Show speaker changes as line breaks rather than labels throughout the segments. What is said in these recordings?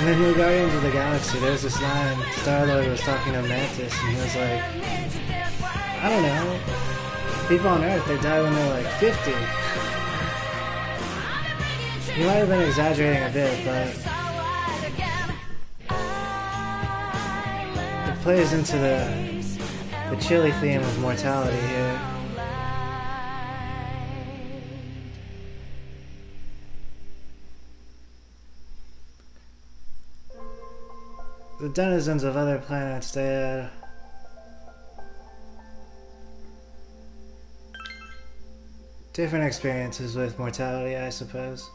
In the new Guardians of the Galaxy, there's this line, Star-Lord was talking to Mantis, and he was like, I don't know, people on Earth, they die when they're like 50. He might have been exaggerating a bit, but it plays into the chilly theme of mortality here. The denizens of other planets, they had different experiences with mortality, I suppose.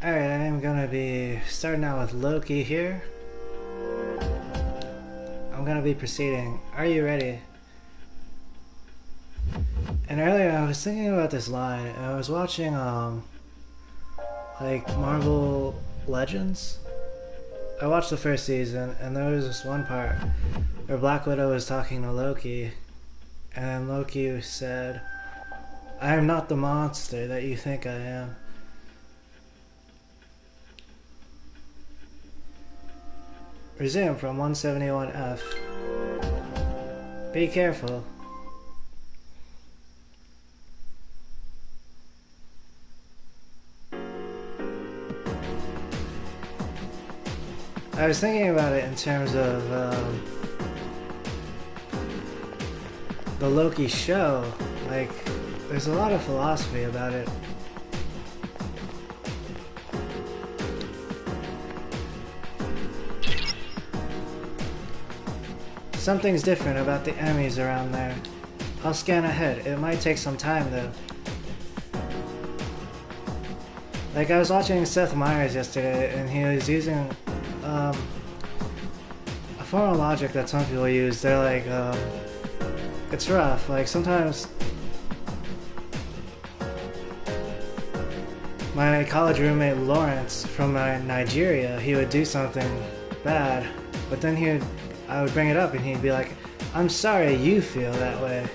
Alright, I'm gonna be starting out with Loki here. I'm gonna be proceeding. Are you ready? And earlier I was thinking about this line, and I was watching like Marvel Legends. I watched the first season, and there was this one part where Black Widow was talking to Loki, and Loki said, I am not the monster that you think I am. Resume from 171F. Be careful. I was thinking about it in terms of the Loki show. Like, there's a lot of philosophy about it. Something's different about the enemies around there. I'll scan ahead. It might take some time though. Like, I was watching Seth Meyers yesterday, and he was using a form of logic that some people use. They're like, it's rough. Like, sometimes my college roommate Lawrence from Nigeria, he would do something bad, but then I would bring it up and he'd be like, I'm sorry you feel that way.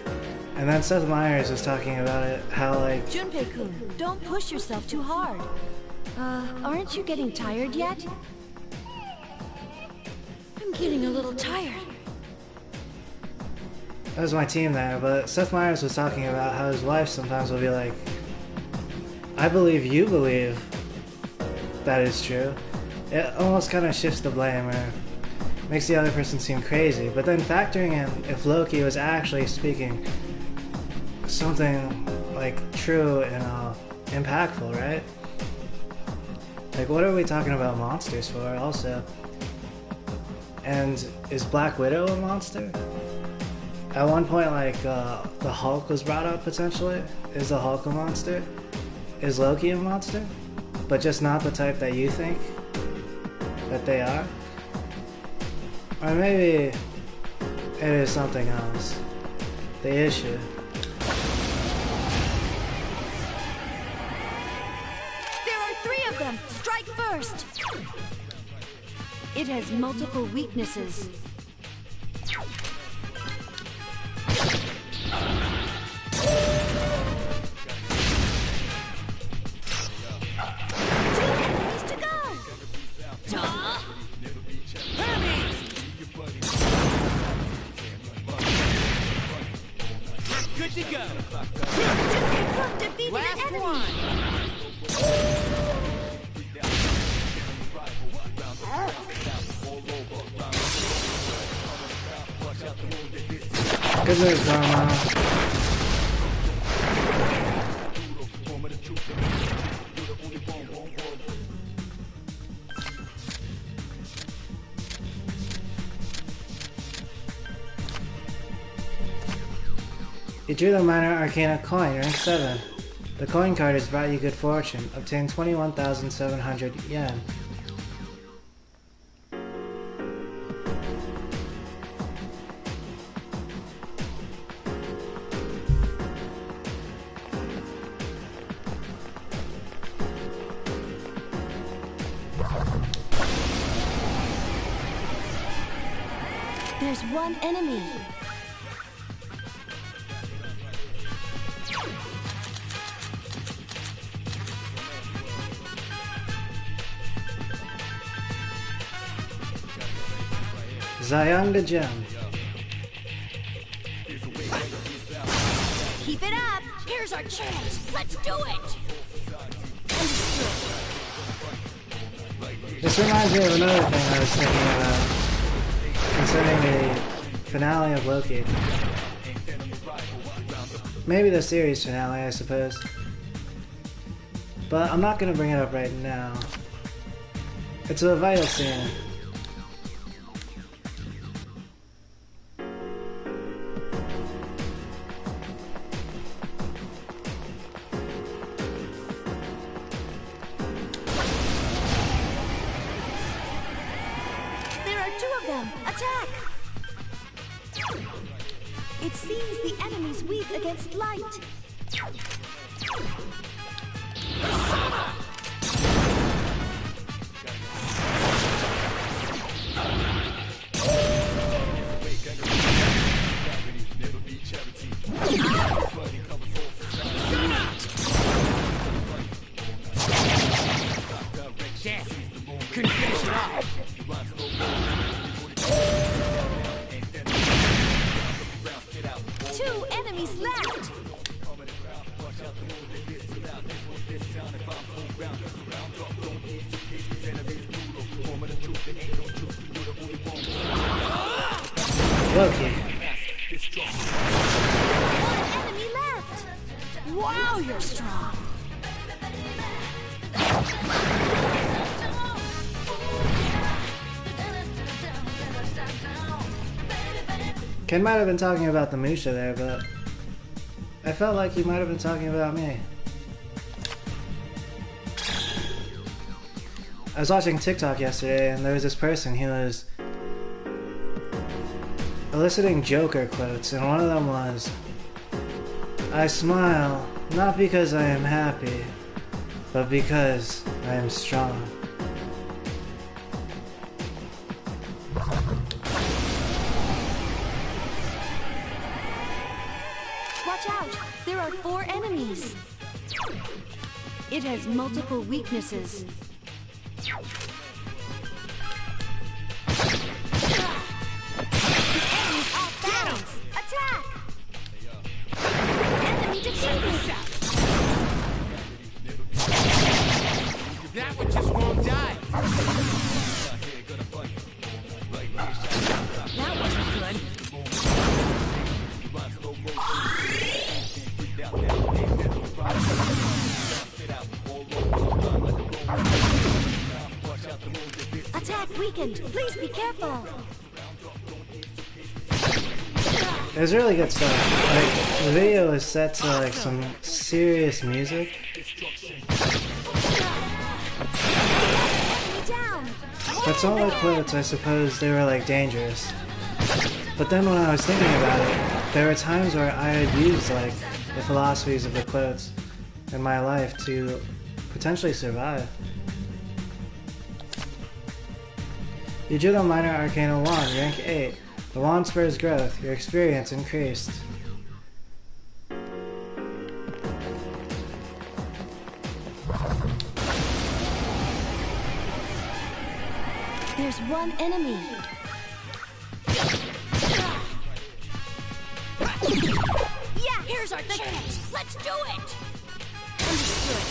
And then Seth Meyers was talking about it, how like...
Junpei-kun, don't push yourself too hard. Aren't you getting tired yet? I'm getting a little tired.
That was my team there, but Seth Meyers was talking about how his wife sometimes will be like, I believe you believe that is true. It almost kind of shifts the blame, or makes the other person seem crazy. But then factoring in if Loki was actually speaking something like true and impactful, right? Like, what are we talking about monsters for also? And is Black Widow a monster? At one point, like, the Hulk was brought up potentially. Is the Hulk a monster? Is Loki a monster? But just not the type that you think that they are? Or maybe it is something else. The issue.
There are 3 of them! Strike first! It has multiple weaknesses.
Good move, Dharma. You drew the Minor Arcana coin, rank 7. The coin card has brought you good fortune. Obtain 21,700 yen.
There's one enemy.
Zyanga Gem.
Keep it up. Here's our chance. Let's do it. Understood.
This reminds me of another thing I was thinking about concerning the finale of Loki. Maybe the series finale, I suppose. But I'm not gonna bring it up right now. It's a vital scene.
Attack! It seems the enemy's weak against light.
Couldn't finish it off.
Two enemies left.
Loki.
One enemy left. Wow, you're strong.
Ken might have been talking about the Musha there, but I felt like he might have been talking about me. I was watching TikTok yesterday and there was this person who was eliciting Joker quotes, and one of them was, "I smile not because I am happy, but because I am strong."
Watch out! There are 4 enemies. It has multiple weaknesses. The enemy's off balance. Attack! Enemy defeated.
That one just won't die. That wasn't good.
Attack weakened. Please be careful.
It was really good stuff. Like, the video was set to like some serious music.
Enemy down.
But some of the quotes, I suppose, they were like dangerous. But then when I was thinking about it, there were times where I had used like the philosophies of the quotes in my life to potentially survive. You drew the Minor Arcana Wand, rank 8. The wand spurs growth, your experience increased.
There's one enemy. Yeah, here's our chance. Let's do it. Understood.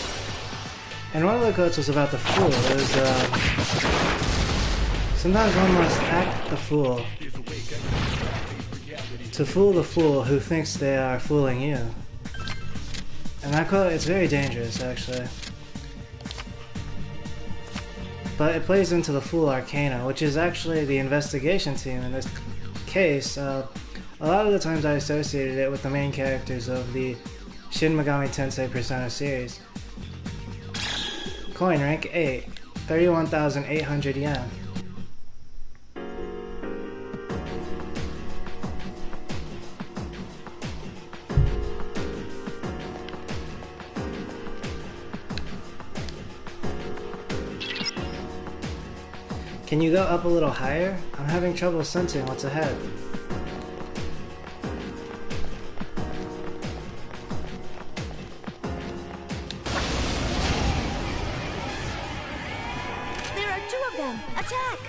And one of the quotes was about the fool. It was, sometimes one must act the fool to fool the fool who thinks they are fooling you. And that quote, it's very dangerous, actually. But it plays into the Fool Arcana, which is actually the investigation team in this case. a lot of the times I associated it with the main characters of the Shin Megami Tensei Persona series. Coin rank 8, 31,800 yen. Can you go up a little higher? I'm having trouble sensing what's ahead.
There are 2 of them! Attack!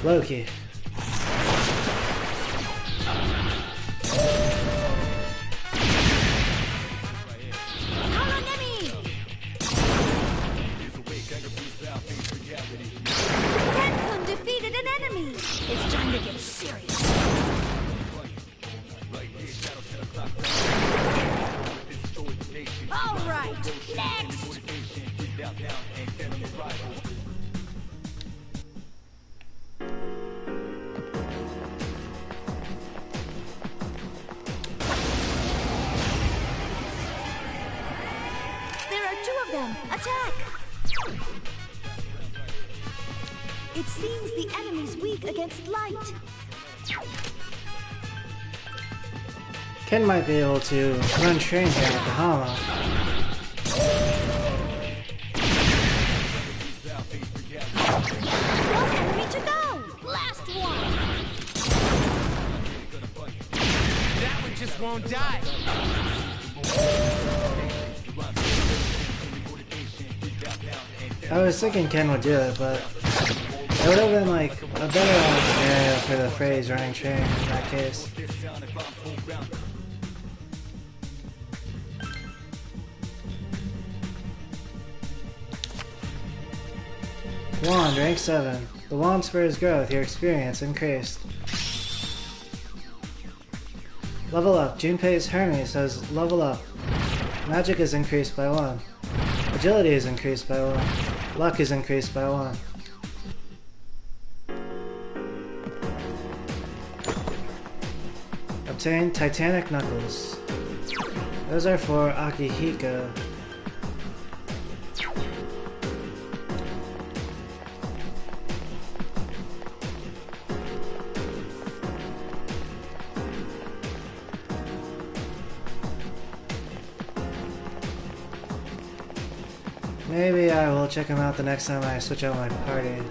Loki.
Kenkun defeated an enemy! It's time to get serious. Alright, next! There are 2 of them! Attack! It seems the enemy's weak against light.
Ken might be able to run train here with the Hama.
One enemy to go! Last one!
That one just won't die.
I was thinking Ken would do it, but it would have been like a better scenario for the phrase running train in that case. Wand, rank 7. The wand spurs growth, your experience increased. Level up. Junpei's Hermes says level up. Magic is increased by 1. Agility is increased by 1. Luck is increased by 1. Obtain Titanic Knuckles. Those are for Akihiko. Maybe I will check them out the next time I switch out my party.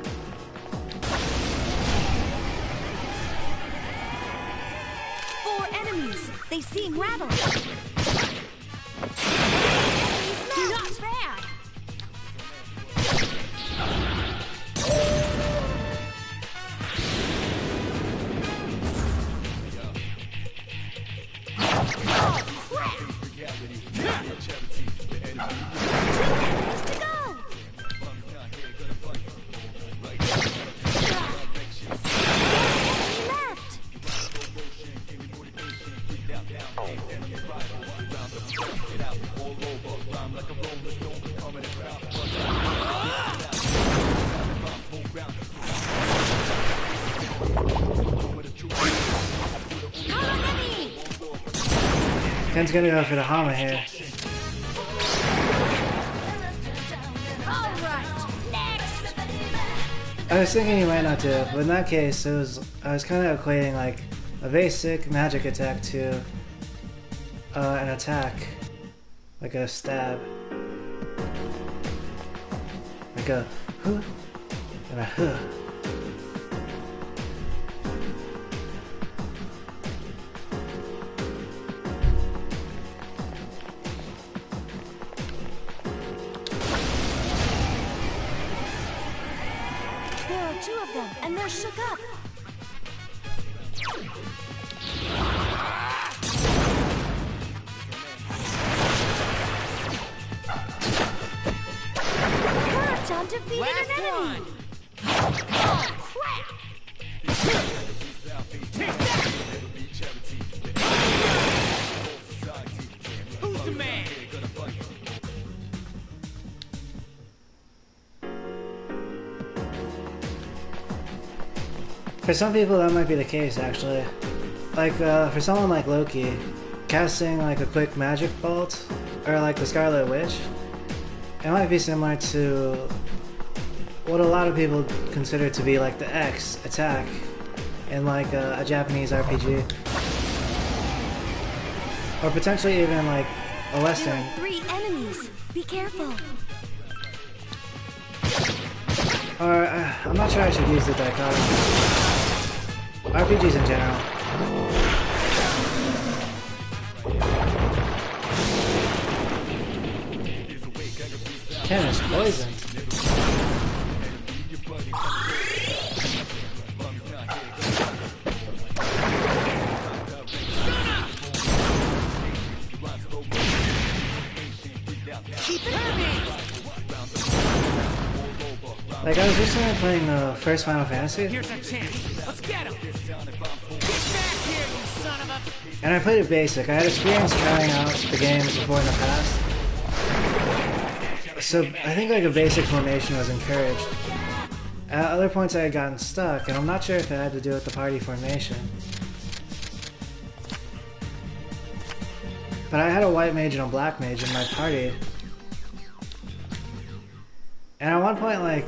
Four enemies! They seem rattled! Not bad! Oh, crap!
Ken's gonna go for the Hama here. I was thinking he might not do it, but in that case, I was kind of equating like a basic magic attack to an attack, like a stab, like a huh and a huh.
There are 2 of them, and they're shook up. Kurachan defeated
Last
an enemy.
one.
Oh, crap!
Who's the man?
For some people, that might be the case, actually. Like, for someone like Loki, casting like a quick magic bolt, or like the Scarlet Witch, it might be similar to what a lot of people consider to be like the X attack in like a Japanese RPG. Or potentially even like a
There
Western.
are 3 enemies. Be careful.
Or, I'm not sure I should use the dichotomy. RPGs in general. Ken is poisoned. Like, I was recently playing the first Final Fantasy,
Here's our chance. Let's get him. Get back here, you son of a...
and I played it basic. I had experience trying out the games before in the past, so I think like a basic formation was encouraged. At other points I had gotten stuck, and I'm not sure if it had to do with the party formation. But I had a white mage and a black mage in my party. And at one point, like,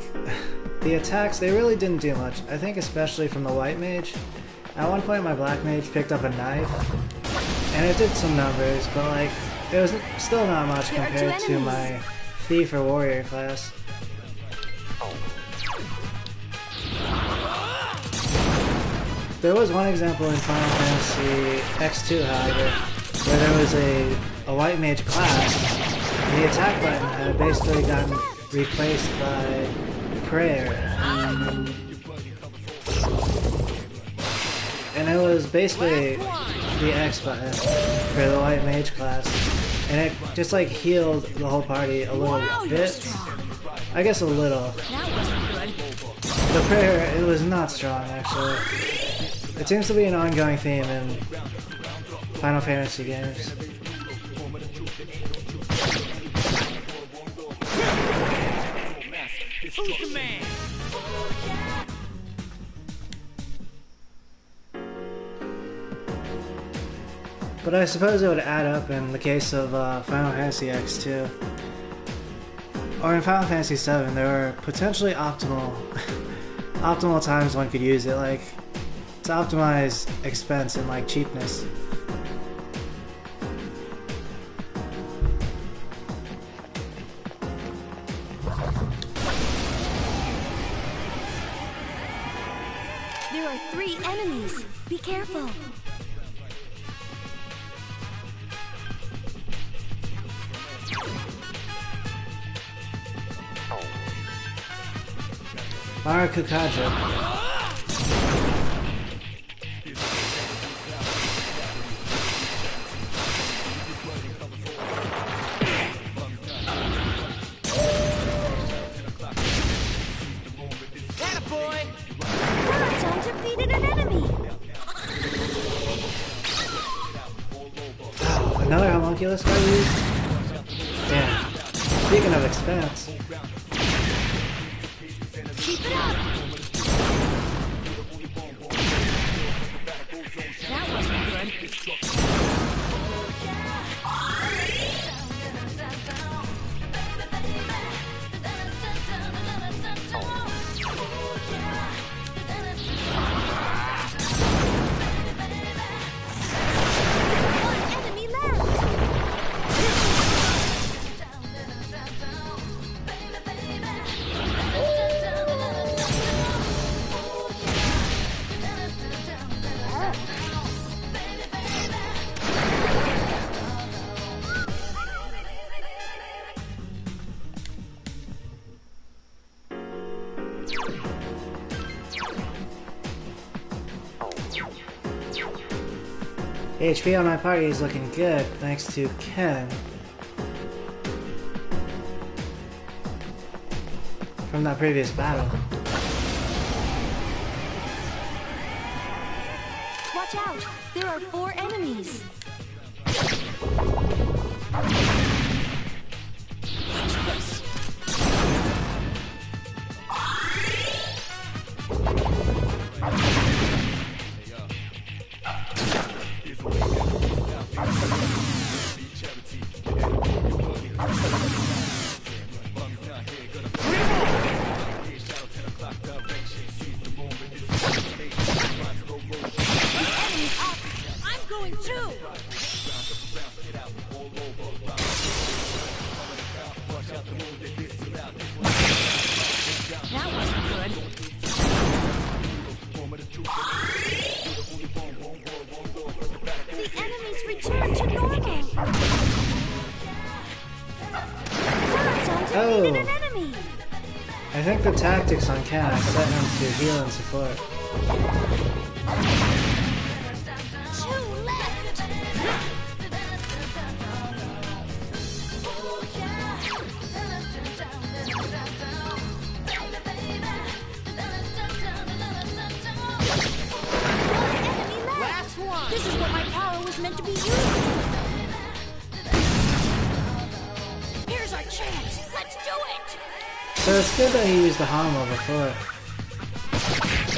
the attacks, they really didn't do much. I think especially from the white mage. At one point my black mage picked up a knife, and it did some numbers, but like, it was still not much
There are 2
compared to
enemies.
my thief or warrior class. There was one example in Final Fantasy X2, however, where there was a white mage class, and the attack button had basically gotten replaced by prayer. And it was basically the X button for the white mage class, and it just like healed the whole party a little bit. I guess a little.
That wasn't good.
The prayer, it was not strong actually. It seems to be an ongoing theme in Final Fantasy games.
Who's the man?
But I suppose it would add up in the case of Final Fantasy X2. Or in Final Fantasy VII, there were potentially optimal times one could use it, like to optimize expense and like cheapness.
There are 3 enemies. Be careful.
Marakukaja.
Attaboy!
Naruto defeated an enemy.
Another homunculus got used? Yeah. Speaking of expense.
Keep it up. That wasn't good. One enemy left.
HP on my party is looking good thanks to Ken from that previous battle.
Watch out! There are 4 enemies. Watch this. two. That wasn't good. The enemies return to normal. Naruto defeated an enemy.
I think the tactics on Ken set him to heal and support.
Two left.
Last one.
This is what my power was meant to be used. Here's our chance. Let's do it.
So it's good that he used the Hanma before.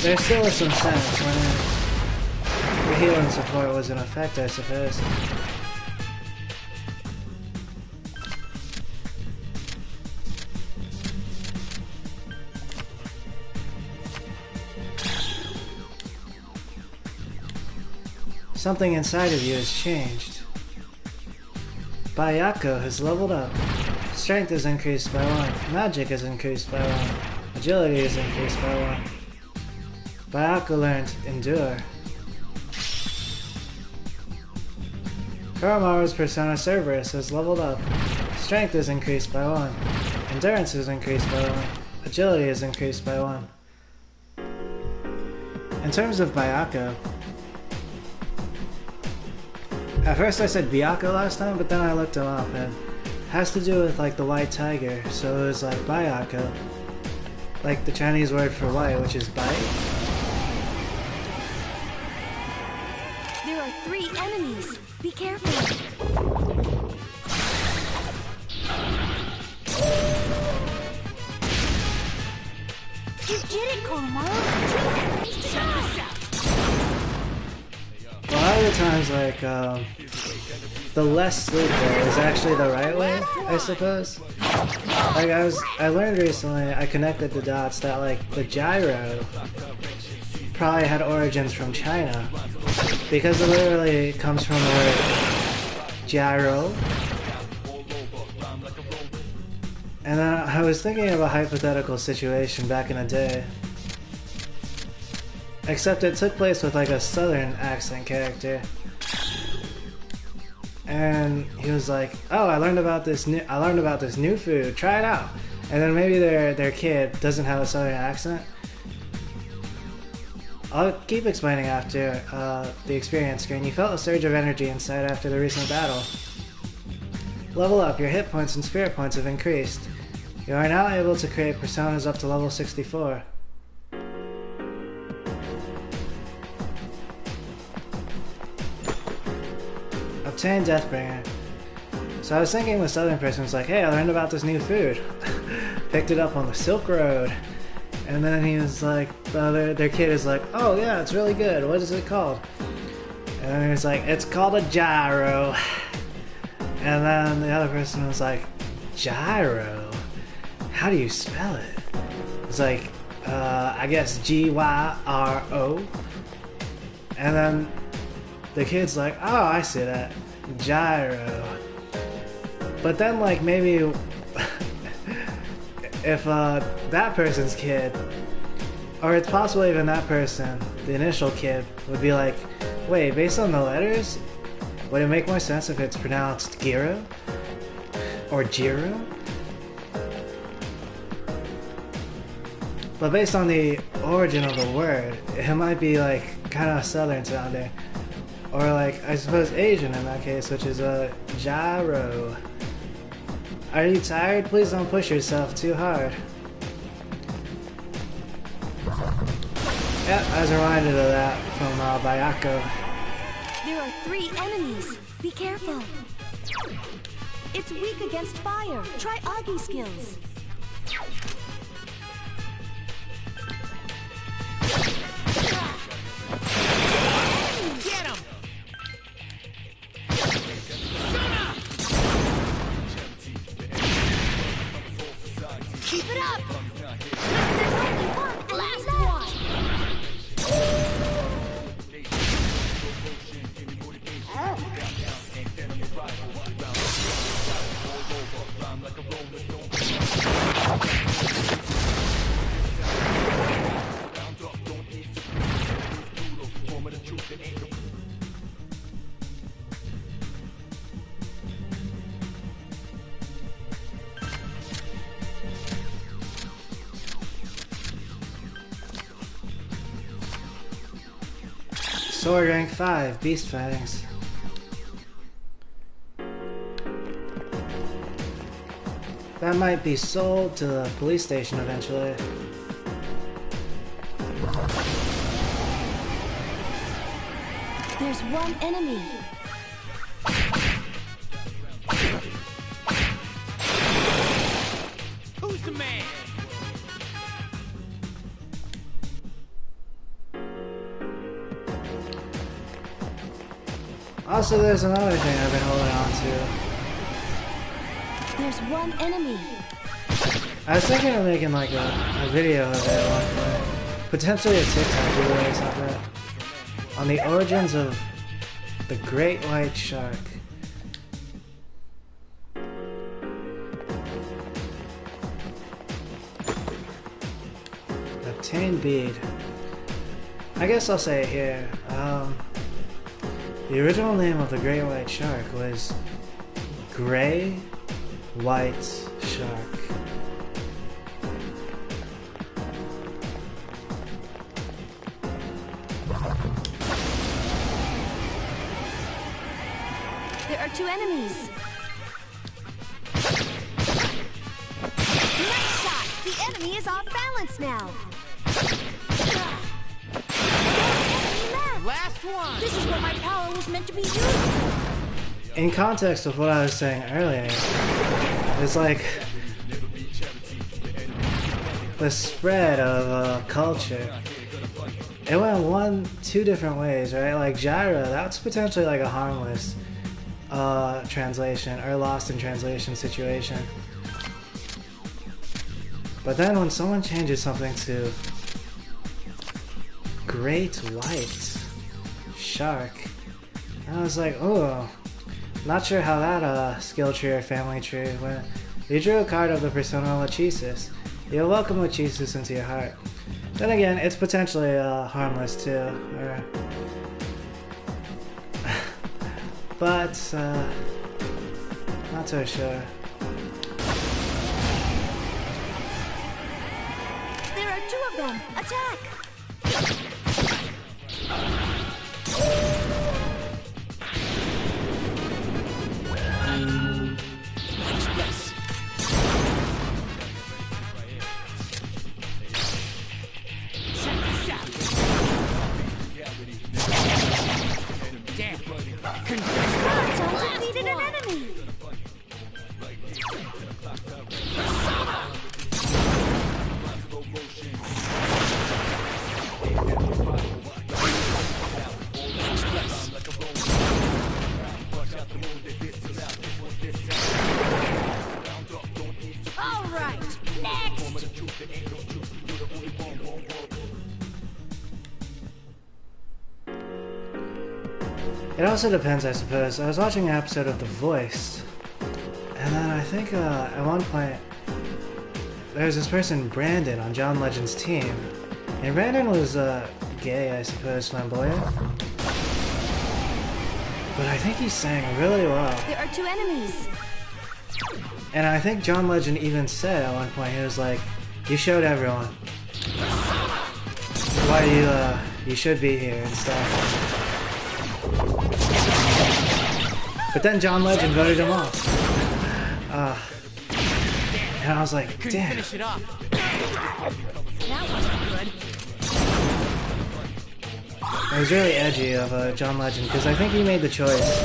There still was some sense when the heal and support was in effect, I suppose. Something inside of you has changed. Bayako has leveled up. Strength is increased by 1. Magic is increased by 1. Agility is increased by 1. Bayako learned Endure. Koromaru's Persona Cerberus has leveled up. Strength is increased by 1. Endurance is increased by 1. Agility is increased by 1. In terms of Bayako, at first I said Byakko last time, but then I looked him up and it has to do with like the white tiger, so it was like Byakko. Like the Chinese word for white, which is bite.
There are 3 enemies. Be careful. You did it, Koromaru. 2 enemies to go.
A lot of the times, like, the less sleep way is actually the right way, I suppose. Like, I learned recently, I connected the dots that, like, the gyro probably had origins from China. Because it literally comes from the word gyro. And then I was thinking of a hypothetical situation back in the day. Except it took place with like a southern accent character. And he was like, "Oh, I learned about this new food. Try it out." And then maybe their kid doesn't have a southern accent. I'll keep explaining after the experience screen. You felt a surge of energy inside after the recent battle. Level up. Your hit points and spirit points have increased. You are now able to create personas up to level 64. Obtain Deathbringer. So I was thinking the southern person was like, "Hey, I learned about this new food. Picked it up on the Silk Road." And then he was like, their kid is like, "Oh yeah, it's really good. What is it called?" And then he was like, "It's called a gyro." And then the other person was like, "Gyro? How do you spell it?" It's like, I guess Gyro. And then the kid's like, "Oh, I see that. Gyro." But then, like, maybe if that person's kid, or it's possible even that person, the initial kid, would be like, "Wait, based on the letters, would it make more sense if it's pronounced Giro? Or Jiro?" But based on the origin of the word, it might be like kind of southern sounding. Or like, I suppose Asian in that case, which is a gyro. Are you tired? Please don't push yourself too hard. Yep, I was reminded of that from Byakko.
There are 3 enemies. Be careful. It's weak against fire. Try Agi skills.
Get him!
Keep it up! There's only one last one!
Sword rank 5, Beast Fangs. That might be sold to the police station eventually.
There's one enemy.
Who's the man?
Also, there's another thing I've been holding on to.
There's one enemy.
I was thinking of making like a video of it at one point. Potentially a TikTok video or something. On the origins of the great white shark. Obtain bead. I guess I'll say it here. The original name of the great white shark was Gray White Shark.
There are 2 enemies. Nice shot! The enemy is off balance now.
Last one!
This is what my power was meant to be used for.
In context of what I was saying earlier, it's like the spread of culture. It went 2 different ways, right? Like Gyra, that's potentially like a harmless translation or lost in translation situation. But then when someone changes something to Great White Shark, I was like, oh, not sure how that skill tree or family tree went. You drew a card of the persona Lachesis. You'll welcome Lachesis into your heart. Then again, it's potentially harmless too. Or but not so sure.
There are 2 of them. Attack! Naruto defeated an enemy. All right, next.
It also depends, I suppose. I was watching an episode of The Voice, and then I think at one point there was this person, Brandon, on John Legend's team, and Brandon was gay, I suppose, flamboyant. But I think he sang really well.
There are 2 enemies.
And I think John Legend even said at one point, he was like, you showed everyone why you should be here and stuff. But then John Legend voted him off. And I was like,
Couldn't
damn.
finish it off.
That wasn't good.
It was really edgy of John Legend, because I think he made the choice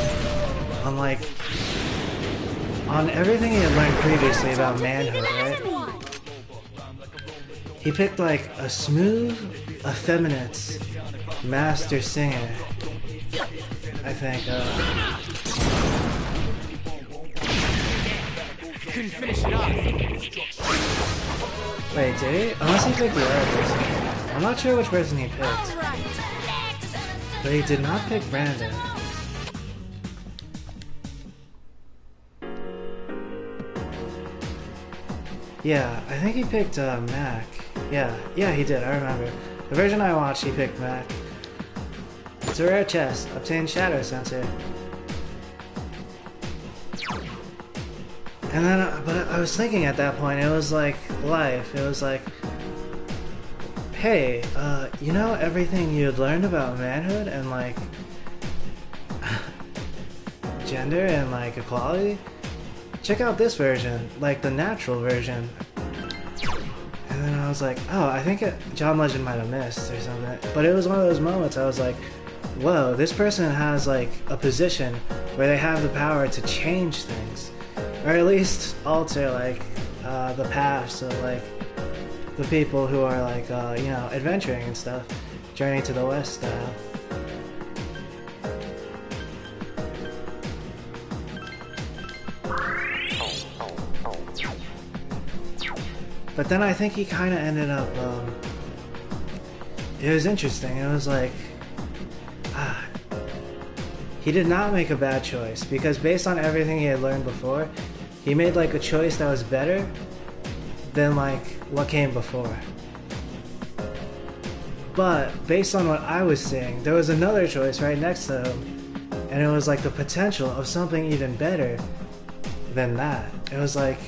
on on everything he had learned previously about manhood, right? He picked like a smooth, effeminate master singer. I think.
Couldn't finish it off.
Wait, did he? Unless he picked the other person. I'm not sure which person he picked.
All right, next.
But he did not pick Brandon. Yeah, I think he picked Mac. Yeah, he did, I remember. The version I watched, he picked Mac. It's a rare chest. Obtain Shadow Sensor. And then, but I was thinking at that point, it was like life. It was like hey, you know everything you'd learned about manhood and like gender and like equality? Check out this version, like the natural version. And then I was like, oh, I think John Legend might have missed or something. But it was one of those moments I was like, whoa, this person has like a position where they have the power to change things. Or at least alter like the paths of like the people who are like, you know, adventuring and stuff. Journey to the West style. But then I think he kind of ended up, it was interesting. It was like, he did not make a bad choice, because based on everything he had learned before, he made like a choice that was better than like what came before. But based on what I was seeing, there was another choice right next to him, and it was like the potential of something even better than that. It was like,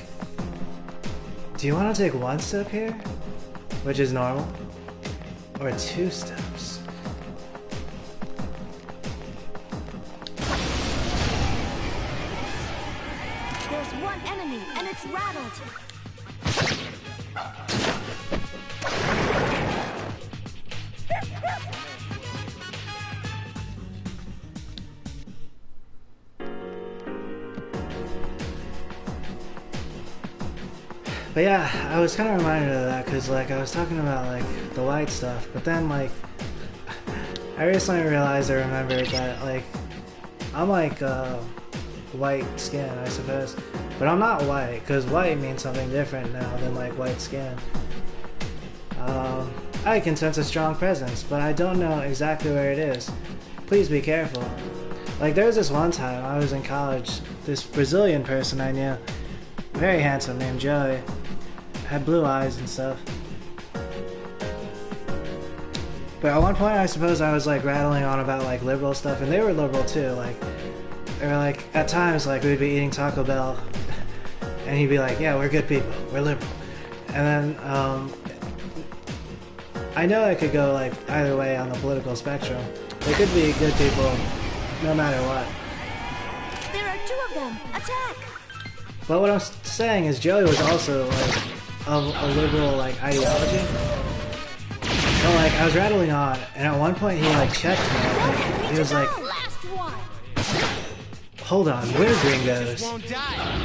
do you want to take one step here, which is normal, or 2 steps?
There's one enemy, and it's rattled.
But yeah, I was kind of reminded of that because like I was talking about like the white stuff, but then like I recently realized I remembered that like I'm like white skin, I suppose, but I'm not white because white means something different now than like white skin. I can sense a strong presence, but I don't know exactly where it is. Please be careful. Like there was this one time I was in college, this Brazilian person I knew, very handsome, named Joey. Had blue eyes and stuff. But at one point I suppose I was like rattling on about like liberal stuff, and they were liberal too. Like they were like, at times like we'd be eating Taco Bell and he'd be like, yeah, we're good people, we're liberal. And then I know it could go like either way on the political spectrum. They could be good people no matter what.
There are 2 of them. Attack!
But what I'm saying is Joey was also like of a liberal like ideology. So like I was rattling on, and at one point he like checked me. I think. He was like,
Last one!
"Hold on, we're gringos."
Won't die.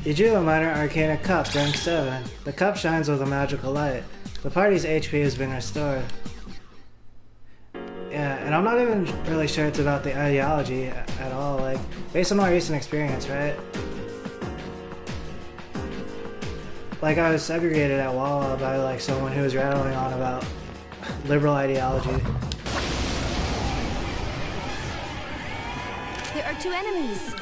You drew a minor arcana cup, rank 7. The cup shines with a magical light. The party's HP has been restored. Yeah, and I'm not even really sure it's about the ideology at all, like, based on my recent experience, right? Like, I was segregated at Wawa by, like, someone who was rattling on about liberal ideology.
There are 2 enemies.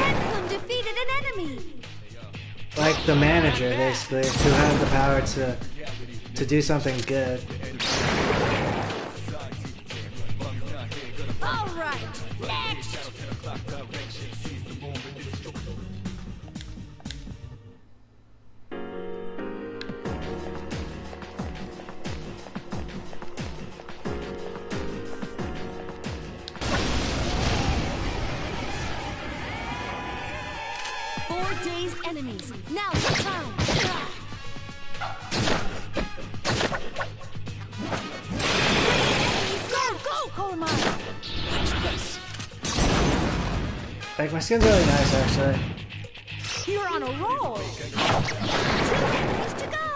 Headcom defeated an enemy.
Like the manager, basically, who had the power to do something good.
All right, next. Dazed enemies. Now it's time. Go, go, Colmar.
Like, my skin's really nice, actually.
You're on a roll. 2 enemies to go.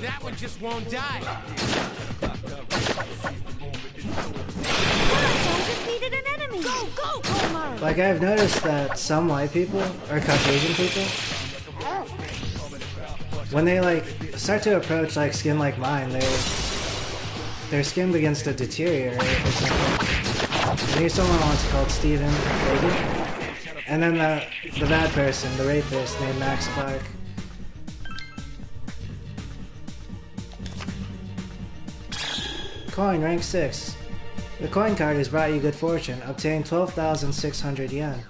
That one just won't die.
Defeated an enemy. Go, go, Colmar.
Like, I've noticed that some white people, or Caucasian people, when they, like, start to approach, like, skin like mine, their skin begins to deteriorate or something. I knew someone once called Stephen Fagan. And then the bad person, the rapist named Max Clark. Coin, rank 6. The coin card has brought you good fortune. Obtain 12,600 yen.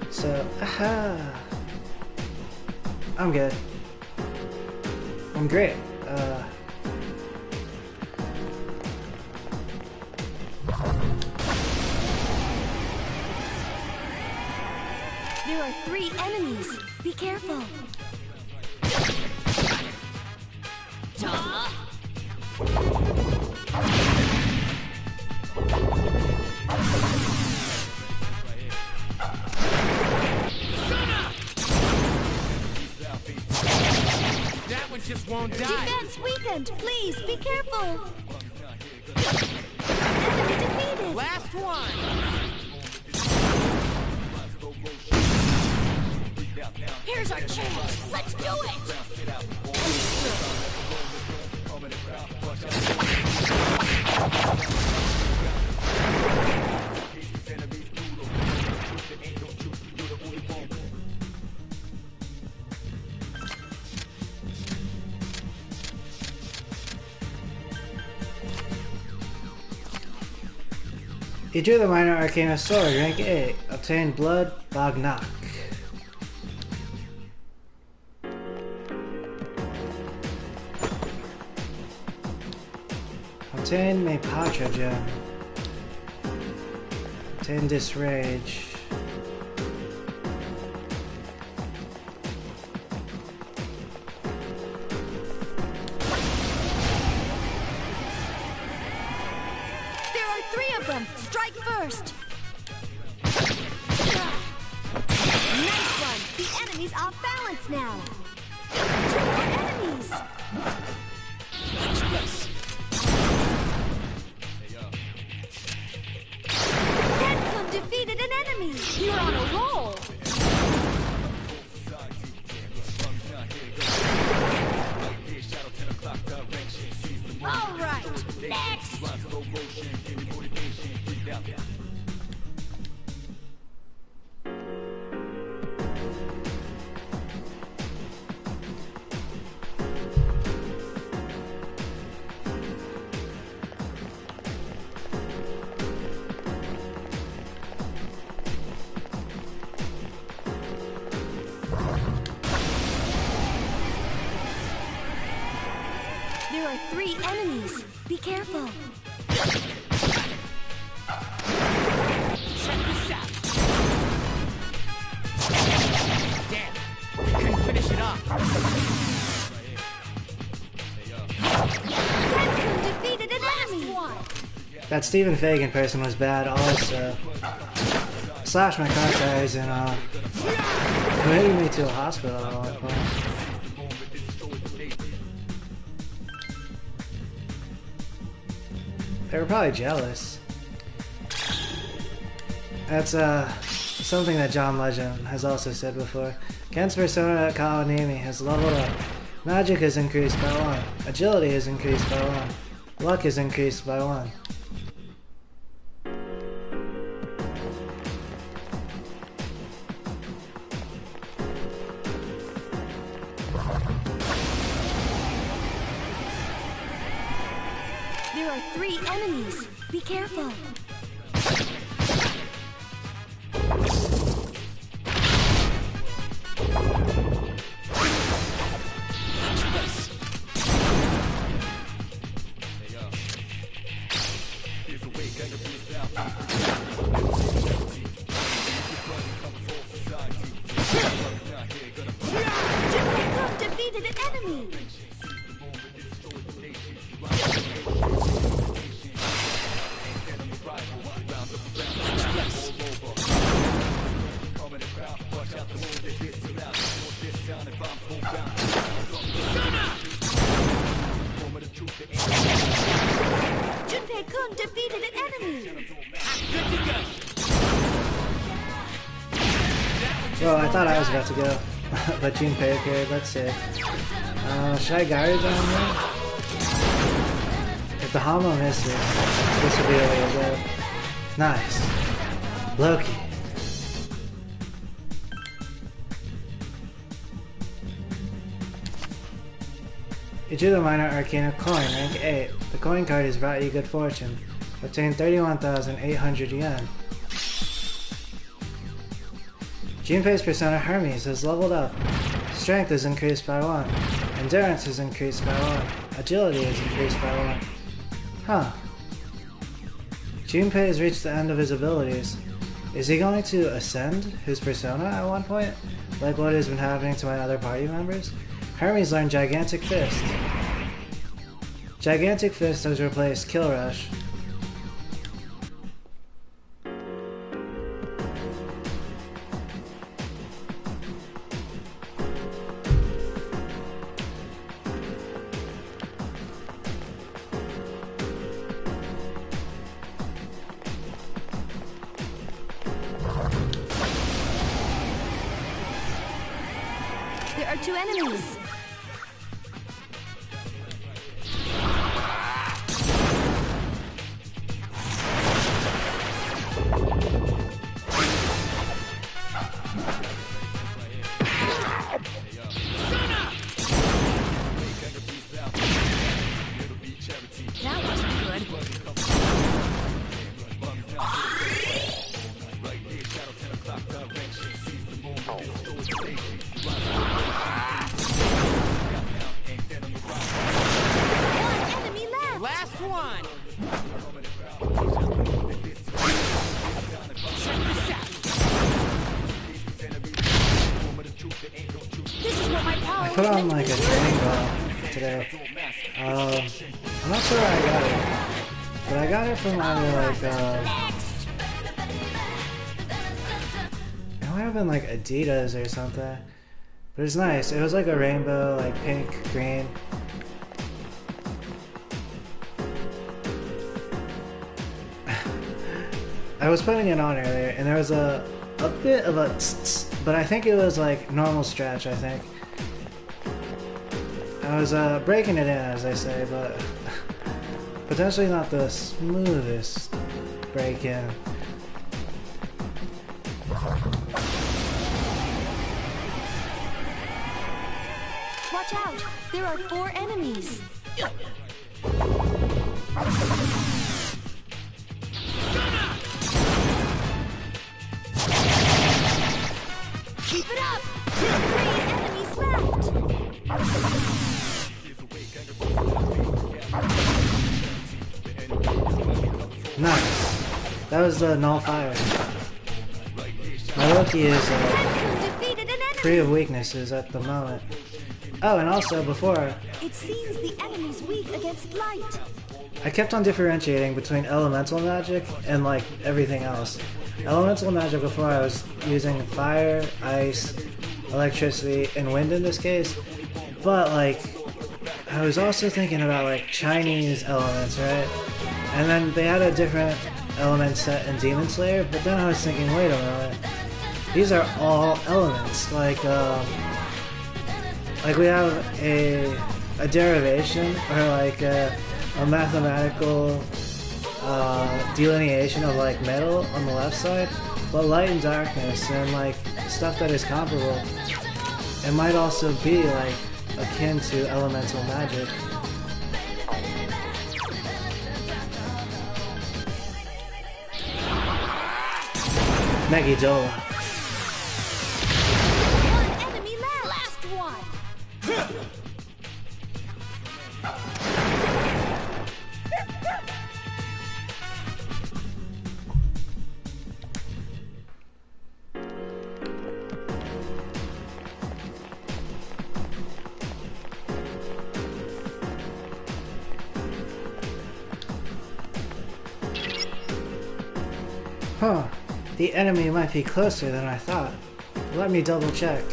So, aha! I'm good. I'm great.
There are 3 enemies. Be careful.
That one just won't die.
Defense weakened. Please be careful. Enemy defeated.
Last one.
Here's our chance. Let's do it.
You drew the Minor Arcana Sword, rank 8. Obtain Blood Bagnak. Obtain Mepatra Gem. Obtain Disrage.
There are 3 of them. Strike first. Nice one. The enemy's off balance now. 2 more enemies. Deadcom defeated an enemy. You're on a roll. All right. Next. There are 3 enemies. Be careful.
Check this out. Damn. We couldn't finish it off.
Deadcom defeated an enemy.
That Stephen Fagan person was bad also. Slashed my car tires and committed me to a hospital at one point. They were probably jealous. That's something that John Legend has also said before. Ken's persona at Kawanimi has leveled up. Magic is increased by 1. Agility is increased by 1. Luck is increased by 1.
There are 3 enemies. Be careful. Deadcom defeated an enemy. Junpei Shun defeated an enemy!
Good to go.
Well, I thought I was about to go, but Junpei appeared. Let's see. Should I Gary down here? If the Hamo misses, this will be the way to go. Nice. Loki. You drew the Minor Arcana coin, rank 8. The coin card has brought you good fortune. Obtain 31,800 yen. Junpei's persona Hermes has leveled up. Strength is increased by 1. Endurance is increased by 1. Agility is increased by 1. Huh. Junpei has reached the end of his abilities. Is he going to ascend his persona at one point? Like what has been happening to my other party members? Hermes learned Gigantic Fist. Gigantic Fist has replaced Kill Rush.
There are 2 enemies. That was good. One enemy left.
Last one. Check this out.
This is what my power
I put on like a training ball today. I'm not sure where I got it, but I got it from either like it might have been like Adidas or something. But it's nice. It was like a rainbow, like pink, green. I was putting it on earlier, and there was a bit of a but I think it was like normal stretch, I think. I was breaking it in, as I say, but potentially not the smoothest break in.
Watch out! There are 4 enemies. Keep it up! 3 enemies left.
Nice. That was the null fire. My Loki is
Defeated an enemy.
free of weaknesses at the moment. Oh, and also before,
It seems the enemy's weak against light.
I kept on differentiating between elemental magic and like everything else. Elemental magic before I was using fire, ice, electricity, and wind in this case, but like I was also thinking about like Chinese elements, right? And then they had a different element set in Demon Slayer, but then I was thinking, wait a minute, these are all elements. Like we have a derivation or like a mathematical delineation of like metal on the left side, but light and darkness and like stuff that is comparable. It might also be like akin to elemental magic. Megidola.
One enemy left. Last one.
Huh. The enemy might be closer than I thought. Let me double check.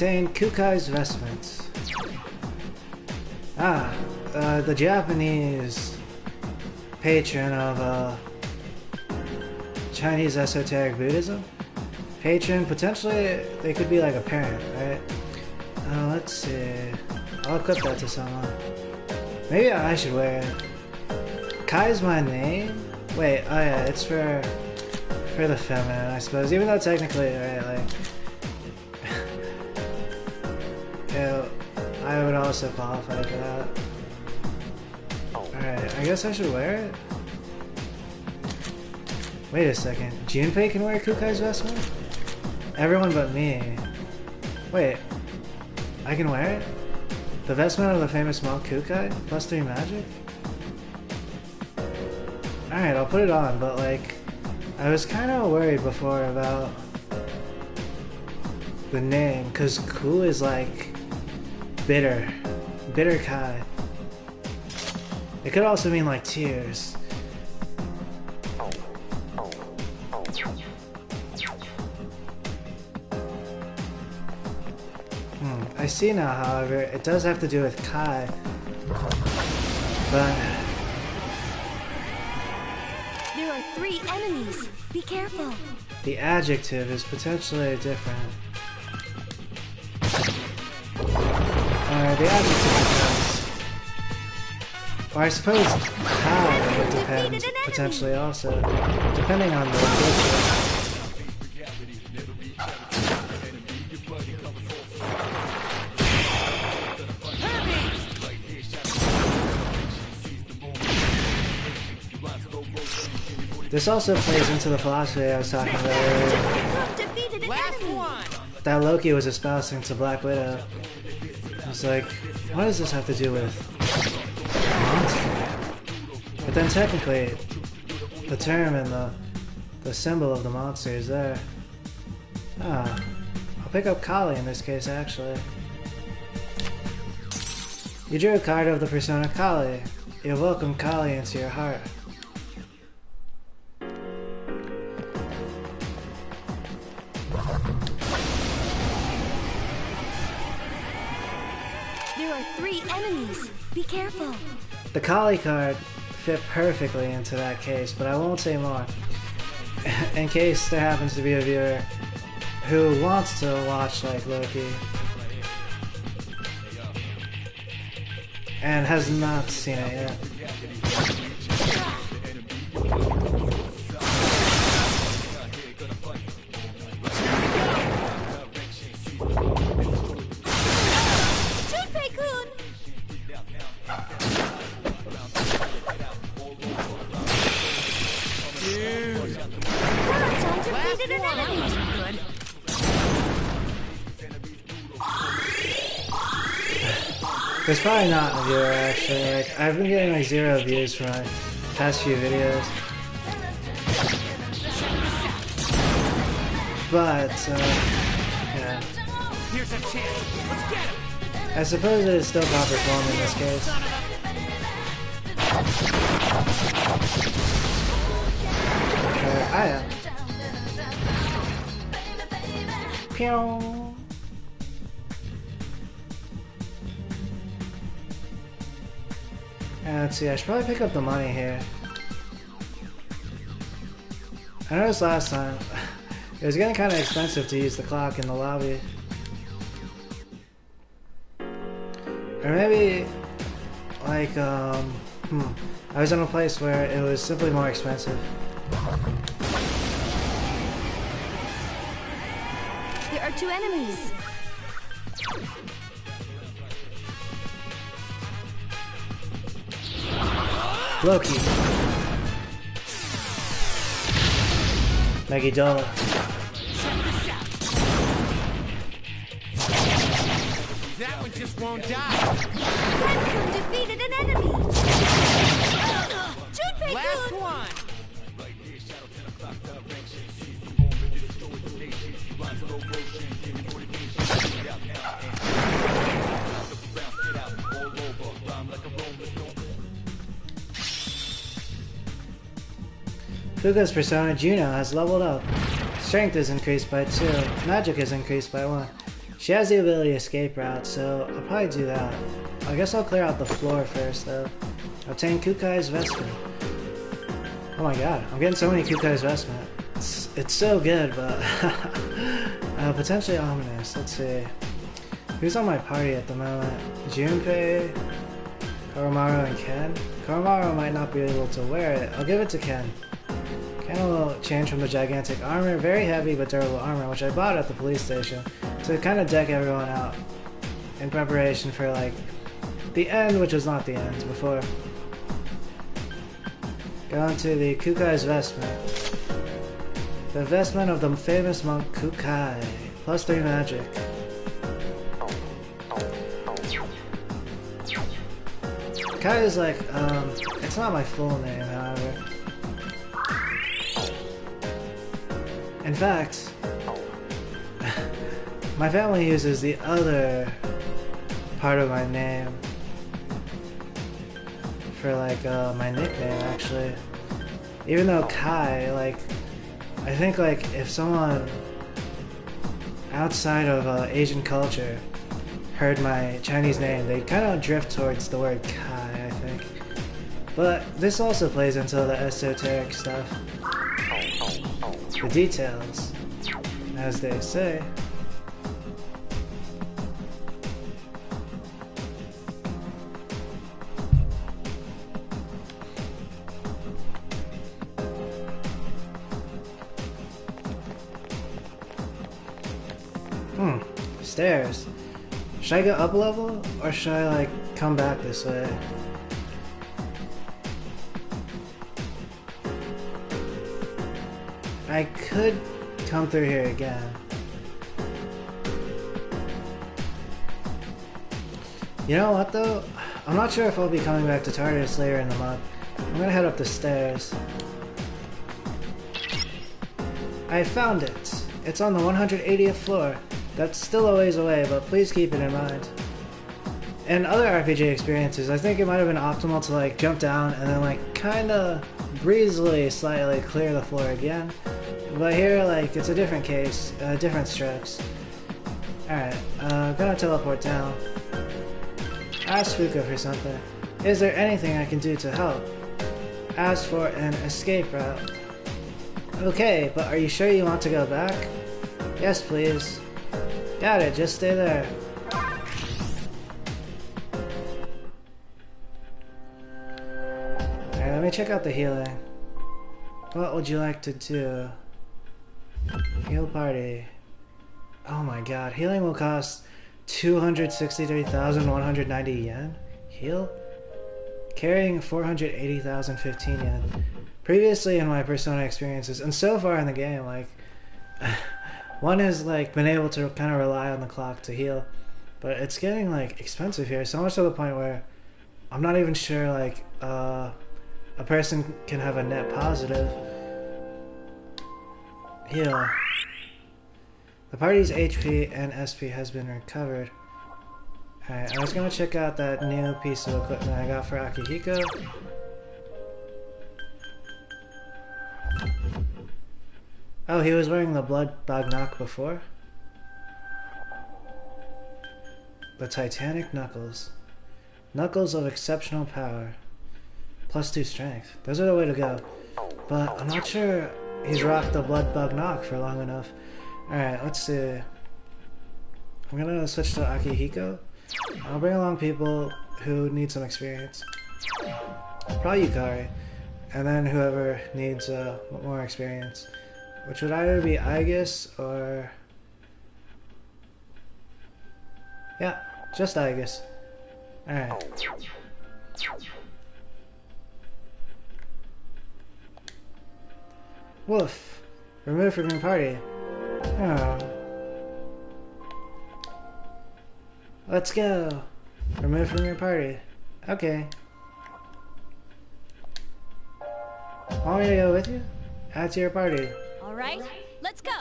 Obtain Kukai's vestments. Ah, the Japanese patron of Chinese esoteric Buddhism. Patron, potentially they could be like a parent, right? Let's see. I'll equip that to someone. Maybe I should wear it. Kai's my name? Wait, oh yeah, it's for the feminine, I suppose. Even though technically, right, like, yeah, I would also qualify for that. Alright, I guess I should wear it. Wait a second, Junpei can wear Kukai's vestment? Everyone but me. Wait, I can wear it? The vestment of the famous monk Kukai? Plus 3 magic? Alright, I'll put it on, but like, I was kinda worried before about the name, cause Ku is like bitter. Bitter Kai. It could also mean like tears. I see now, however, it does have to do with Kai. But
There are 3 enemies. Be careful.
the adjective is potentially different. The adjective depends. Or I suppose Kai would depend potentially also, depending on the location. This also plays into the philosophy I was talking about earlier.
Last one.
That Loki was espousing to Black Widow. I was like, what does this have to do with monster? But then technically, the term and the symbol of the monster is there. Ah, I'll pick up Kali in this case actually. You drew a card of the persona Kali. You welcome Kali into your heart.
There are 3 enemies. Be careful.
The Kali card fit perfectly into that case, but I won't say more. In case there happens to be a viewer who wants to watch like Loki and has not seen it yet.
Junpei-kun! Naruto defeated an enemy!
There's probably not a viewer actually. Like I've been getting like 0 views for my past few videos, but yeah.
Here's a chance. Let's get him.
I suppose it is still proper form in this case. I am. Pew. Let's see, I should probably pick up the money here. I noticed last time it was getting kind of expensive to use the clock in the lobby. Or maybe, like, I was in a place where it was simply more expensive.
There are 2 enemies.
Loki. Megidola.
That one just won't die.
Red-kun defeated an enemy! Junpei-kun!
Last one.
Fuga's persona Juno has leveled up. Strength is increased by 2. Magic is increased by 1. She has the ability to escape route, so I'll probably do that. I guess I'll clear out the floor first, though. Obtain Kukai's Vestment. Oh my god, I'm getting so many Kukai's Vestment. It's so good, but potentially ominous. Let's see. Who's on my party at the moment? Junpei, Koromaru, and Ken? Koromaru might not be able to wear it. I'll give it to Ken. Ken will change from the gigantic armor, very heavy but durable armor, which I bought at the police station, to kind of deck everyone out in preparation for, like, the end, which was not the end before. Going to the Kukai's Vestment. The vestment of the famous monk Kukai. +3 magic. Kukai is like, it's not my full name, however. In fact, my family uses the other part of my name for, like, my nickname, actually. Even though Kai, like, I think, like, if someone outside of Asian culture heard my Chinese name, they'd kind of drift towards the word Kai, I think. But this also plays into the esoteric stuff. The details, as they say. Stairs. Should I go up a level, or should I, like, come back this way? I could come through here again. You know what, though? I'm not sure if I'll be coming back to Tartarus later in the month. I'm gonna head up the stairs. I found it. It's on the 180th floor. That's still a ways away, but please keep it in mind. In other RPG experiences, I think it might have been optimal to, like, jump down and then, like, kinda breezily slightly clear the floor again. But here, like, it's a different case, different strokes. Alright, gonna teleport down. Ask Fuka for something. Is there anything I can do to help? Ask for an escape route. Okay, but are you sure you want to go back? Yes, please. Got it, just stay there. Alright, let me check out the healing. What would you like to do? Heal party. Oh my god, healing will cost 263,190 yen? Heal? Carrying 480,015 yen. Previously in my Persona experiences, and so far in the game, like, one has, like, been able to kind of rely on the clock to heal, but it's getting, like, expensive here, so much to the point where I'm not even sure, like, a person can have a net positive. Heal. The party's HP and SP has been recovered. Alright, I was gonna check out that new piece of equipment I got for Akihiko. Oh, he was wearing the Blood Bagnok before? The Titanic Knuckles. Knuckles of exceptional power. +2 strength. Those are the way to go. But I'm not sure he's rocked the Blood Bagnok for long enough. Alright, let's see. I'm gonna switch to Akihiko. I'll bring along people who need some experience. Probably Yukari. And then whoever needs more experience. Which would either be Aegis or... yeah, just Aegis. Alright. Wolf. Removed from your party. Oh. Let's go. Removed from your party. Okay. Want me to go with you? Add to your party.
All right, let's go.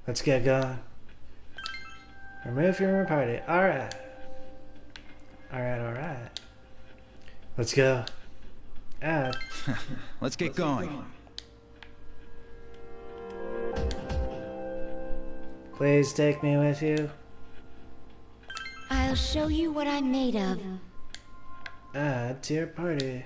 Let's get going. Remove from your party. Alright. Alright. Let's go. Add.
Let's get going.
Please take me with you.
I'll show you what I'm made of.
Add to your party.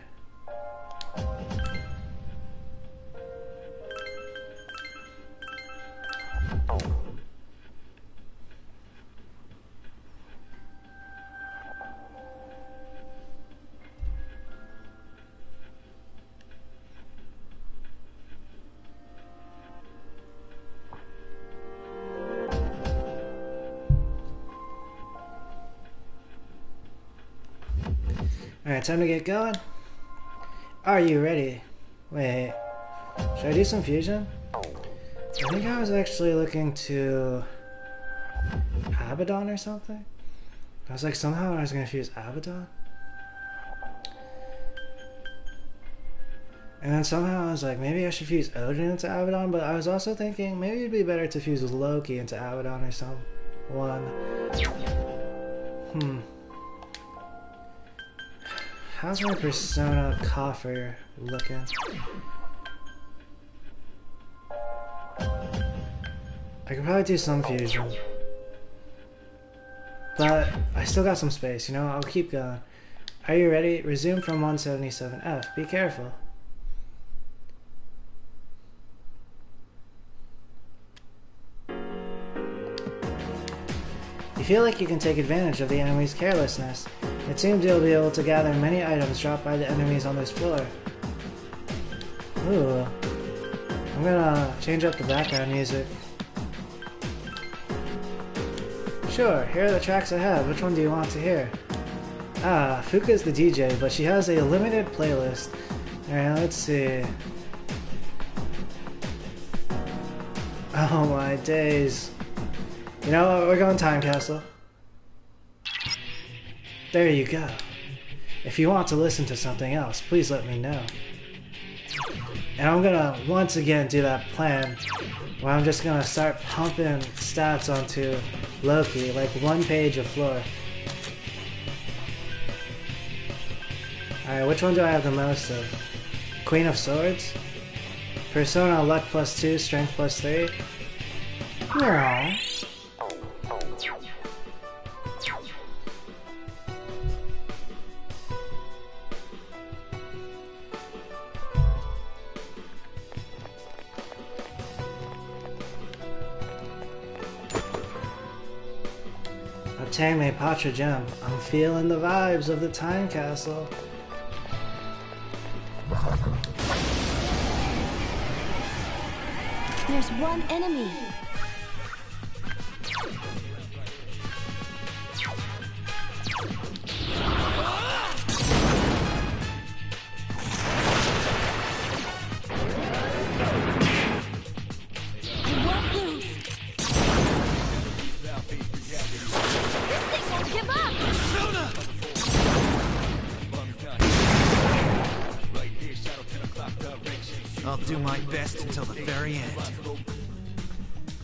Alright, time to get going. Are you ready? Wait, should I do some fusion? I think I was actually looking to Abaddon or something. I was like, somehow I was gonna fuse Abaddon. And then somehow I was like, maybe I should fuse Odin into Abaddon, but I was also thinking maybe it'd be better to fuse Loki into Abaddon or someone. How's my Persona coffer looking? I could probably do some fusion. But I still got some space, you know? I'll keep going. Are you ready? Resume from 177F. Be careful. You feel like you can take advantage of the enemy's carelessness. It seems you'll be able to gather many items dropped by the enemies on this floor. Ooh. I'm gonna change up the background music. Sure, here are the tracks I have. Which one do you want to hear? Ah, Fuka's the DJ, but she has a limited playlist. Alright, let's see. Oh my days. You know what? We're going Time Castle. There you go. If you want to listen to something else, please let me know. And I'm gonna once again do that plan where I'm just gonna start pumping stats onto Loki, like one page of floor. Alright, which one do I have the most of? Queen of Swords? Persona Luck +2, Strength +3? No. Obtain me Patra Gem. I'm feeling the vibes of the Time Castle.
There's one enemy.
I'll do my best until the very end.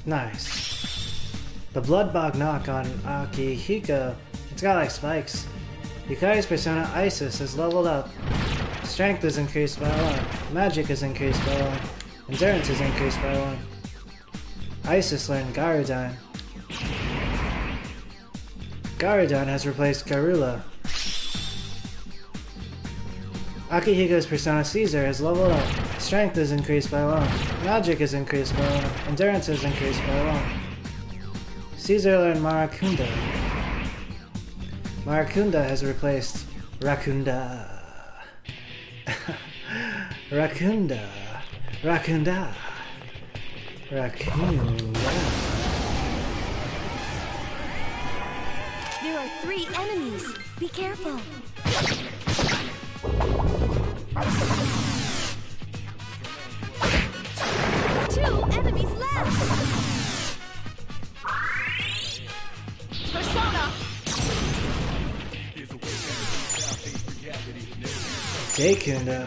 Nice. The Bloodbog knock on Akihiko. It's got like spikes. Yukari's Persona Isis is leveled up. Strength is increased by 1. Magic is increased by 1. Endurance is increased by 1. Isis learned Garudine. Garudine has replaced Garula. Akihiko's Persona Caesar is leveled up. Strength is increased by 1. Magic is increased by 1. Endurance is increased by 1. Caesar learned Marakunda. Marakunda has replaced Rakunda. Rakunda. Rakunda. Rakunda.
There are 3 enemies. Be careful. 2 enemies left. Persona.
Daikunda.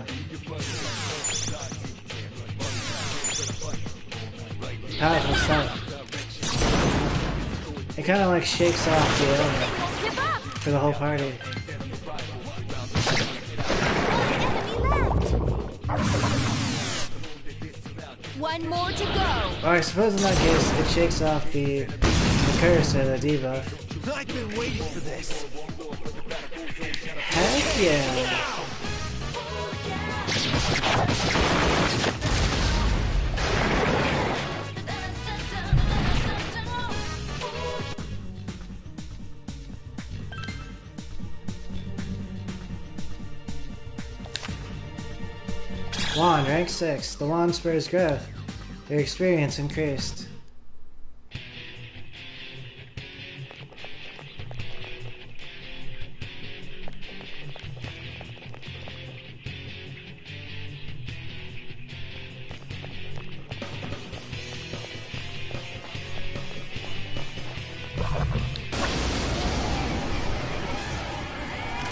Powerful stuff. It kind of like shakes off the element for the whole party.
One One more to go.
Or I suppose in that case, it shakes off the curse or the debuff.
I've been waiting for this.
Heck yeah! Wand, rank 6. The wand spurs growth. Your experience increased.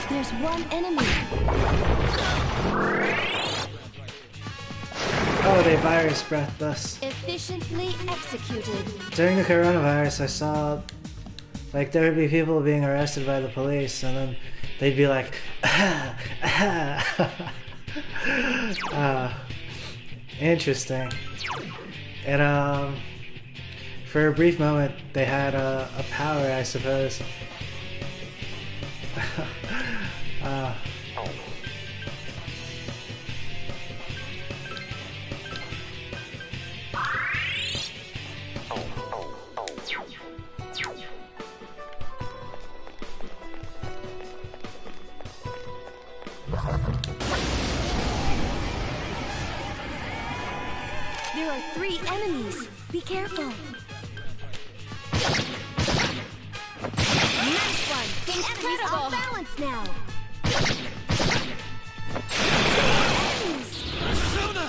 There's one enemy.
Oh, they virus breath us.
Efficiently executed.
During the coronavirus, I saw, like, there would be people being arrested by the police, and then they'd be like, interesting. And, for a brief moment, they had a power, I suppose.
There are 3 enemies. Be careful. Nice one. The enemies off balance now.
Persona!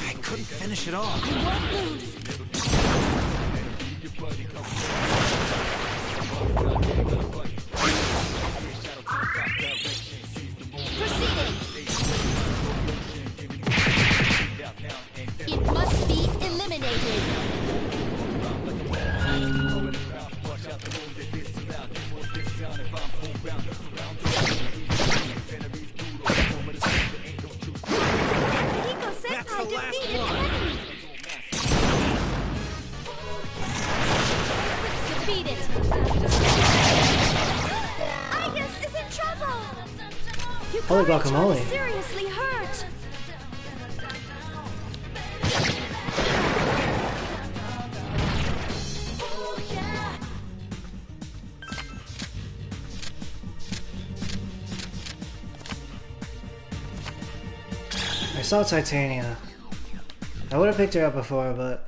I couldn't finish it off.
I won't lose. Proceeding. It must be eliminated. Hiko Senpai defeated an enemy. Defeated. Igus is in trouble.
Holy
Yukari-chan
guacamole.
is seriously hurt.
I saw Titania. I would have picked her up before, but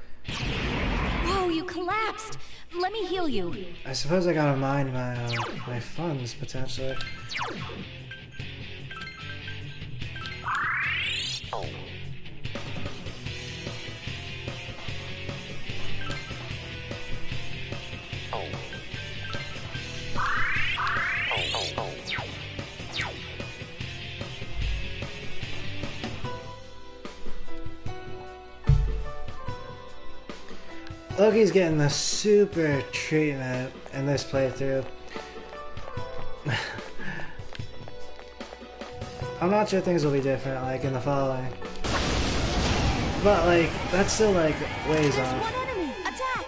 Whoa, you collapsed. Let me heal you.
I suppose I gotta mind my funds, potentially. Loki's getting the super treatment in this playthrough. I'm not sure things will be different, like, in the following. But, like, that's still, like, ways
There's
off.
one enemy. Attack.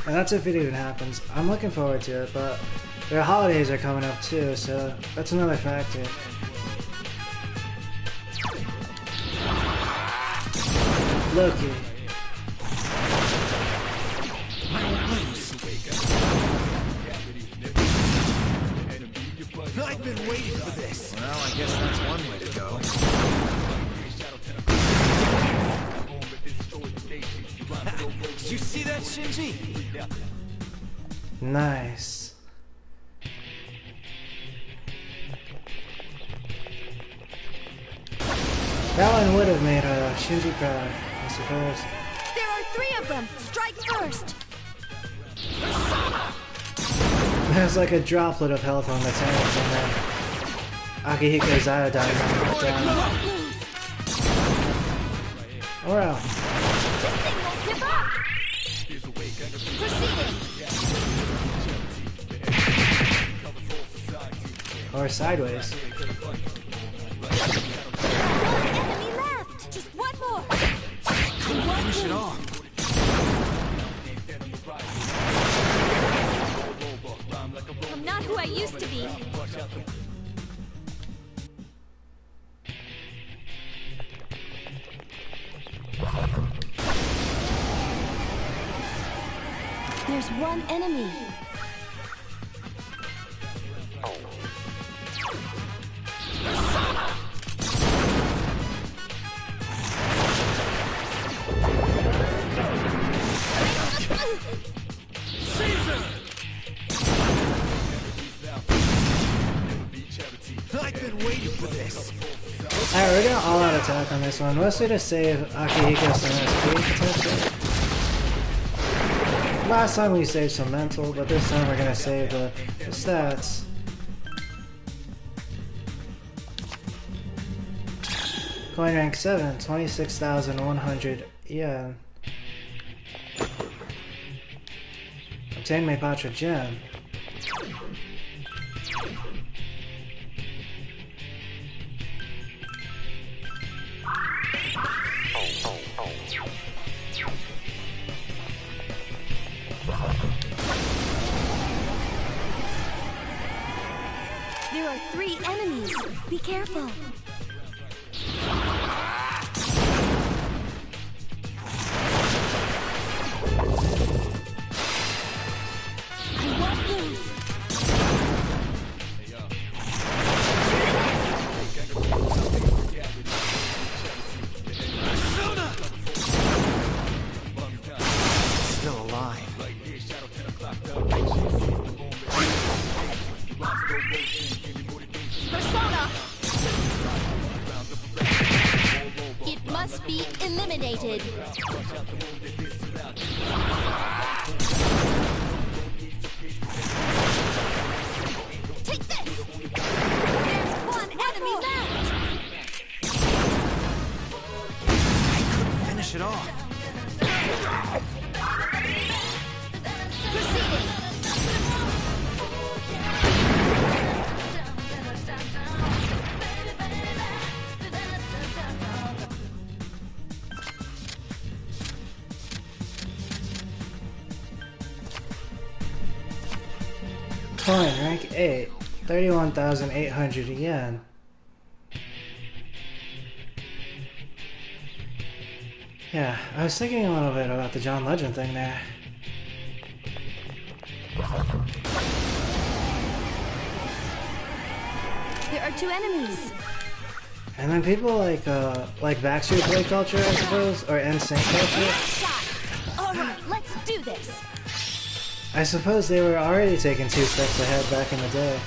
And that's if it even happens. I'm looking forward to it, but their holidays are coming up too, so that's another factor. Loki.
I've been waiting for this. Well, I guess that's one way to go. Did you see that, Shinji?
Nice. That one would have made Shinji proud, I suppose.
There are 3 of them. Strike first.
There's like a droplet of health on the tank, and then Akihiko's iodine went down. Or out.
This thing won't give up. Proceeding.
Or sideways.
One enemy left. There's one enemy.
I've been waiting for this.
Alright, we're gonna all-out attack on this one, mostly to save Akihiko some SP potentially. Last time we saved some mental, but this time we're gonna save the stats. Coin rank 7, 26,100 yen. Obtain Maepatra gem.
There are 3 enemies. Be careful. I won't lose.
Still alive.
Persona! It must be eliminated. Take this! There's one enemy left!
Finish it off.
Proceeding!
Coin rank 8, 31,800 yen. Yeah, I was thinking a little bit about the John Legend thing there.
There are 2 enemies.
And then people like Backstreet Boy culture, I suppose, or NSYNC culture.
Shot! Alright, let's do this!
I suppose they were already taking 2 steps ahead back in the day.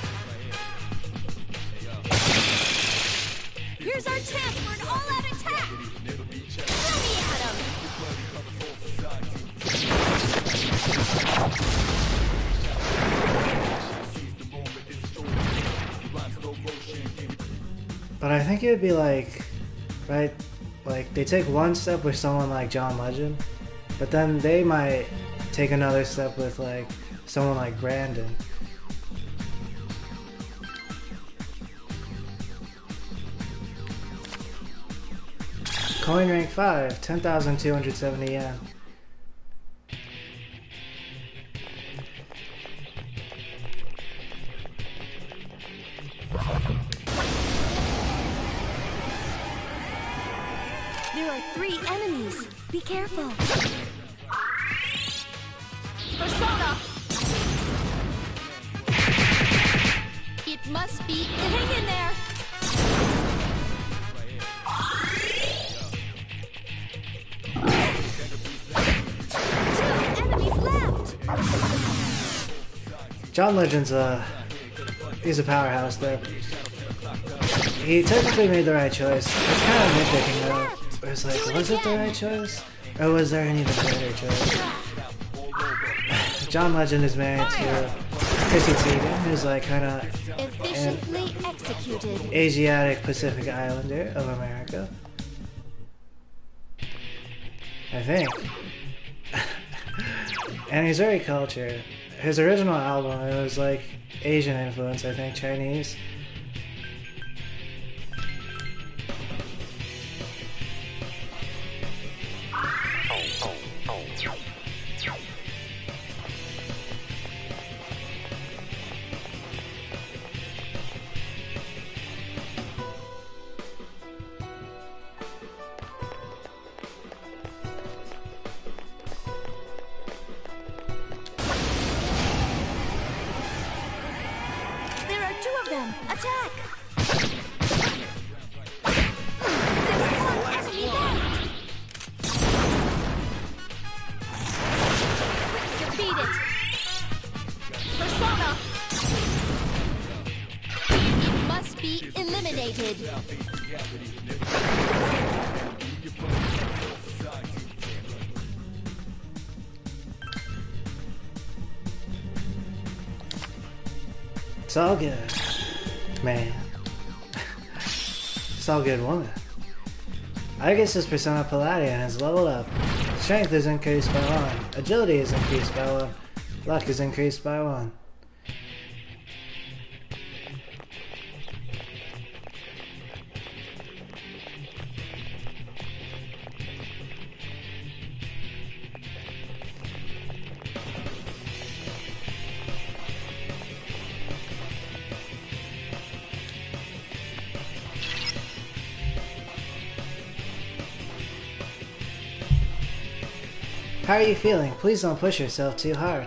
Here's our chance for an all-out attack! Throw me at him!
But I think it would be like, right, like they take 1 step with someone like John Legend, but then they might take another step with like someone like Brandon. Coin rank 5, 10,270 yen.
There are 3 enemies. Be careful. Persona! It must be... Hang in there! 2 enemies left!
John Legend's he's a powerhouse there. He technically made the right choice. It's kind of nitpicking though. It was like, was it the right choice? Or was there an even better choice? John Legend is married to Chrissy Teigen, who's like kind of
Efficiently executed.
Asiatic Pacific Islander of America. I think. And he's very cultured. His original album, it was like Asian influence, I think, Chinese.
attack! There's one enemy left! Defeat it! Persona! It must be eliminated!
It's all good, man. It's all good, woman. I guess this Persona Palladion has leveled up. Strength is increased by 1. Agility is increased by 1. Luck is increased by 1. How are you feeling? Please don't push yourself too hard.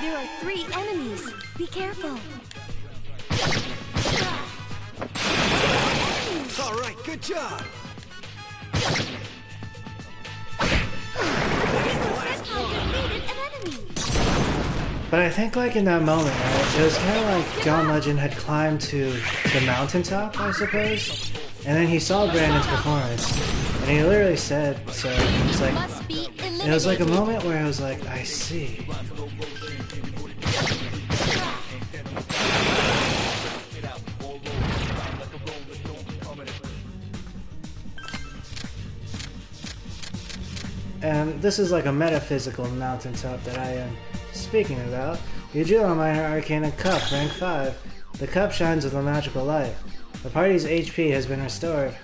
There are 3 enemies. Be careful.
All right, good job.
Defeated an enemy.
But I think like in that moment, right, it was kind of like John Legend had climbed to the mountaintop, I suppose, and then he saw Brandon's performance, and he literally said, so it was like,
Must be eliminated.
it was like a moment where I was like, I see. And this is like a metaphysical mountaintop that I am speaking about. Ujula Minor Arcana Cup, rank 5. The cup shines with a magical light. The party's HP has been restored.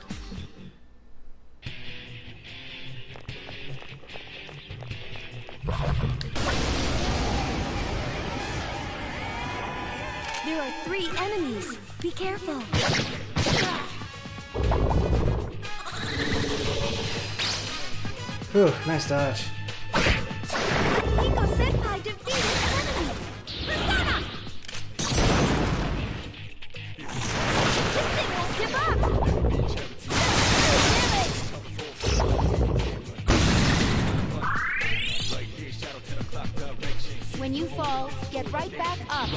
There are 3 enemies. Be careful.
Whew, nice dodge.
Hiko Senpai defeated an enemy. Persona! This thing won't give up. When you fall, get right back up.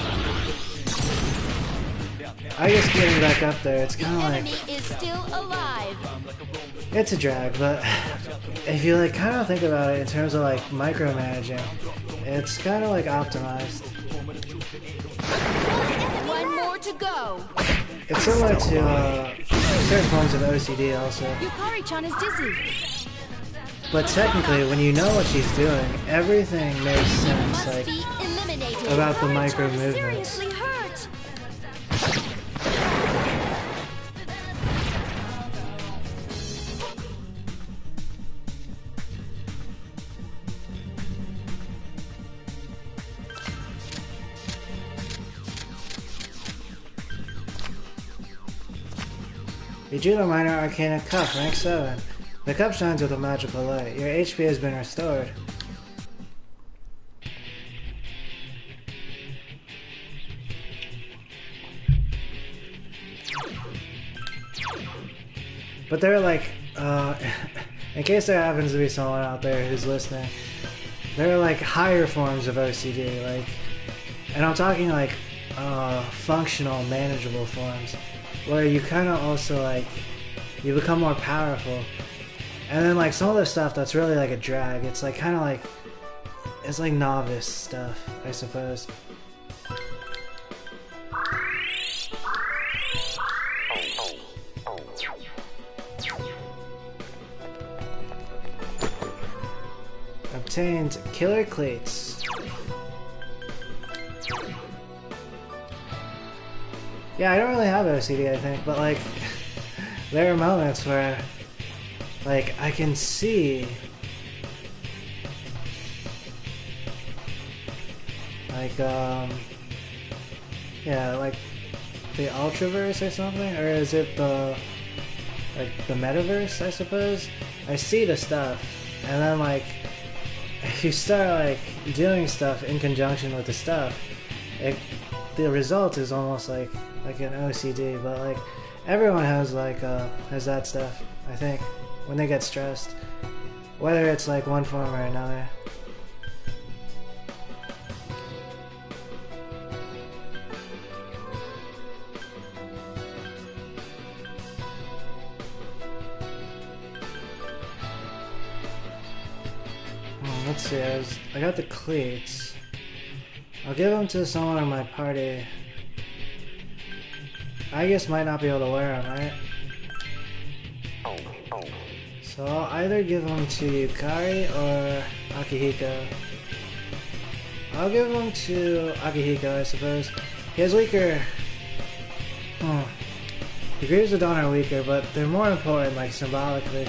I guess getting back up there, it's
The
kind of
enemy
like,
is still alive.
it's a drag, but if you like kind of think about it in terms of like micromanaging, it's kind of like optimized.
One more to go.
It's similar to certain forms of OCD also.
Yukari-chan is dizzy.
But technically, when you know what she's doing, everything makes sense,
Must
like,
be eliminated.
about the micro
Yukari-chan is
movements.
seriously hurt.
Ujula Minor Arcana Cup, rank 7. The cup shines with a magical light. Your HP has been restored. But there are like, in case there happens to be someone out there who's listening, there are like higher forms of OCD, like, and I'm talking like functional, manageable forms, where you kind of also like, you become more powerful. And then like some of the stuff that's really like a drag, it's like kind of like, it's like novice stuff, I suppose. Obtained killer cleats. Yeah, I don't really have OCD, I think, but like, there are moments where, like, I can see, like, yeah, like, the Ultraverse or something? Or is it the, like the metaverse, I suppose, I see the stuff, and then like if you start like doing stuff in conjunction with the stuff, the result is almost like an OCD. But like everyone has like has that stuff, I think, when they get stressed, whether it's like one form or another. Let's see, I got the cleats. I'll give them to someone in my party. I guess might not be able to wear them, right? So I'll either give them to Yukari or Akihiko. I'll give them to Akihiko, I suppose. He has weaker... The Greaves of Dawn are weaker, but they're more important, like, symbolically.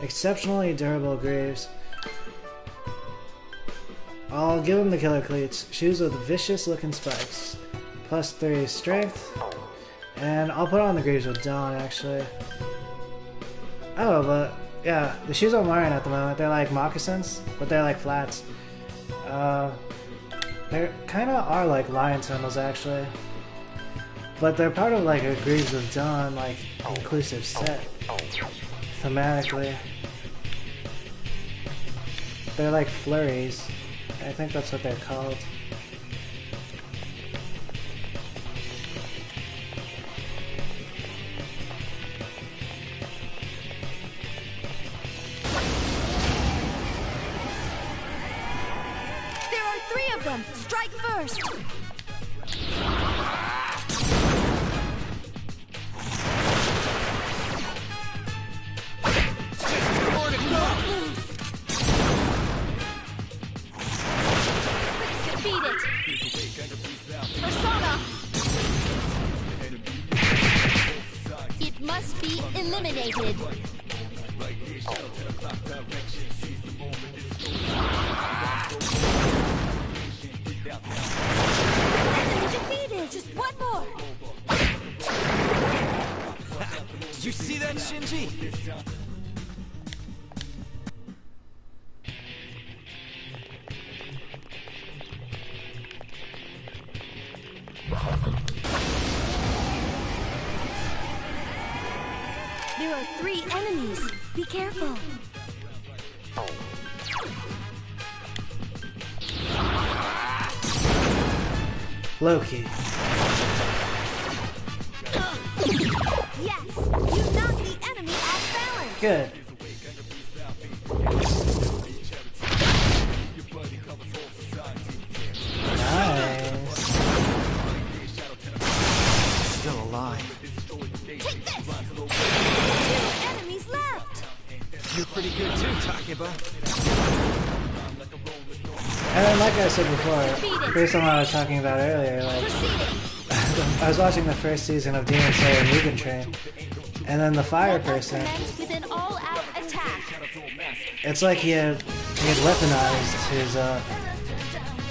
Exceptionally durable Greaves. I'll give him the Killer Cleats. Shoes with vicious looking spikes. +3 strength. And I'll put on the Greaves of Dawn, actually. Oh, but yeah, the shoes I'm wearing at the moment, they're like moccasins, but they're like flats. They kind of are like lion sandals, actually. But they're part of like a Greaves of Dawn, like, inclusive set. Thematically. They're like flurries. I think that's what they're called.
There are 3 of them! Strike first! It must be eliminated. Enemy defeated. Just one more.
Did you see that, Shinji?
There are 3 enemies. Be careful.
Loki.
Yes! You knocked the enemy off balance!
Good. Nice.
Still alive.
Take this! 2 enemies left!
You're pretty good too, Takeba.
And then, like I said before, based on what I was talking about earlier, like, I was watching the first season of Demon Slayer Mugen Train, and then the fire person,
With an all-out attack.
it's like he had weaponized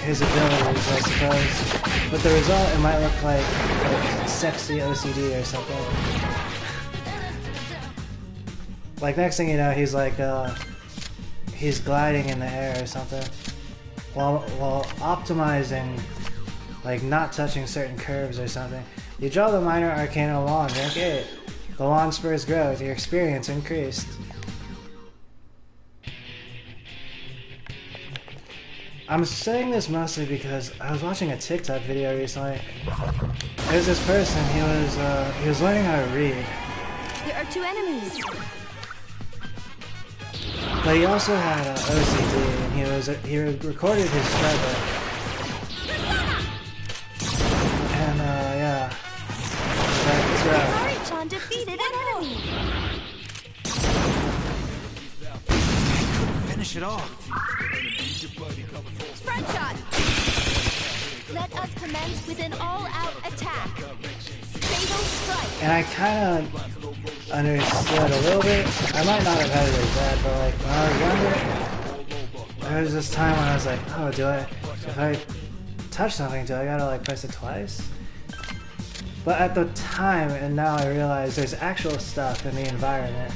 his abilities, I suppose. But the result, it might look like sexy OCD or something. Like, next thing you know, he's like, he's gliding in the air or something. While optimizing, like not touching certain curves or something. You draw the minor arcana wand, rank 8. The wand spurs growth, your experience increased. I'm saying this mostly because I was watching a TikTok video recently. There's this person, he was learning how to read.
There are 2 enemies.
But he also had OCD, and he recorded his struggle. And yeah, that's right.
Harichan defeated an enemy.
Finish it off.
Spread shot. Let us commence with an all-out attack. Fatal strike.
And I kind of understood a little bit. I might not have had it as bad, but like when I was younger, there was this time when I was like, oh, if I touch something, do I gotta like press it twice? But at the time, and now I realize there's actual stuff in the environment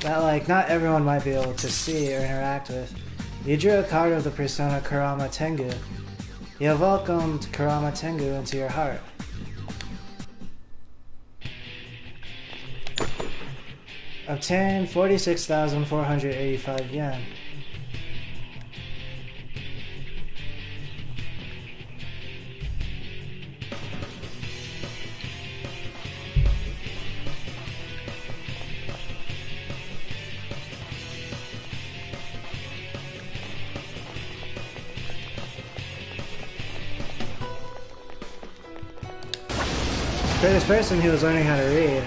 that like not everyone might be able to see or interact with. You drew a card of the persona Kurama Tengu. You have welcomed Kurama Tengu into your heart. Obtain 46,485 yen. For this person who was learning how to read,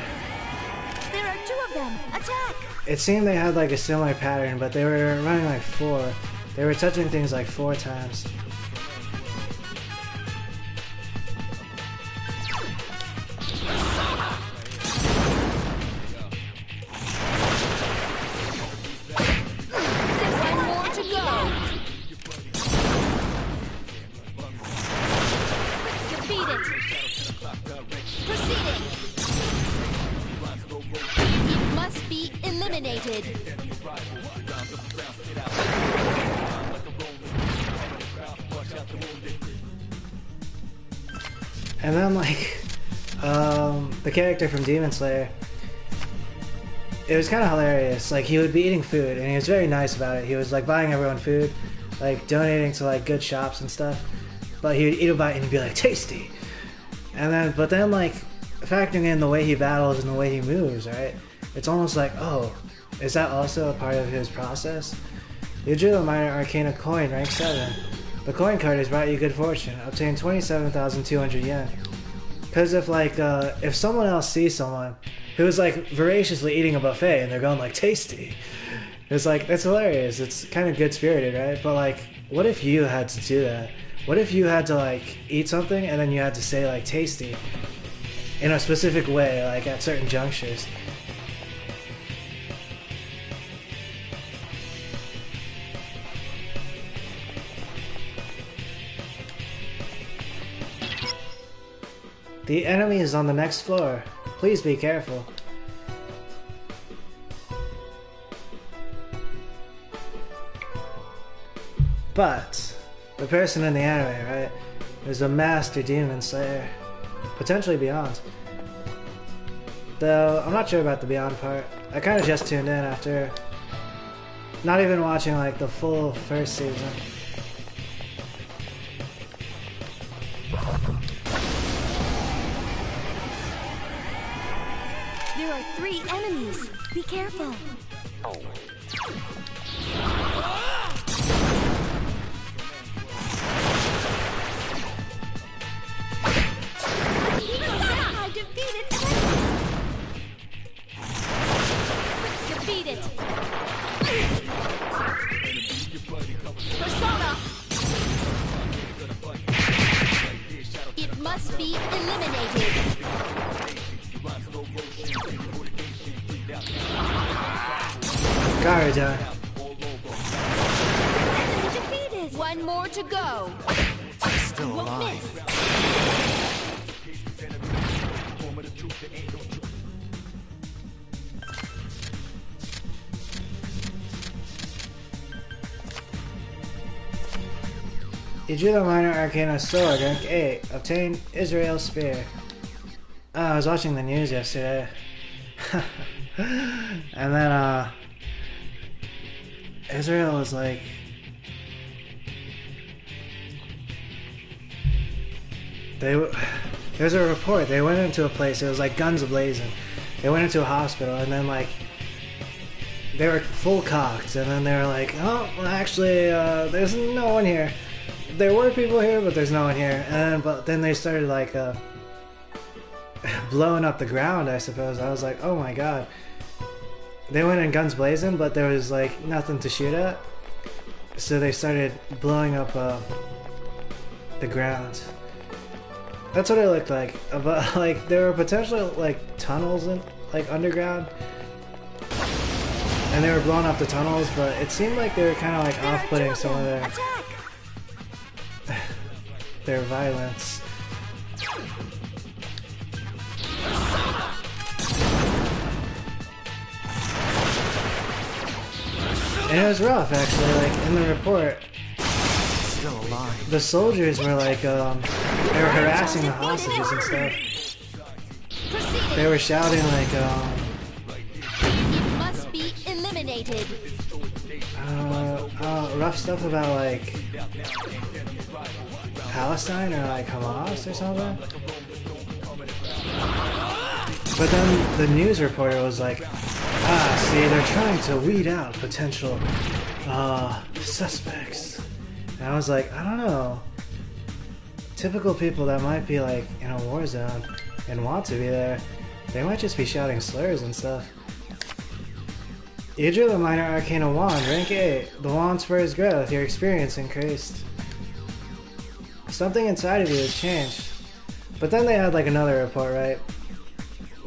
There are 2 of them. Attack!
it seemed they had like a similar pattern, but they were running like 4. They were touching things like 4 times.
One more to go. Defeated. Proceeding. It must be eliminated.
And then like, the character from Demon Slayer, it was kind of hilarious. Like he would be eating food, and he was very nice about it. He was like buying everyone food, like donating to like good shops and stuff. But he would eat a bite and he'd be like, tasty. And then, but then like, factoring in the way he battles and the way he moves, right? It's almost like, oh, is that also a part of his process? You drew a minor arcana coin, rank 7. The coin card has brought you good fortune. Obtain 27,200 yen. Because if like, if someone else sees someone who's like voraciously eating a buffet and they're going like, tasty, it's like, that's hilarious. It's kind of good spirited, right? But like, what if you had to do that? What if you had to like eat something and then you had to say like tasty in a specific way, like at certain junctures? The enemy is on the next floor. Please be careful. But the person in the anime, right, is a master demon slayer. Potentially beyond. Though, I'm not sure about the beyond part. I kind of just tuned in after not even watching like the full first season.
There are 3 enemies. Be careful. I defeated Defeated. Persona. It must be eliminated.
Garuda.
Enemy defeated. 1 more to go.
Still
Won't
alive.
miss.
You drew the minor arcana sword, rank 8. Obtain Israel spear. Oh, I was watching the news yesterday. And then, Israel was like... There was a report. They went into a place. It was like guns ablazing. They went into a hospital, and then like they were full cocked, and then they were like, "Oh, well, actually, there's no one here. There were people here, but there's no one here." And but then they started like blowing up the ground. I suppose I was like, "Oh my god!" They went in guns blazing, but there was like nothing to shoot at, so they started blowing up the ground. That's what it looked like. But like there were potentially like tunnels in like underground, and they were blowing up the tunnels. But it seemed like they were kind of like off-putting some of their violence. And it was rough, actually. Like, in the report,
Still alive.
the soldiers were like, they were harassing the hostages and stuff.
Proceeding.
They were shouting like,
You must be eliminated.
rough stuff about like Palestine or like Hamas or something. But then the news reporter was like, see, they're trying to weed out potential suspects. And I was like, I don't know. Typical people that might be like in a war zone and want to be there, they might just be shouting slurs and stuff. You drew the minor arcana wand, rank 8. The wand spurs growth, your experience increased. Something inside of you has changed. But then they had like another report, right?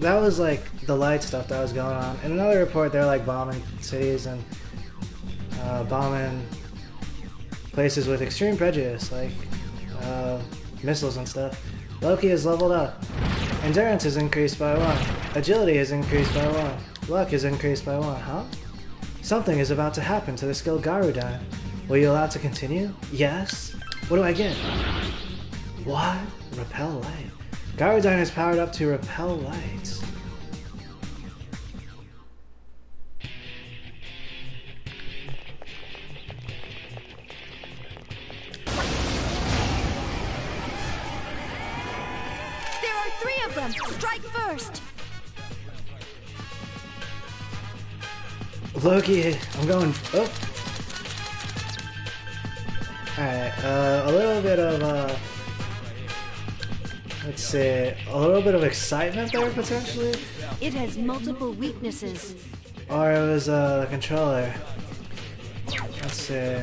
That was like the light stuff that was going on. In another report, they're like bombing cities and bombing places with extreme prejudice, like missiles and stuff. Loki is leveled up. Endurance is increased by 1. Agility is increased by 1. Luck is increased by 1, huh? Something is about to happen to the skill Garudine. Will you allow it to continue? Yes. What do I get? What? Repel light. Garudine is powered up to repel light.
There are 3 of them. Strike first.
Loki, I'm going. Oh. Alright, a little bit of, let's see, a little bit of excitement there, potentially?
It has multiple weaknesses.
Or it was, the controller. Let's see.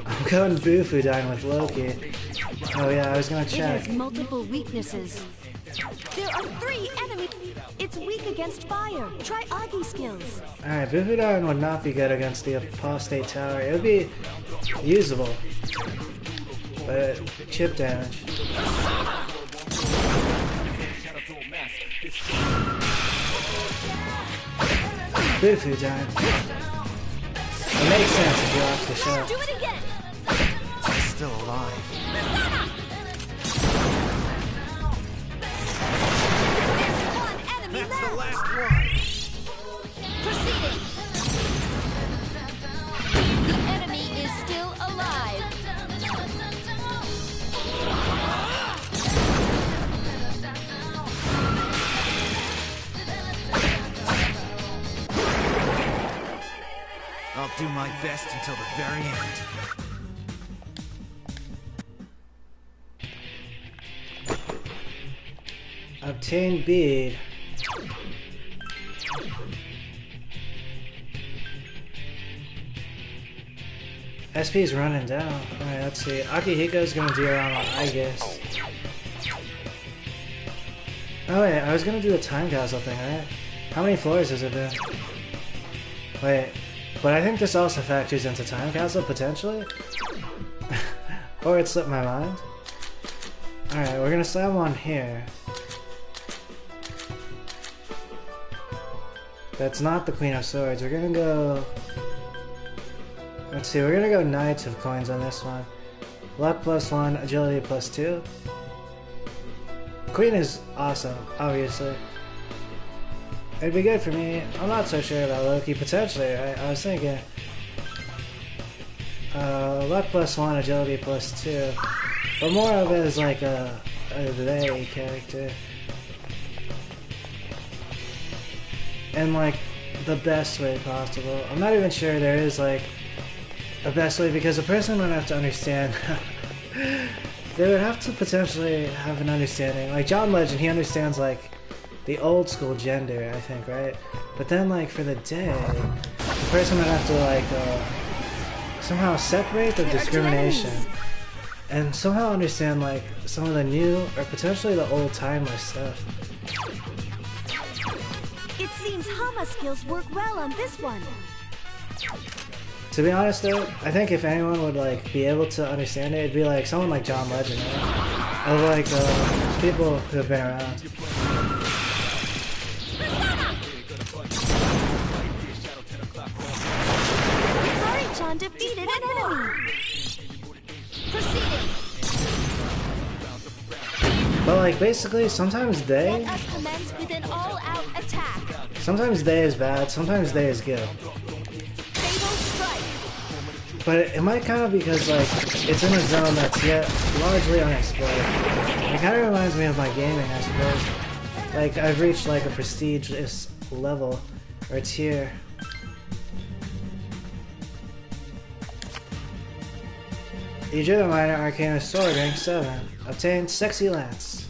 I'm going Bufudine with Loki. Oh yeah, I was gonna
It
check.
has multiple weaknesses. There are 3 enemies. It's weak against fire. Try Agi skills.
Alright, Bufudine would not be good against the Apostate Tower. It would be usable. But chip damage. Bufudine. It makes sense if you watch the show.
Do it again.
Still alive.
There's 1 enemy
That's the
left.
last one.
Proceeding. The enemy is still alive.
I'll do my best until the very end.
Obtain bead. SP is running down. Alright, let's see. Akihiko's gonna do around, I guess. Oh wait, I was gonna do the time capsule thing, right? How many floors has it been? Wait, but I think this also factors into time capsule, potentially? Or it slipped my mind? Alright, we're gonna slam one here. That's not the Queen of Swords. We're gonna go... Let's see, we're gonna go Knights of Coins on this one. Luck +1, Agility +2. Queen is awesome, obviously. It'd be good for me. I'm not so sure about Loki. Potentially, I was thinking... Luck +1, Agility +2. But more of it is like a they character. In like the best way possible. I'm not even sure there is like a best way, because a person would have to understand. They would have to potentially have an understanding. Like John Legend, he understands like the old school gender, I think, right? But then like for the day, the person would have to like somehow separate the discrimination and somehow understand like some of the new or potentially the old timeless stuff.
It seems Hama skills work well on this one.
To be honest though, I think if anyone would like be able to understand it, it'd be like someone like John Legend, right? Or like people who have been around.
Gohan defeated an enemy. Proceeding.
But like basically, sometimes they.
Let us commence with an all-out attack.
Sometimes they is bad. Sometimes they is good.
Fatal strike.
But it might kind of because like it's in a zone that's yet largely unexplored. It kind of reminds me of my gaming, I suppose. Like I've reached like a prestigious level or tier. You drew the minor arcana sword, rank 7. Obtained sexy lance.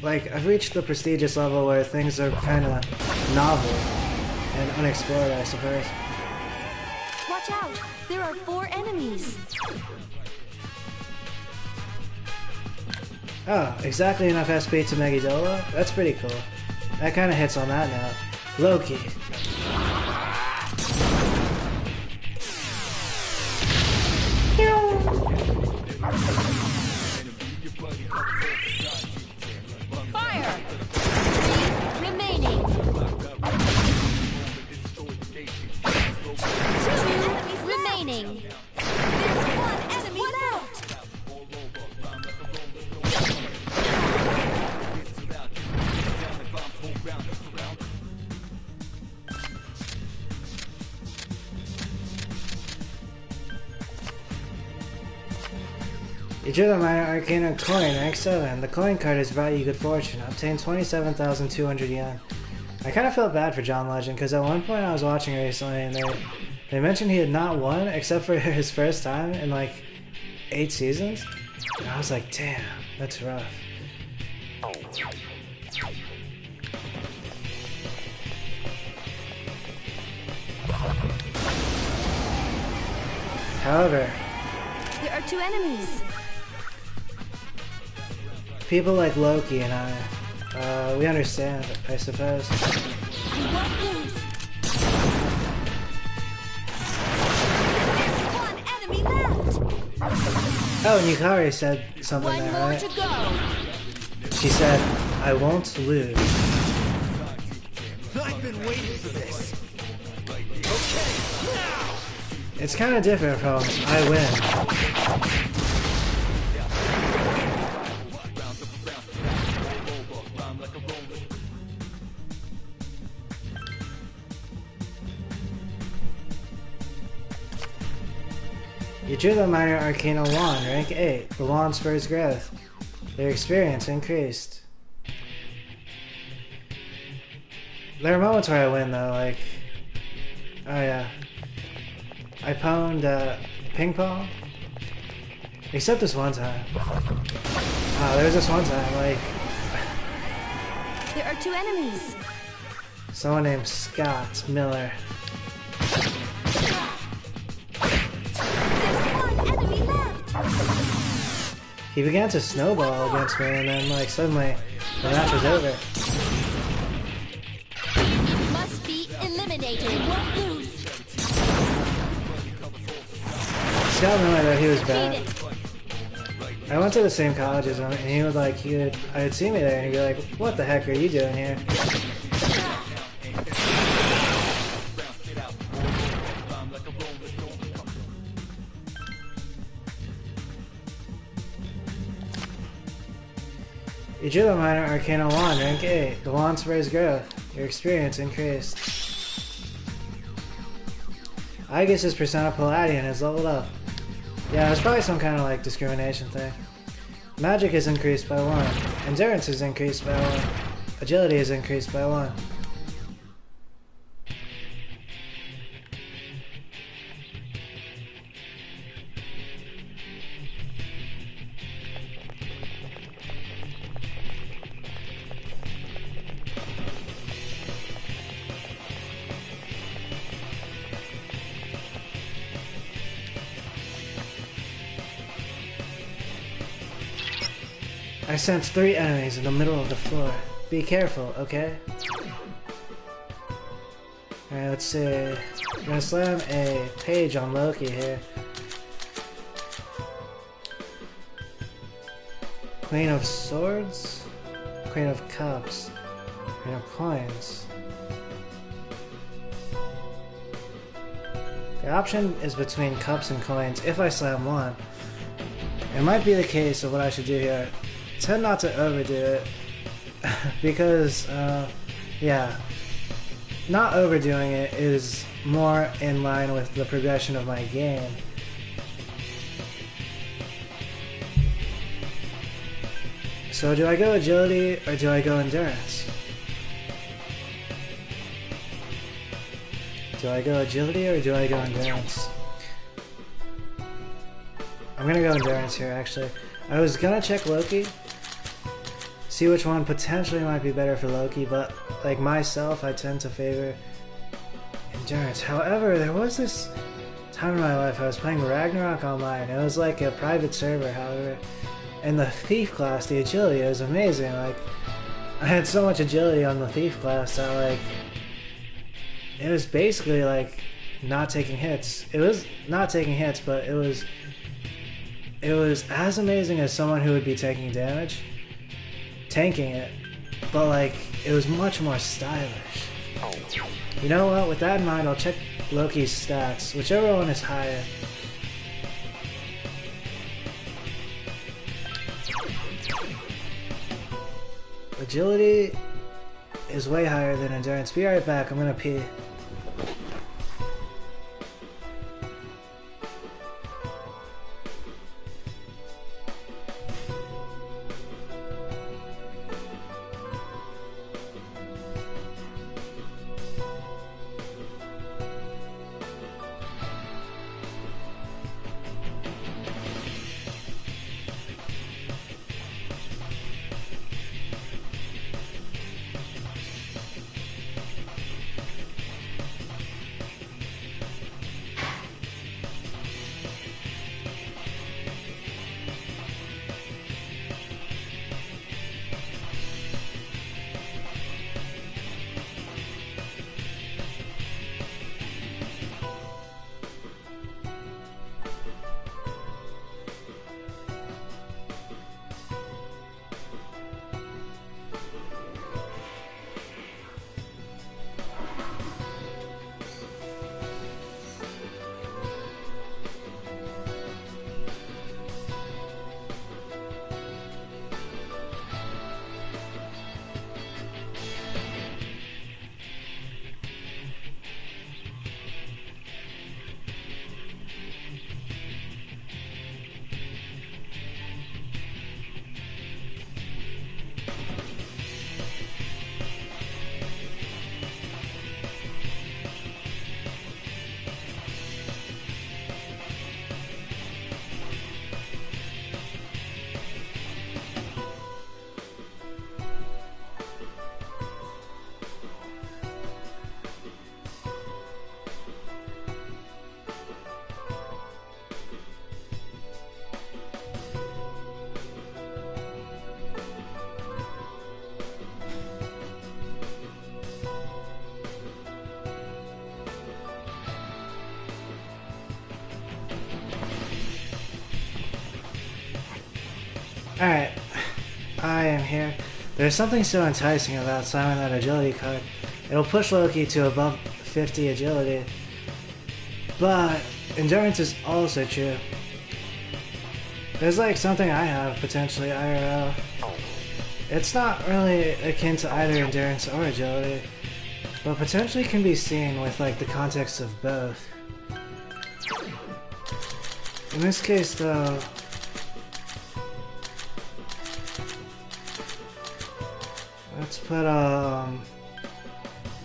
Like, I've reached the prestigious level where things are kind of novel and unexplored, I suppose.
Watch out! There are 4 enemies.
Oh, exactly enough SP to Megidolo? That's pretty cool. That kind of hits on that note. Loki.
Fire! 3 remaining. 2 remaining. There's 1 enemy left.
You drew the minor arcana coin, rank 7. The coin card has brought you good fortune. Obtained 27,200 yen. I kind of felt bad for John Legend because at one point I was watching recently and they mentioned he had not won except for his first time in like 8 seasons. And I was like, damn, that's rough. However,
There are 2 enemies.
people like Loki and I, we understand, I suppose.
I won't lose. There's 1 enemy left.
Oh, and Yukari said something
1
there,
more
right?
to go.
She said, I won't lose.
I've been waiting for this. Okay, now!
It's kind of different from I win. You drew the minor arcana wand, rank 8. The wand spurs growth. Their experience increased. There are moments where I win though, like... Oh yeah. I pwned ping pong. Except this one time. There was this one time, like...
There are 2 enemies.
Someone named Scott Miller.
There's 1 enemy left.
He began to snowball against me and then like suddenly the match was over.
Must be eliminated. Won't lose.
Scott Miller though, he was bad.
Defeated.
I went to the same college as him and he would like, I'd see me there and he'd be like, what the heck are you doing here? You drew the minor arcana wand, rank 8. The wand sprays growth. Your experience increased. I guess his Persona Palladian is leveled up. Yeah, it's probably some kind of like discrimination thing. Magic is increased by 1. Endurance is increased by 1. Agility is increased by 1. I sense 3 enemies in the middle of the floor. Be careful, okay? Alright, let's see. I'm gonna slam a page on Loki here. Queen of Swords, Queen of Cups, Queen of Coins. The option is between cups and coins if I slam one. It might be the case of what I should do here. Tend not to overdo it. Because, yeah. Not overdoing it is more in line with the progression of my game. So do I go agility or do I go endurance? Do I go agility or do I go endurance? I'm gonna go endurance here, actually. I was gonna check Loki, see which one potentially might be better for Loki, but like myself, I tend to favor endurance. However, there was this time in my life I was playing Ragnarok Online. It was like a private server, however. In the Thief class, the agility was amazing. Like, I had so much agility on the Thief class that like, it was basically like not taking hits. It was not taking hits, but it was as amazing as someone who would be taking damage, tanking it, but like, it was much more stylish. You know what, with that in mind, I'll check Loki's stats, whichever one is higher. Agility is way higher than endurance. Be right back, I'm gonna pee. Alright, I am here. There's something so enticing about slamming that agility card. It'll push Loki to above 50 agility. But endurance is also true. There's like something I have potentially IRL. It's not really akin to either endurance or agility, but potentially can be seen with like the context of both. In this case though, let's put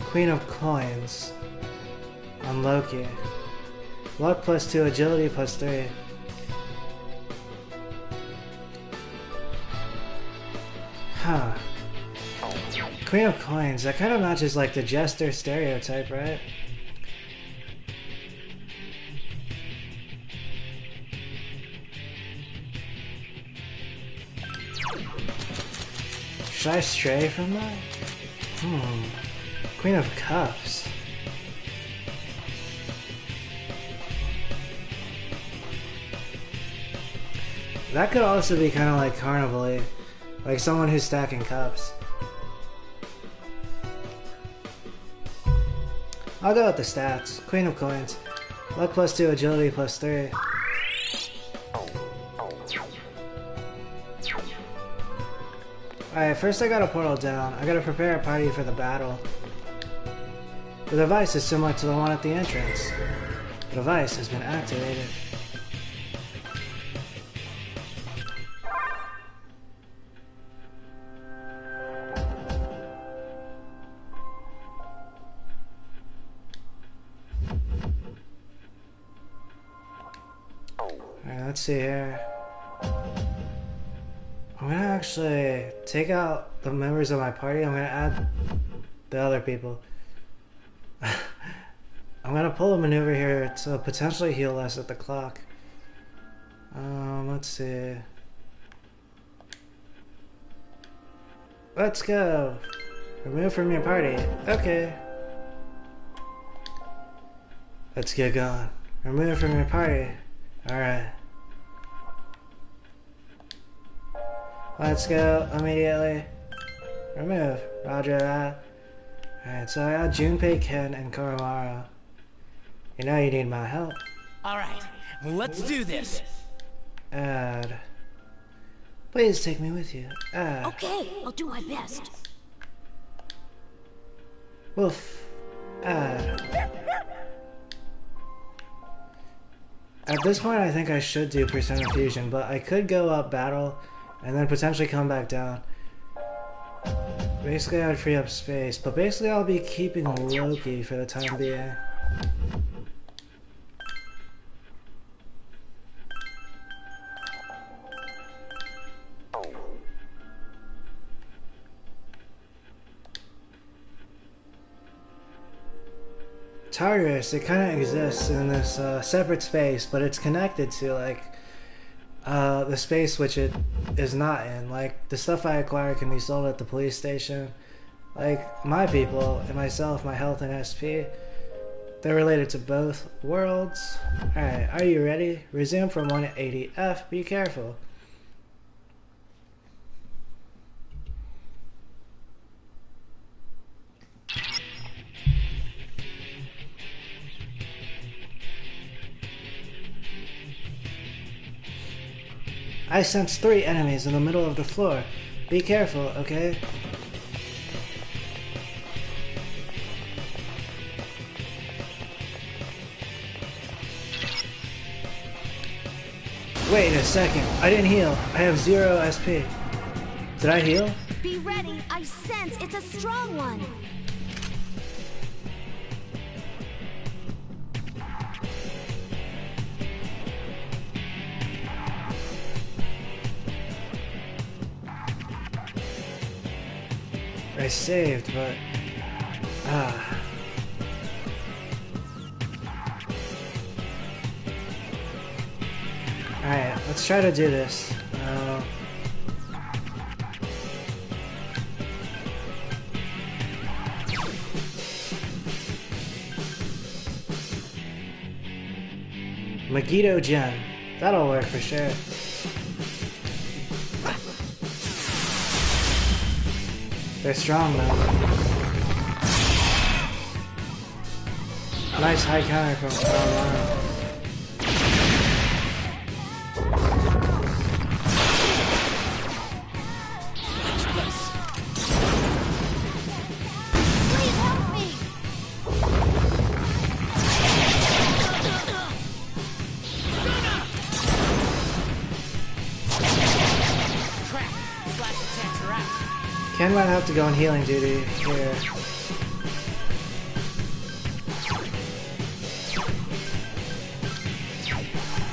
Queen of Coins on Loki. Luck plus 2, agility plus 3. Huh. Queen of Coins, that kind of matches like the jester stereotype, right? Should I stray from that? Queen of Cups. That could also be kind of like carnival-y. Like someone who's stacking cups. I'll go with the stats. Queen of coins. Luck +2, agility +3. Alright, first I gotta portal down. I gotta prepare a party for the battle. The device is similar to the one at the entrance. The device has been activated. Alright, let's see here. I'm gonna actually take out the members of my party. I'm gonna add the other people. I'm gonna pull a maneuver here to potentially heal us at the clock. Let's see. Let's go. Remove from your party. Okay. Let's get going. Remove from your party. Alright. Let's go immediately. Remove. Roger that. Alright, so I got Junpei, Ken, and Koromaru. You know you need my help.
Alright, well, let's do this.
Add. Please take me with you. Add.
Okay, I'll do my best.
Woof. Add. At this point, I think I should do Persona Fusion, but I could go up battle and then potentially come back down. Basically, I would free up space, but basically I'll be keeping Loki for the time being. Tartarus, it kind of exists in this separate space, but it's connected to like the space which it is not in. Like the stuff I acquire can be sold at the police station. Like my people and myself, my health and SP, they're related to both worlds. Alright, are you ready? Resume from 180F, be careful. I sense 3 enemies in the middle of the floor. Be careful, okay? Wait a second. I didn't heal. I have 0 SP. Did I heal?
Be ready. I sense it's a strong one.
I saved, but... Alright, let's try to do this. Megiddo Gem. That'll work for sure. They're strong though. Nice high counter from Koromaru.
Please help me.
Crap, slash attacks are out.
Ken might have to go on healing duty here.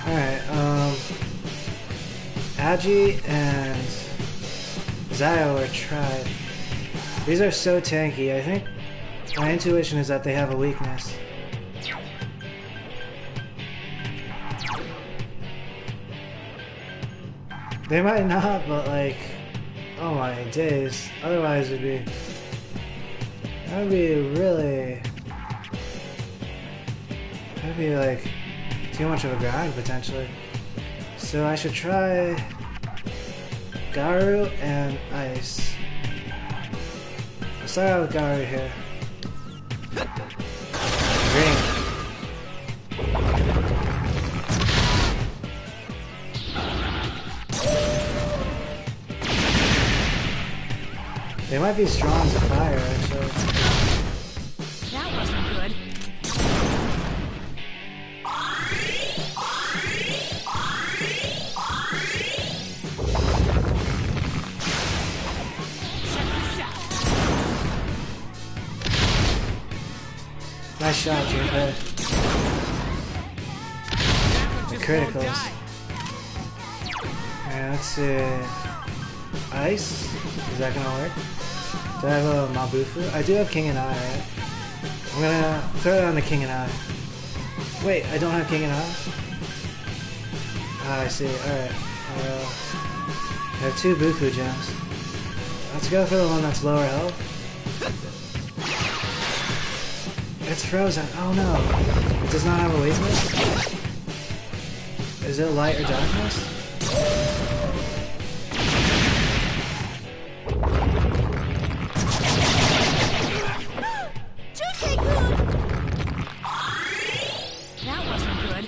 Alright, Agi and Zayo are tried. These are so tanky. I think my intuition is that they have a weakness. They might not, but like, oh my days. Otherwise it'd be... That would be really... That'd be like too much of a grind potentially. So I should try Garu and Ice. I'll start out with Garu here. Green. They might be strong to fire, actually.
That wasn't good.
Nice shot, Junpei. The criticals. Alright, let's see. Ice? Is that gonna work? Do I have a Mabufu? I do have King and I, right? I'm gonna throw it on the King and I. Wait, I don't have King and I? Ah, I see. Alright. I have 2 Bufu gems. Let's go for the one that's lower health. It's frozen. Oh no. It does not have a weakness? Is it light or darkness?
Junpei-kun! That wasn't good.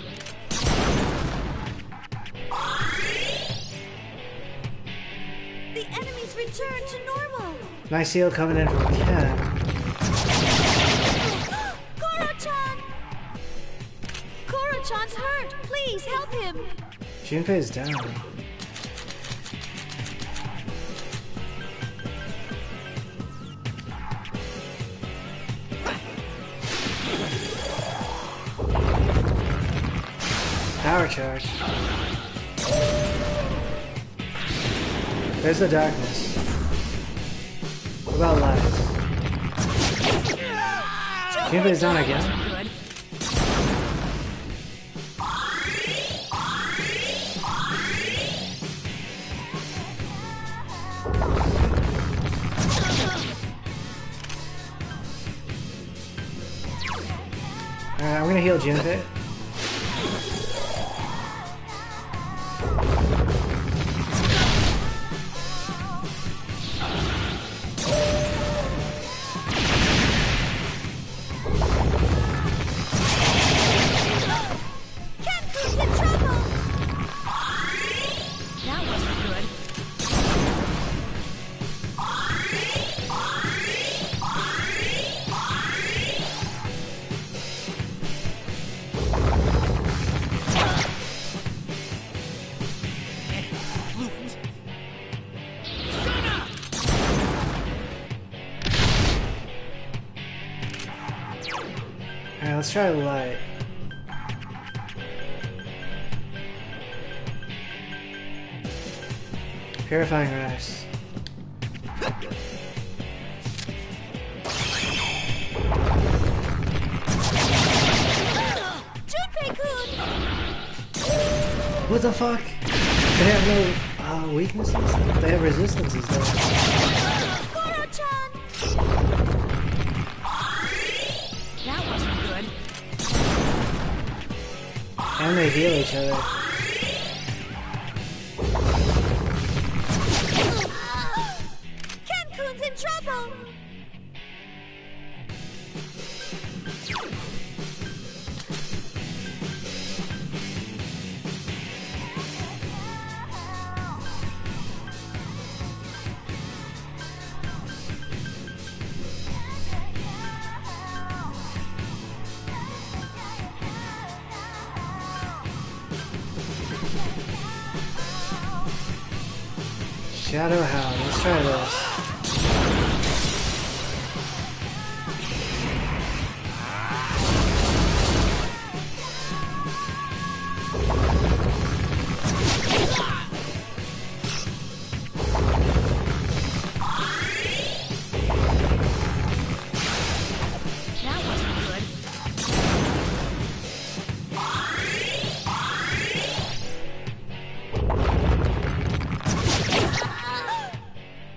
The enemies returned to normal.
Nice heal coming in from Ken.
Koro-chan! Koro-chan's hurt. Please help him.
Junpei's down. Power charge. There's the darkness. What about light? Junpei's down again?
Good.
Alright, I'm gonna heal Junpei.
Kenku's in trouble. That wasn't good.
Alright, let's try light. Purifying rice.
Junpei-kun!
What the fuck? They have no weaknesses? They have resistances though.
Koro-chan! That wasn't good.
And they heal each other.
Kenkun's in trouble.
Shadow Hound, let's try this.
That wasn't good.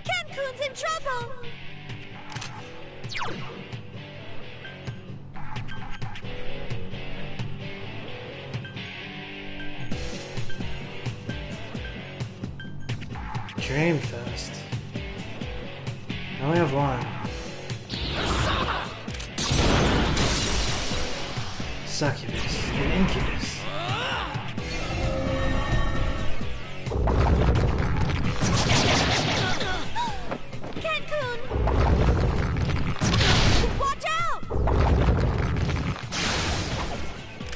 Kenkun's
Dreamfest. I only have one. Succubus and Incubus.
Cancun! Watch out!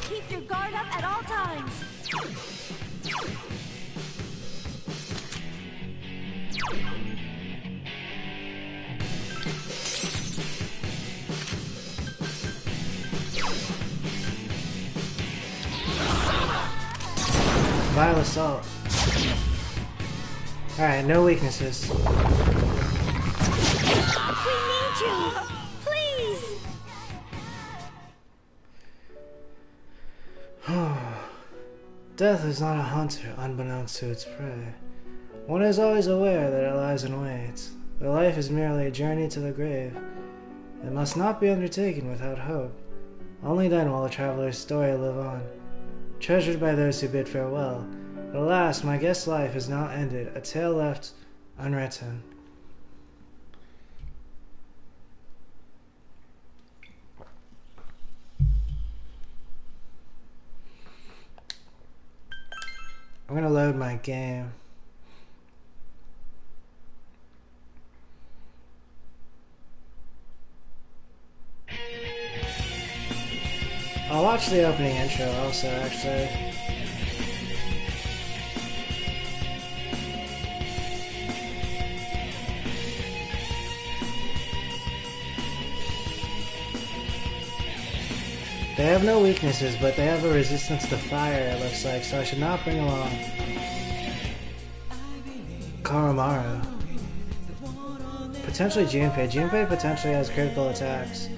Keep your guard up at all times.
Vile Assault. Alright, no weaknesses.
We need you! Please!
Death is not a hunter unbeknownst to its prey. One is always aware that it lies in wait. But life is merely a journey to the grave. It must not be undertaken without hope. Only then will a traveler's story live on, treasured by those who bid farewell. But alas, my guest's life is now ended, a tale left unwritten. I'm gonna load my game. I'll watch the opening intro also, actually. They have no weaknesses, but they have a resistance to fire, it looks like, so I should not bring along Koromaru. Potentially Junpei. Junpei potentially has critical attacks.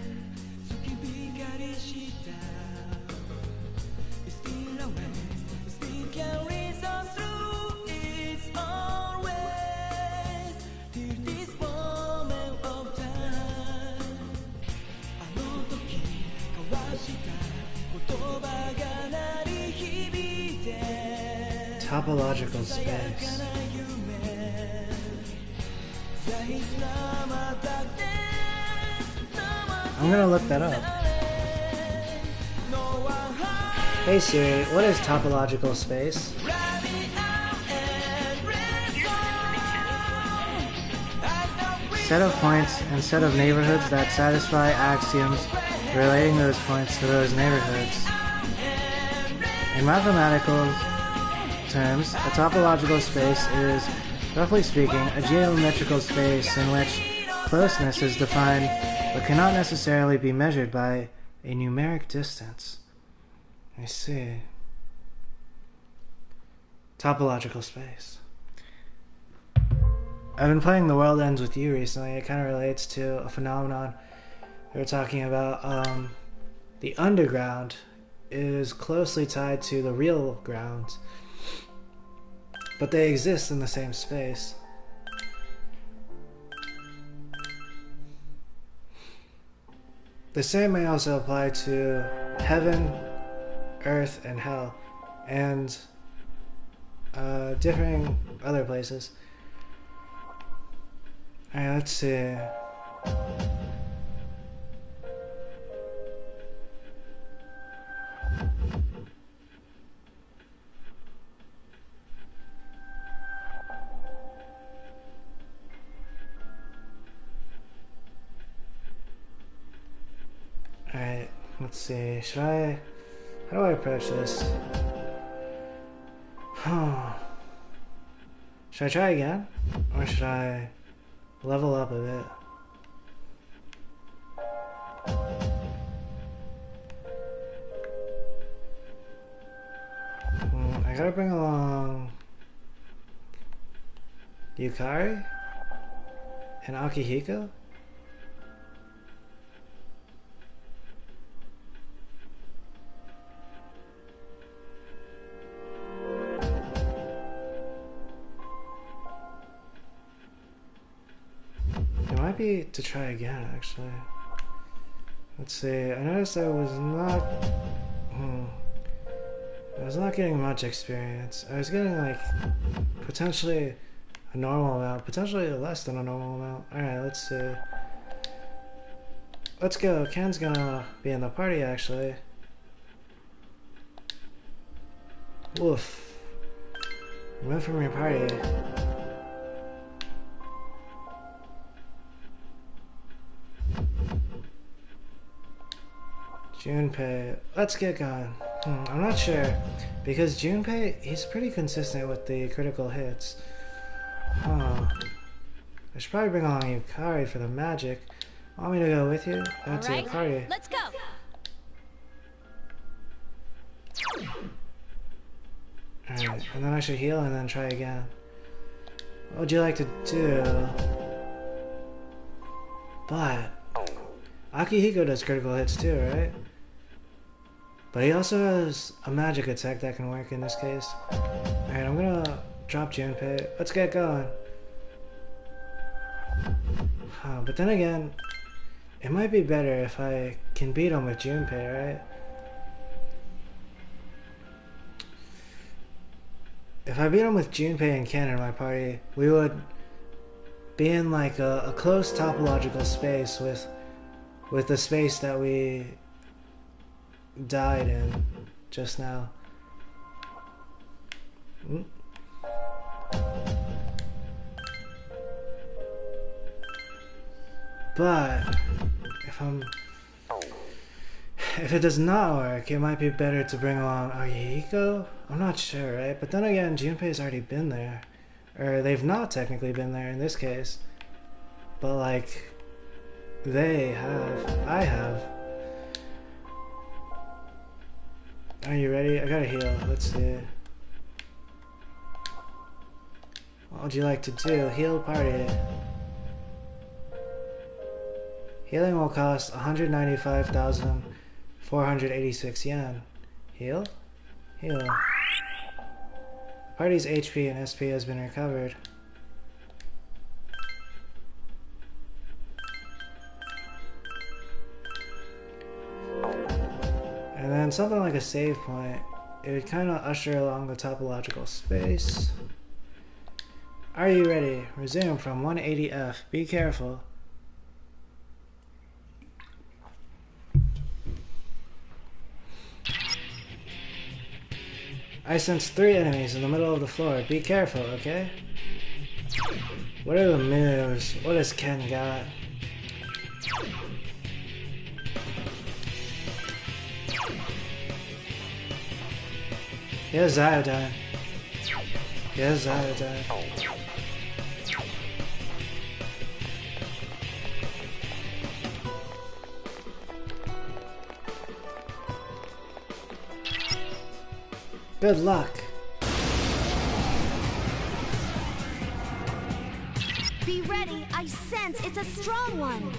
Topological space. I'm gonna look that up. Hey Siri, what is topological space? Set of points and set of neighborhoods that satisfy axioms relating those points to those neighborhoods. In mathematical terms, a topological space is, roughly speaking, a geometrical space in which closeness is defined but cannot necessarily be measured by a numeric distance. I see. Topological space. I've been playing The World Ends With You recently. It kind of relates to a phenomenon we were talking about. The underground is closely tied to the real ground, but they exist in the same space. The same may also apply to heaven, earth, and hell, and differing other places. Alright, let's see. Alright, let's see. How do I approach this? Should I try again? Or should I level up a bit? I gotta bring along Yukari and Akihiko? It might be to try again, actually. Let's see. I noticed I was not getting much experience. I was getting like potentially a normal amount, potentially less than a normal amount. Alright, let's see. Let's go. Ken's gonna be in the party actually. Woof. Remove from your party. Junpei. Let's get going. I'm not sure. Because Junpei, he's pretty consistent with the critical hits. Huh. I should probably bring along Yukari for the magic. Want me to go with you? That's your party.
Let's go.
Alright, and then I should heal and then try again. What would you like to do? But Akihiko does critical hits too, right? But he also has a magic attack that can work in this case. Alright, I'm gonna drop Junpei. Let's get going. But then again, it might be better if I can beat him with Junpei, right? If I beat him with Junpei and Ken in my party, we would be in like a close topological space with the space that we died in just now. But if it does not work, it might be better to bring along Akihiko? I'm not sure, right? But then again, Junpei's already been there. Or they've not technically been there in this case. But like, they have. I have. Are you ready? I gotta heal. Let's see. What would you like to do? Heal party. Healing will cost 195,486 yen. Heal? Heal. The party's HP and SP has been recovered. And then something like a save point. It would kind of usher along the topological space. Are you ready? Resume from 180F. Be careful. I sense 3 enemies in the middle of the floor. Be careful, okay? What are the moves? What has Ken got? He has Ziodyne. He has Ziodyne. Good luck.
Be ready. I sense it's a strong one.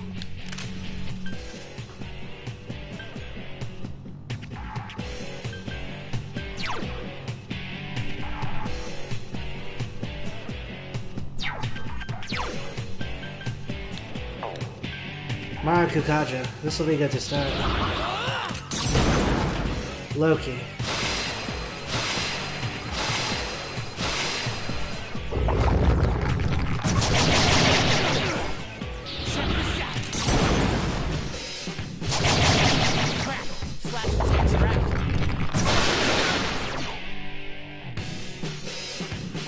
Marakukaja. This will be good to start. Loki.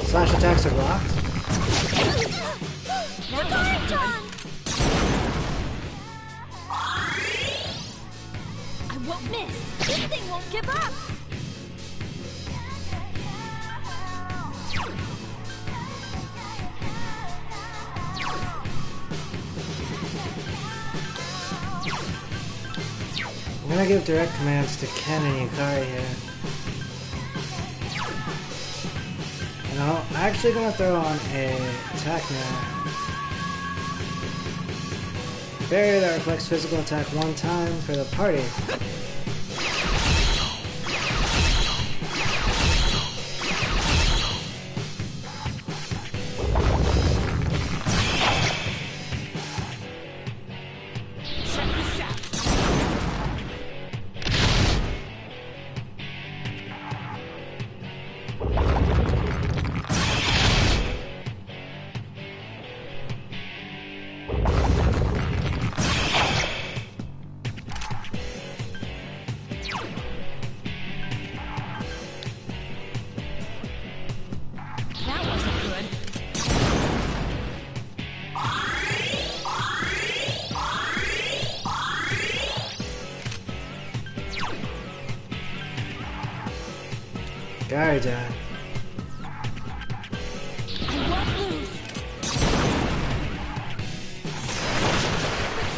Slash attacks are blocked.
I won't miss. This thing won't give up.
I'm gonna give direct commands to Ken and Yukari here. And I'm actually gonna throw on a attack now. Barrier that reflects physical attack 1 time for the party. Gary down.
I won't lose.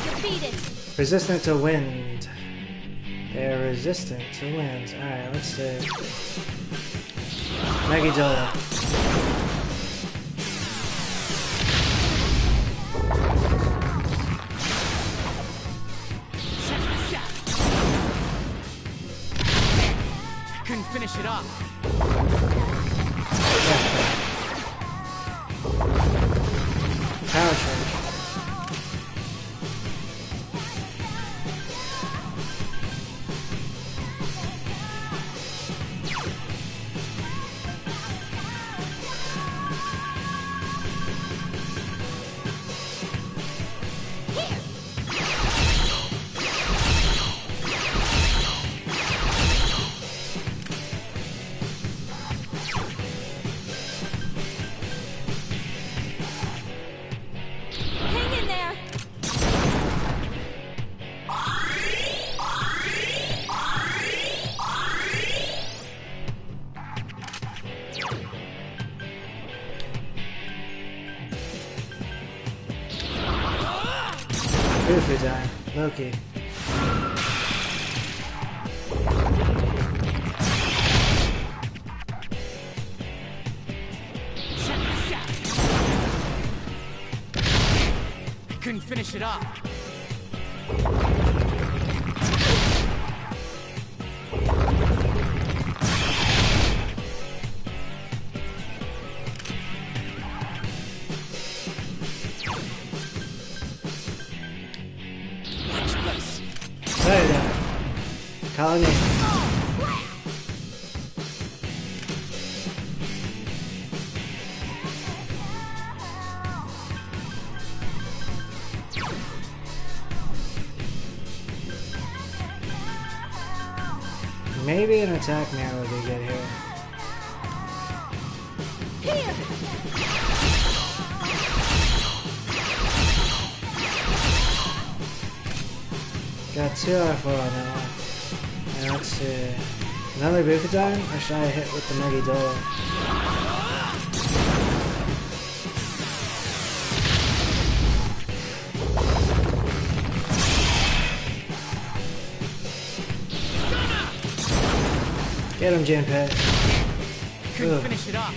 Defeated.
Resistant to wind. They are resistant to wind. Alright, let's see. Megidola.
Check this out. Couldn't finish it off.
Power charge.
Hang in there.
Goofy time. Loki.
Check this out. Couldn't finish it off. Watch this.
Sorry down. Colony. Maybe an attack mirror would be good here.
Here.
Got 2 out of 4 on that one. And let's see. Another Bukadine? Or should I hit with the Megidola? Get him, Jinpei.
Couldn't
Ugh.
finish it off.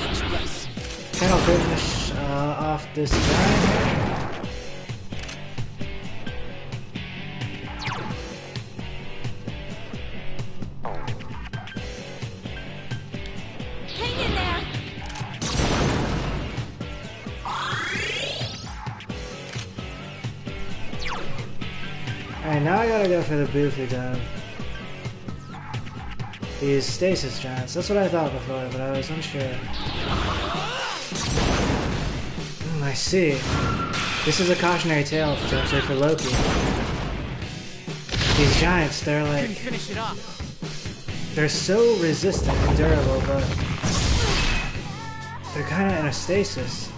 Watch this.
Can I finish off this guy?
Hang in there.
Alright, now I gotta go for the Bufudon. These stasis giants. That's what I thought before, but I was unsure. I see. This is a cautionary tale potentially for Loki. These giants, they're
Couldn't
like,
finish it off.
they're so resistant and durable, but they're kind of in a stasis.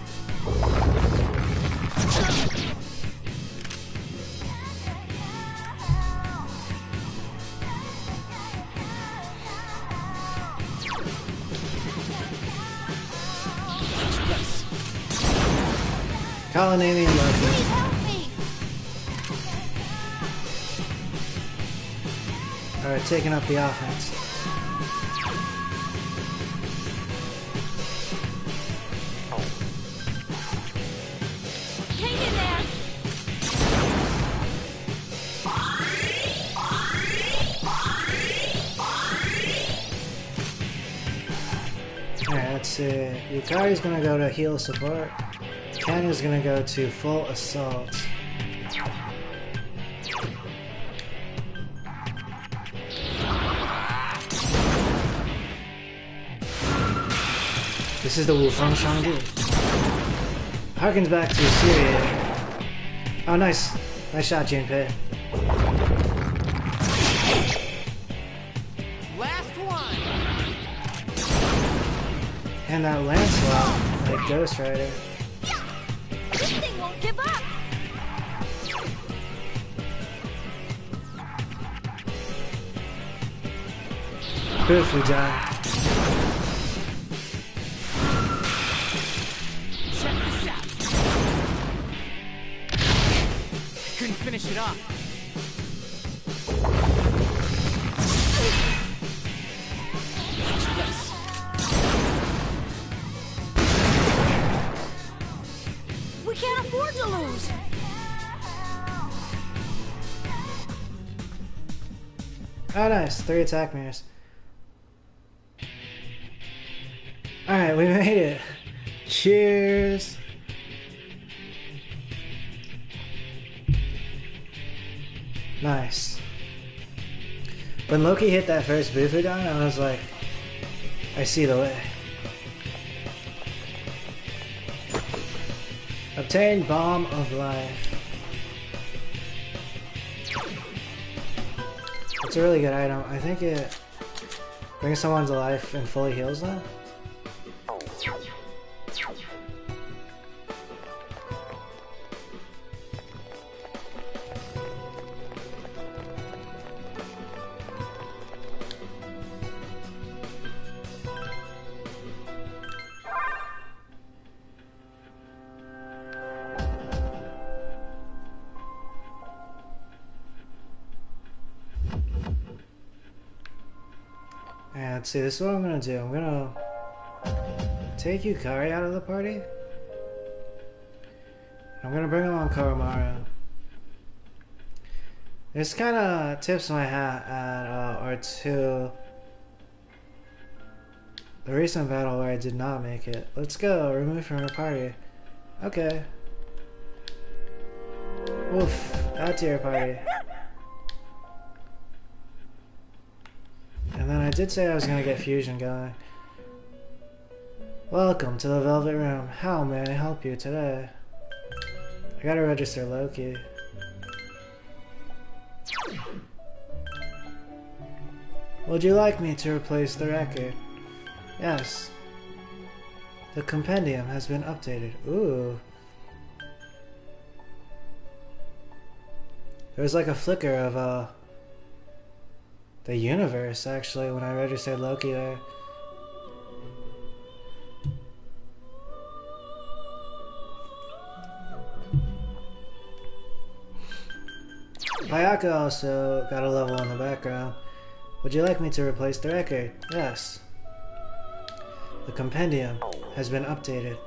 Watch this.
Colonnadian Loki.
Please help me.
Alright, taking up the offense.
Hang in there.
Alright, let's see. Yukari's gonna go to heal support. Ken is gonna go to full assault. This is the Wufeng Shangdi. Harkens back to Syria. Oh, nice. Nice shot, Jinpei.
Last one.
And that Lancelot, like Ghost Rider.
This thing won't give up.
Poof, we die.
Check this out. Couldn't finish it off.
We can't afford to lose.
Oh, nice. 3 attack mirrors. Alright, we made it. Cheers. Nice. When Loki hit that first Bufudon, I was like, I see the way. Obtain Bomb of Life. It's a really good item. I think it brings someone to life and fully heals them. And let's see, this is what I'm gonna do. I'm gonna take Yukari out of the party. I'm gonna bring along Koromaru. This kind of tips my hat at R2. The recent battle where I did not make it. Let's go, remove from our party. Okay. Oof, add to your party. And then I did say I was gonna get fusion going. Welcome to the Velvet Room. How may I help you today? I gotta register Loki. Would you like me to replace the record? Yes. The compendium has been updated. Ooh. There was like a flicker of the universe actually when I registered Loki there. Bayaka also got a level in the background. Would you like me to replace the record? Yes. The compendium has been updated.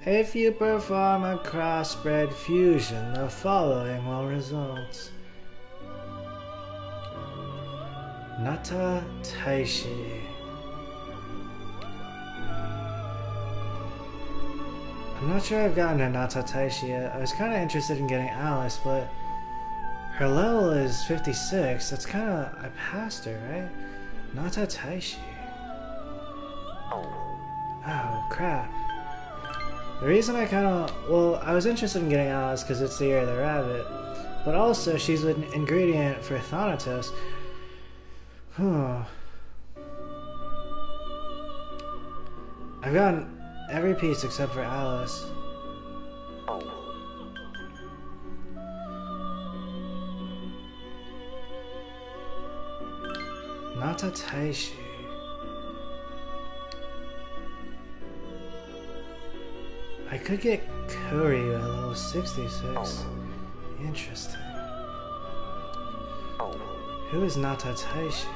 If you perform a crossbred fusion, the following will result. Nata Taishi. I'm not sure I've gotten a Nata Taishi yet. I was kind of interested in getting Alice, but her level is 56. That's kind of... I passed her, right? Nata Taishi. Oh, crap. The reason I kind of... Well, I was interested in getting Alice because it's the year of the rabbit. But also, she's an ingredient for Thanatos. I've gotten every piece except for Alice. Nata Taishi. I could get Kuryu at level 66. Interesting. Who is Nata Taishi?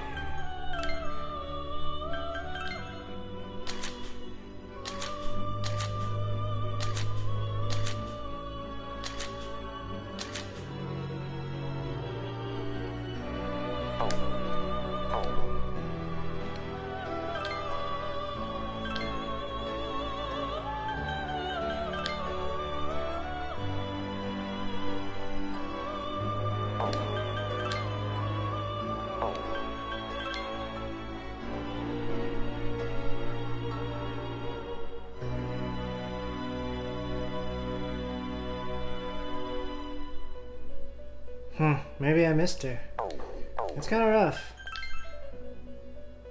Maybe I missed her. It's kind of rough.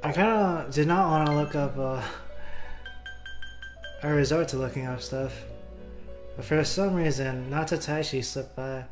I kind of did not want to look up, I resort to looking up stuff. But for some reason, Nata Taishi slipped by.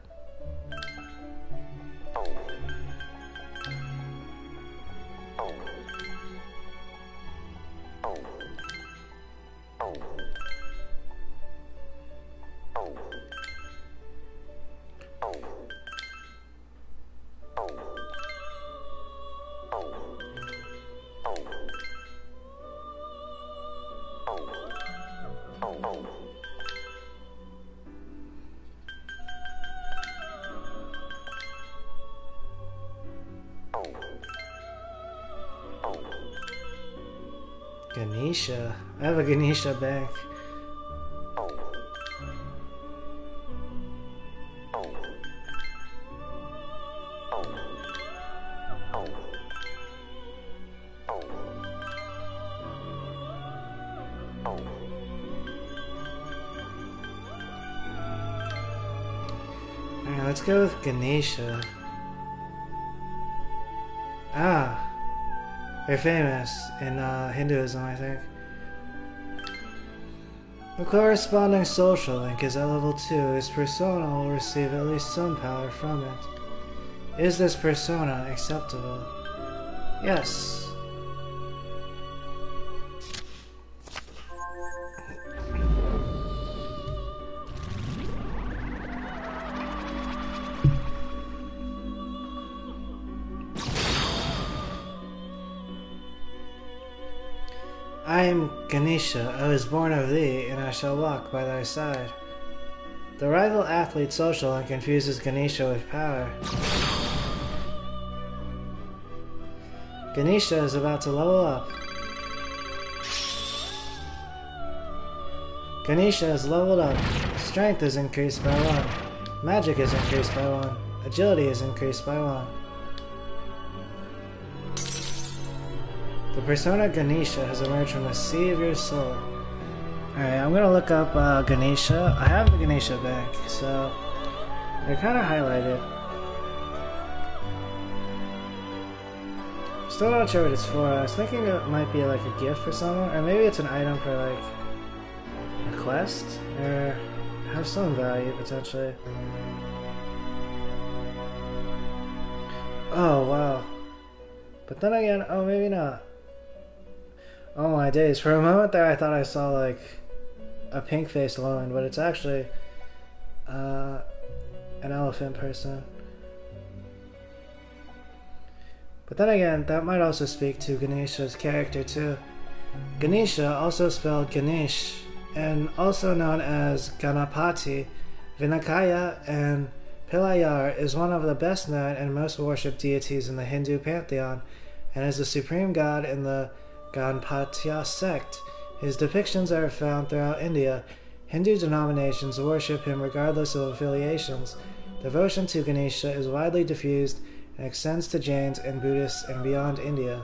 Ganesha. I have a Ganesha bank. Alright, let's go with Ganesha. Ah! They're famous in Hinduism, I think. The corresponding social link is at level 2. His persona will receive at least some power from it. Is this persona acceptable? Yes. I am Ganesha, I was born of thee, and I shall walk by thy side. The rival athlete social link confuses Ganesha with power. Ganesha is about to level up. Ganesha is leveled up. Strength is increased by 1. Magic is increased by 1. Agility is increased by 1. The persona Ganesha has emerged from the sea of your soul. Alright, I'm gonna look up Ganesha. I have the Ganesha bank, so they're kind of highlighted. Still not sure what it's for. I was thinking it might be like a gift for someone, or maybe it's an item for like a quest, or have some value potentially. Oh wow. But then again, oh maybe not. Oh my days, for a moment there I thought I saw like a pink-faced loin, but it's actually an elephant person. But then again, that might also speak to Ganesha's character too. Ganesha, also spelled Ganesh, and also known as Ganapati, Vinakaya, and Pilayar, is one of the best known and most worshipped deities in the Hindu pantheon, and is the supreme god in the Ganpatya sect. His depictions are found throughout India. Hindu denominations worship him regardless of affiliations. Devotion to Ganesha is widely diffused and extends to Jains and Buddhists and beyond India.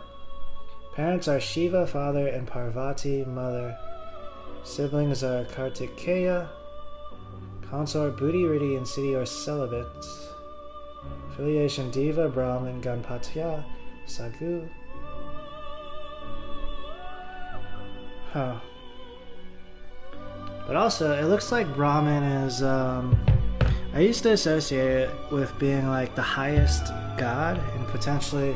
Parents are Shiva, father, and Parvati, mother. Siblings are Kartikeya, consort Buddhi, Riddhi, and Siddhi are celibate. Affiliation Deva, Brahman, Ganpatya, Sagu. Huh. But also, it looks like Brahmin is, I used to associate it with being like the highest god in potentially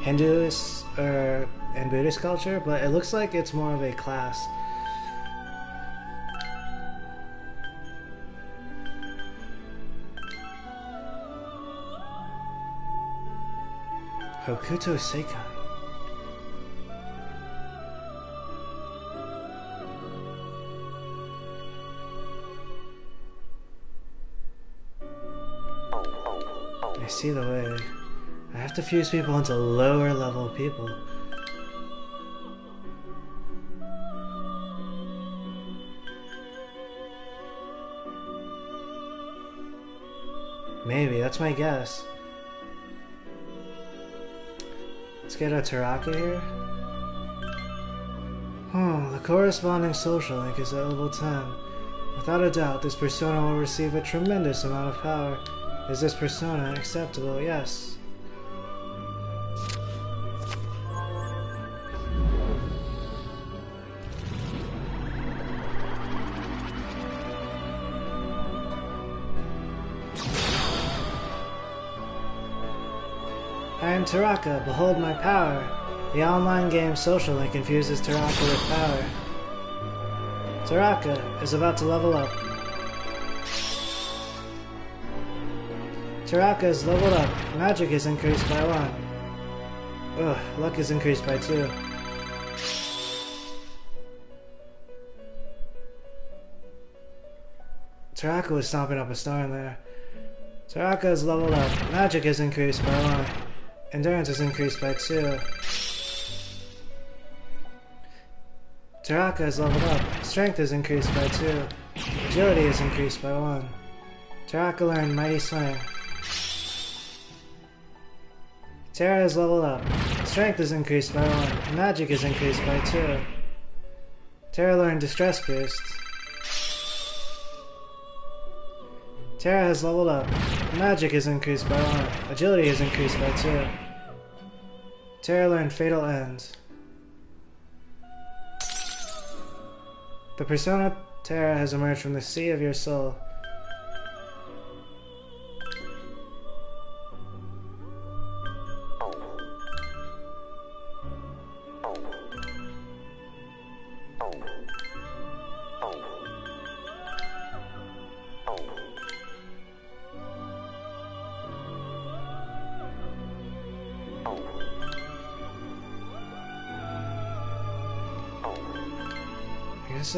Hinduist and Buddhist culture, but it looks like it's more of a class. Hokuto Seikai. I see the way. I have to fuse people into lower level people. Maybe, that's my guess. Let's get a Taraka here. The corresponding social link is at level 10. Without a doubt, this persona will receive a tremendous amount of power. Is this persona acceptable? Yes. I am Taraka, behold my power. The online game Social Link infuses Taraka with power. Taraka is about to level up. Taraka is leveled up. Magic is increased by 1. Ugh, luck is increased by 2. Taraka was stomping up a storm there. Taraka is leveled up. Magic is increased by 1. Endurance is increased by 2. Taraka is leveled up. Strength is increased by 2. Agility is increased by 1. Taraka learned Mighty Swing. Terra is leveled up. Strength is increased by 1. Magic is increased by 2. Terra learned Distress Boost. Terra has leveled up. Magic is increased by 1. Agility is increased by 2. Terra learned Fatal End. The persona Terra has emerged from the sea of your soul. I guess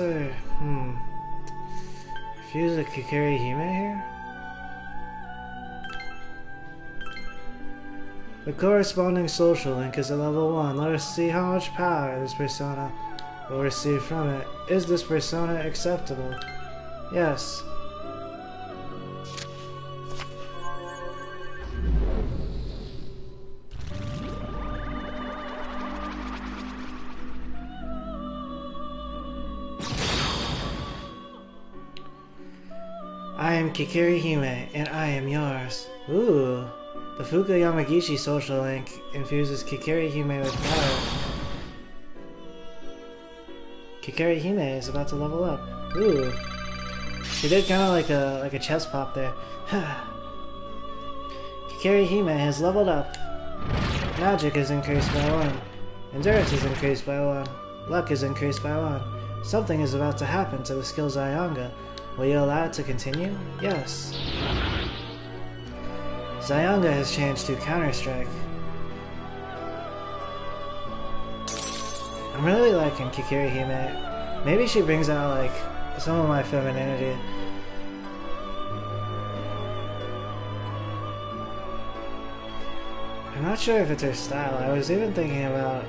fuse a Kikari Hime here? The corresponding social link is at level 1. Let us see how much power this persona will receive from it. Is this persona acceptable? Yes. I am Kikari Hime, and I am yours. Ooh. The Fuka Yamagishi social link infuses Kikari Hime with power. Kikari Hime is about to level up. Ooh. She did kind of like a chest pop there. Kikari Hime has leveled up. Magic is increased by 1. Endurance is increased by 1. Luck is increased by 1. Something is about to happen to the skill Zayanga. Will you allow it to continue? Yes. Zayanga has changed to Counter-Strike. I'm really liking Kikari Hime. Maybe she brings out like some of my femininity. I'm not sure if it's her style. I was even thinking about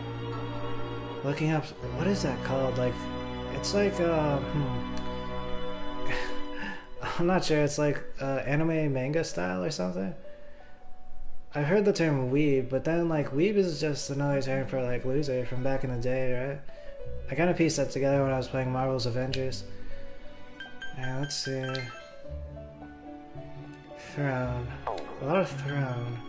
looking up, what is that called? Like, it's like I'm not sure, it's like anime manga style or something. I've heard the term weeb, but then like weeb is just another term for like loser from back in the day, right? I kind of pieced that together when I was playing Marvel's Avengers. Yeah, let's see. Throne. A lot of throne.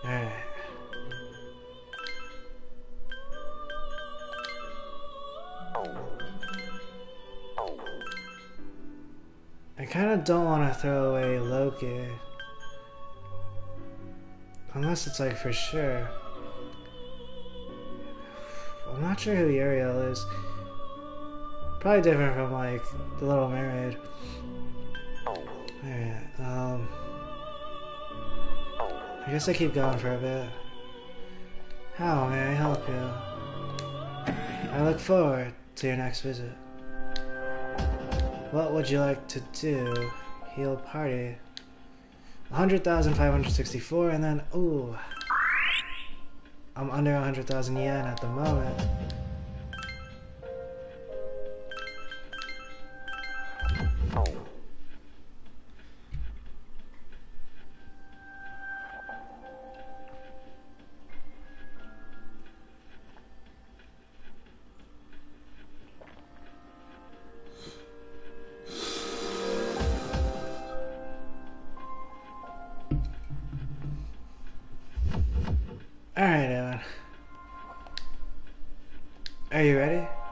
Alright. I kind of don't want to throw away Loki. Unless it's like for sure. I'm not sure who Uriel is. Probably different from like The Little Mermaid. Alright, I guess I keep going for a bit. How may I help you? I look forward to your next visit. What would you like to do? Heal party. 100,564 and then, ooh. I'm under 100,000 yen at the moment.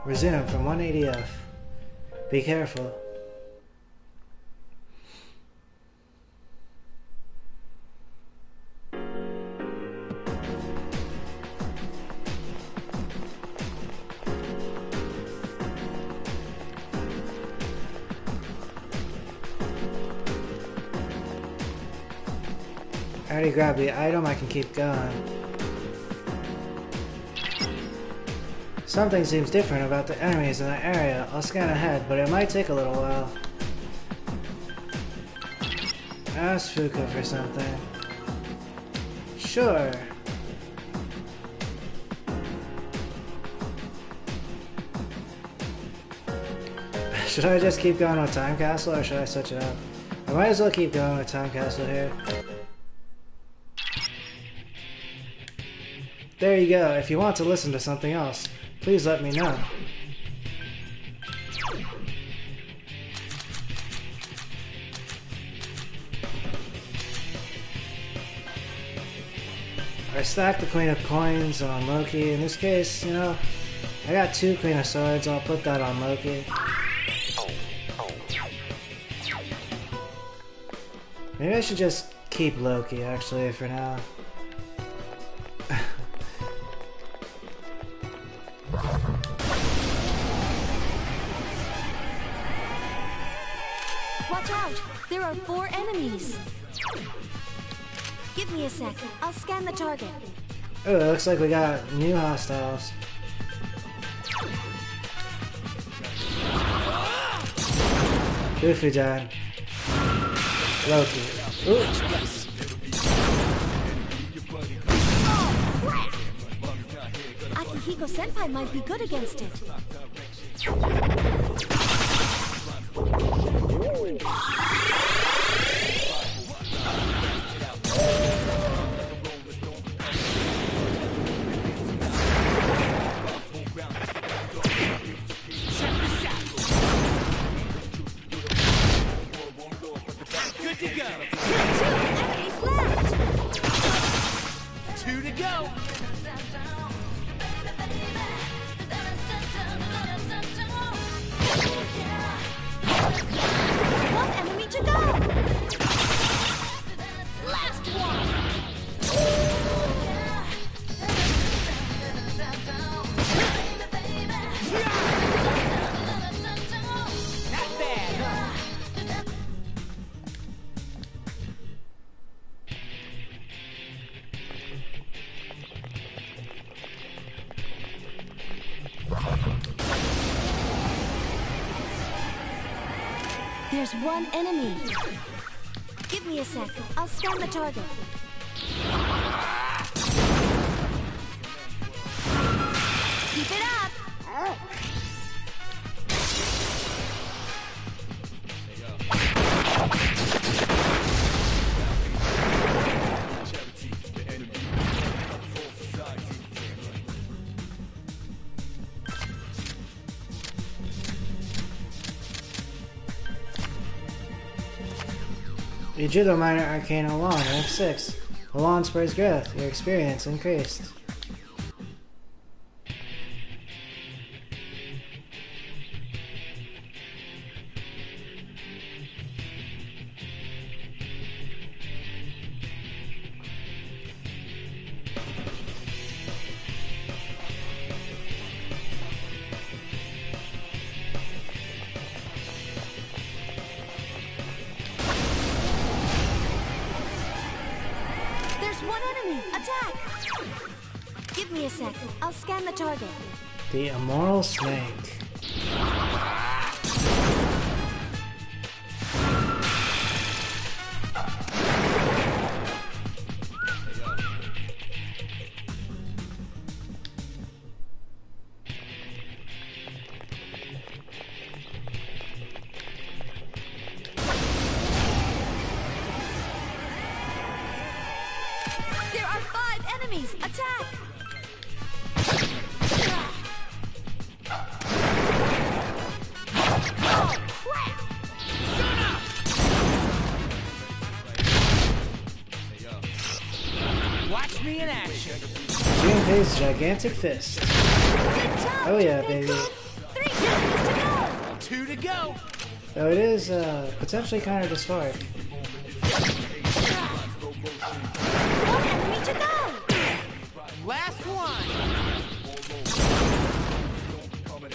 Resume from 180F. Be careful. I already grabbed the item, I can keep going. Something seems different about the enemies in that area. I'll scan ahead, but it might take a little while. Ask Fuka for something. Sure. Should I just keep going with Time Castle, or should I switch it up? I might as well keep going with Time Castle here. There you go. If you want to listen to something else, please let me know. I stacked the Queen of Coins on Loki. In this case, you know, I got 2 Queen of Swords. I'll put that on Loki. Maybe I should just keep Loki, actually, for now.
Watch out! There are 4 enemies. Give me a sec. I'll scan the target.
Oh, it looks like we got new hostiles. Ufujan. Loki. Ooh.
Akihiko Senpai might be good against it.
Good to go.
2 enemies left.
2 to go.
One enemy to go. Last one.
Not bad, huh?
There's 1 enemy. Give me a sec. I'll scan the target. Keep it up.
You drew the minor arcane Alon, rank 6. Alon spurs growth. Your experience increased.
There's 1 enemy. Attack. Give me a sec. I'll scan the target.
The Immoral Snake.
There are 5 enemies. Attack. Oh, crap.
Watch me in action.
Junpei's gigantic fist.
Good job,
Oh yeah,
Junpei
baby.
Kun.
2 to go.
Though it is potentially kind of dysphoric.
One enemy to go!
Last one.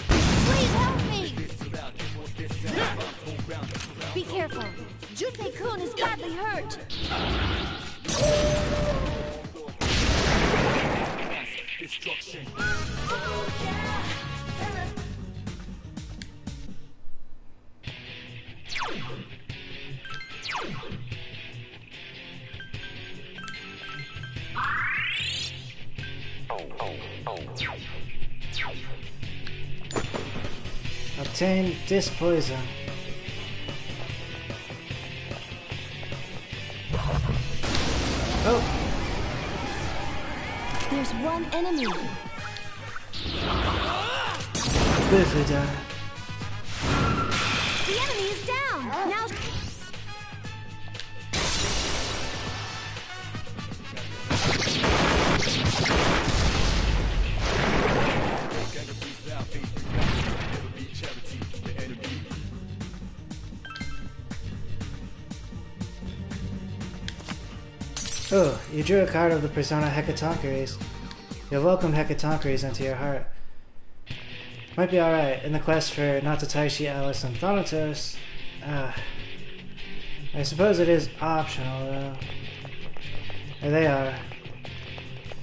Please help me! Be careful. Junpei-kun is badly hurt.
Destruction.
Obtain disc poison. Oh!
There's one enemy.
Bifida.
The enemy is down. Now.
Oh, you drew a card of the persona Hecatoncheires. You've welcomed Hecatoncheires into your heart. Might be alright in the quest for Natataishi, Alice, and Thanatos. I suppose it is optional, though. Or they are.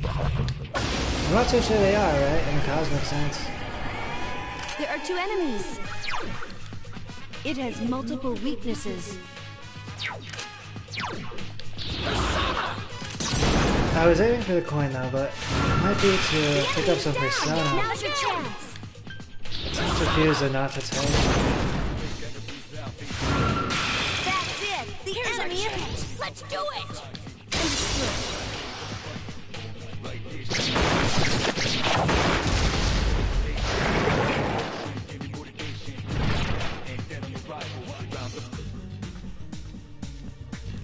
I'm not so sure they are, right? In the cosmic sense.
There are 2 enemies. It has multiple weaknesses.
I was aiming for the coin, though, but it might be to pick up some persona.
Now's your chance.
Attempt to fuse a Natataishi.
That's it. The enemy is. Let's do it. Understood.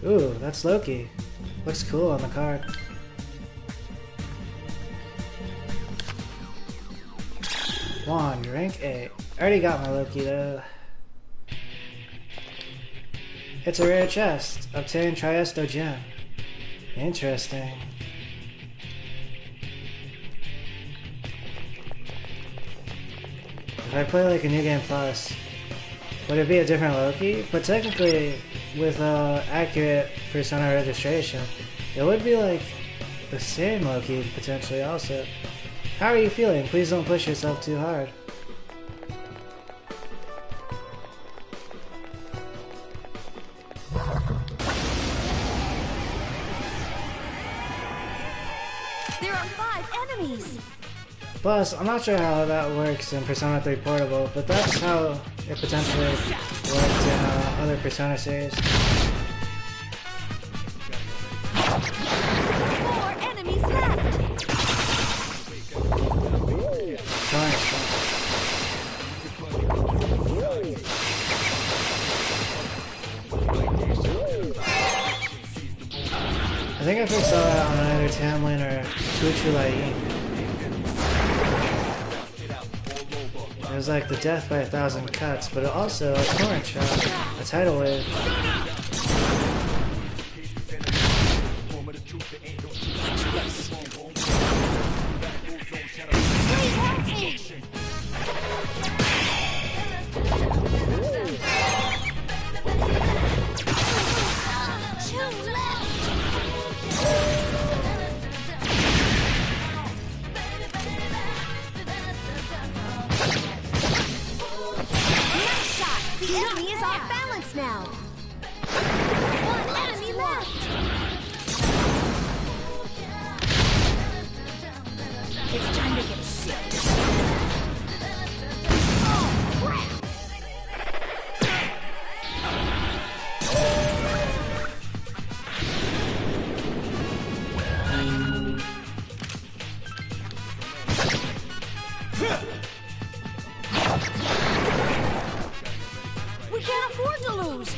Ooh, that's Loki. Looks cool on the card. Wand, rank 8. Already got my Loki though. It's a rare chest. Obtain Triesto Gem. Interesting. If I play like a New Game Plus, would it be a different Loki? But technically, with accurate persona registration, it would be like the same Loki potentially also. How are you feeling? Please don't push yourself too hard.
There are 5 enemies.
Plus, I'm not sure how that works in Persona 3 Portable, but that's how it potentially worked in other Persona series.
4 enemies left.
I think I first saw that on either Tamlin or Tuchu Lai. It was like the death by 1,000 cuts, but also a torrent shot, a tidal wave.
Please help me. Two left. Nice shot. The enemy is off balance now. 1 enemy left. It's time to get serious. Oh, crap. We can't afford to lose.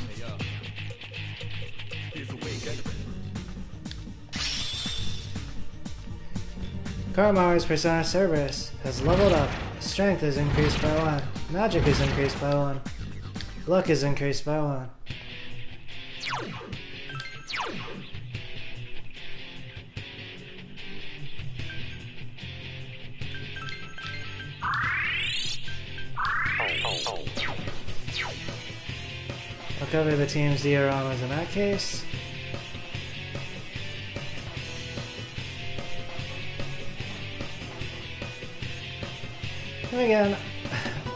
Karamaru's Persona Cerberus has leveled up strength is increased by 1. Magic is increased by 1. Luck is increased by 1. I'll cover the team's dioramas in that case. And again,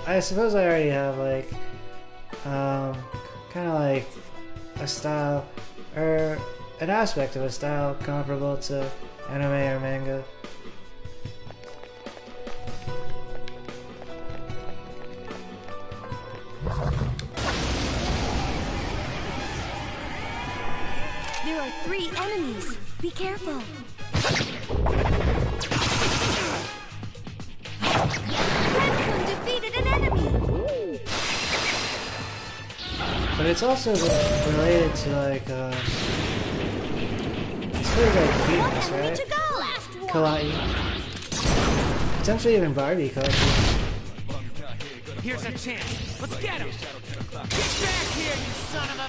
I suppose I already have like, kind of like a style, or an aspect of a style comparable to anime or manga.
There are 3 enemies. Be careful. Red defeated an enemy.
But it's also related to like, it's really like cuteness,
Enemy
right?
to go. Last one.
Kawaii. Potentially even Barbie collection.
Here's a chance. Let's get him. Get back here, you son of a...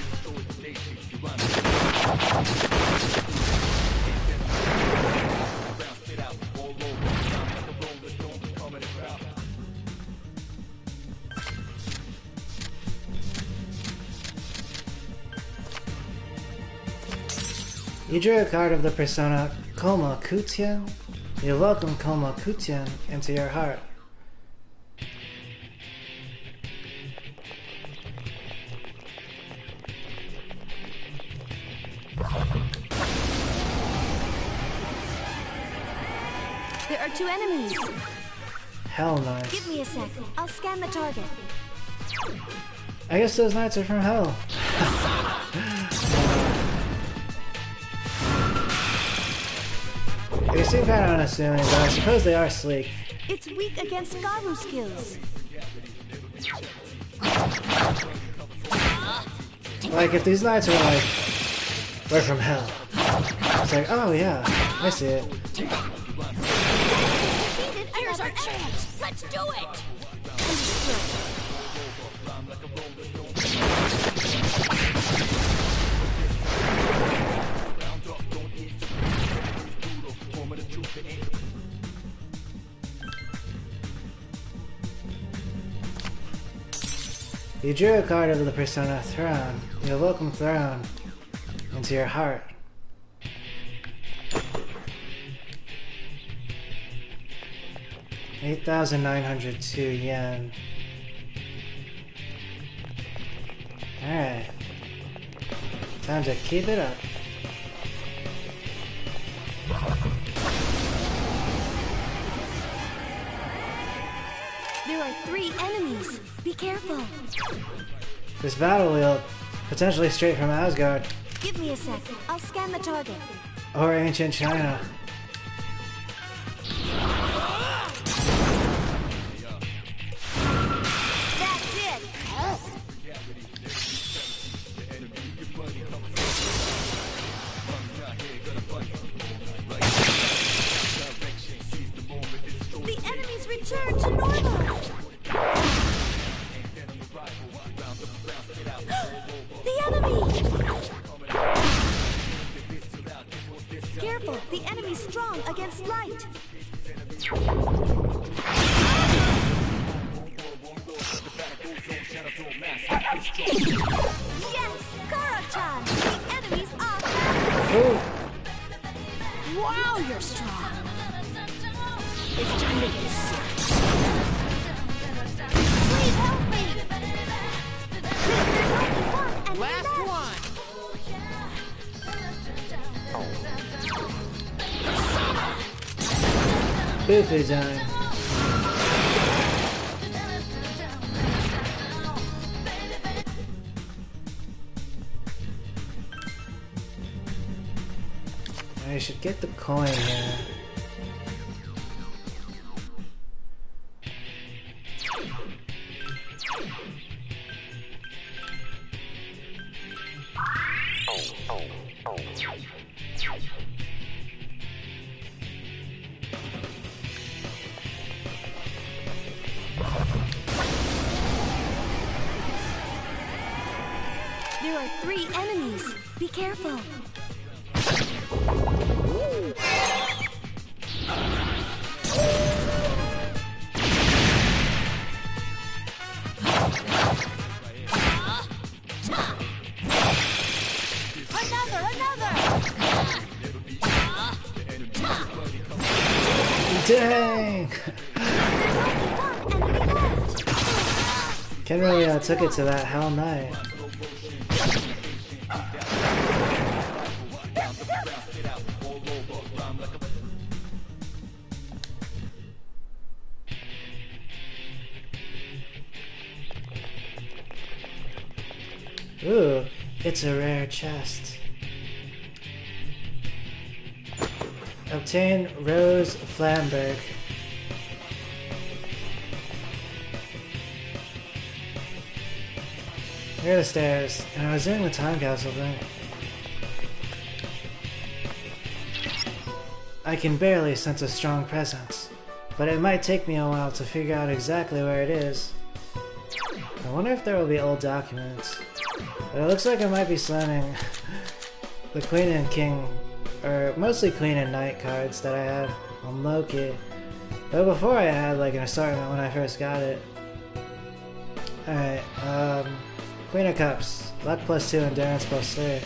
You drew a card of the persona Koma Kutian. You welcome Koma Kutian into your heart.
There are 2 enemies.
Hell nice.
Give me a sec. I'll scan the target.
I guess those knights are from hell. They seem kind of unassuming, but I suppose they are sleek.
It's weak against Garu skills.
Like, if these knights are like, we're from hell. It's like, oh yeah, I see it.
Here's our chance. Let's do it.
You drew a card of the persona Throne. You welcome Throne into your heart. $8,902 yen. Alright. Time to keep it up.
There are 3 enemies. Be careful.
This battle wheel, potentially straight from Asgard,
Give me a sec. I'll scan the target.
or ancient China.
That's it. The enemies return to normal. The enemy! Careful, the enemy's strong against light. Yes, Kara-chan! The enemy's off.
Ooh.
Wow, you're strong. It's time to get serious. Please help me. There's only one enemy
Last
left.
one.
Buffy time. I should get the coin here.
There are 3 enemies. Be careful.
Dang! Ken really took it to that Hell Knight. Ooh, it's a rare chest. Obtain Rose Flamberg. Here are the stairs, and I was doing the time capsule thing. I can barely sense a strong presence, but it might take me a while to figure out exactly where it is. I wonder if there will be old documents. But it looks like I might be slamming the Queen and King, or mostly Queen and Knight cards that I had on Loki. But before I had like an assortment when I first got it. Alright, Queen of Cups. Luck +2, Endurance +3.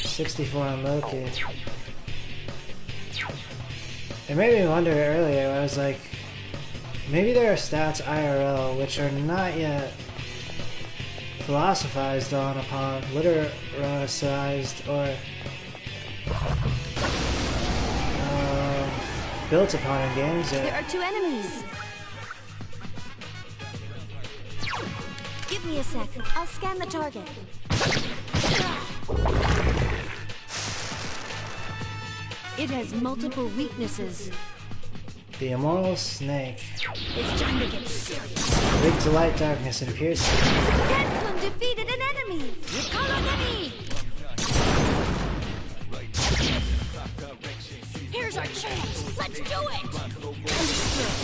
64 on Loki. It made me wonder earlier, I was like, maybe there are stats IRL which are not yet philosophized on upon, litericized, or built upon in games yet.
There are 2 enemies. Give me a sec. I'll scan the target. It has multiple weaknesses.
The Immoral Snake.
It's time to get serious.
Weak to light, darkness, and piercing.
Genklum defeated an enemy. Call an enemy. Here's our chance. Let's do it. Understood.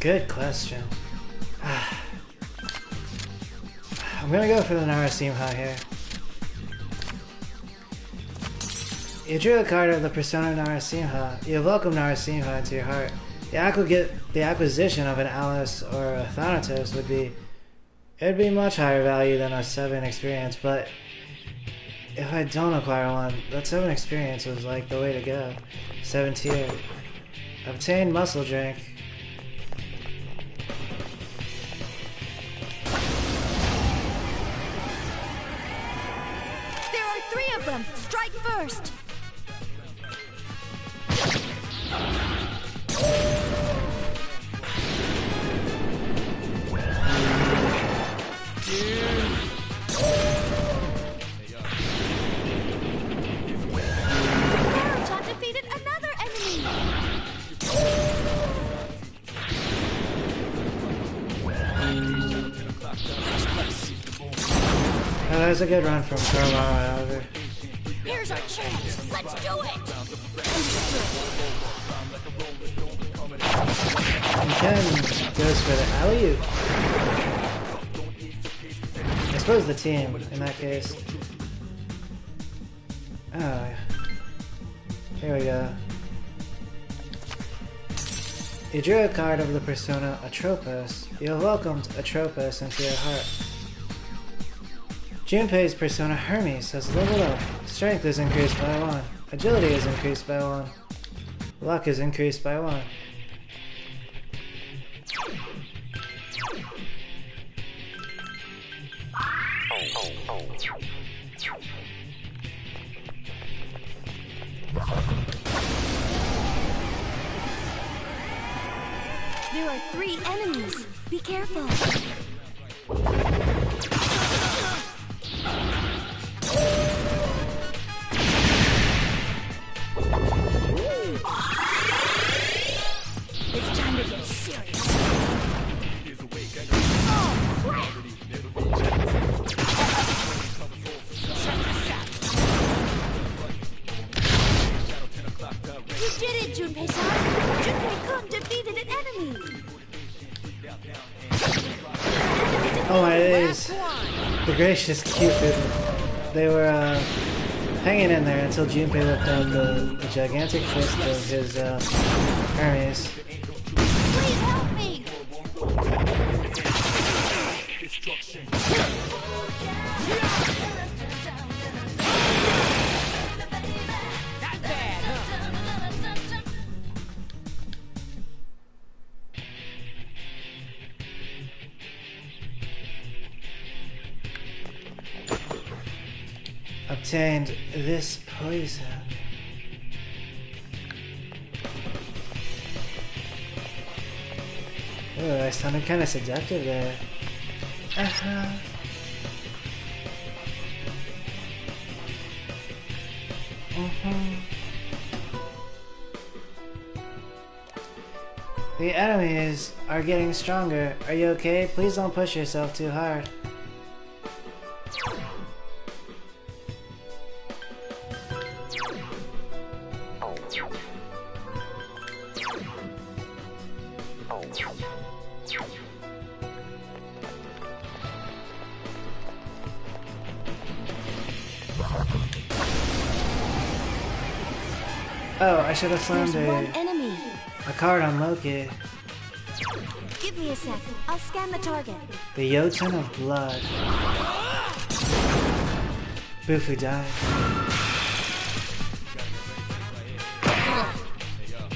Good question. I'm gonna go for the Narasimha here. You drew a card of the Persona Narasimha. You welcome Narasimha into your heart. The acquisition of an Alice or a Thanatos would be... It'd be much higher value than a 7 experience, but... If I don't acquire one, that 7 experience was like the way to go. 7 tier. Obtain Muscle Drink.
There are 3 of them. Strike first. Naruto defeated another enemy.
Oh, that was a good run from Kuramawa, however.
Here's our chance. Let's do it.
And Ken goes for the alley-oop. I suppose the team, in that case. Oh, here we go. You drew a card of the persona Atropos. You have welcomed Atropos into your heart. Junpei's persona Hermes has leveled up. Strength is increased by 1. Agility is increased by 1. Luck is increased by 1.
There are 3 enemies. Be careful. Junpei-san. Junpei-kun defeated an enemy.
Oh my days. The gracious Cupid. They were hanging in there until Junpei whipped out the gigantic fist of his Hermes.
Please help me.
Not bad, huh?
Obtained this poison. Ooh, I sounded kind of seductive there. Uh-huh. The enemies are getting stronger. Are you okay? Please don't push yourself too hard. Oh, I should have
There's
found
one enemy.
a card on Loki.
Give me a sec. I'll scan the target.
The Jotun of Blood. Bufu died.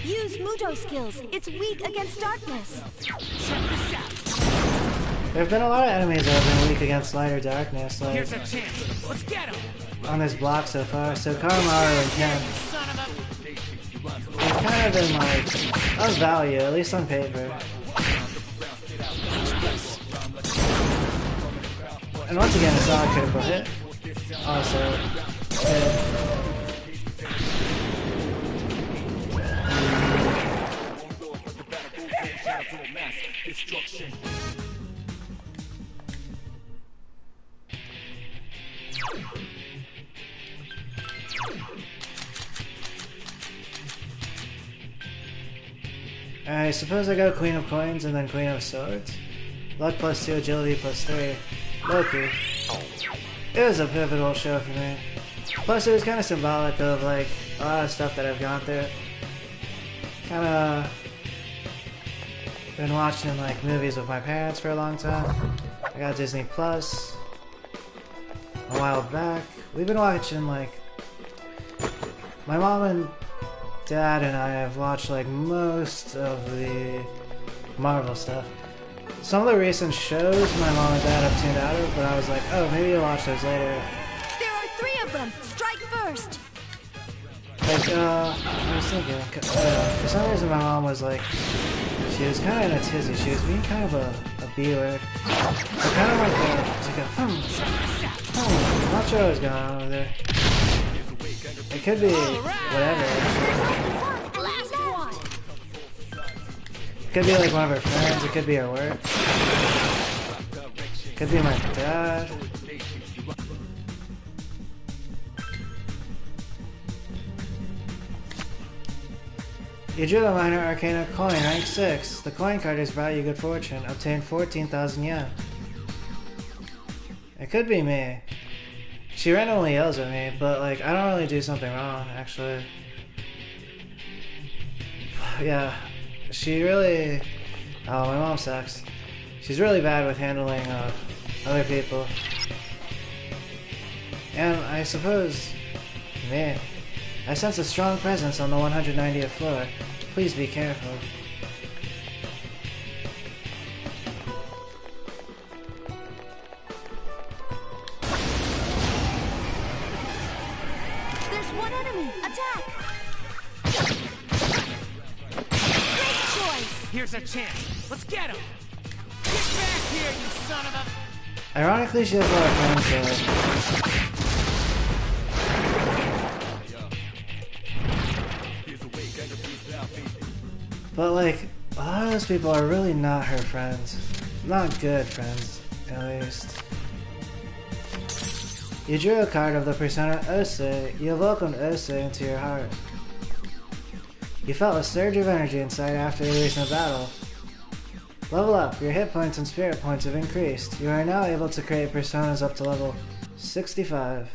Use Muto skills. It's weak against darkness.
There have been a lot of enemies that have been weak against light or darkness, like
Here's a chance. Let's get him.
on this block so far. So Karamaru and Ken,
Son of a...
they've kind of been like of value, at least on paper. And once again, it's not a critical hit. Also, I suppose I go Queen of Coins and then Queen of Swords. Luck +2, agility +3. Loki. It was a pivotal show for me. Plus it was kind of symbolic of like a lot of stuff that I've gone through. Kind of been watching like movies with my parents for a long time. I got Disney Plus a while back. We've been watching like my mom and dad and I have watched like most of the Marvel stuff. Some of the recent shows my mom and dad have tuned out of, but I was like, oh, maybe you'll watch those later.
There are 3 of them. Strike first.
Like, I was thinking, for some reason my mom was like, she was kind of in a tizzy. She was being kind of a B word. But kind of like I'm not sure what's going on over there. It could be whatever.
Last one.
It could be like one of her friends, it could be her work. It could be my dad. You drew the Minor Arcana coin, rank 6. The coin card has brought you good fortune. Obtain 14,000 yen. It could be me. She randomly yells at me, but like, I don't really do something wrong, actually. Yeah, she really... Oh, my mom sucks. She's really bad with handling other people. And I suppose... me. I sense a strong presence on the 190th floor. Please be careful.
There's one enemy. Attack. Great choice.
Here's a chance. Let's get him. Get back here, you son of a...
Ironically, she has a lot of friends, so... But like, a lot of those people are really not her friends. Not good friends, at least. You drew a card of the persona Ose. You welcomed Ose into your heart. You felt a surge of energy inside after the recent battle. Level up. Your hit points and spirit points have increased. You are now able to create personas up to level 65.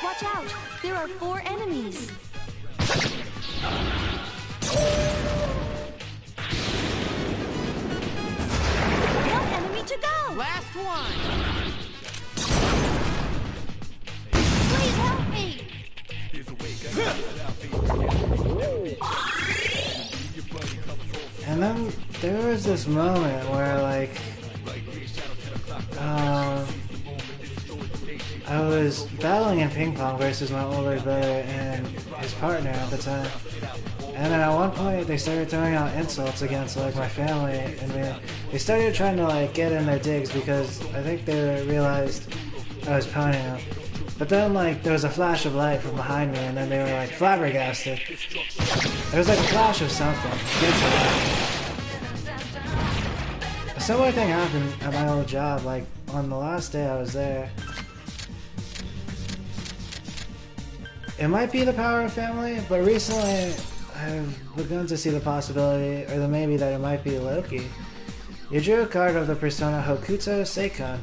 Watch out! There are 4 enemies. One enemy to go!
Last one!
Please help me!
And then there was this moment where, like, I was battling in ping pong versus my older brother and his partner at the time. And then at one point they started throwing out insults against like my family and me. They started trying to like get in their digs because I think they realized I was pounding them. But then like there was a flash of light from behind me and then they were like flabbergasted. There was like a flash of something. A similar thing happened at my old job, like on the last day I was there. It might be the power of family, but recently I've begun to see the possibility, or the maybe, that it might be Loki. You drew a card of the persona Hokuto Seikon.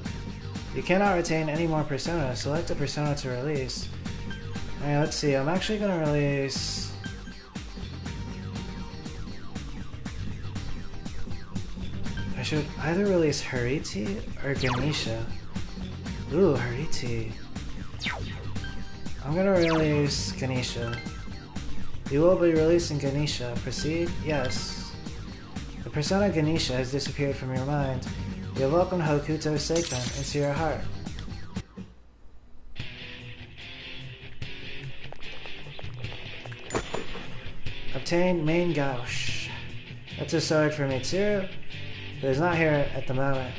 You cannot retain any more personas. Select a persona to release. Alright, let's see. I'm actually going to release... I should either release Hariti or Ganesha. Ooh, Hariti. I'm gonna release Ganesha. You will be releasing Ganesha. Proceed? Yes. The persona Ganesha has disappeared from your mind. You have welcomed Hokuto Seikon into your heart. Obtain Main Gauche. That's a sword for Mitsuru, but it's not here at the moment.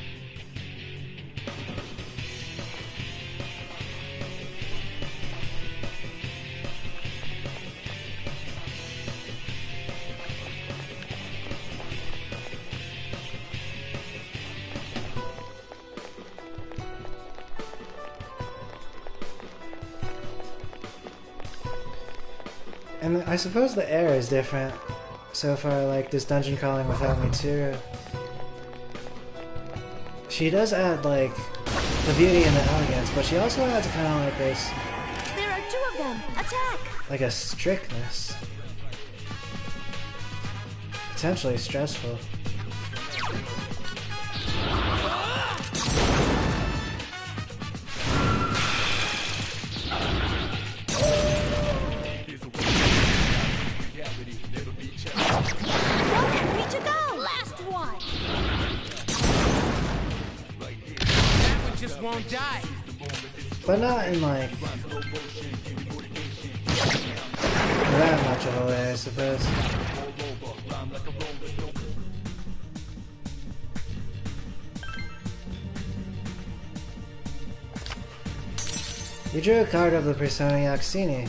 And I suppose the air is different so far, like this dungeon crawling without Mitsuru. She does add like the beauty and the elegance, but she also adds kind of like this...
There are 2 of them! Attack!
like a strictness. Potentially stressful.
Won't die.
But not in like that much of a way, I suppose. You drew a card of the persona Yaxini.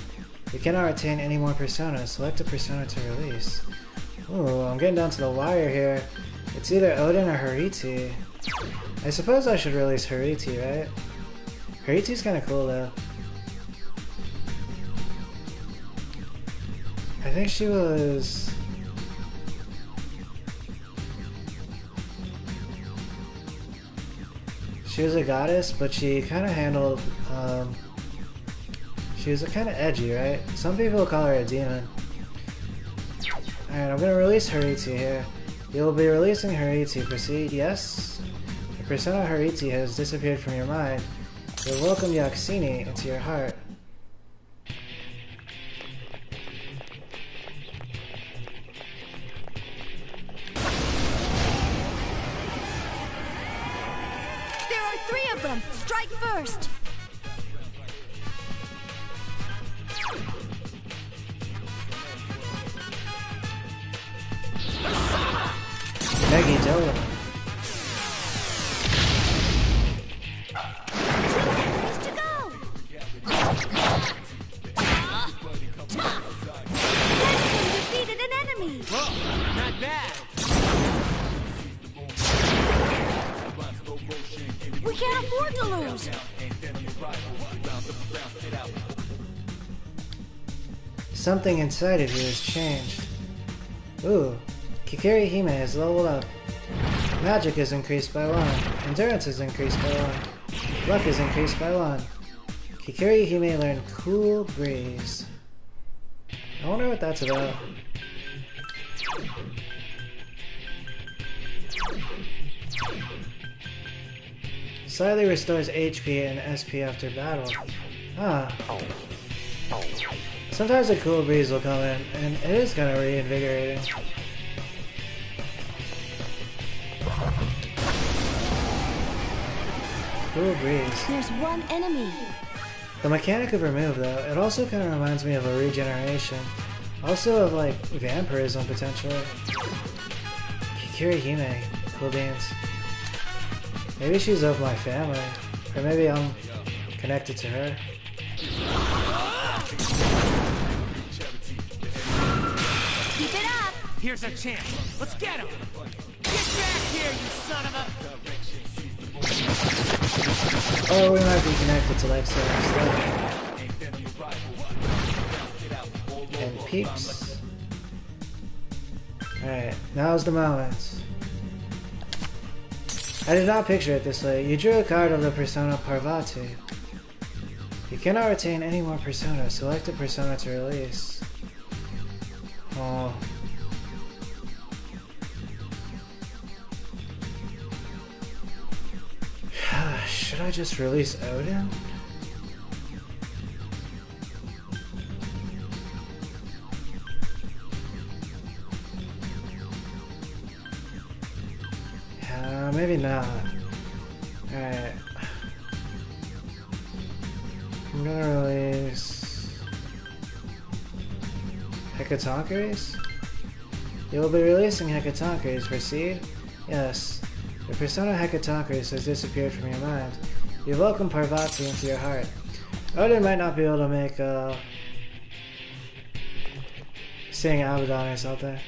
You cannot retain any more personas. Select a persona to release. Ooh, I'm getting down to the wire here. It's either Odin or Hariti. I suppose I should release Hariti, right? Hariti's kinda cool though. I think she was... she was a goddess, but she kinda handled... she was kinda edgy, right? Some people call her a demon. Alright, I'm gonna release Hariti here. You'll be releasing Hariti. Proceed? Yes? The persona Hariti has disappeared from your mind. You'll welcome Yaxini into your heart.
There are 3 of them! Strike first!
Meggy Dolan.
We We can't afford to lose!
Something inside of you has changed. Ooh, Kikiri Hime is leveled up. Magic is increased by 1. Endurance is increased by 1. Luck is increased by 1. Kikiri Hime learned Cool Breeze. I wonder what that's about. Slightly restores HP and SP after battle. Ah. Sometimes a Cool Breeze will come in, and it is kind of reinvigorating. Cool Breeze.
There's one enemy.
The mechanic of remove, though, it also kind of reminds me of a regeneration. Also of, like, vampirism, potentially. Kikiri Hime. Cool beans. Maybe she's of my family. Or maybe I'm connected to her.
Keep it up!
Here's our chance. Let's get him! Get back here, you son of a...
Oh, we might be connected to like certain stuff. And peeps. Alright, now's the moment. I did not picture it this way. You drew a card of the persona Parvati. You cannot retain any more personas. Select a persona to release. Oh. Should I just release Odin? Maybe not. Alright. I'm gonna release Hecatonchires? You will be releasing Hecatonchires. Proceed? Yes. The persona Hecatonchires has disappeared from your mind. You welcome Parvati into your heart. Odin might not be able to make sing Abaddon or something.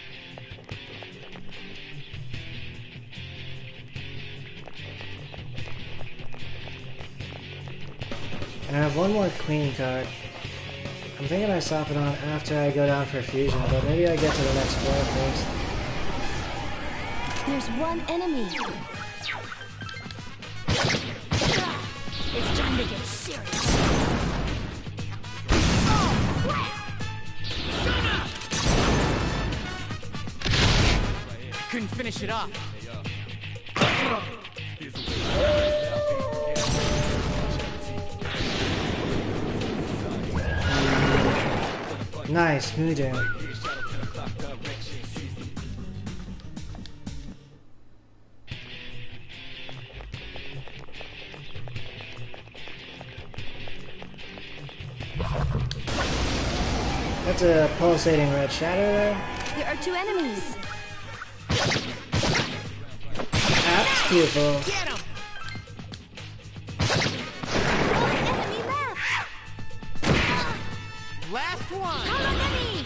And I have one more Queen card. I'm thinking I swap it on after I go down for fusion, but maybe I get to the next floor first.
There's one enemy. It's time to get serious.
Couldn't finish it off.
Nice, Mudo. That's a pulsating red shadow there.
There are two enemies.
Apt pupil.
Get him!
One enemy left.
Last one!
Come on, enemy.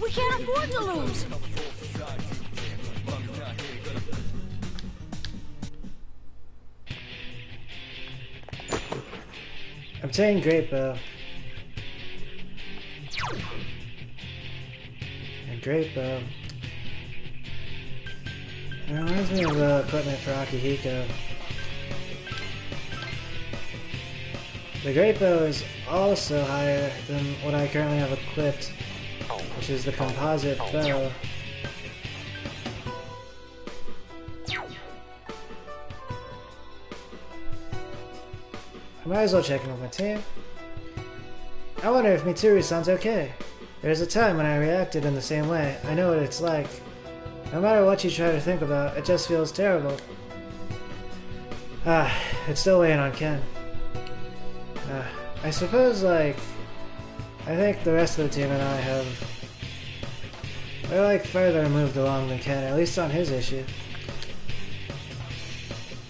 We can't afford to lose.
I'm saying Great Bow. And Great Bow. It reminds me of the equipment for Akihiko. The Great Bow is also higher than what I currently have equipped, which is the Composite Bow. I might as well check in with my team. I wonder if Mitsuru-san's okay. There's a time when I reacted in the same way. I know what it's like. No matter what you try to think about, it just feels terrible. It's still weighing on Ken. I suppose, like, I think the rest of the team and I have... We're, like, further moved along than Ken, at least on his issue.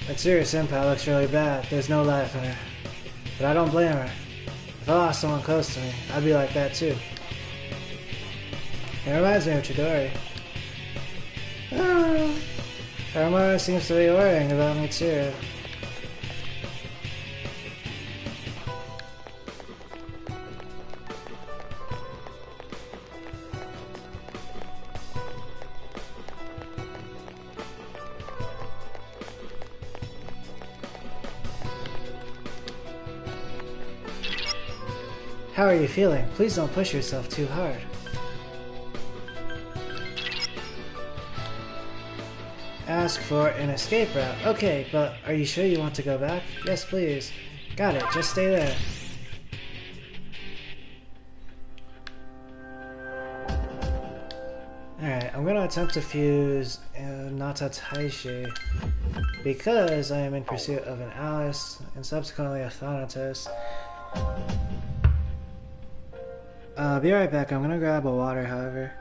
Mitsuru-senpai looks really bad. There's no life in her. But I don't blame her. If I lost someone close to me, I'd be like that too. It reminds me of Chidori. Armor seems to be worrying about me too. How are you feeling? Please don't push yourself too hard. Ask for an escape route. Okay, but are you sure you want to go back? Yes, please. Got it, just stay there. Alright, I'm gonna attempt to fuse Nata Taishi because I am in pursuit of an Alice and subsequently a Thanatos. Be right back, I'm gonna grab a water, however.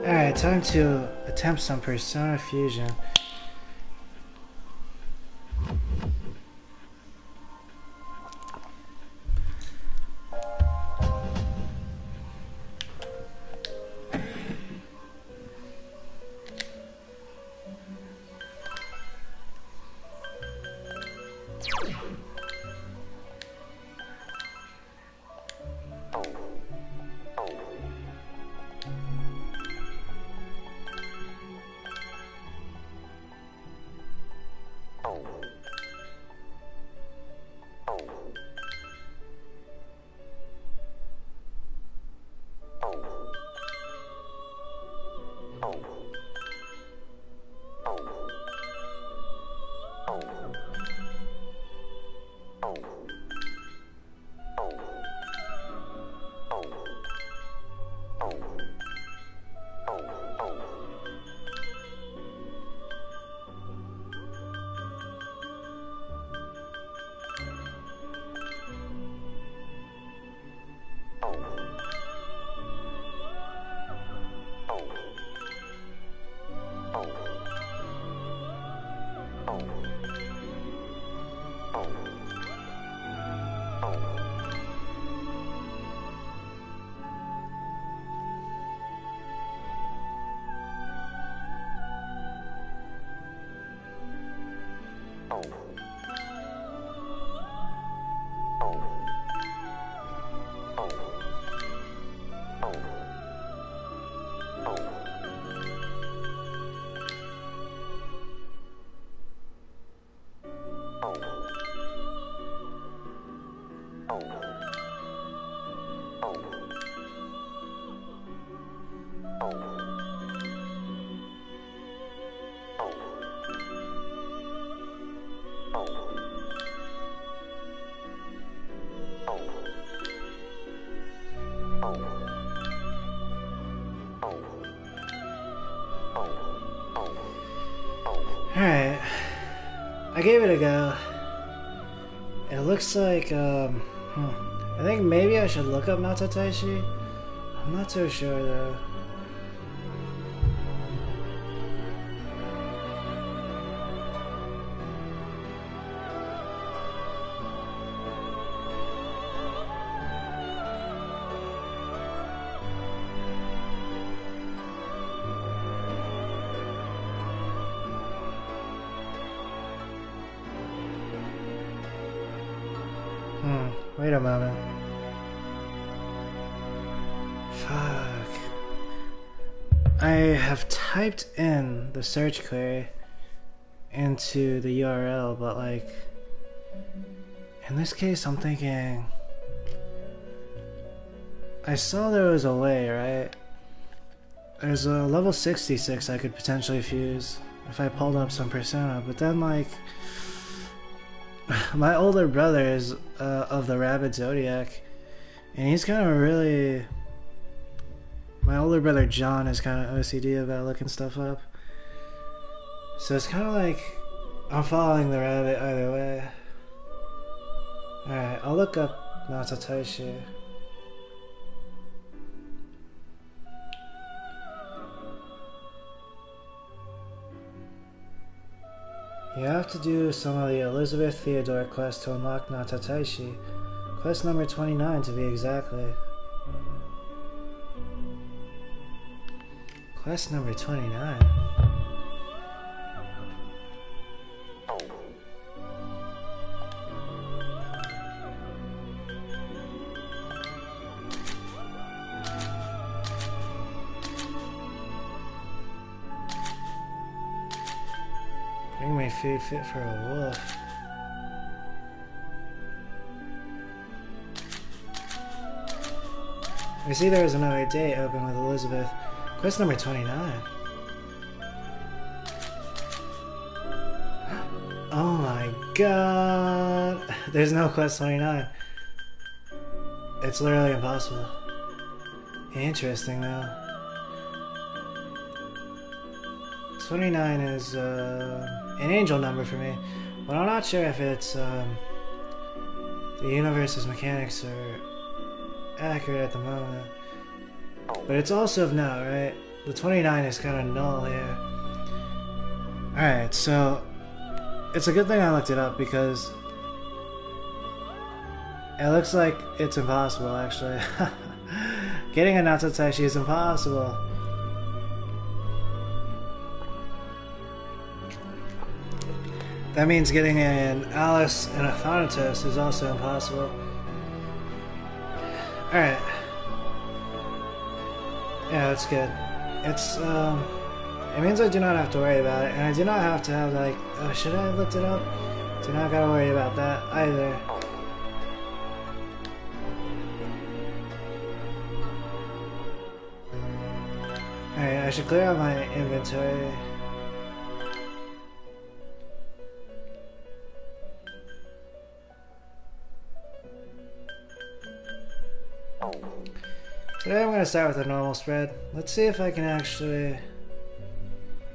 Alright, time to attempt some Persona Fusion. Alright. I gave it a go. It looks like, I think maybe I should look up Natataishi. I'm not so sure though. Wait a moment. Fuck. I have typed in the search query into the URL, but like, in this case I'm thinking, I saw there was a way, right? There's a level 66 I could potentially fuse if I pulled up some persona, but then like, my older brother is of the Rabid Zodiac, and he's kind of really... My older brother John is kind of OCD about looking stuff up. So it's kind of like I'm following the rabbit either way. Alright, I'll look up Natataishi. You have to do some of the Elizabeth Theodore quest to unlock Natataishi. Quest number 29 to be exactly. Quest number 29. Bring me food fit for a wolf. I see there was another date open with Elizabeth. Quest number 29. Oh my god. There's no quest 29. It's literally impossible. Interesting though. 29 is an angel number for me, but I'm not sure if it's the universe's mechanics are accurate at the moment. But it's also of note, right? The 29 is kind of null here. Alright, so it's a good thing I looked it up because it looks like it's impossible actually. Getting a Natataishi is impossible. That means getting an Alice and a Thanatos is also impossible. Alright. Yeah, that's good. It's, it means I do not have to worry about it, and I do not have to have, like, oh, should I have looked it up? Do not gotta worry about that either. Alright, I should clear out my inventory. Today I'm going to start with a normal spread. Let's see if I can actually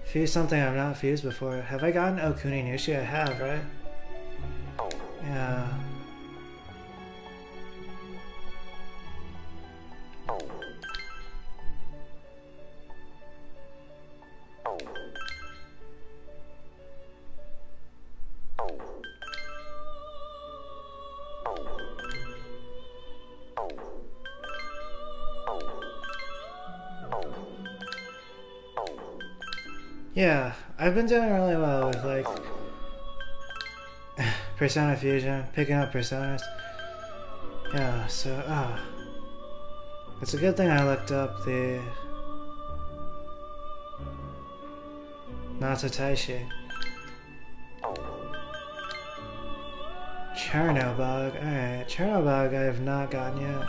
fuse something I've not fused before. Have I gotten Okuni Nushi? I have, right? Yeah. Yeah, I've been doing really well with, like, Persona Fusion, picking up personas. Yeah, so, it's a good thing I looked up the Natsutaishi. Chernobog, alright. Chernobog I have not gotten yet.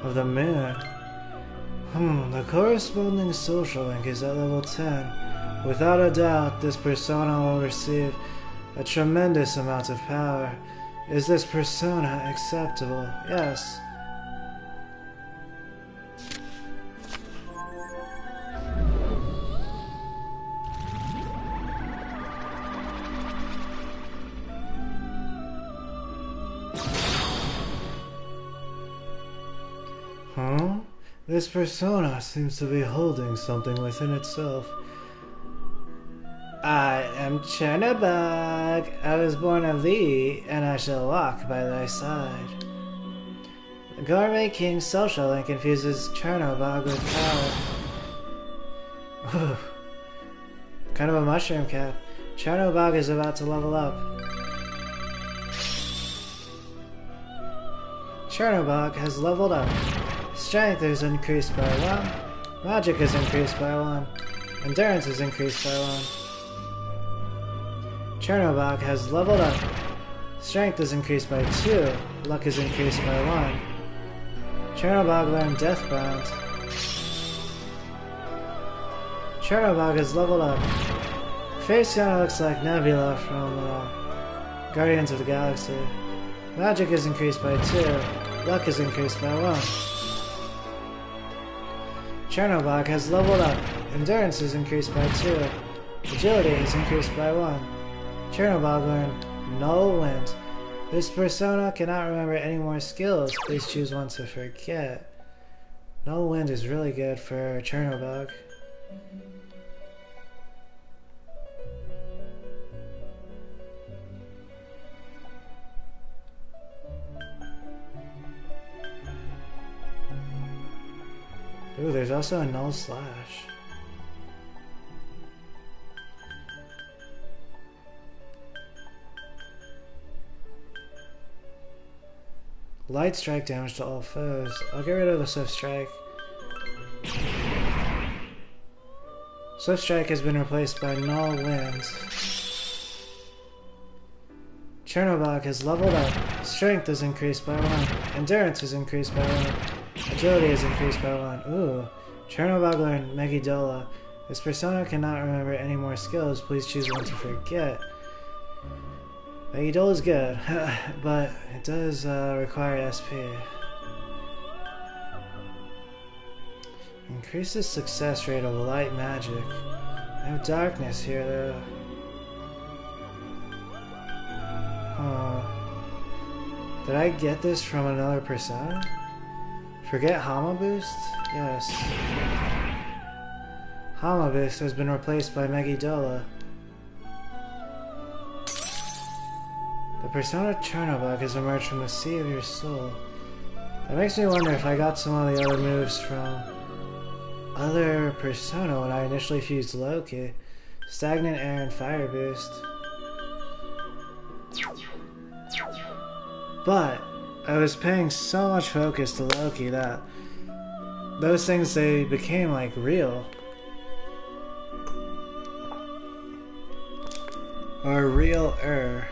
Of the moon. The corresponding social link is at level 10. Without a doubt, this persona will receive a tremendous amount of power. Is this persona acceptable? Yes. Huh? This persona seems to be holding something within itself. I am Chernobog. I was born of thee, and I shall walk by thy side. The Gourmet King's social link infuses Chernobog with power. Kind of a mushroom cap. Chernobog is about to level up. Chernobog has leveled up. Strength is increased by 1. Magic is increased by 1. Endurance is increased by 1. Chernobog has leveled up. Strength is increased by 2. Luck is increased by 1. Chernobog learned Deathbound. Chernobog has leveled up. Face kinda looks like Nebula from Guardians of the Galaxy. Magic is increased by 2. Luck is increased by 1. Chernobog has leveled up. Endurance is increased by 2. Agility is increased by 1. Chernobog learned Null Wind. This persona cannot remember any more skills. Please choose one to forget. Null Wind is really good for Chernobog. Ooh, there's also a Null Slash. Light strike damage to all foes. I'll get rid of the Swift Strike. Swift Strike has been replaced by Null Wind. Chernobog has leveled up. Strength is increased by 1. Endurance is increased by 1. Agility is increased by 1. Ooh. Chernobog learned Megidola. This persona cannot remember any more skills. Please choose one to forget. Megidola is good, but it does require SP. Increases success rate of light magic. I have darkness here though. Did I get this from another persona? Forget Hama Boost? Yes. Hama Boost has been replaced by Megidola. The persona Chernobog has emerged from the sea of your soul. That makes me wonder if I got some of the other moves from other persona when I initially fused Loki. Stagnant Air and Fire Boost. But I was paying so much focus to Loki that those things, they became like real. Or real-er.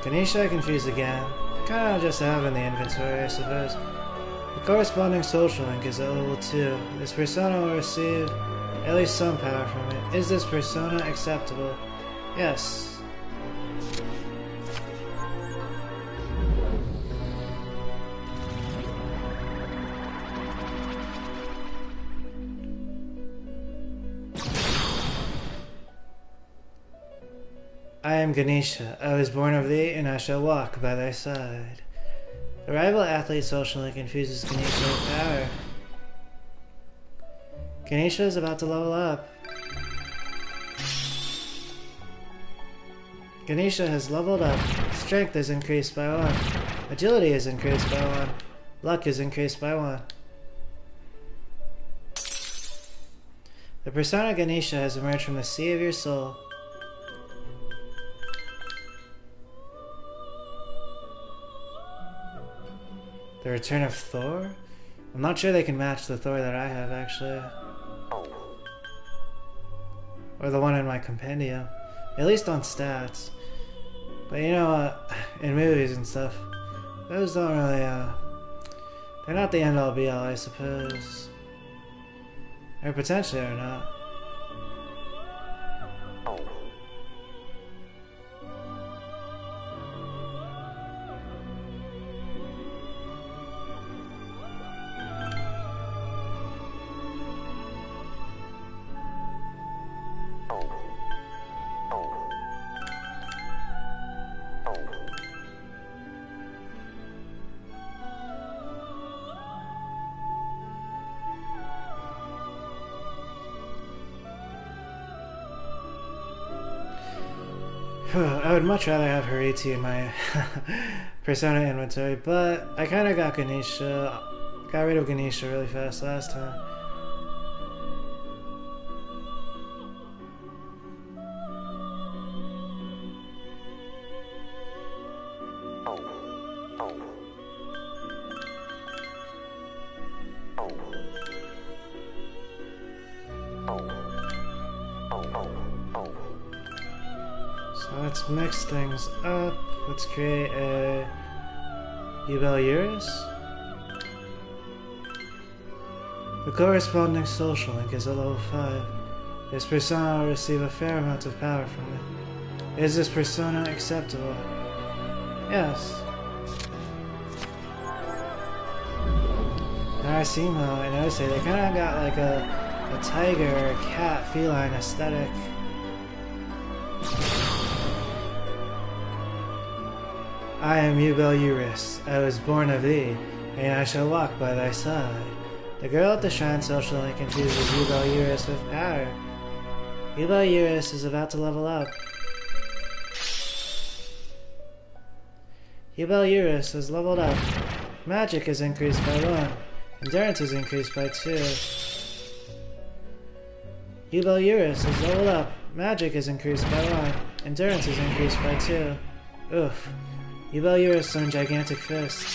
Ganesha confused again. Kinda just have in the inventory, I suppose. The corresponding social link is at level 2. This persona will receive at least some power from it. Is this persona acceptable? Yes. I am Ganesha. I was born of thee, and I shall walk by thy side. The rival athlete socially confuses Ganesha with power. Ganesha is about to level up. Ganesha has leveled up. Strength is increased by 1. Agility is increased by 1. Luck is increased by 1. The persona Ganesha has emerged from the sea of your soul. The return of Thor? I'm not sure they can match the Thor that I have, actually. Or the one in my compendium. At least on stats. But you know what? In movies and stuff, those don't really, they're not the end-all be-all, I suppose. Or potentially are not. I would much rather have Hariti in my persona inventory, but I kind of got Ganesha. Got rid of Ganesha really fast last time. Let's mix things up. Let's create a Yubel-Eurus. The corresponding social link is at level 5. This persona will receive a fair amount of power from it. Is this persona acceptable? Yes. Narasimha and Ose, they kind of got like a tiger or a cat feline aesthetic. I am Yubel-Eurus. I was born of thee, and I shall walk by thy side. The girl at the shrine socially confuses Yubel-Eurus with power. Yubel-Eurus is about to level up. Yubel-Eurus has leveled up. Magic is increased by 1. Endurance is increased by 2. Yubel-Eurus has leveled up. Magic is increased by 1. Endurance is increased by 2. Oof. Yubel-Eurus learned Gigantic Fist.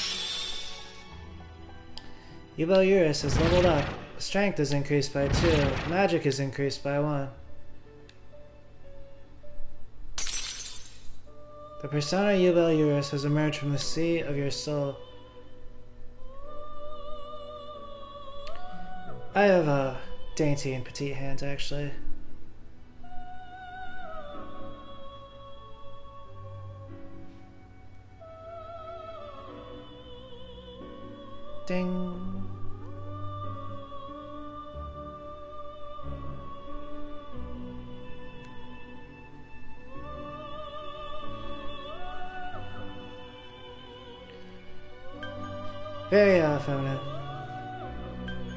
Yubel-Eurus has leveled up. Strength is increased by 2. Magic is increased by 1. The persona Yubel-Eurus has emerged from the sea of your soul. I have dainty and petite hands, actually. Ding. Very feminine.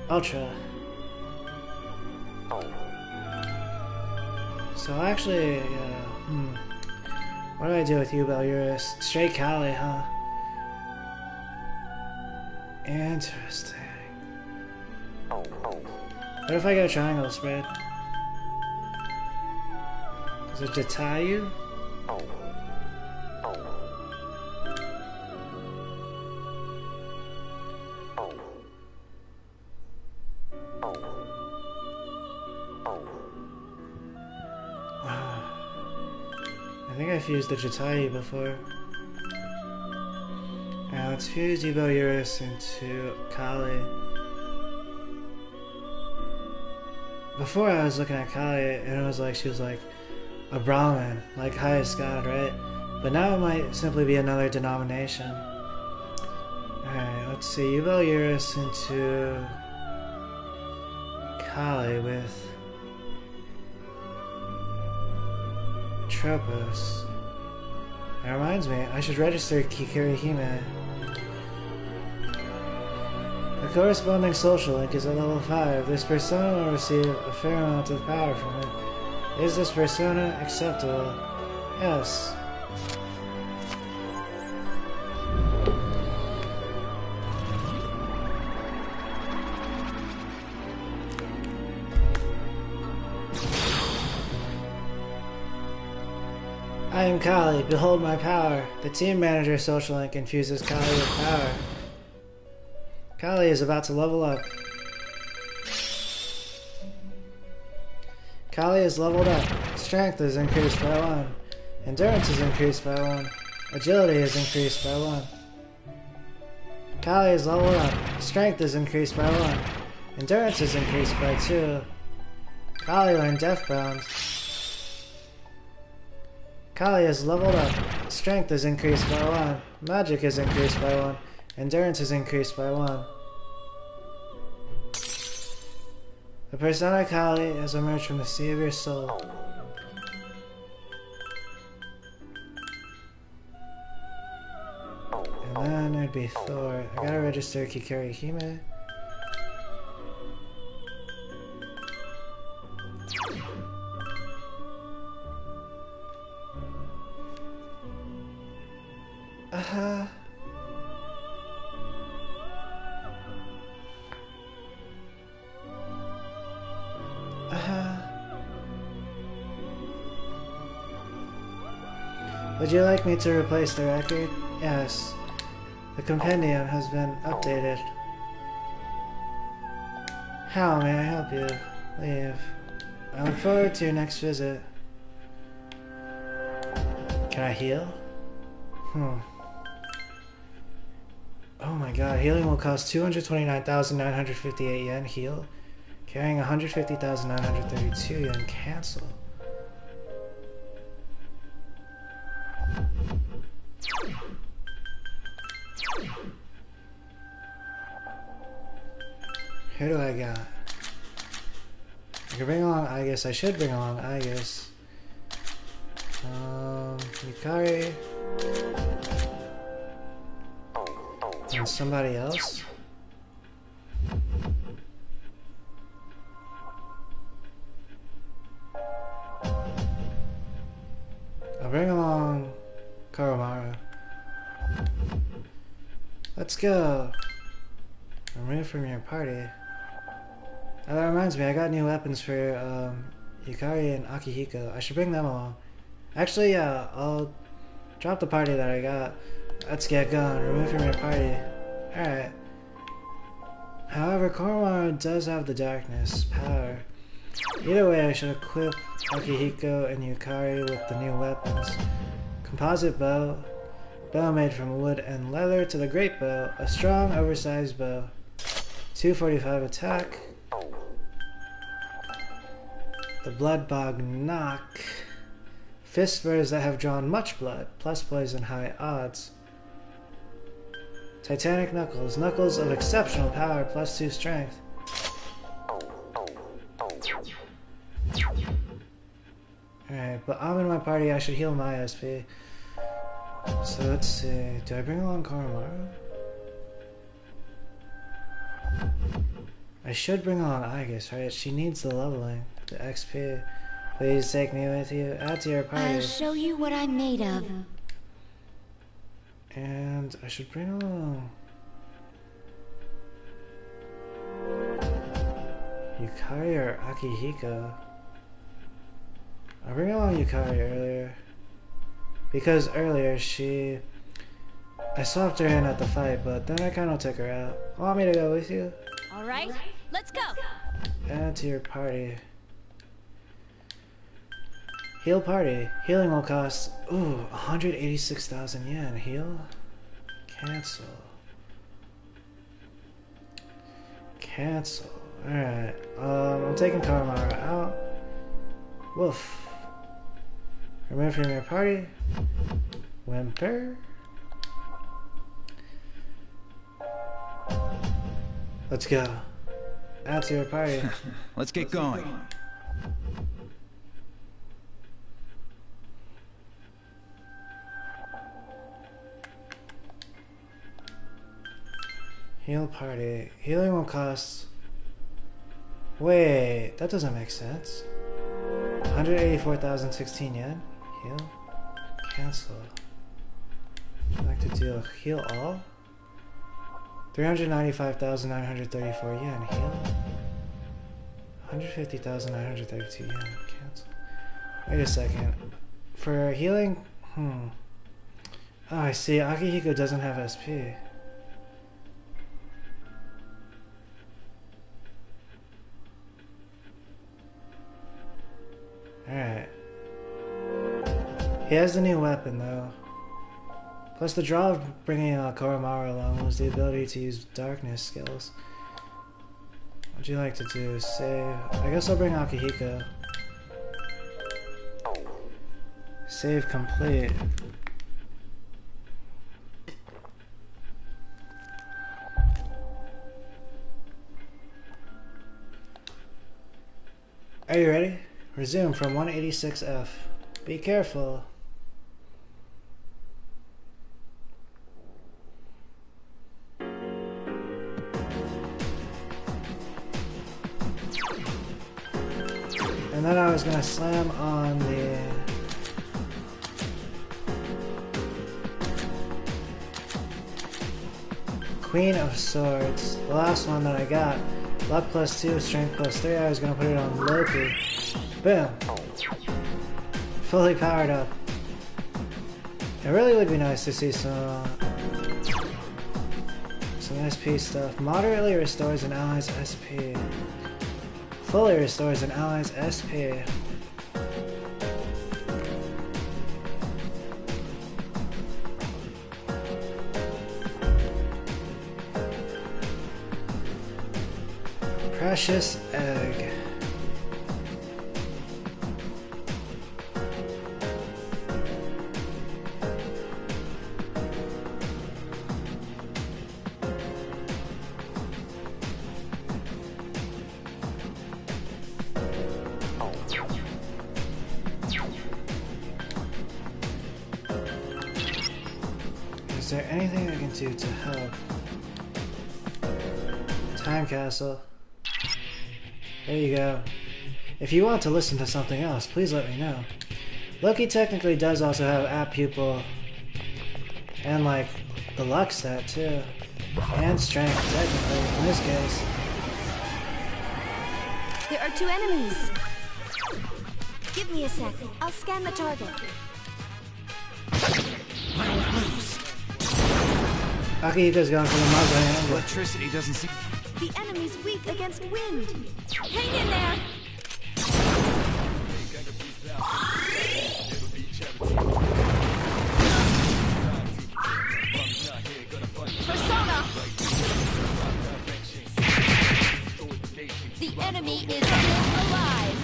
Ultra. So actually, what do I do with Yubel-Eurus? Straight Kali, huh? Interesting. What if I go triangle spread? Does it Jatayu? I think I've used the Jatayu before. Now let's fuse Yubel-Eurus into Kali. Before I was looking at Kali and it was like she was like a Brahmin, like highest god, right? But now it might simply be another denomination. Alright, let's see, Yubel-Eurus into Kali with Tropos. That reminds me, I should register Kikuri Hime. The corresponding social link is at level 5. This persona will receive a fair amount of power from it. Is this persona acceptable? Yes. I am Kali, behold my power. The team manager social link infuses Kali with power. Kali is about to level up. Kali is leveled up. Strength is increased by 1. Endurance is increased by 1. Agility is increased by 1. Kali is leveled up. Strength is increased by 1. Endurance is increased by 2. Kali learned Deathbound. Kali is leveled up. Strength is increased by 1. Magic is increased by 1. Endurance is increased by 1. The persona Kali has emerged from the sea of your soul. And then it'd be Thor. I gotta register Kikuri Hime. Would you like me to replace the record? Yes. The compendium has been updated. How may I help you? Leave. I look forward to your next visit. Can I heal? Oh my god, healing will cost 229,958 yen. Heal. Carrying 150,932 yen. Cancel. Who do I got? I can bring along Aigis. I should bring along Aigis. Yukari. And somebody else? I'll bring along Koromaru. Let's go! Remove from your party. Oh, that reminds me, I got new weapons for Yukari and Akihiko. I should bring them along. Actually, yeah, I'll drop the party that I got. Let's get going. Remove from your party. Alright. However, Koromaru does have the darkness power. Either way, I should equip Akihiko and Yukari with the new weapons. Composite bow. Bow made from wood and leather to the great bow. A strong, oversized bow. 245 attack. The blood bog knock. Fist spurs that have drawn much blood, plus poison high odds. Titanic knuckles. Knuckles of exceptional power, plus 2 strength. Alright, but I'm in my party, I should heal my SP. So let's see, do I bring along Koromaru? I should bring along Aigis, right? She needs the leveling, the XP. Please take me with you. Add to your party.
I'll show you what I'm made of.
And I should bring along Yukari or Akihiko. I bring along Yukari earlier. Because earlier I swapped her in at the fight, but then I kinda took her out. Want me to go with you?
Alright, let's go!
Add to your party. Heal party. Healing will cost, 186,000 yen. Heal? Cancel. Cancel. Alright, I'm taking Koromaru out. Woof. Remove from your party. Whimper. Let's go. Add to your party.
Let's get going.
Heal party. Healing will cost... Wait, that doesn't make sense. 184,016 yen? Heal? Cancel. I'd like to do heal all? 395,934 yen. Heal? 150,932 yen. Cancel. Wait a second. For healing? Oh, I see. Akihiko doesn't have SP. Alright. He has the new weapon, though. Plus, the draw of bringing Koromaru along was the ability to use darkness skills. What'd you like to do? Save? I guess I'll bring Akihiko. Save complete. Are you ready? Resume from 186F. Be careful. And then I was gonna slam on the... Queen of Swords. The last one that I got. Luck +2, strength +3. I was gonna put it on Loki. Boom. Fully powered up. It really would be nice to see some SP stuff. Moderately restores an ally's SP. Fully restores an ally's SP. Precious egg. Is there anything I can do to help? Time Castle. There you go. If you want to listen to something else, please let me know. Loki technically does also have App Pupil. And like, the luck stat too. And strength, technically, in this case.
There are 2 enemies. Give me a sec. I'll scan the target.
I don't lose.
Akihiko's going for the muzzle hand.
Electricity doesn't seem...
The enemy's weak against wind. Hang in there. Persona. The enemy is still alive.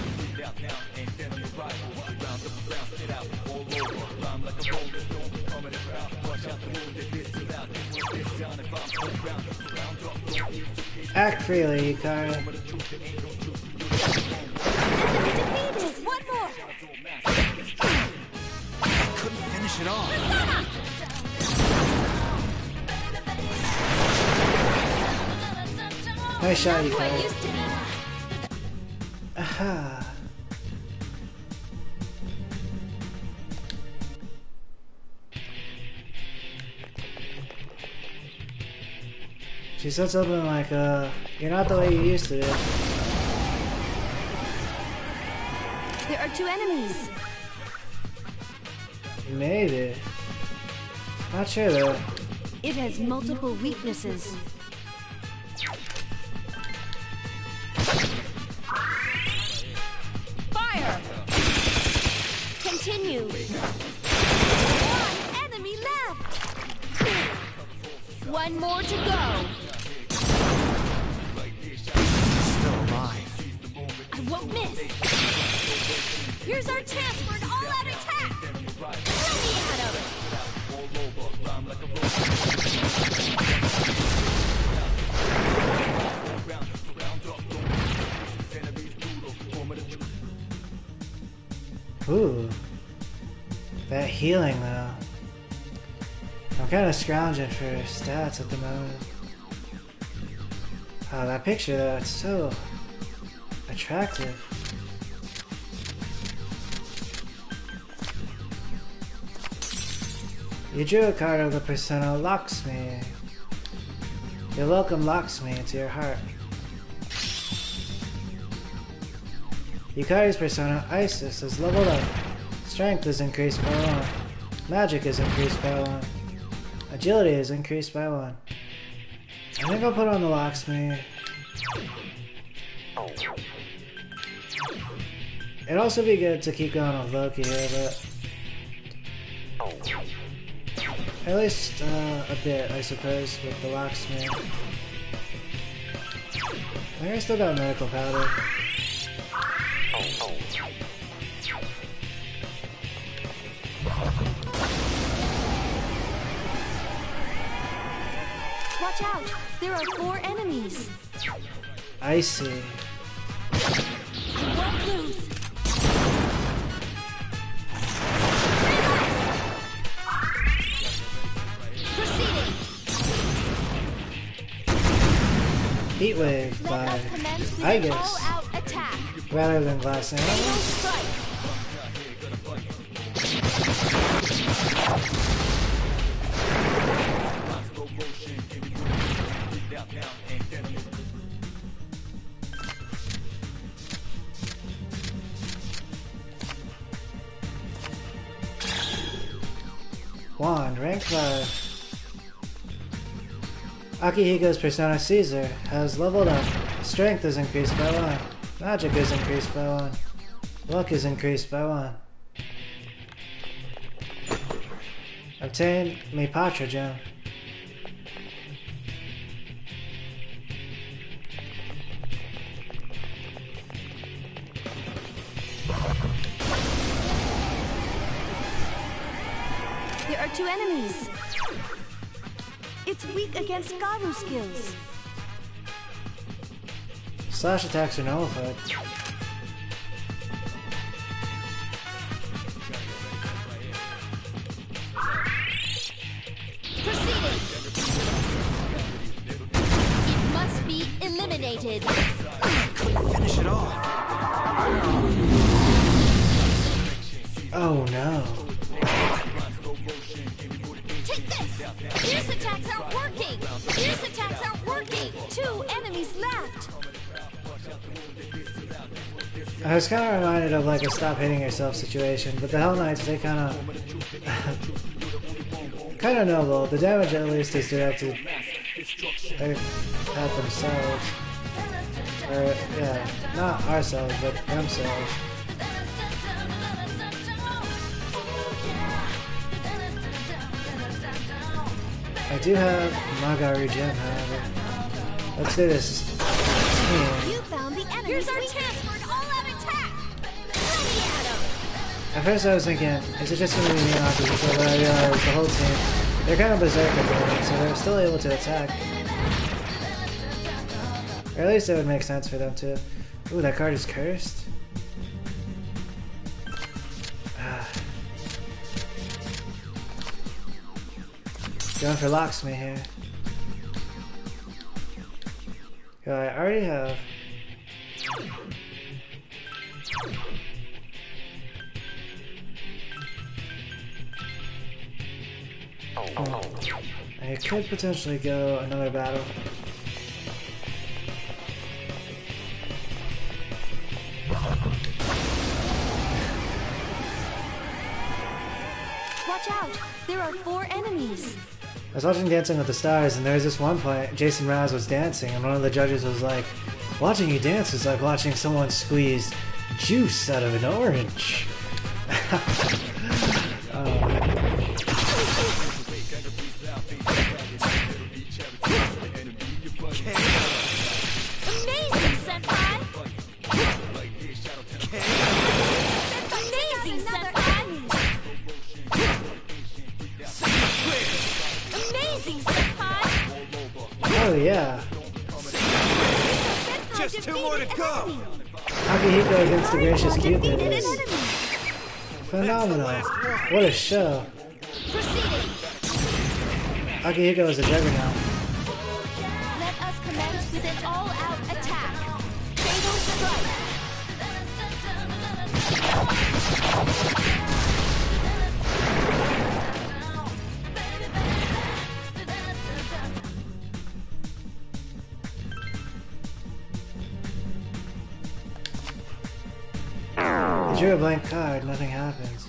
Act freely, Hikari.
Defeated. One more.
couldn't finish it off.
Nice shot,
Who I
Hikari.
used to be.
Aha. She said something like, you're not the way you used to be.
There are 2 enemies.
Maybe. Not sure though.
It has multiple weaknesses. Fire! Continue. 1 enemy left. 1 more to go.
Still alive.
I won't miss. Here's our chance for an all-out attack. Throw me at him.
Ooh. That healing though. I'm kind of scrounging for stats at the moment. Oh, that picture though, it's so attractive. You drew a card of the persona Lakshmi. Your welcome Lakshmi into your heart. Yukari's persona Isis is leveled up. Strength is increased by 1. Magic is increased by 1. Agility is increased by 1. I think I'll put on the Lakshmi. It'd also be good to keep going with Loki here, but at least a bit, I suppose, with the Lakshmi. I think I still got medical powder.
Watch out! There are 4 enemies.
I see.
You won't lose. Proceeding.
Heat Wave
Let
by
us commence with
I
an
guess
all-out attack.
rather than Glass
Fatal
Animals.
strike.
Wand, rank 5. Akihiko's persona Caesar has leveled up. Strength is increased by 1. Magic is increased by 1. Luck is increased by 1. Obtain Mipatra gem.
There are 2 enemies. It's weak against Garu skills.
Slash attacks are nullified.
Proceeding. It must be eliminated.
Finish it off.
Oh no.
Take this! Fierce attacks aren't working! Fierce attacks aren't working! 2 enemies left!
I was kind of reminded of like a stop hitting yourself situation, but the Hell Knights, they kind of noble. The damage at least is directed at themselves. Or, yeah, not ourselves, but themselves. I do have Magaru Gem, however. Let's do this.
You found the enemy. Here's our chance for an all-out attack! Ready at him!
At first I was thinking, is it just going to be me and Akihiko? But I realized the whole team, they're kind of berserk at the moment, so they're still able to attack. Or at least it would make sense for them to. Ooh, that card is cursed? Going for Lakshmi here. I already have. I could potentially go another battle.
Watch out! There are 4 enemies.
I was watching Dancing with the Stars, and there was this one point, Jason Mraz was dancing, and one of the judges was like, watching you dance is like watching someone squeeze juice out of an orange.
Amazing, Senpai! Amazing, Senpai! Amazing, Senpai!
Oh yeah.
Senpai
Just 2 more to
defeated
go.
enemy.
Akihiko against the Gracious Cupid
Defeated an
is
enemy.
phenomenal. What a show.
Proceeding.
Akihiko is a juggernaut.
Let us commence with with an all-out attack. Fatal strike.
You drew a blank card, nothing happens.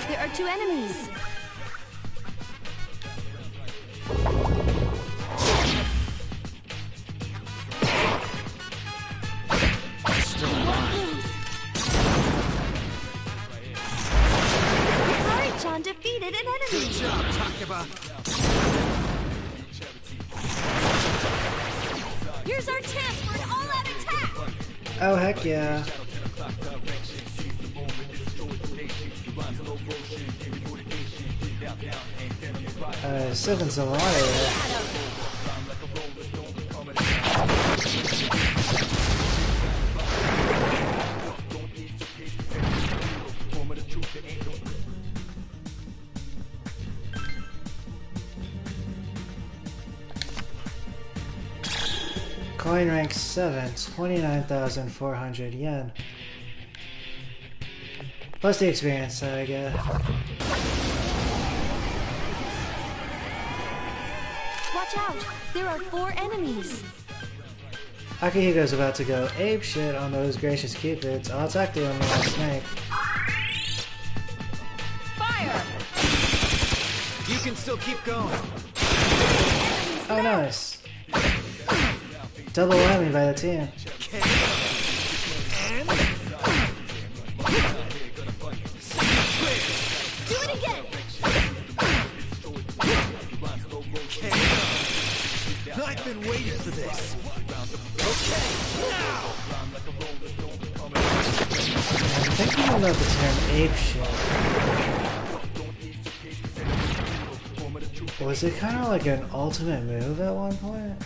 There are 2 enemies. Hikari-chan defeated an enemy.
Good job, Takeba.
Here's our chance for an all-out attack.
Oh heck yeah. Sipping some water there. Coin rank 7, 29,400 yen. Plus the experience that I get.
Watch out! There are 4 enemies.
Akihiko's about to go ape shit on those gracious cupids. I'll attack the unlocked snake.
Fire!
You can still keep going.
Oh nice. Double whammy by the team.
Do it again!
I've been waiting for this. Okay, now!
I'm thinking about the term ape shit. Was it kind of like an ultimate move at one point?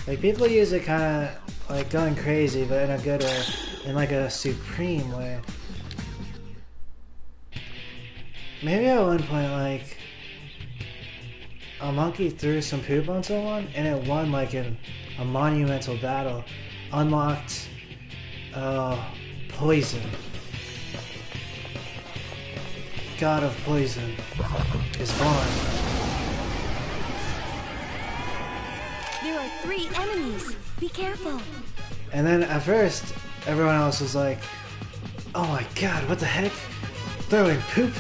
Like people use it kind of like going crazy, but in a good way, in like a supreme way. Maybe at one point, like a monkey threw some poop on someone, and it won like in a monumental battle, unlocked poison. God of Poison is born.
There are 3 enemies. Be careful.
And then at first, everyone else was like, oh my god, what the heck? Throwing poop?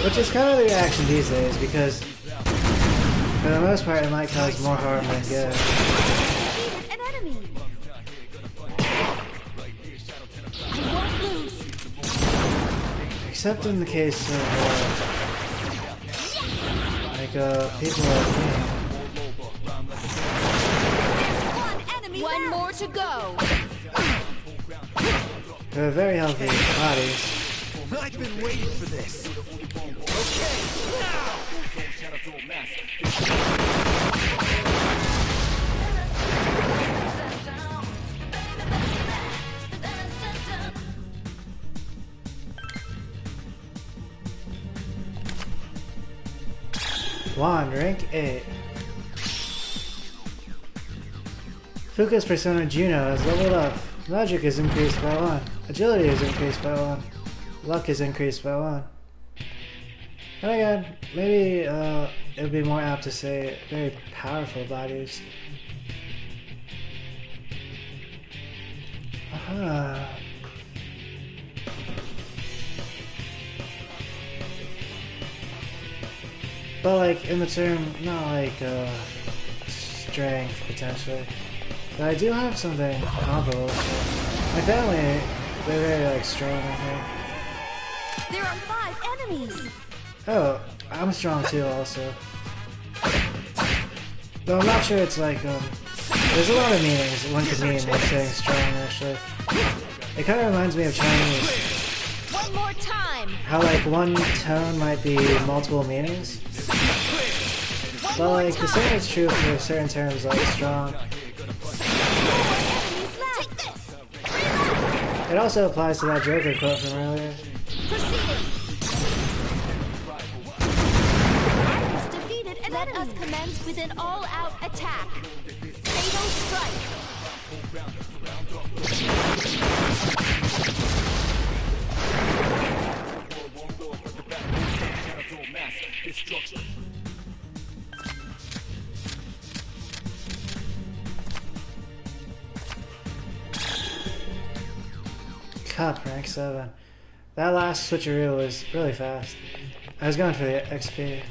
Which is kind of the reaction these days, because for the most part it might cause more harm than good.
Defeated an enemy. I won't lose.
Except in the case of people like me.
One more to go.
Who have very healthy bodies.
I've been waiting for this. Okay, now!
Wand, rank 8. Fuka's persona Juno has leveled up. Magic is increased by 1. Agility is increased by 1. Luck is increased by 1. And again, maybe it would be more apt to say very powerful bodies. Aha. But like in the term, not like strength potentially. But I do have something comparable. My family, they're very like strong, I think.
There are 5 enemies.
Oh, I'm strong too also. Though I'm not sure it's like, there's a lot of meanings one could mean when saying strong actually. It kind of reminds me of Chinese.
One more time.
How like one tone might be multiple meanings. But like the same is true for certain terms like strong.
Enemies left. Take this.
It also applies to that Joker quote from earlier.
Proceeding. Defeated an enemy. Let us commence with an all-out attack. Fatal strike.
Cup, rank 7. That last switcheroo was really fast. I was going for the XP.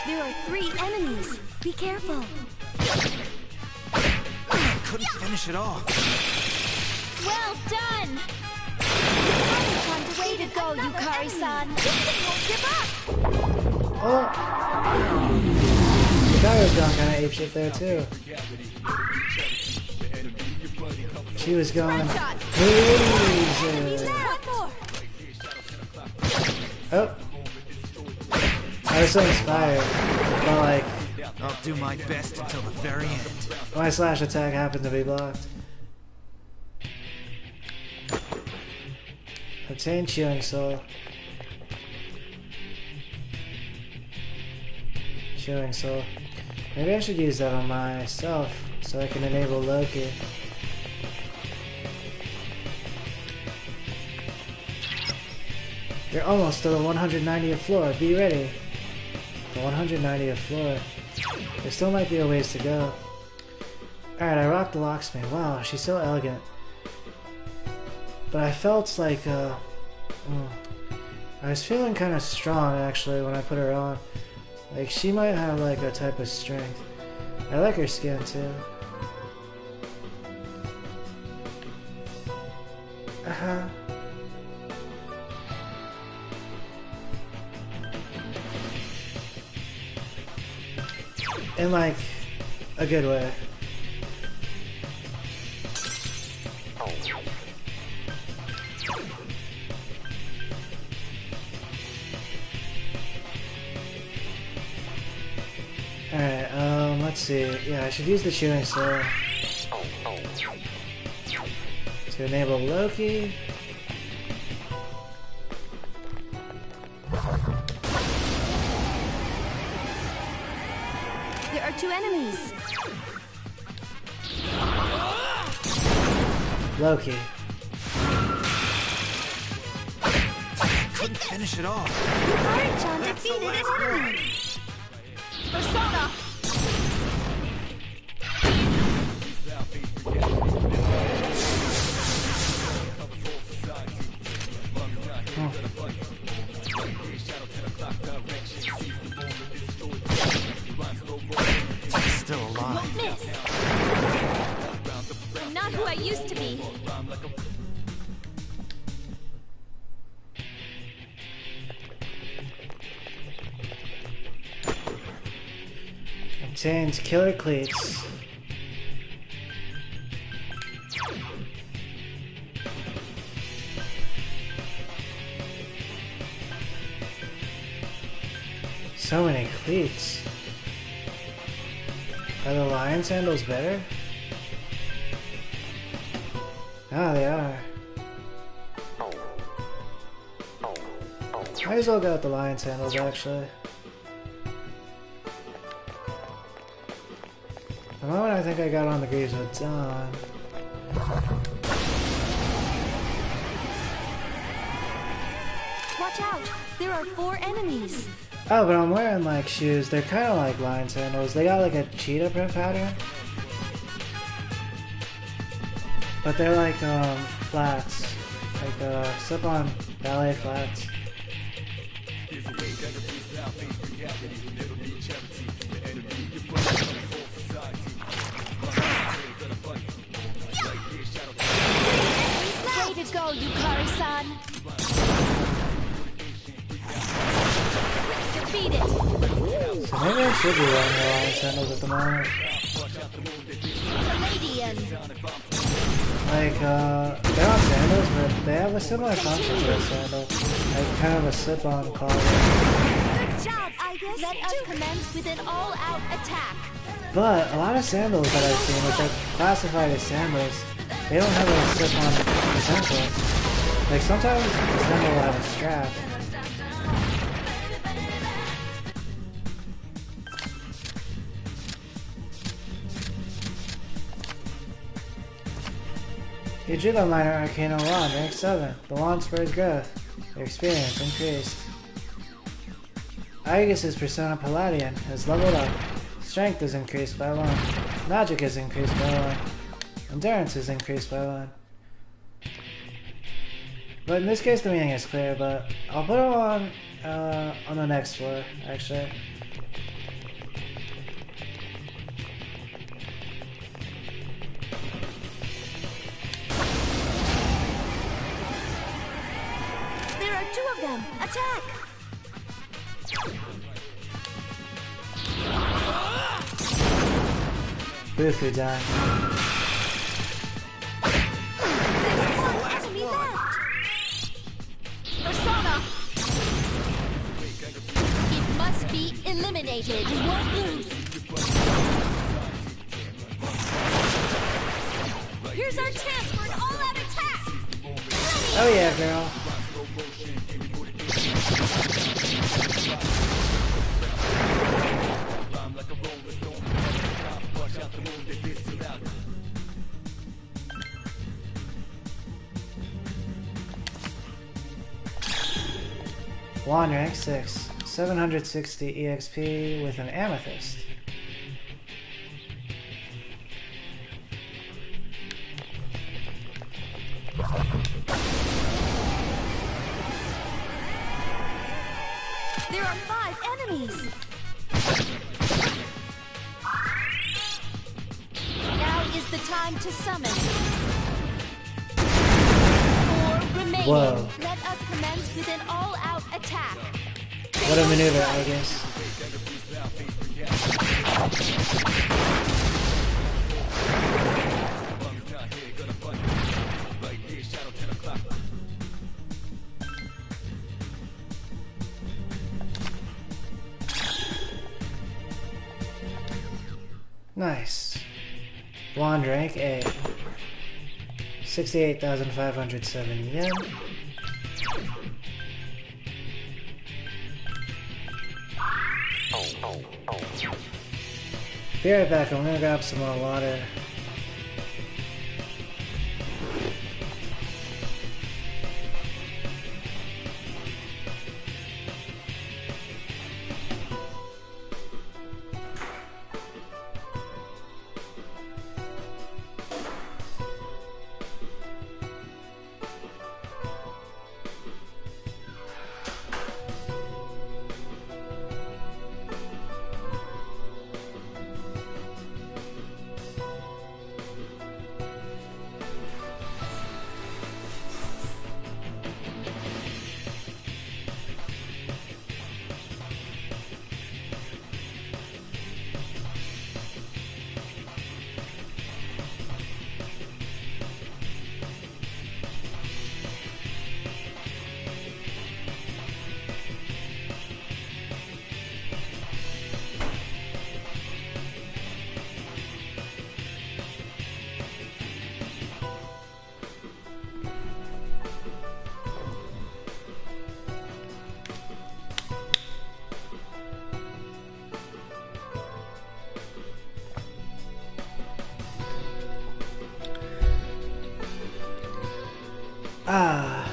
There are 3 enemies. Be careful.
Couldn't finish it off.
Well done. Way to go, Yukari-san. This thing won't give up.
Oh! The guy was going kind of apeshit there too. She was going crazy. Oh! I was so inspired, but like,
I'll do my best until the very end.
my slash attack happened to be blocked. Obtain Chewing Soul. Chewing Soul. Maybe I should use that on myself so I can enable Loki. You're almost to the 190th floor. Be ready. The 190th floor. There still might be a ways to go. Alright, I rocked the locksmith. Wow, she's so elegant. But I felt like, I was feeling kind of strong actually when I put her on. Like, she might have like a type of strength. I like her skin too. Uh-huh. In like a good way. Alright, let's see. Yeah, I should use the Chewing Soul to enable Loki.
There are 2 enemies.
Loki.
Couldn't finish it off.
Yukari-chan defeated an enemy. Persona.
Still alive.
Miss. I'm not who I used to be.
Obtains Killer Cleats. So many cleats. Are the lion sandals better? Ah, they are. Might as well go with the lion sandals actually. The moment I think I got on the Greaves with Dawn.
Watch out! There are 4 enemies.
Oh, but I'm wearing like shoes. They're kind of like lion sandals. They got like a cheetah print pattern. But they're like flats. Like slip-on ballet flats.
one. Defeat it.
So maybe I should be wearing the long sandals at the moment.
Palladian.
Like, they're not sandals, but they have a similar concept to a sandal. Like, kind of a slip-on quality.
Good job, Igus. Let us commence with an all-out attack.
But a lot of sandals that I've seen, which are classified as sandals, they don't have a slip-on potential. Like, sometimes the sandal will have a strap. You drew the minor arcana wand, rank 7. The wand spurs growth. Your experience increased. Aegis' persona Palladian has leveled up. Strength is increased by 1. Magic is increased by 1. Endurance is increased by 1. But in this case the meaning is clear, but I'll put it on the next floor, actually.
There are 2 of them. Attack!
Bufu die.
There's 1 enemy left. Persona. It must be eliminated. You won't lose. Here's our chance for an all-out attack.
Oh yeah, girl. Wand rank 6. 760 EXP with an amethyst.
There are 5 enemies. Now is the time to summon. 4 remaining.
Whoa.
Let us commence with an all-out attack.
What a maneuver, I guess. Nice. Wand rank A. 68,507 yen. Be right back, I'm gonna grab some more water. Ah.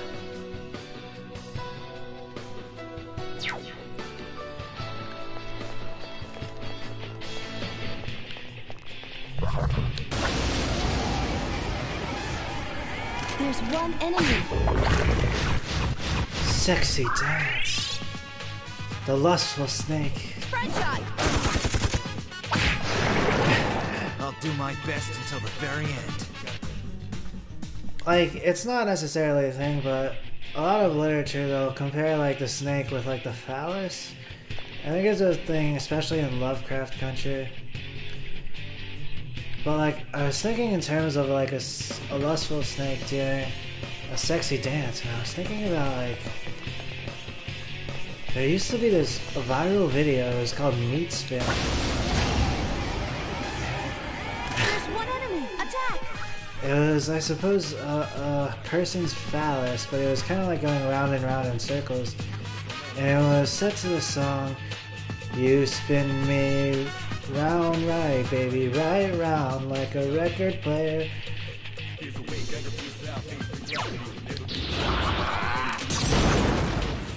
There's 1 enemy.
Sexy dance. The lustful snake.
Spread shot.
I'll do my best until the very end.
Like, it's not necessarily a thing, but a lot of literature though compare like the snake with like the phallus. I think it's a thing, especially in Lovecraft country. But like, I was thinking in terms of like a lustful snake doing a sexy dance, and I was thinking about like, there used to be this viral video, it was called Meat Spin.
There's one enemy. Attack!
It was, I suppose, a person's phallus, but it was kind of like going round and round in circles. And it was set to the song, "You spin me round right, baby, right round like a record player."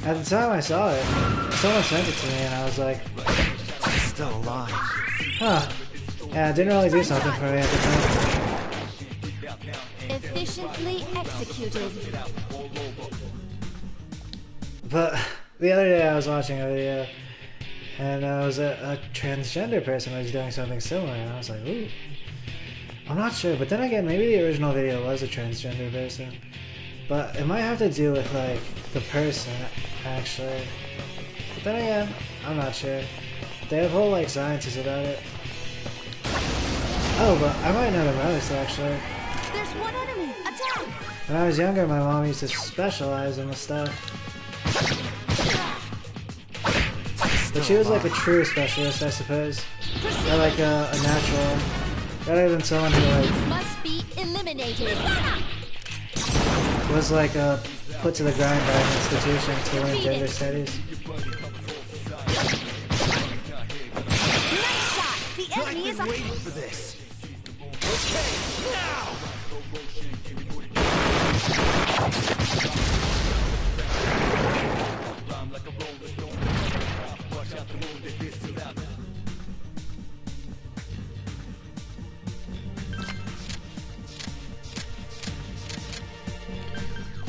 At the time I saw it, someone sent it to me and I was like,
Still alive.
huh. Yeah, it didn't really do something for me at the time.
Efficiently executed.
But the other day I was watching a video and it was a transgender person who was doing something similar and I was like, ooh. I'm not sure, but then again, maybe the original video was a transgender person. But it might have to do with like the person, actually. But then again, I'm not sure. They have whole like sciences about it. Oh, but I might not have noticed actually.
There's one enemy. Attack!
When I was younger, my mom used to specialize in the stuff. But she was like a true specialist, I suppose. Or like a natural. Rather than someone who like
Must be eliminated.
was like put to the grind by an institution to learn gender studies.
Nice shot. The enemy is
Waiting for this. Okay, now!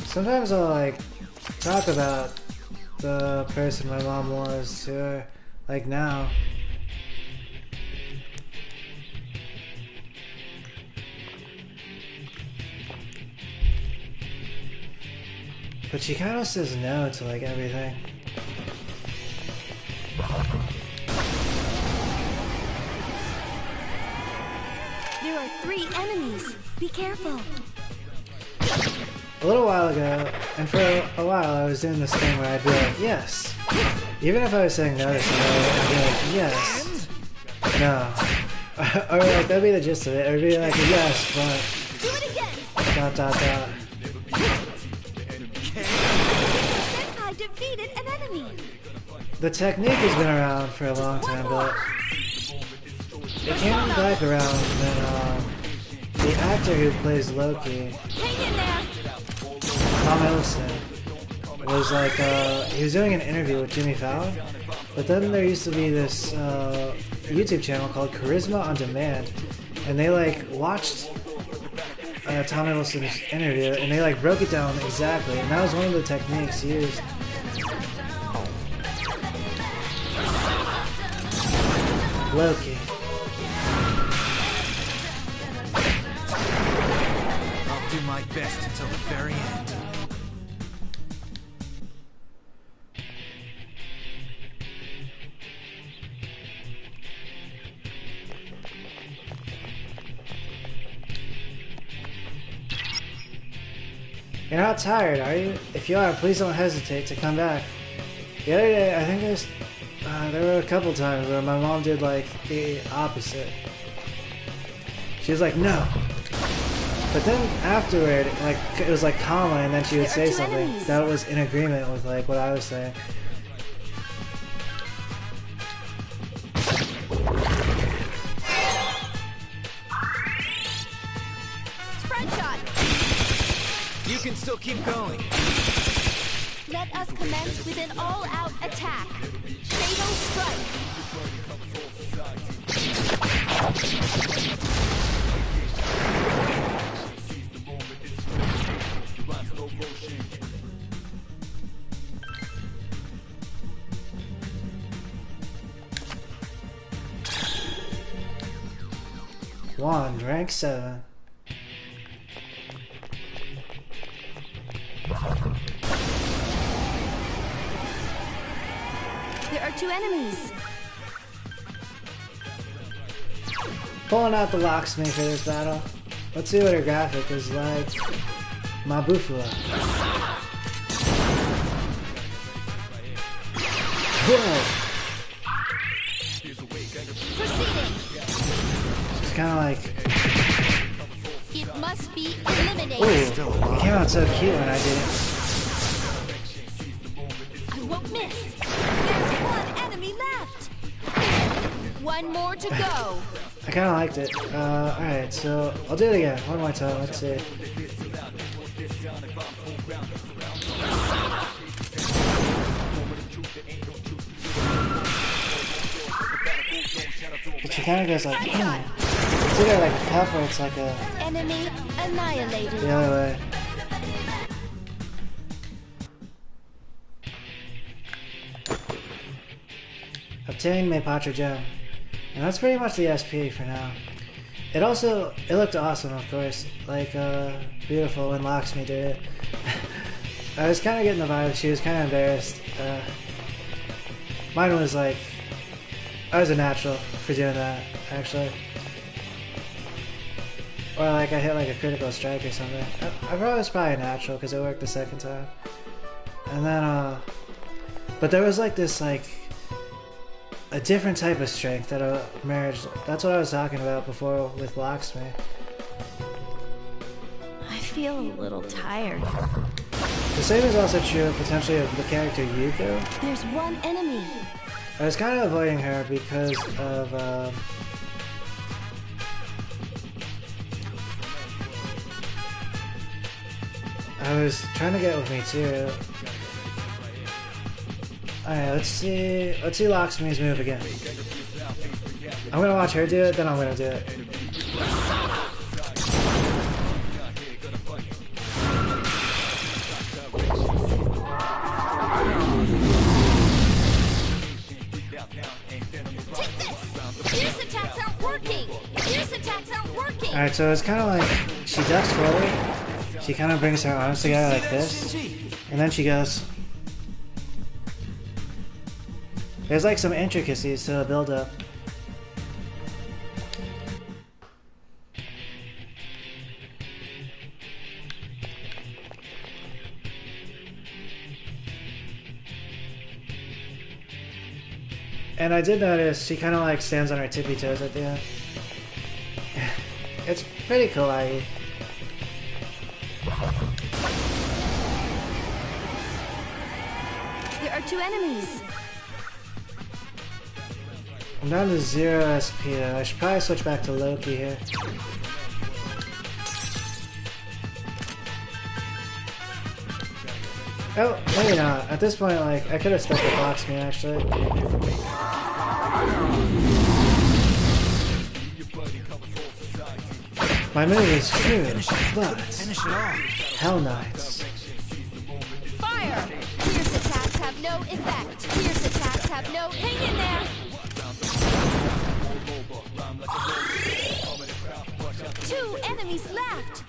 Sometimes I'll like talk about the person my mom was to her, like now. But she kind of says no to like everything.
There are 3 enemies. Be careful.
A little while ago, and for a while I was doing this thing where I'd be like, yes. Even if I was saying no to somebody, I'd be like, yes. No. Or like, that'd be the gist of it. It would be like, yes, but...
Do it again. ... Senpai defeated an enemy.
The technique has been around for a long time, but... it came back around when, the actor who plays Loki,
Hang in there.
Tom Hiddleston, was like, he was doing an interview with Jimmy Fallon, but then there used to be this YouTube channel called Charisma on Demand, and they like watched Tom Hiddleston's interview, and they like broke it down exactly, and that was one of the techniques used. Loki.
I'll do my best until the very end.
You're not tired, are you? If you are, please don't hesitate to come back. The other day, I think there were a couple times where my mom did like the opposite. She was like, no. But then afterward, like it was like calmer, and then she would
There are
say
2
something
enemies.
that was in agreement with like what I was saying.
Spread shot.
You can still keep going.
Let us commence with an all-out attack. Fatal strike.
One, rank 7.
2 enemies.
Pulling out the locksmith for this battle. Let's see what her graphic is like. Mabufua. Whoa!
Proceeding.
It's kind of like...
It must be eliminated.
Ooh, it came out so cute when I did it.
I won't miss. There's 1 enemy left. 1 more to go.
I kind of liked it. Alright, so I'll do it again. One more time. Let's see. But she kind of goes like, it's either like a cup or it's like a...
Enemy annihilated.
the other way. Obtain Maypatra Gem. And that's pretty much the SP for now. It looked awesome, of course. Like, beautiful when Lakshmi did it. I was kind of getting the vibe. She was kind of embarrassed. Mine was like... I was a natural for doing that, actually. Or like I hit like a critical strike or something. I was probably a natural because it worked the second time. And then, but there was like this like... a different type of strength that emerged. That's what I was talking about before with Lakshmi.
I feel a little tired.
The same is also true potentially of the character Yuko.
There's 1 enemy.
I was kind of avoiding her because of I was trying to get with me too. Alright, let's see Lakshmi's move again. I'm gonna watch her do it, then I'm gonna do it.
Fierce attacks aren't working. Fierce attacks aren't working.
Alright, so it's kind of like she ducks forward. She kind of brings her arms together like this. And then she goes... There's like some intricacies to the build-up. And I did notice she kind of like stands on her tippy toes at the end. It's pretty kawaii.
There are 2 enemies.
I'm down to 0 SP though. I should probably switch back to Loki here. Oh, maybe not. At this point, like, I could have stuck with Lakshmi actually. My move is true, but Hell Knights.
Fire! Fierce attacks have no effect. Fierce attacks have no... Hang in there! 2 enemies left.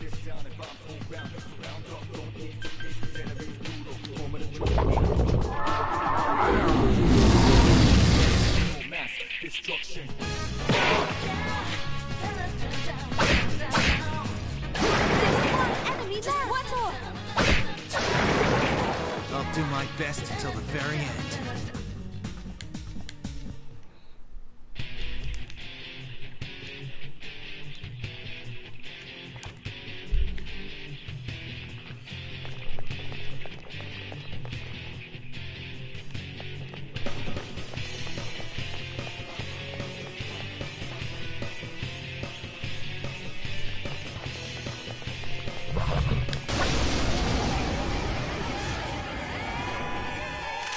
I'll do my best until the very end.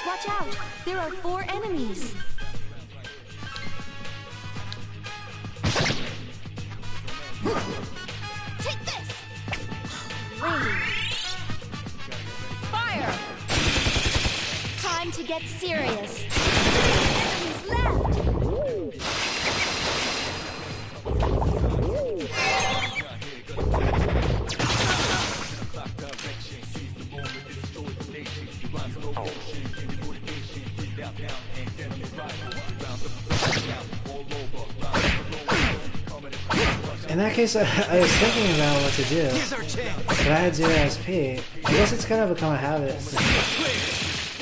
Watch out! There are 4 enemies. Take this! Fire! Time to get serious. Enemies left!
In that case, I was thinking about what to do,
Here's our chance.
but I had 0 SP. I guess it's kind of become a habit.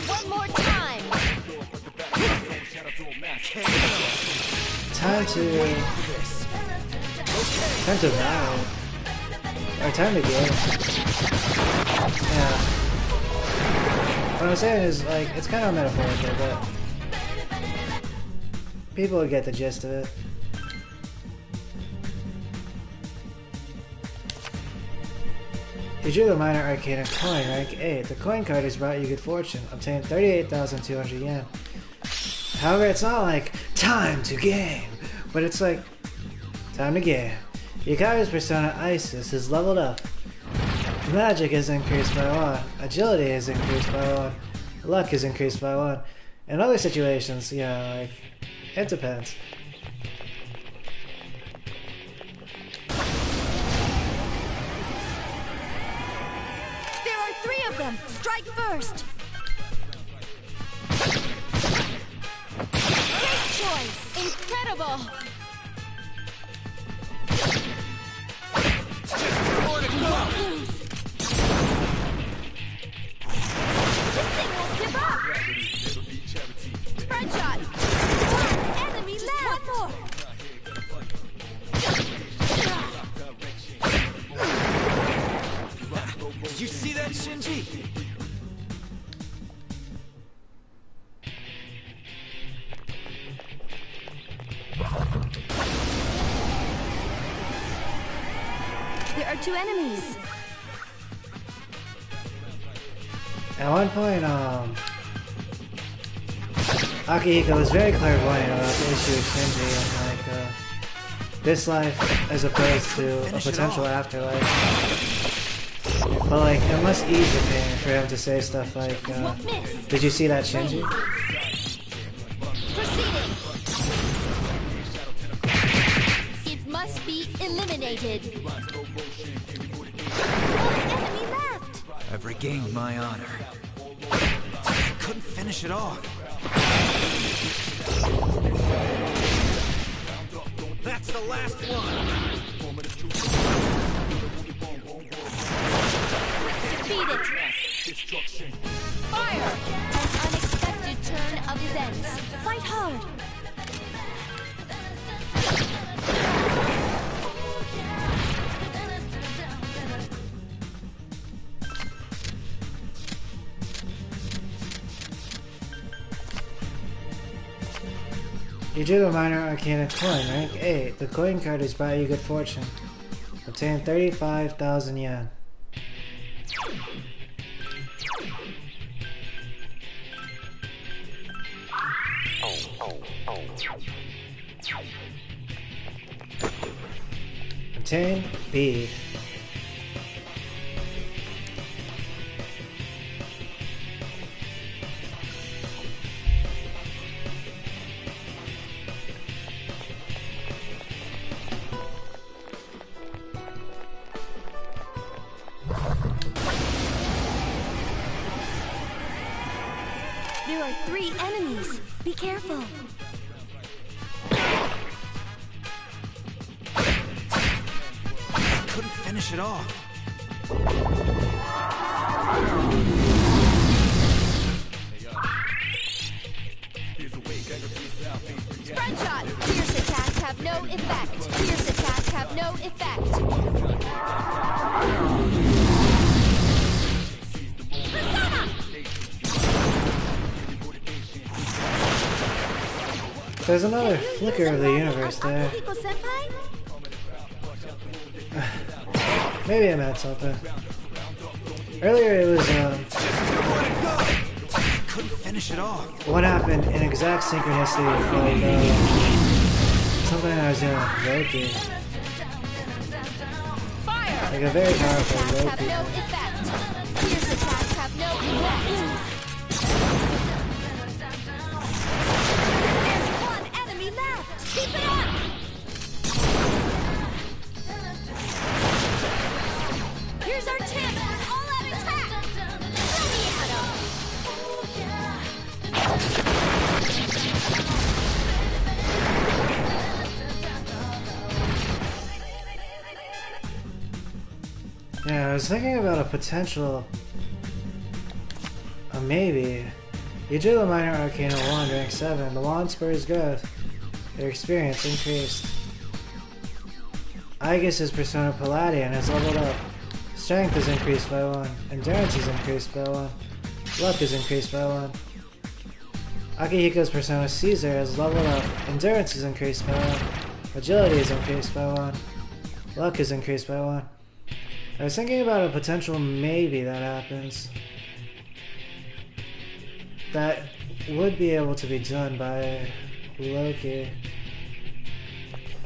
One more time.
Time to ride. Or time to go. Yeah. What I'm saying is, like, it's kind of metaphorical, but people will get the gist of it. You drew the minor arcana coin, rank 8. The coin card has brought you good fortune. Obtained 38,200 yen. However, it's not like, time to game, but it's like, time to game. Yukari's persona Isis is leveled up. Magic is increased by 1. Agility is increased by 1. Luck is increased by 1. In other situations, yeah, like, it depends.
There are 3 of them. Strike first. Great choice. Incredible.
Just 2 more to go.
This thing won't give up. Spread shot. One enemy left. One more.
Did you see that, Shinji?
There are 2 enemies.
At one point, Akihiko was very clairvoyant about the issue of Shinji and, like, this life as opposed to a potential afterlife. But, like, it must ease the pain for him to say stuff like,
Won't miss.
did you see that, Shinji?
Proceeding. It must be eliminated. One enemy left.
I've regained my honor. I couldn't finish it off. That's the last one.
Defeat it. Fire. An unexpected turn of events. Fight hard.
You drew the minor arcana coin, rank 8. The coin card has brought you good fortune. Obtain 35,000 yen. Obtain bead.
There are 3 enemies. Be careful.
I couldn't finish it off.
Spread shot. Fierce attacks have no effect. Fierce attacks have no effect. Persona!
There's another flicker of the universe there.
Akihiko-senpai?
Maybe I meant something. Earlier it was,
I couldn't finish it off.
what happened in exact synchronicity with, like, something I was doing with Loki.
Fire!
Like a very
Fierce
powerful
attacks have
Loki.
no effect. Fierce attacks have no effect. There's 1 enemy left. Keep it up! Here's our chance for an all-out attack! Throw me at him!
Yeah, I was thinking about a potential... a maybe. You drew the Minor Arcana wand rank 7. The wand spurs growth. Your experience increased. Aegis' Persona Palladian has leveled up. Strength is increased by 1. Endurance is increased by 1. Luck is increased by 1. Akihiko's Persona Caesar has leveled up. Endurance is increased by 1. Agility is increased by 1. Luck is increased by 1. I was thinking about a potential maybe that happens. That would be able to be done by Loki.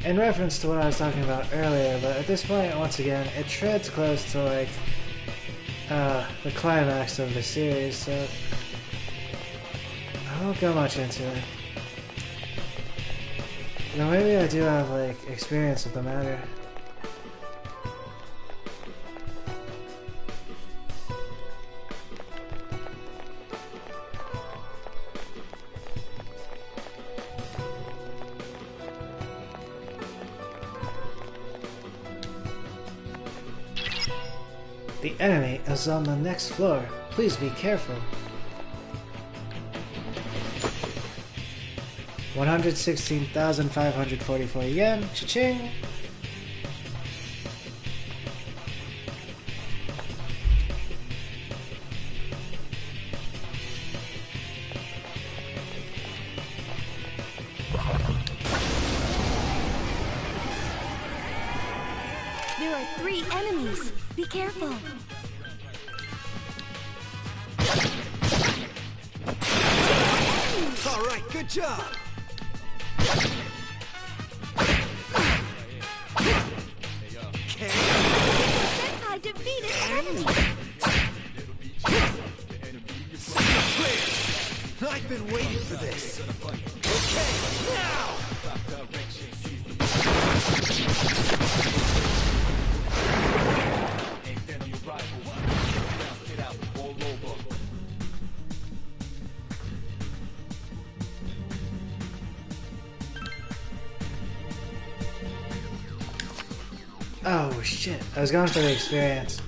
In reference to what I was talking about earlier, but at this point, once again, it treads close to like the climax of the series, so I won't go much into it. Now maybe I do have like experience with the matter. The enemy is on the next floor. Please be careful. 116,544 yen. Cha-ching!
There are 3 enemies. Be careful.
All right, good job.
Senpai defeated enemy.
I've been waiting for this. Okay, now.
Oh shit, I was going for the experience.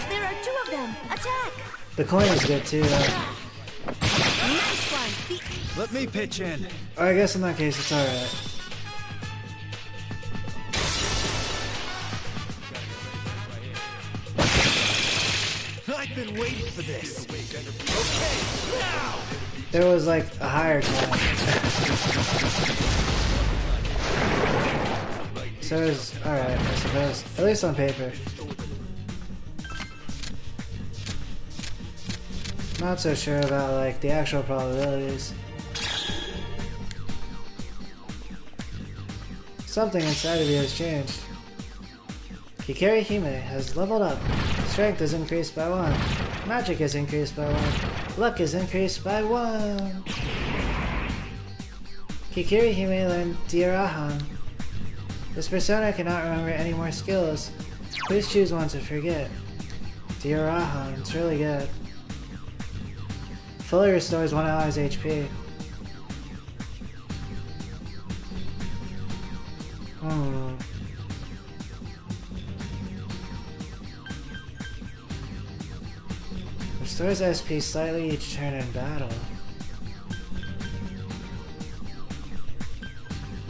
There are 2 of them. Attack!
The coin is good too, though.
Nice one.
Let me pitch in.
Or I guess in that case it's alright.
I've been waiting for this. Okay, now.
There was like a higher coin. So it's alright, I suppose. At least on paper. Not so sure about like the actual probabilities. Something inside of you has changed. Hikari Hime has leveled up. Strength is increased by 1. Magic is increased by 1. Luck is increased by 1. Hikari Hime learned Diarahan. This persona cannot remember any more skills. Please choose one to forget. Diarahan, it's really good. Fully restores 1 ally's HP. Restores SP slightly each turn in battle.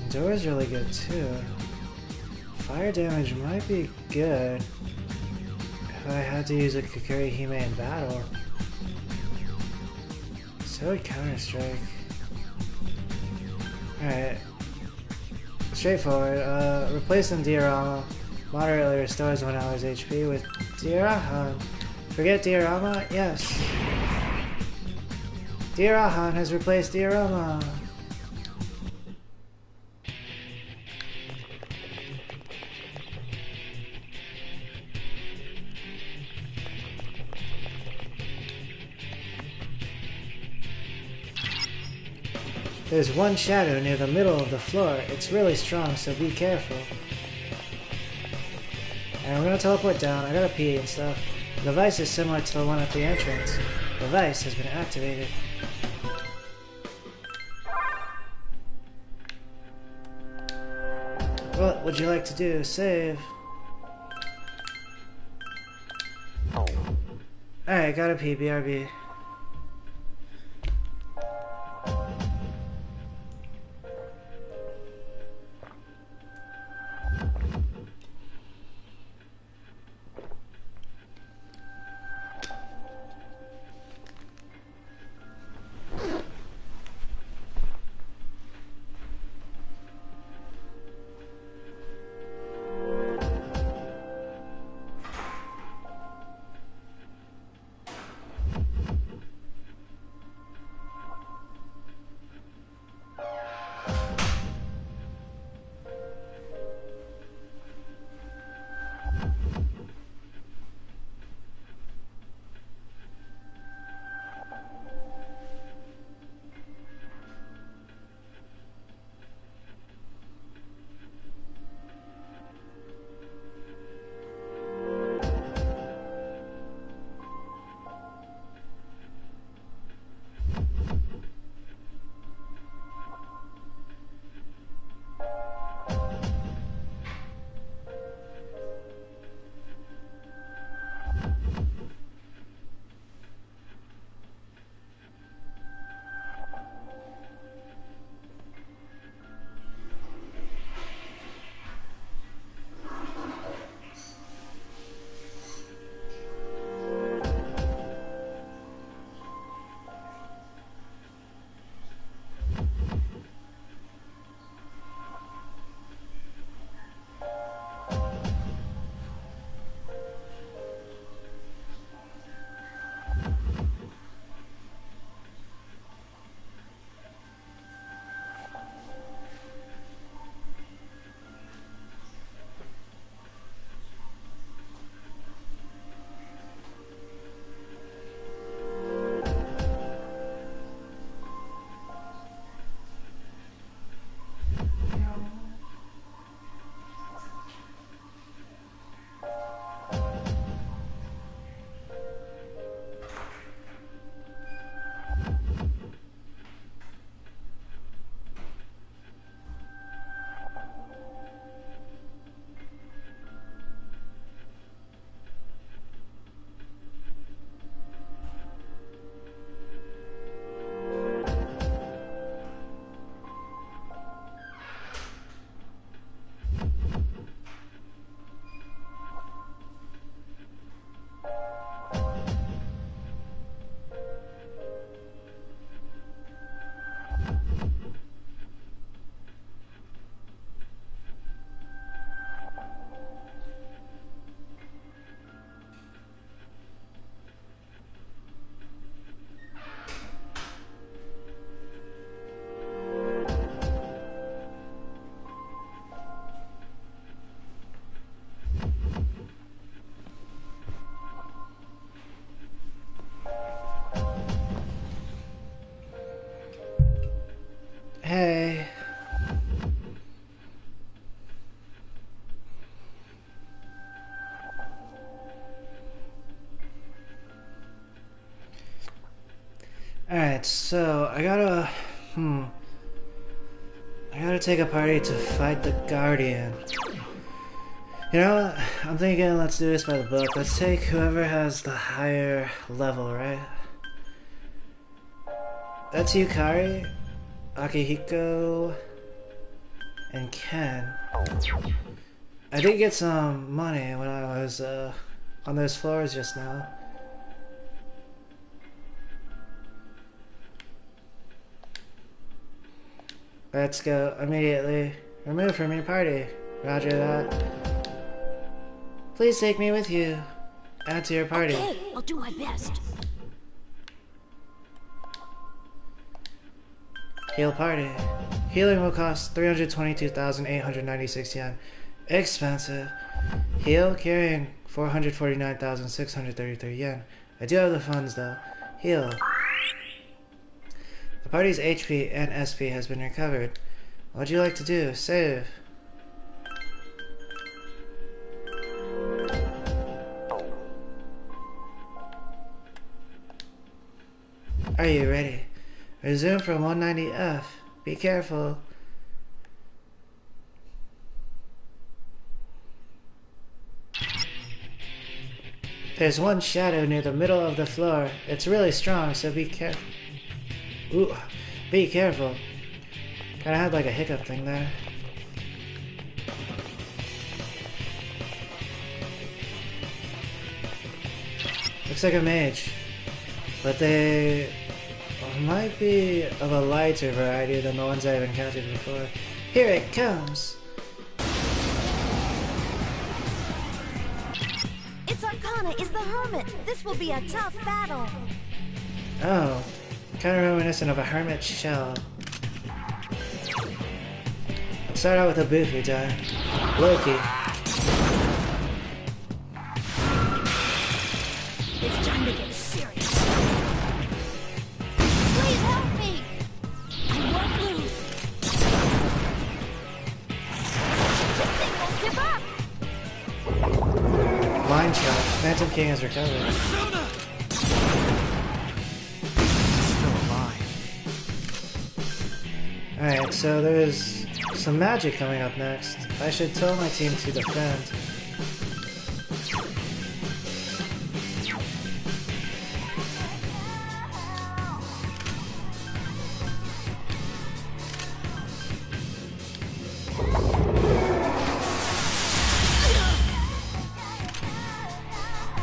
Endure is really good too. Fire damage might be good if I had to use a Hikari Hime in battle. So would Counter-Strike. Alright. Straightforward. Replacing Diorama moderately restores 1 ally's HP with Diarahan. Forget Diorama? Yes. Diarahan has replaced Diorama. There's one shadow near the middle of the floor. It's really strong, so be careful. And I'm gonna teleport down. I gotta pee and stuff. The device is similar to the one at the entrance. The device has been activated. What would you like to do? Save. Alright, got a PBRB. Hey. Alright, so I gotta take a party to fight the Guardian. You know what? I'm thinking let's do this by the book. Let's take whoever has the higher level, right? That's Yukari, Akihiko, and Ken. I did get some money when I was on those floors just now. Let's go immediately. Remove from your party. Roger that. Please take me with you. Add to your party.
Okay, I'll do my best.
Heal party. Healing will cost 322,896 yen. Expensive. Heal carrying 449,633 yen. I do have the funds though. Heal. The party's HP and SP has been recovered. What'd you like to do? Save. Are you ready? Resume from 190F. Be careful. There's one shadow near the middle of the floor. It's really strong, so be careful. Ooh, be careful. Kinda had like a hiccup thing there. Looks like a mage. But they might be of a lighter variety than the ones I've encountered before. Here it comes!
It's Arcana is the Hermit. This will be a tough battle.
Oh, kind of reminiscent of a hermit shell. Let's start out with a Bufu die. Loki.
It's time to get serious. Please help me! I won't lose. This thing won't give up!
Mind shot. Phantom King has recovered.
Persona! Still alive.
Alright, so there's some magic coming up next. I should tell my team to defend.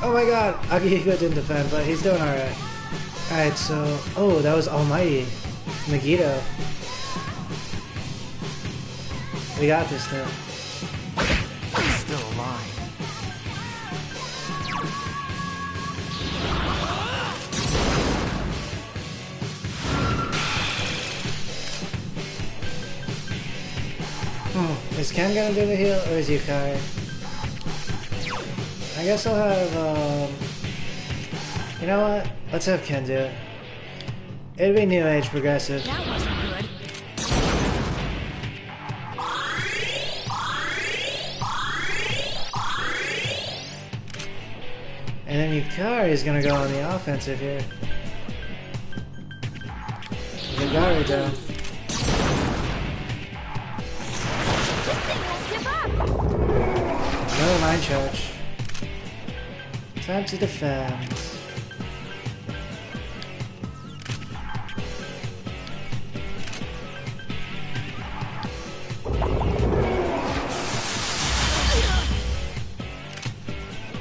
Oh my god! Akihiko didn't defend, but he's doing alright. Alright, so... Oh, that was Almighty. Megiddo. We got this now.
Still alive.
Is Ken gonna do the heal, or is Yukari? I guess I'll have, you know what? Let's have Ken do it. It'd be New Age progressive.
That wasn't good.
And then Yukari is gonna go on the offensive here. Yukari down.
This thing won't give up!
Another mind charge. Time to defend.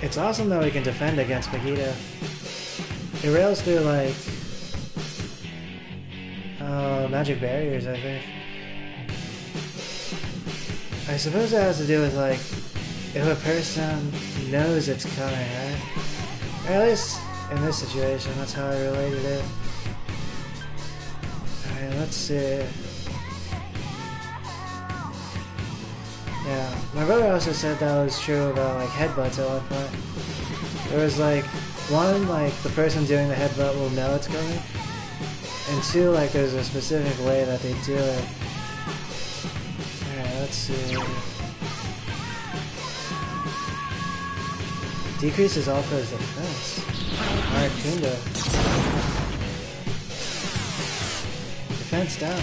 It's awesome that we can defend against Megiddo. It rails through like magic barriers, I think. I suppose it has to do with like if a person knows it's coming, right? Or at least in this situation, that's how I related it. Alright, let's see. Yeah, my brother also said that was true about like headbutts at one point. There was like, one, like the person doing the headbutt will know it's coming, and two, like there's a specific way that they do it. Alright, let's see. Decreases Alpha's defense. Alright, Kunda. Defense down.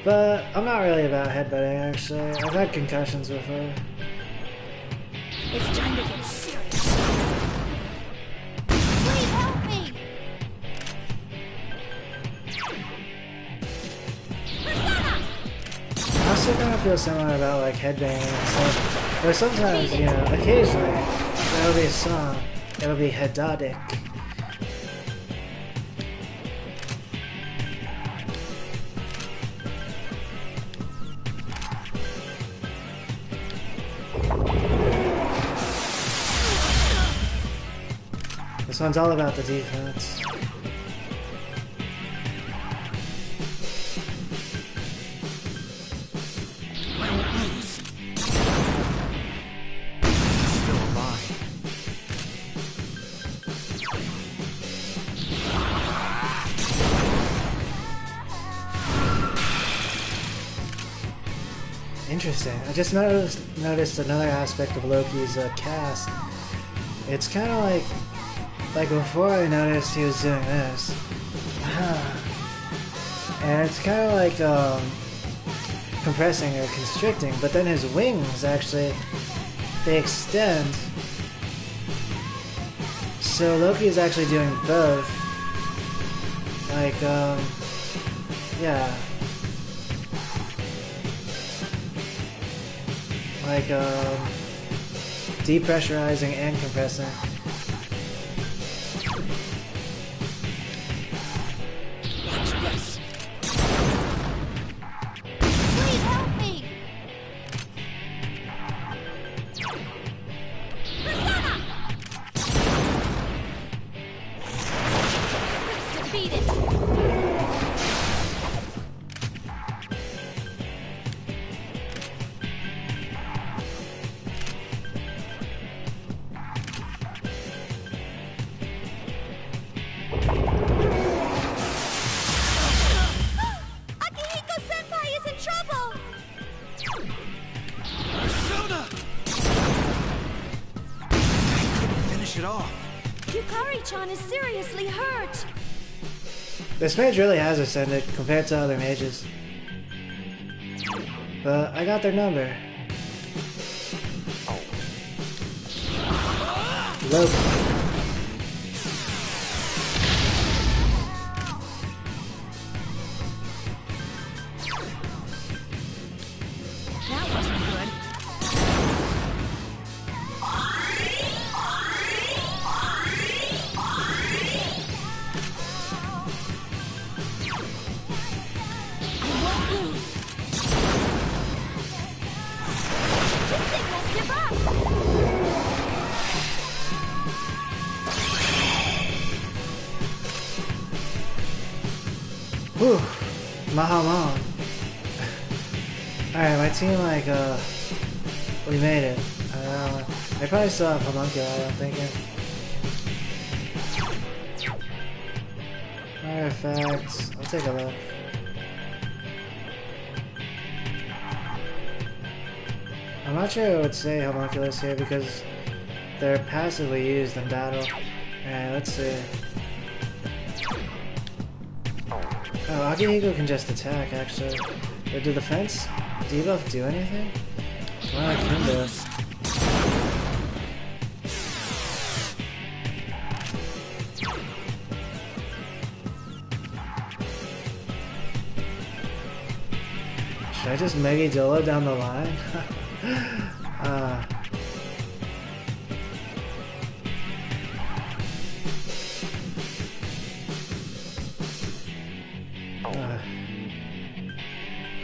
But I'm not really about headbutting, actually. I've had concussions before.
It's time to get serious. Please help me! Persona!
I also kind of feel similar about like headbanging and stuff. Or sometimes, you know, occasionally, there'll be a song. It'll be hedonic. This one's all about the defense.
Still alive.
Interesting. I just noticed another aspect of Loki's cast. It's kind of like before I noticed he was doing this. And it's kind of like compressing or constricting, but then his wings actually, they extend. So Loki is actually doing both. Like, yeah. Like, depressurizing and compressing.
Please help me! Persona! Defeat it! Akihiko-senpai is in trouble!
Persona! Finish it off.
Yukari-chan is seriously hurt!
This mage really has ascended compared to other mages. But I got their number. Loki.
That wasn't good. I won't lose. This thing won't give up.
Whew. Mahamon. Alright, my team, like, we made it. I probably still have Homunculi, I'm thinking. Artifacts. I'll take a look. I'm not sure I would say Homunculus here because they're passively used in battle. Alright, let's see. Oh, Akihiko can just attack, actually. Or do the fence debuff do anything? Well, I can do. Should I just Megidolo down the line?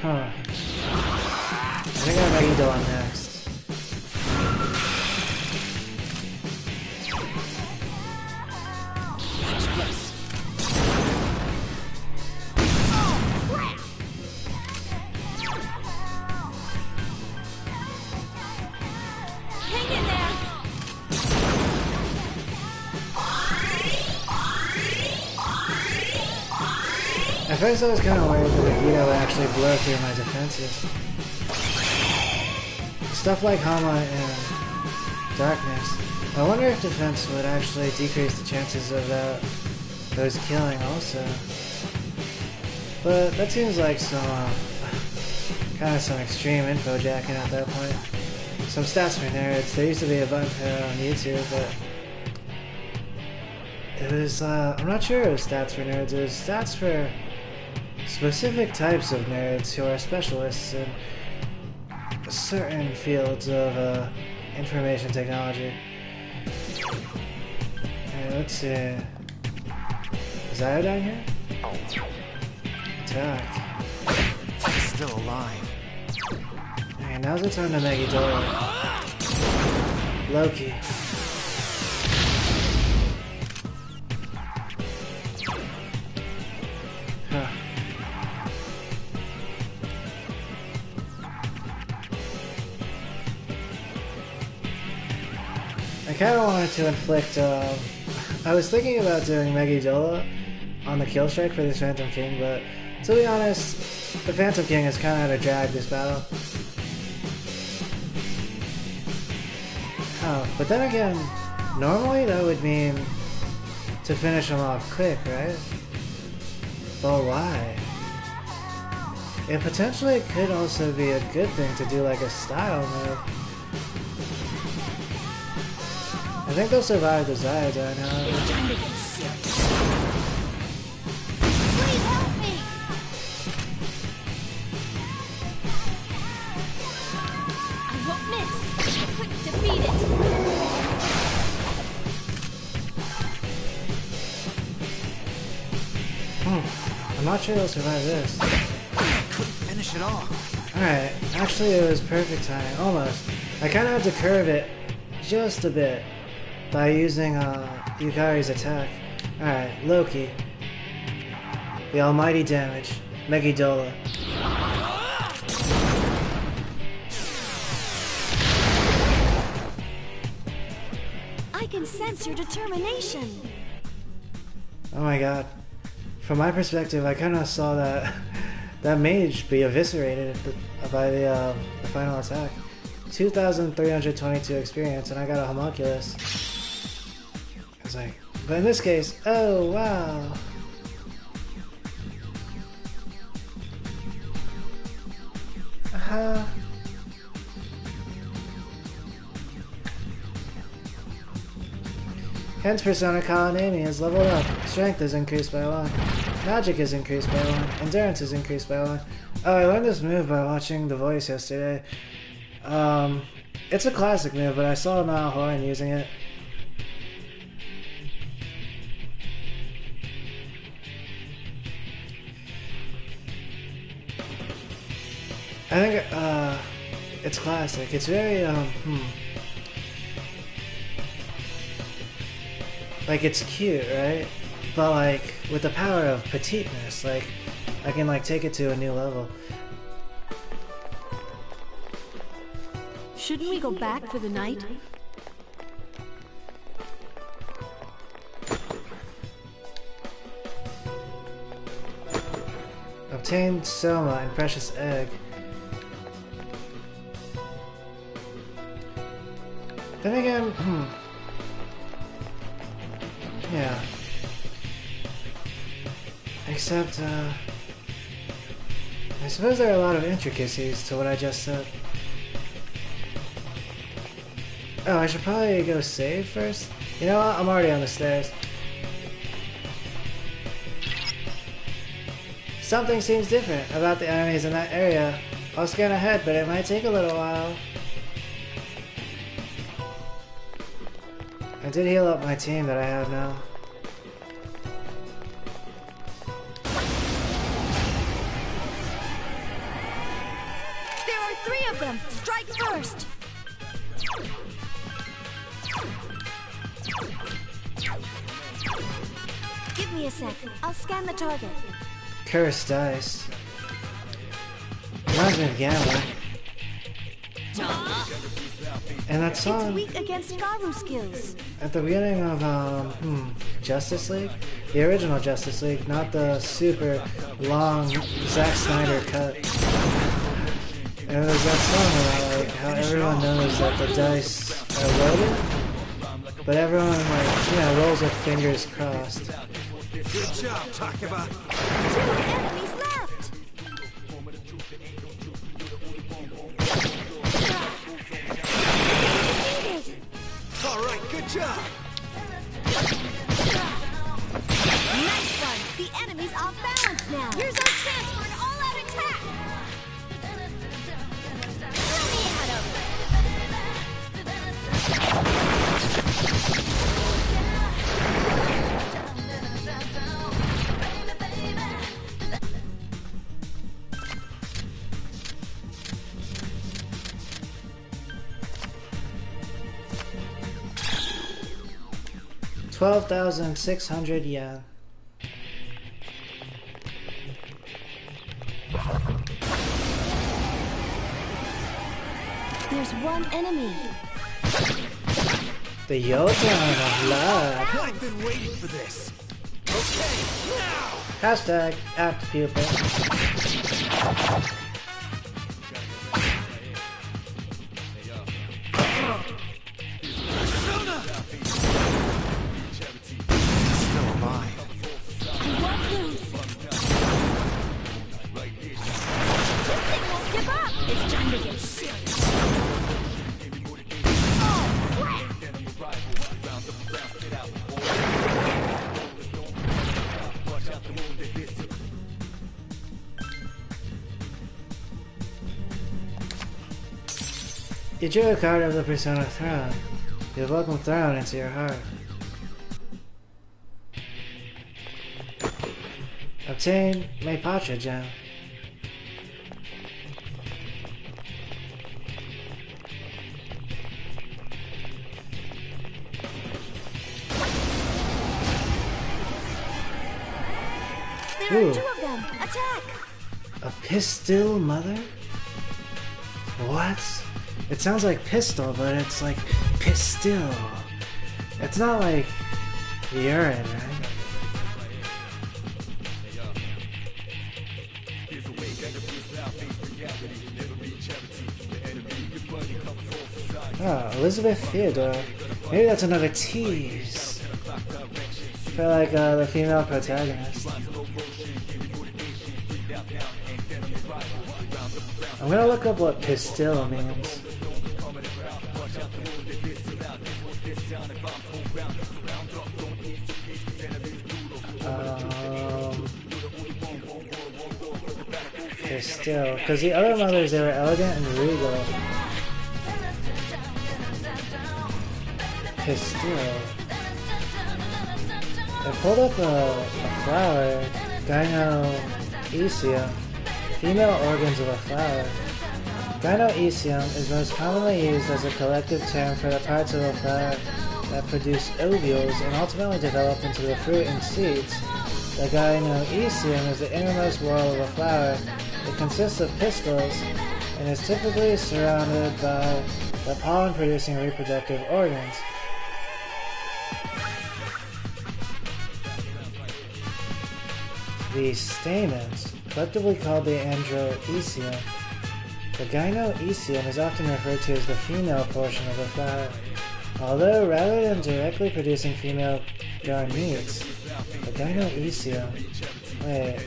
Huh. I think I'm Megidolo next.
Hang in there.
At first I was kind of worried that Vegeta would actually blow through my defenses. Stuff like Hama and Darkness. I wonder if defense would actually decrease the chances of those killing also. But that seems like some kind of some extreme info jacking at that point. Some stats for nerds. There used to be a button for that on YouTube, but it was I'm not sure it was stats for nerds. It was stats for specific types of nerds who are specialists in certain fields of information technology. Okay, let's see. Is Iodine here? Attack.
Still alive.
Okay, now's the time to Megidolo. Loki. Huh. I kind of wanted to inflict, I was thinking about doing Megidolo on the kill strike for this Phantom King, but to be honest, the Phantom King has kind of had a drag this battle. Oh, but then again, normally that would mean to finish them off quick, right? But why? It potentially could also be a good thing to do like a style move. I think they'll survive the Zyodine, however.
Please help me! I won't miss! Quick, defeat it!
I'm not sure they'll survive this.
Couldn't finish it off.
Alright, actually it was perfect timing, almost. I kind of had to curve it just a bit by using Yukari's attack. Alright, Loki. The almighty damage. Megiddola.
I can sense your determination.
Oh my god. From my perspective, I kind of saw that that mage be eviscerated by the final attack. 2,322 experience, and I got a homunculus. I was like, but in this case, oh wow. Ken's Persona Kalanami is leveled up. Strength is increased by 1. Magic is increased by 1. Endurance is increased by 1. Oh, I learned this move by watching The Voice yesterday. It's a classic move, but I saw Niall Horan using it. I think, it's classic. It's very, like, it's cute, right? But, like, with the power of petiteness, like, I can, like, take it to a new level.
Shouldn't we go back for the night?
Obtain Soma and Precious Egg. Then again, yeah. Except, I suppose there are a lot of intricacies to what I just said. Oh, I should probably go save first? You know what? I'm already on the stairs. Something seems different about the enemies in that area. I'll scan ahead, but it might take a little while. I did heal up my team that I have now.
There are 3 of them! Strike first! Give me a sec. I'll scan the target.
Cursed dice. Reminds me of gambling. And that
It's
song
weak against Garu skills.
at the beginning of Justice League, the original Justice League, not the super long Zack Snyder cut. And it was that song about like how everyone knows that the dice are loaded, but everyone like rolls with fingers crossed.
Good job, Takeba.
2 enemies left!
All right, good job.
Nice one! The enemy's off balance now! Here's our chance for an all-out attack! Throw me at him!
12,600 yen.
There's one enemy.
The Yotan of Love.
I've been waiting for this. Okay, now.
Hashtag act pupil. You drew a card of the Persona Throne. You welcome Throne into your heart. Obtain Maypatra Gem.
There
Ooh.
are 2 of them. Attack!
A pistol, mother? What? It sounds like pistol, but it's like pistol. It's not like urine, right? Oh, Elizabeth Theodore. Maybe that's another tease for like the female protagonist. I'm gonna look up what pistol means. Pistol, because the other mothers, they were elegant and regal. Pistol. I pulled up a flower, Gynoecium, female organs of a flower. Gynoecium is most commonly used as a collective term for the parts of a flower that produce ovules and ultimately develop into the fruit and seeds. The gynoecium is the innermost wall of a flower. It consists of pistils and is typically surrounded by the pollen-producing reproductive organs. The stamens, collectively called the androecium. The gynoecium is often referred to as the female portion of the flower. Although rather than directly producing female gametes, the gynoecium... Wait...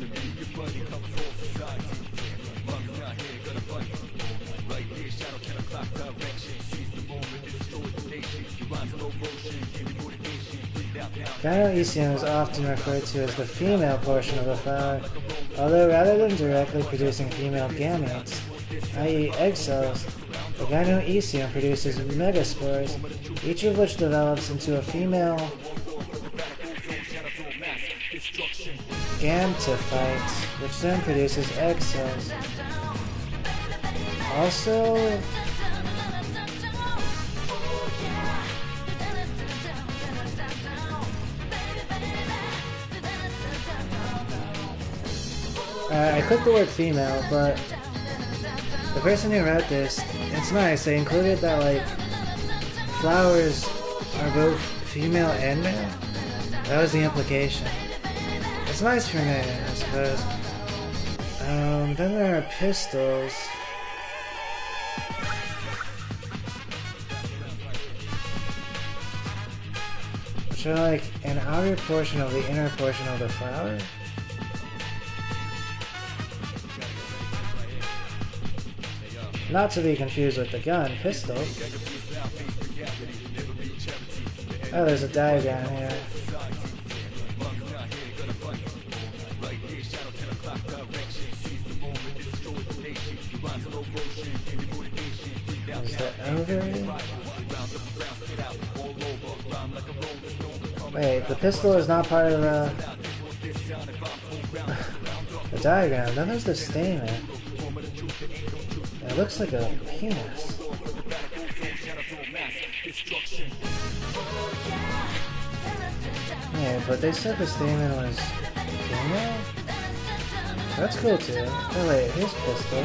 Gynoecium is often referred to as the female portion of the flower, although rather than directly producing female gametes, i.e. egg cells, the gynoecium produces megaspores, each of which develops into a female gametophyte, which then produces egg cells. Also, I clicked the word female, but the person who wrote this, it's nice, they included that, like, flowers are both female and male. That was the implication. It's nice for me, I suppose. Then there are pistils. Which are like an outer portion of the inner portion of the flower. Not to be confused with the gun, pistol. Oh, there's a diagram here. Is that ovary? Wait, the pistol is not part of the diagram. Then there's the stamen. It looks like a penis. Yeah, but they said the stamen was female? That's cool too. Oh wait, here's pistol.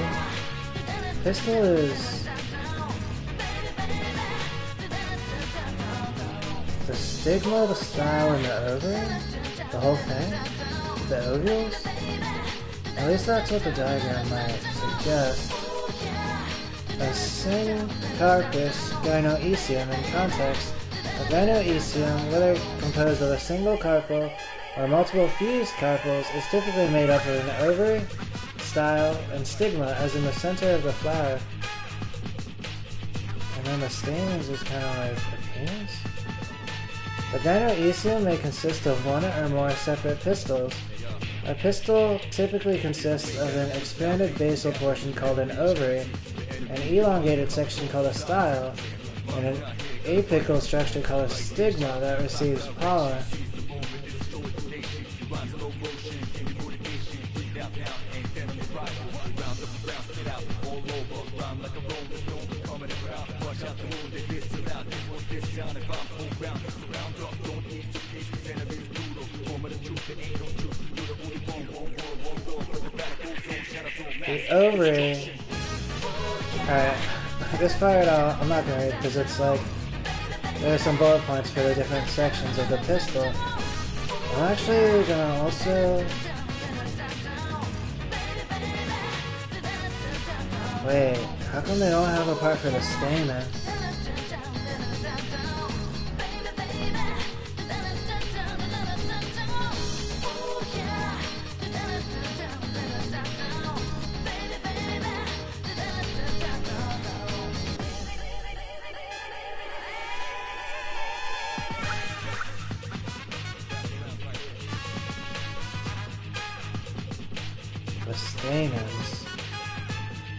Pistol is... the stigma, the style, and the ovary? The whole thing? The ovules? At least that's what the diagram might suggest. A syncarpous gynoecium in context. A gynoecium, whether composed of a single carpel or multiple fused carpels, is typically made up of an ovary, style, and stigma, as in the center of the flower. And then the stamens is kind of like a penis? The gynoecium may consist of one or more separate pistils. A pistil typically consists of an expanded basal portion called an ovary, an elongated section called a style, and an apical structure called a stigma that receives pollen. The ovary. Alright, this part I'm not gonna read because it's like there are some bullet points for the different sections of the pistol. I'm actually gonna also. Wait, how come they don't have a part for the stamen?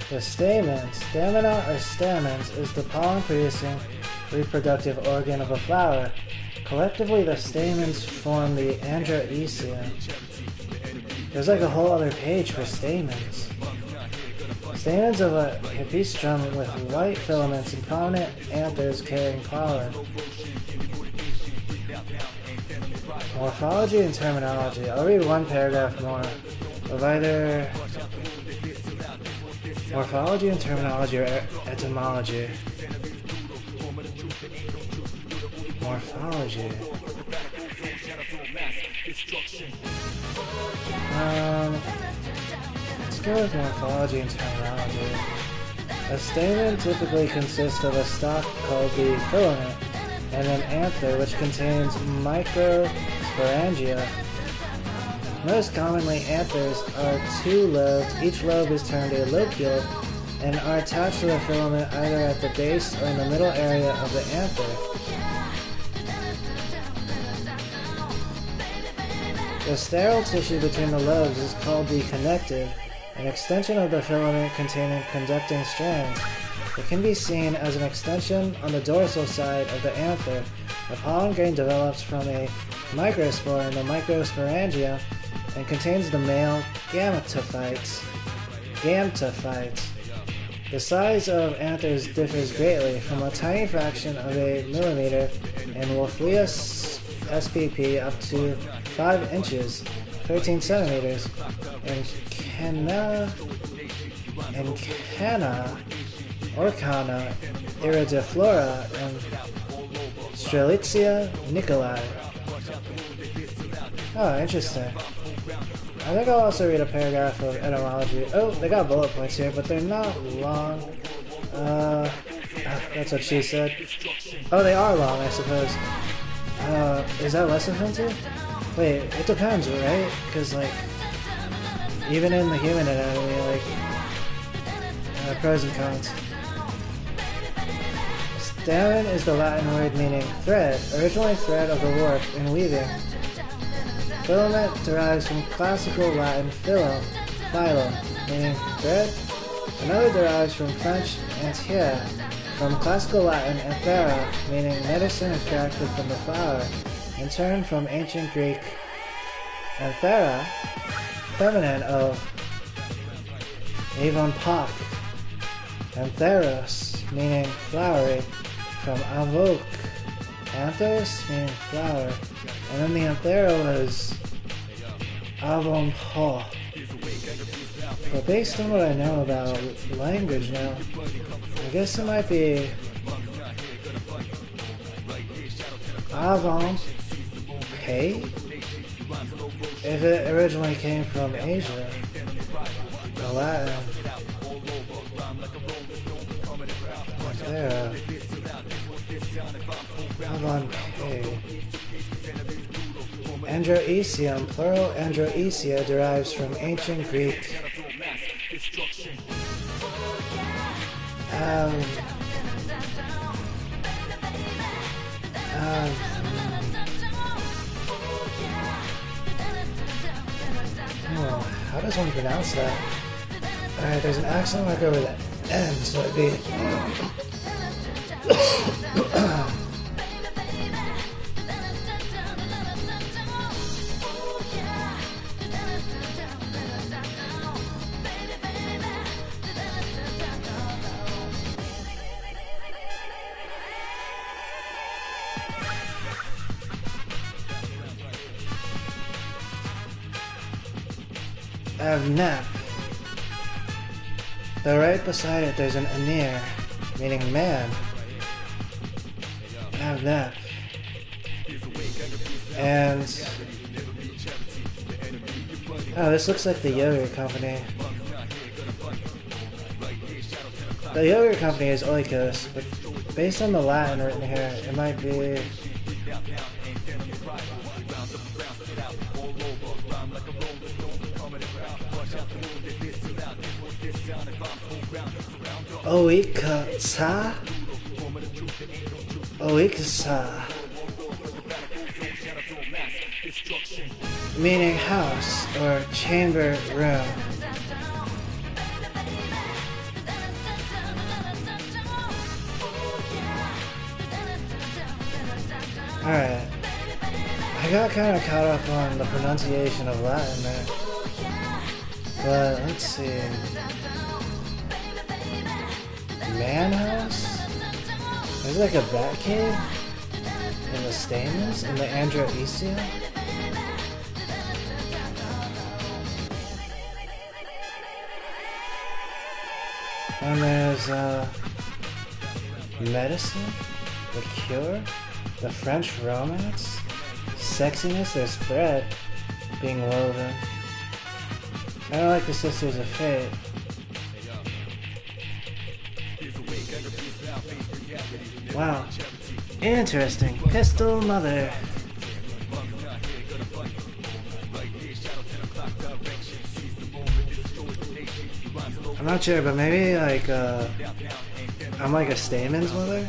The stamens, stamina or stamens, is the pollen-producing reproductive organ of a flower. Collectively, the stamens form the androecium. There's like a whole other page for stamens. Stamens of a hipistrum with white filaments and prominent anthers carrying pollen. Morphology and terminology. I'll read one paragraph more of either morphology and terminology or etymology. Morphology. Let's go with morphology and terminology. A stamen typically consists of a stalk called the filament and an anther which contains microsporangia. Most commonly, anthers are two-lobed. Each lobe is termed a locule and are attached to the filament either at the base or in the middle area of the anther. The sterile tissue between the lobes is called the connective, an extension of the filament containing conducting strands. It can be seen as an extension on the dorsal side of the anther. The pollen grain develops from a microspore in the microsporangia and contains the male gametophytes. The size of anthers differs greatly, from a tiny fraction of a millimeter in Wolflius spp up to 5 inches, 13 centimeters, in Canna, Orcana, iridiflora, and Strelitzia nicolai. Oh, interesting. I think I'll also read a paragraph of etymology. Oh, they got bullet points here, but they're not long. That's what she said. Oh, they are long, I suppose. Is that less offensive? Wait, it depends, right? Because, like, even in the human anatomy, like, pros and cons. Stamen is the Latin word meaning thread, originally thread of the warp in weaving. Filament derives from classical Latin phylum, meaning thread. Another derives from French anthère, from classical Latin anthera, meaning medicine extracted from the flower. In turn, from ancient Greek anthera, feminine of avon pak, antheros, meaning flowery, from avoke, anthers, meaning flower, and then the anthera was avon pa. But based on what I know about language now, I guess it might be avant pay if it originally came from Asia, the Latin. There, avant pay. Androecium, plural androecia, derives from ancient Greek. How does one pronounce that? Alright, there's an accent mark over And so it'd be Nap. Though right beside it there's an Anir, meaning man. Nap. And oh, this looks like the yogurt company. The yogurt company is Oikos, but based on the Latin written here, it might be Oikasa? Oikasa. Meaning house or chamber room. Alright. I got kind of caught up on the pronunciation of Latin there. But let's see. Man house? There's like a bat cave in the Stamens in the Androecia. And there's medicine, the cure, the French romance, sexiness, there's thread being woven. I don't like the Sisters of Fate. Wow. Interesting. Pistol Mother. I'm not sure, but maybe like I'm like a Stamen's mother?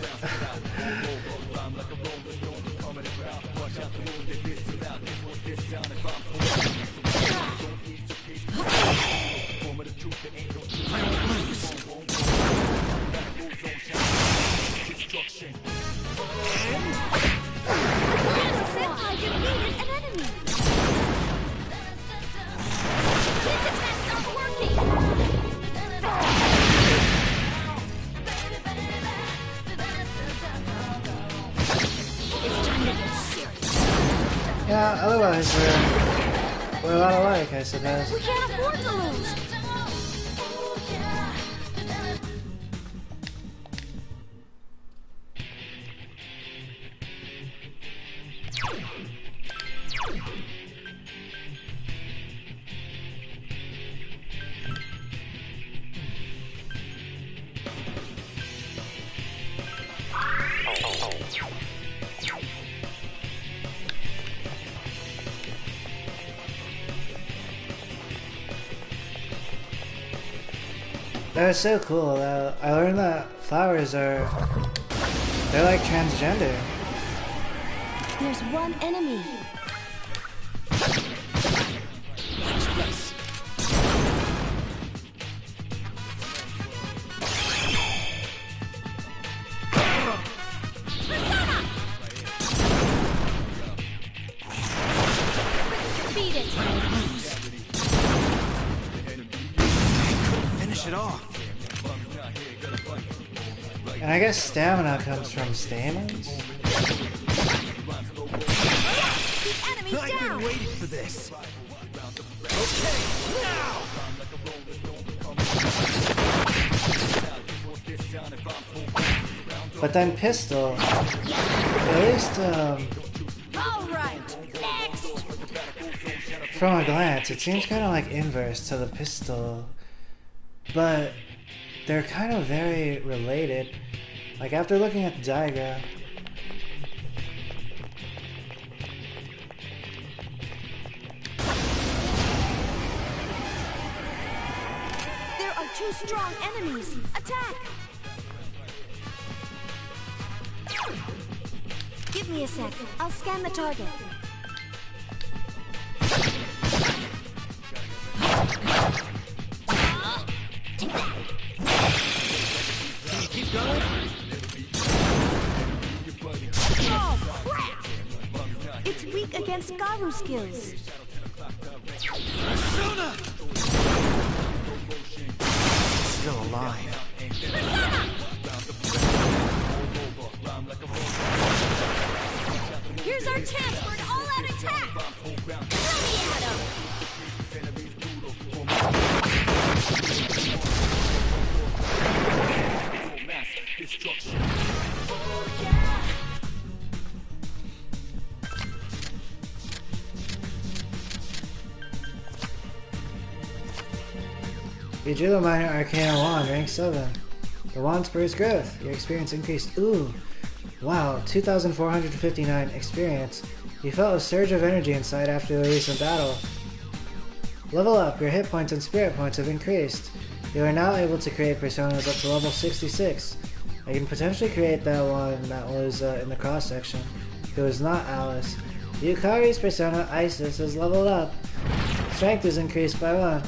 Yeah, otherwise we're a lot alike, I suppose.
We can't afford to lose.
That was so cool. I learned that flowers they're like transgender.
There's one enemy. Beat it.
Finish it off.
And I guess stamina comes from stamens?
The enemy's
I've
down.
been waiting for this. Okay, now!
But then pistol, at least
All right, next.
from a glance, it seems kind of like inverse to the pistol. But they're kind of very related. Like after looking at the diagram,
There are two strong enemies. Attack! Give me a sec. I'll scan the target. against Garu skills.
Persona! Still alive.
Here's our chance for an all-out attack! Throw me at him!
You drew the minor arcana wand, rank 7. The wand spurs growth. Your experience increased. Ooh! Wow, 2,459 experience. You felt a surge of energy inside after the recent battle. Level up. Your hit points and spirit points have increased. You are now able to create personas up to level 66. I can potentially create that one that was in the cross section. It was not Alice. Yukari's persona Isis is leveled up. Strength is increased by 1.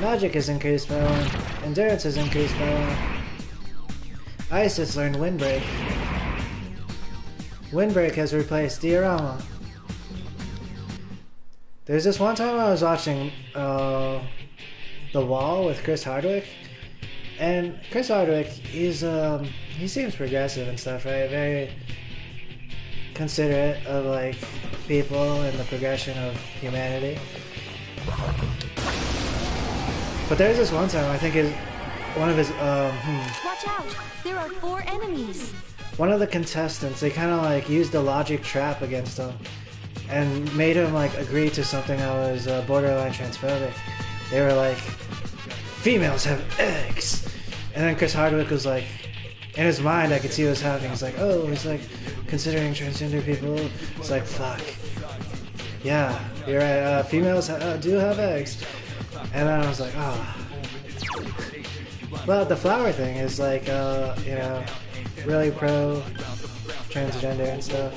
Magic is increased by 1. Endurance is increased by 1. Isis learned Windbreak. Windbreak has replaced Diorama. There's this one time I was watching The Wall with Chris Hardwick, and Chris Hardwick, he seems progressive and stuff, right? Very considerate of like people and the progression of humanity. But there's this one time I think one of his
Watch out! There are 4 enemies.
One of the contestants, they kind of like used a logic trap against him and made him like agree to something that was borderline transphobic. They were like, females have eggs, and then Chris Hardwick was like, in his mind I could see what was happening. He's like, oh, he's like considering transgender people. It's like, fuck, yeah, you're right, females do have eggs. And then I was like, oh. But the flower thing is like, you know, really pro transgender and stuff.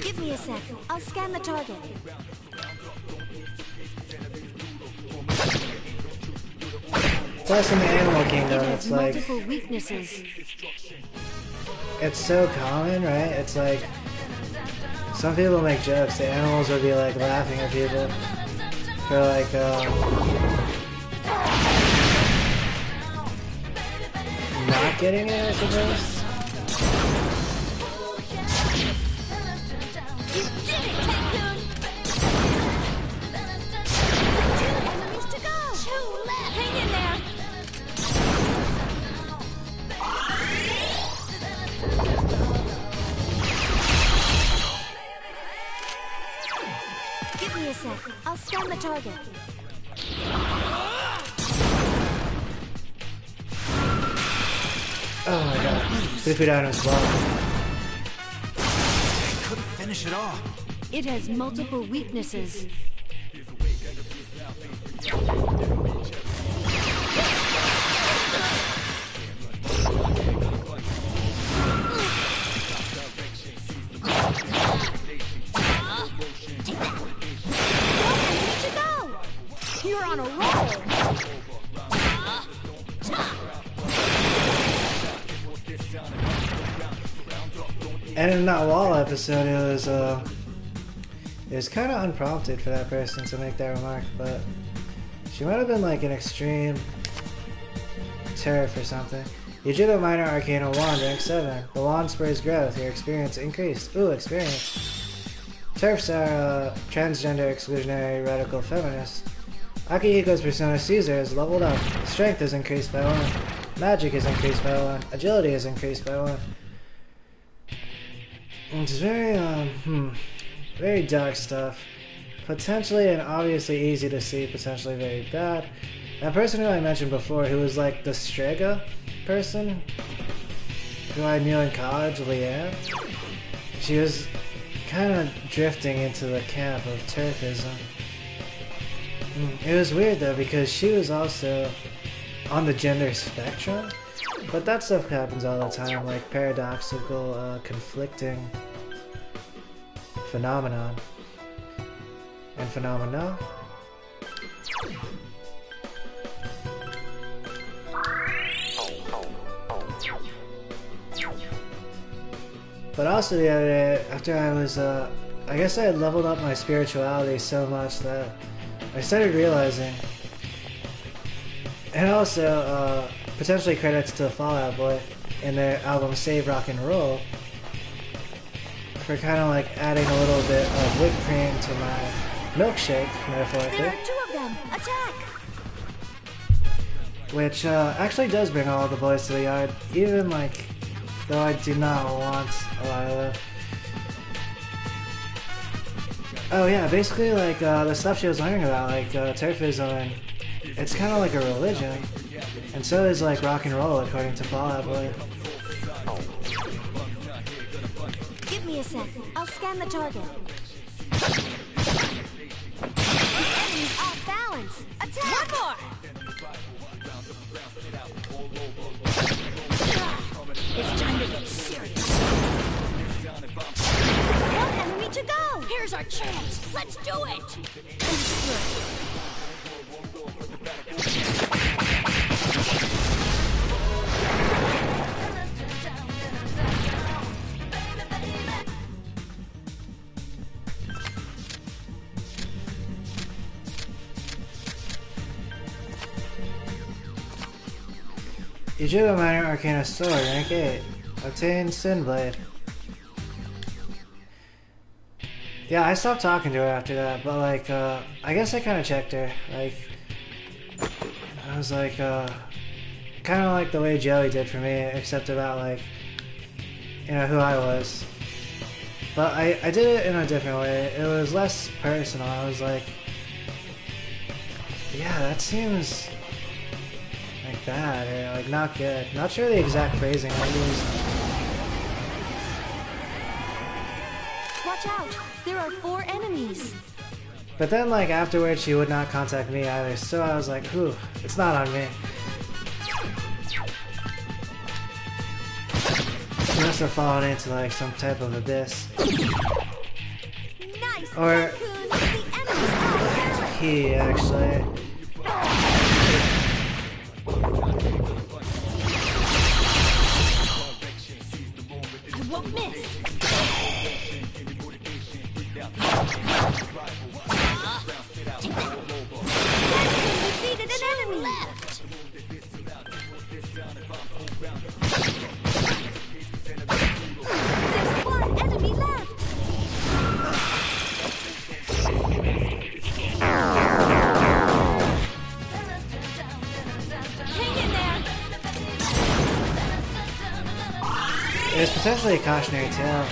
Give me a sec. I'll scan the target.
Plus in the animal kingdom,
It has
it's like,
multiple weaknesses.
it's so common, right? It's like, some people make jokes. The animals would be like laughing at people for like, not getting it, I suppose.
You did it, Tycoon! 2 enemies to go! 2 left! Hang in there! Give me a sec. I'll scan the target.
Oh my god. 3 feet out of his block.
They couldn't finish it off.
It has multiple weaknesses. You're on a roll!
And in that wall episode, it was kind of unprompted for that person to make that remark, but she might have been like an extreme tariff or something. You drew the minor arcana wand, rank 7. The wand spurs growth. Your experience increased. Ooh, experience. Turfs are transgender, exclusionary, radical feminists. Akihiko's persona Caesar is leveled up. Strength is increased by 1. Magic is increased by 1. Agility is increased by 1. It's very, very dark stuff. Potentially and obviously easy to see, potentially very bad. That person who I mentioned before, who was like the Strega person, who I knew in college, Leanne, she was kind of drifting into the camp of turfism. It was weird though, because she was also on the gender spectrum, but that stuff happens all the time, like paradoxical, conflicting phenomenon and phenomena. But also the other day, after I was, I guess I had leveled up my spirituality so much that I started realizing, and also, potentially credits to Fall Out Boy in their album Save Rock and Roll, for kind of like adding a little bit of whipped cream to my milkshake, metaphorically.
There are 2 of them. Attack!
Which actually does bring all the boys to the yard, even like, though I do not want a lot of them. Oh yeah, basically like the stuff she was learning about, like Turfism, and it's kind of like a religion, and so is like rock and roll according to Fall Out Boy.
Give me a sec. I'll scan the target. The enemy's off balance. Attack! One more! It's time to get serious. One enemy to go! Here's our chance. Let's do it!
Ujuba Minor Arcana Sword, rank 8. Obtain Sin Blade. Yeah, I stopped talking to her after that, but like, I guess I kind of checked her. Like, I was like, kind of like the way Joey did for me, except about like, you know, who I was. But I did it in a different way. It was less personal. I was like, yeah, that seems like bad or like not good. Not sure the exact phrasing I used.
Watch out! There are 4 enemies.
But then like afterwards she would not contact me either, so I was like, whew, it's not on me. She must have fallen into like some type of abyss.
Nice!
Or
Raccoon, the enemy's off balance.
he actually.
I won't miss. Defeated an enemy. Left. There's 1 enemy left. Hang in there.
It was potentially a cautionary tale,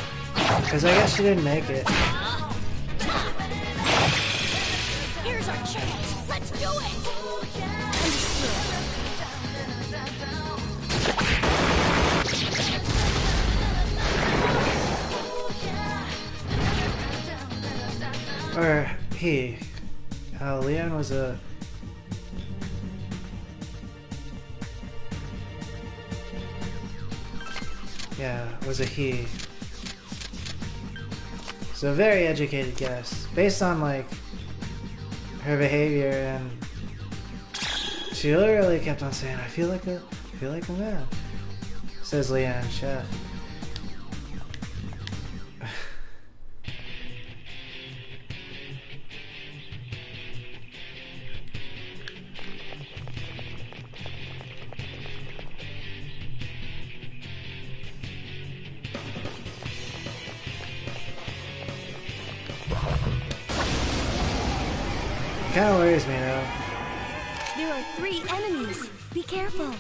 because I guess she didn't make it.
Here's our chance. Let's do it.
Or he. Leon was a... Yeah, was a he. So a very educated guess. Based on like her behavior, and she literally kept on saying, I feel like a man. Says Leanne Chef. Kind of worries me though.
There are 3 enemies. Be careful.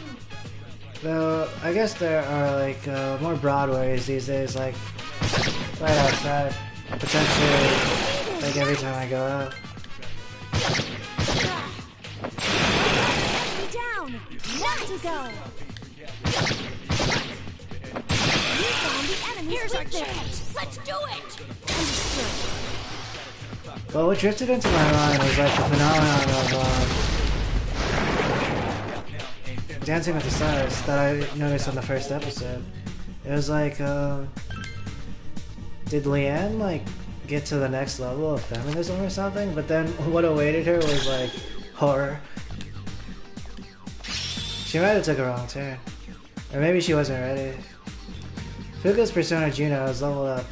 Though I guess there are like more broad worries these days, like right outside, potentially like every time I go out.
Enemy down. Not to go. You found the enemy. Here's our chance. Let's do it.
But what drifted into my mind was like the phenomenon of Dancing with the Stars that I noticed on the first episode. It was like, did Leanne like get to the next level of feminism or something? But then what awaited her was like horror. She might have took a wrong turn, or maybe she wasn't ready. Fuga's Persona Juno is leveled up.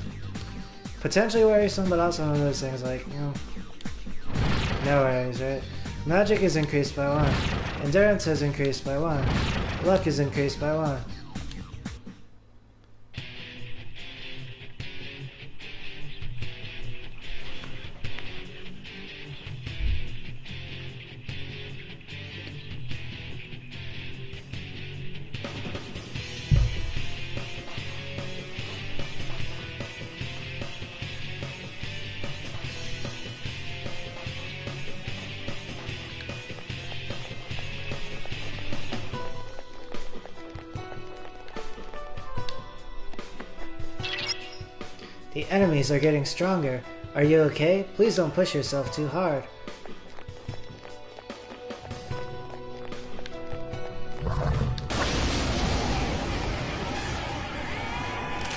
Potentially worrisome, but also one of those things like, you know, no worries, right? Magic is increased by 1. Endurance has increased by 1. Luck is increased by 1. The enemies are getting stronger. Are you okay? Please don't push yourself too hard.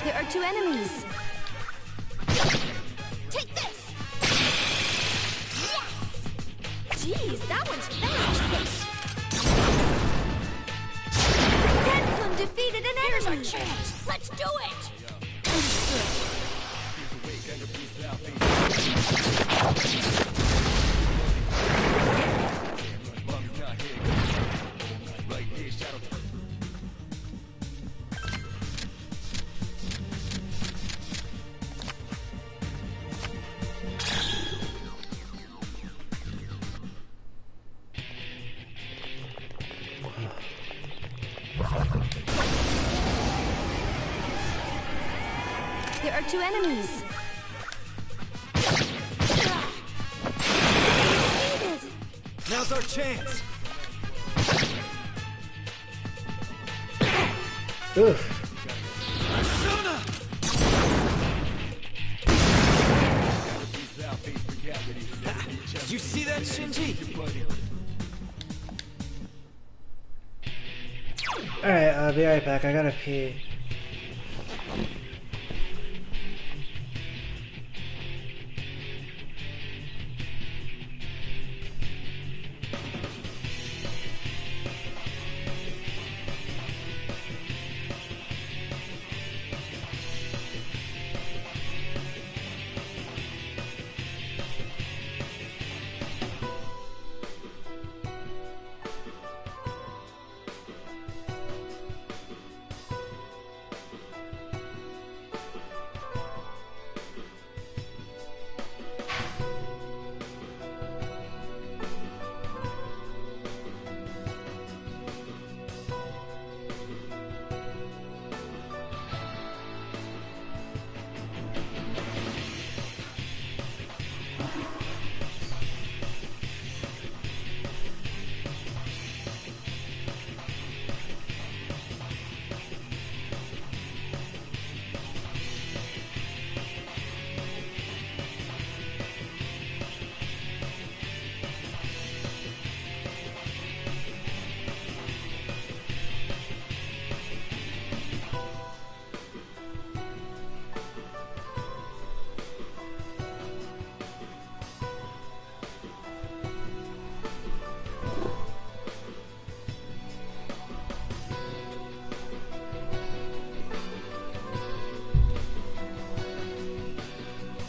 There are 2 enemies. Take this! Yes! Jeez, that one's fast! Deadpool defeated an enemy! Here's our chance! Let's do it! Understood. There are 2 enemies.
Now's our chance.
Oof.
Did you see that, Shinji?
Alright, I'll be right back. I gotta pee.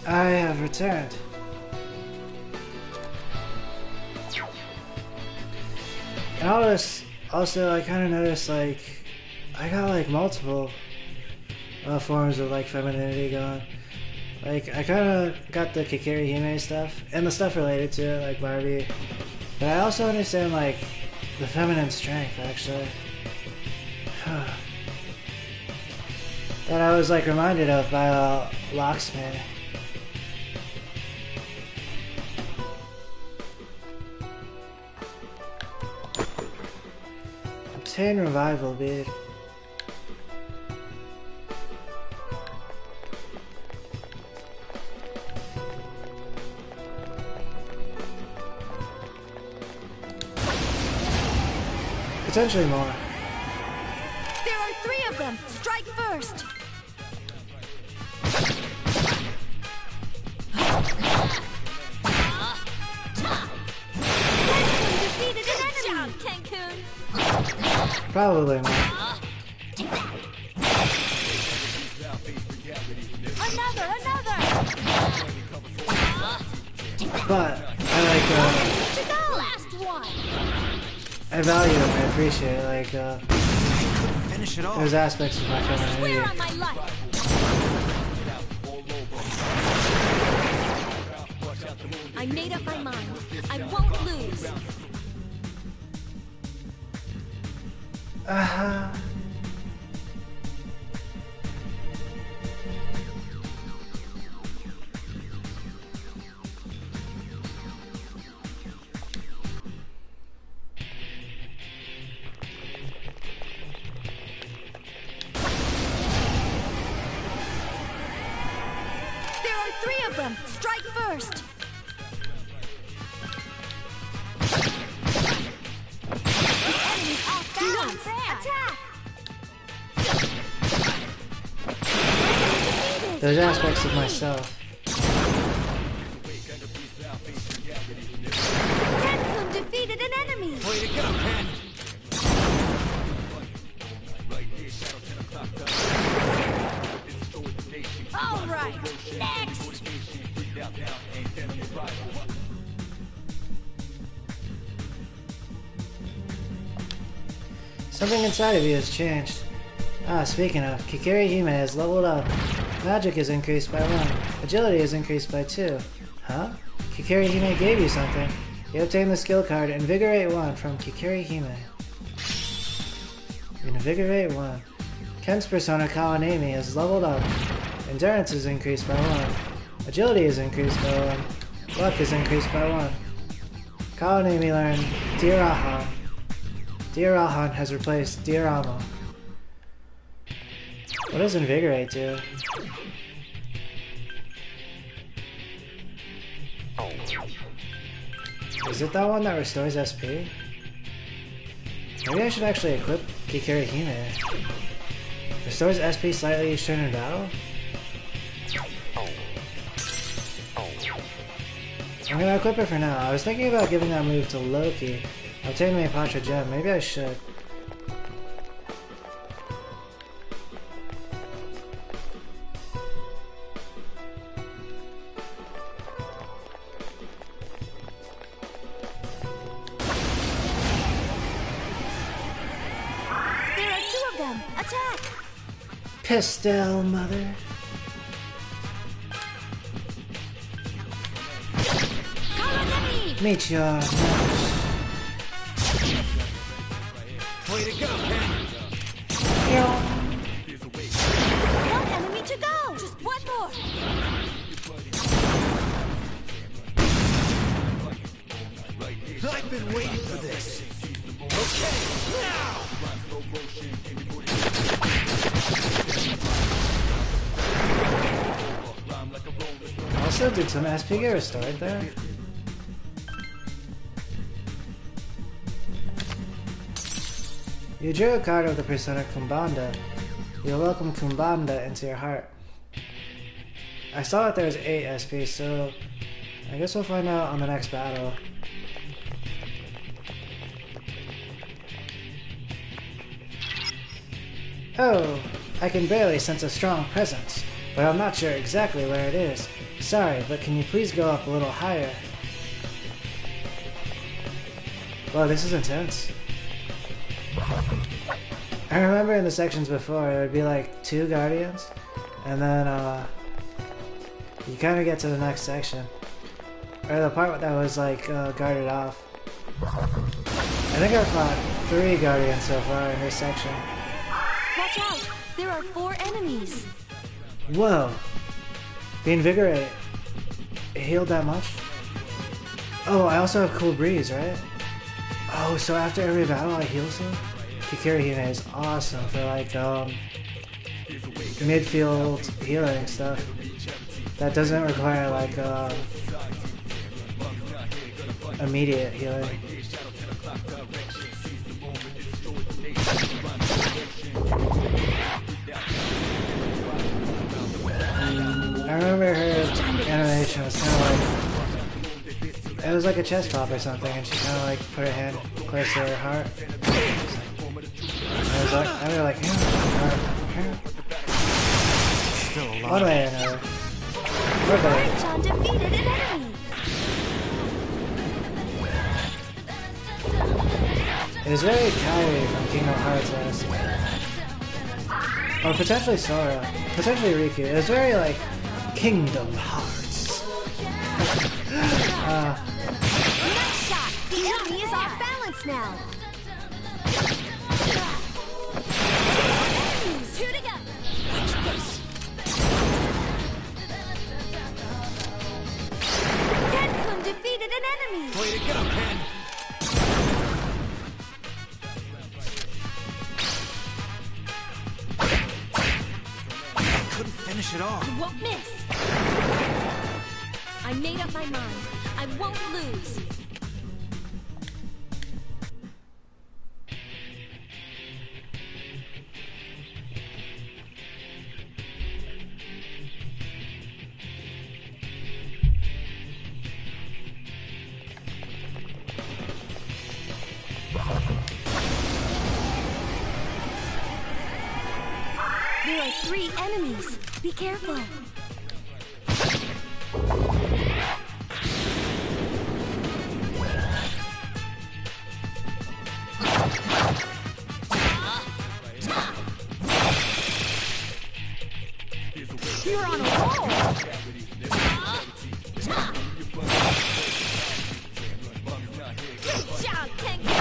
I have returned. And all this, also, I kind of noticed, like, I got, like, multiple forms of, like, femininity going. Like, I kind of got the Kikiri Hime stuff, and the stuff related to it, like Barbie. But I also understand, like, the feminine strength, actually. That I was, like, reminded of by Locksmith. Obtain revival bead. Potentially more.
There are 3 of them. Strike first. Defeated an enemy. Cancun.
Probably more. But I
To go. Last one.
I value it and I appreciate it.
Finish it off.
There's aspects of my
Swear
femininity.
on my life. I made up my mind. I won't lose. There are 3 of them. Strike first. The enemy's off balance. Attack.
There's aspects of myself.
Renfrew defeated an enemy.
Way to go, Pen.
All right. Next.
Something inside of you has changed. Ah, speaking of, Kikiri Hime has leveled up. Magic is increased by 1. Agility is increased by 2. Huh? Kikiri Hime gave you something. You obtained the skill card Invigorate 1 from Kikiri Hime. Invigorate 1. Ken's persona Kawanemi is leveled up. Endurance is increased by 1. Agility is increased by 1. Luck is increased by 1. Kawanemi learned Dirahan. Dirahan has replaced Diorama. What does Invigorate do? Is it that one that restores SP? Maybe I should actually equip Kikiri Hime. Restores SP slightly each turn in battle? I'm gonna equip it for now. I was thinking about giving that move to Loki. Obtain my Patra Gem. Maybe I should.
There are 2 of them. Attack.
Pistol, mother.
Kawanemi.
Meet your match.
Way to go, Pen.
One enemy to go. Just one more.
I've been waiting for this. Okay, now!
Also, did some SP get restored there? You drew a card of the persona Kumbanda. You'll welcome Kumbanda into your heart. I saw that there's 8 SP, so I guess we'll find out on the next battle. Oh, I can barely sense a strong presence, but I'm not sure exactly where it is. Sorry, but can you please go up a little higher? Whoa, this is intense. I remember in the sections before, it would be like 2 guardians, and then you kind of get to the next section. Or the part that was like guarded off. I think I fought 3 guardians so far in this section.
Watch out. There are 4 enemies.
Whoa! The Invigorate, it healed that much? Oh, I also have Cool Breeze, right? Oh, so after every battle I heal some? Kikiri Hime is awesome for like midfield healing stuff. That doesn't require like immediate healing. I remember her animation was kind of like, it was like a chest pop or something, and she kind of like put her hand close to her heart. I was like,
Still alive.
one way or another. One way.
John defeated an enemy.
It is very Kairi from Kingdom Hearts. Or potentially Sora. Potentially Riku. It was very like Kingdom Hearts.
Nice shot! The enemy is off balance now! Two to go! Deadpool defeated an enemy!
Way to go, Ken! Couldn't finish it off.
You won't miss! I made up my mind. I won't lose. There are 3 enemies. Be careful. You're on a roll. Good job, Tengu.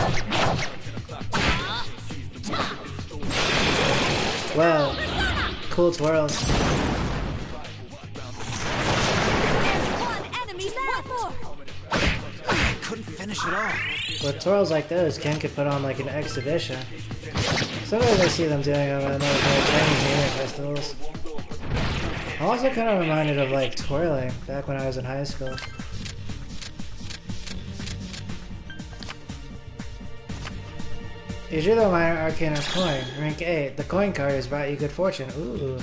Wow. Cool twirls.
There's 1 enemy left.
Couldn't finish it off.
With twirls like those, Ken could put on like an exhibition. Sometimes I see them doing them at Chinese New Year festivals. I'm also kind of reminded of like twirling back when I was in high school. You drew the minor arcana coin, rank 8. The coin card has brought you good fortune. Ooh.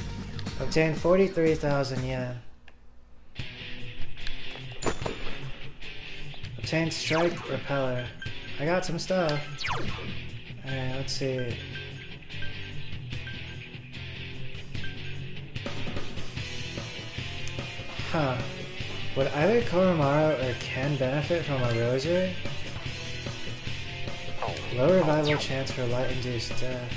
Obtain 43,000 yen. Obtain strike repeller. I got some stuff. Alright, let's see. Huh. Would either Koromaru or Ken benefit from a rosary? Low revival chance for light-induced death.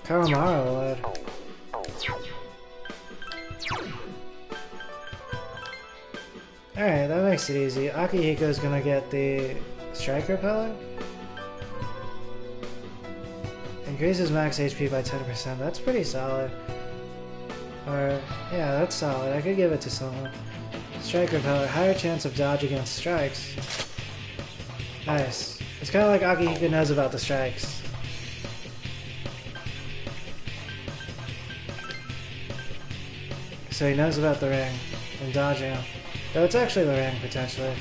Koromaru would. Alright, that makes it easy. Akihiko's gonna get the strike repeller. Increases max HP by 10%. That's pretty solid. Or, yeah, that's solid. I could give it to someone. Strike repeller. Higher chance of dodge against strikes. Nice. It's kind of like Akihiko knows about the strikes. So he knows about the ring and dodging them. Though it's actually the ring, potentially.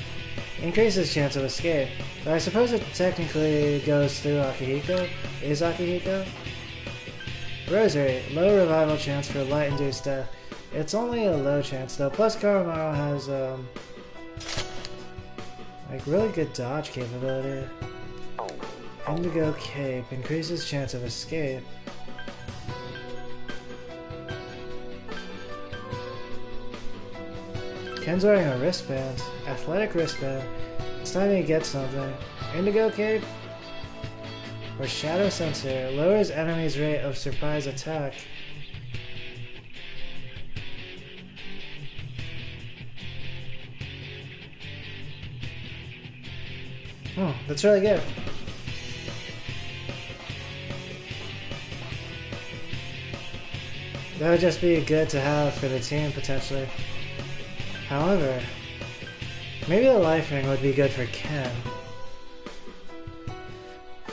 Increases chance of escape. But I suppose it technically goes through Akihiko. Is Akihiko? Rosary. Low revival chance for light-induced death. It's only a low chance though. Plus Koromaru has like really good dodge capability. Indigo Cape. Increases chance of escape. Ken's wearing a wristband. Athletic wristband. It's time he gets something. Indigo Cape? Or Shadow Sensor. Lowers enemy's rate of surprise attack. Oh, that's really good. That would just be good to have for the team, potentially. However, maybe the life ring would be good for Ken.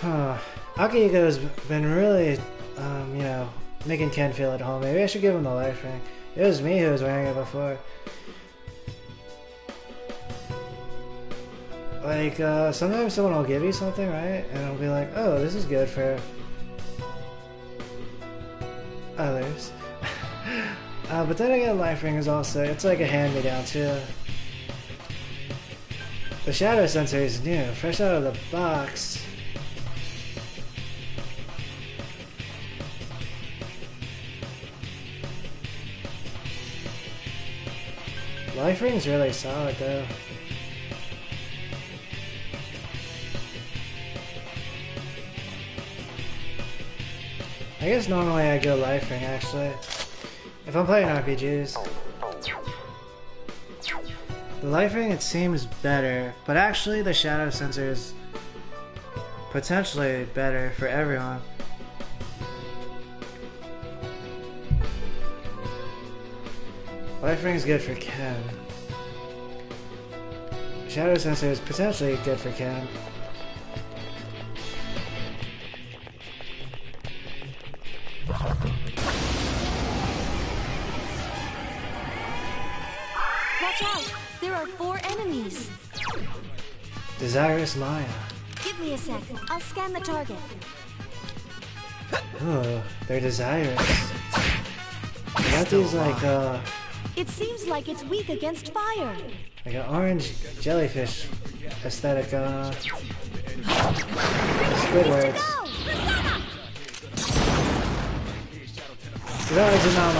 Huh. Akihiko's been really, you know, making Ken feel at home. Maybe I should give him the life ring. It was me who was wearing it before. Like, sometimes someone will give you something, right? And it'll be like, oh, this is good for others. But then again, life ring is also, it's like a hand-me-down too. The Shadow Sensor is new, fresh out of the box. Life Ring's really solid though. I guess normally I go Life Ring actually. If I'm playing RPGs. The Life Ring, it seems better, but actually the Shadow Sensor is potentially better for everyone. Life Ring is good for Ken. Shadow Sensor is potentially good for Ken.
Watch out! There are 4 enemies.
Desirous Maya.
Give me a sec. I'll scan the target.
Oh, they're desirous. They got these like
It seems like it's weak against fire.
like an orange jellyfish aesthetic going on. Squidwards.
Go!
You know, I did not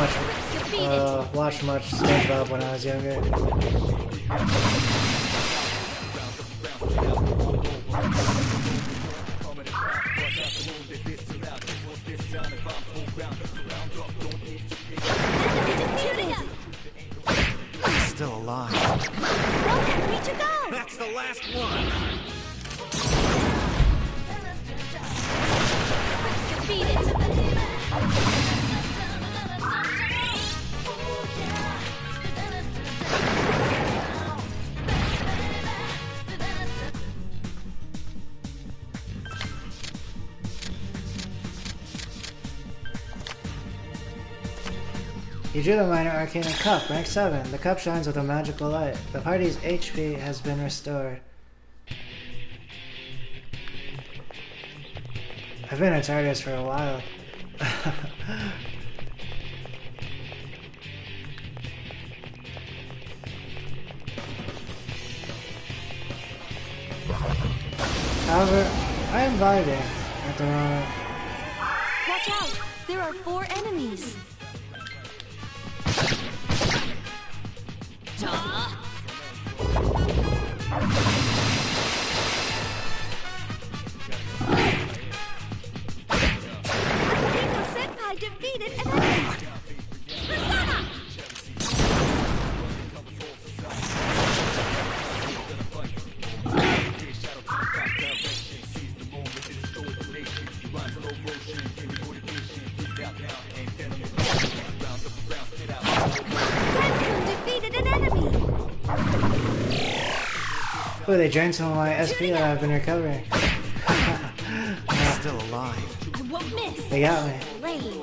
Defeated.
watch much SpongeBob when I was younger.
Still alive.
One enemy to go.
That's the last one.
Defeated.
You drew the Minor Arcana Cup, rank 7. The cup shines with a magical light. The party's HP has been restored. I've been a TARDIS for a while. However, I am vibing at the moment.
Watch out! There are 4 enemies. Hiko Senpai defeated an enemy. Persona! Renkum defeated an enemy.
Oh, they drained some of my SP that I've been recovering.
Still alive.
I won't miss.
They got me.
Lame.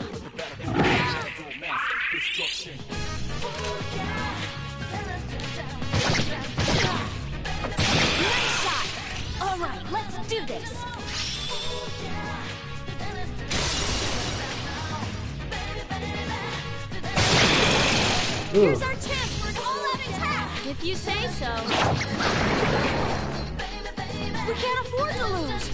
Nice shot. All right, let's do this.
Ooh,
Here's our chance for an all-out attack. If you say so. We can't afford to lose.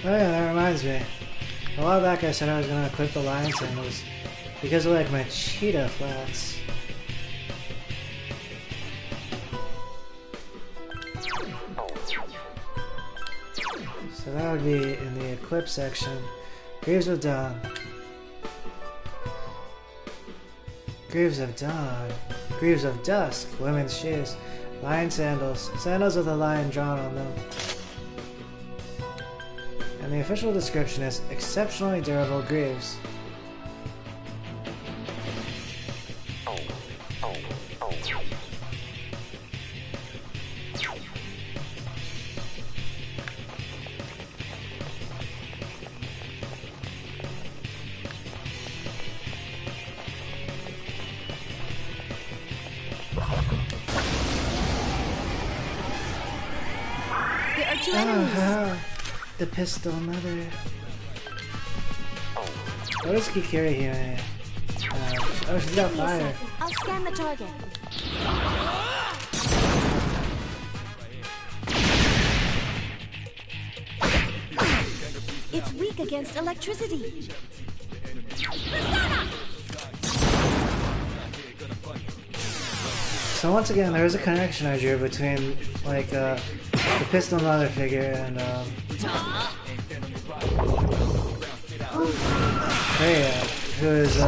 oh yeah, that reminds me. A while back I said I was gonna equip the lion sandals because of like my cheetah flats. So that would be in the equip section. Greaves of Dawn. Greaves of Dawn. Greaves of Dusk. Women's shoes. Lion sandals. Sandals with a lion drawn on them. And the official description is exceptionally durable greaves.
There are 2 enemies.
The pistol mother. What does Kikiri Hime? Oh, she's got
Give me a
fire.
second. I'll scan the target. It's weak against electricity.
So once again, there is a connection I drew between, like, the Pistol Mother figure and, Freya, who is,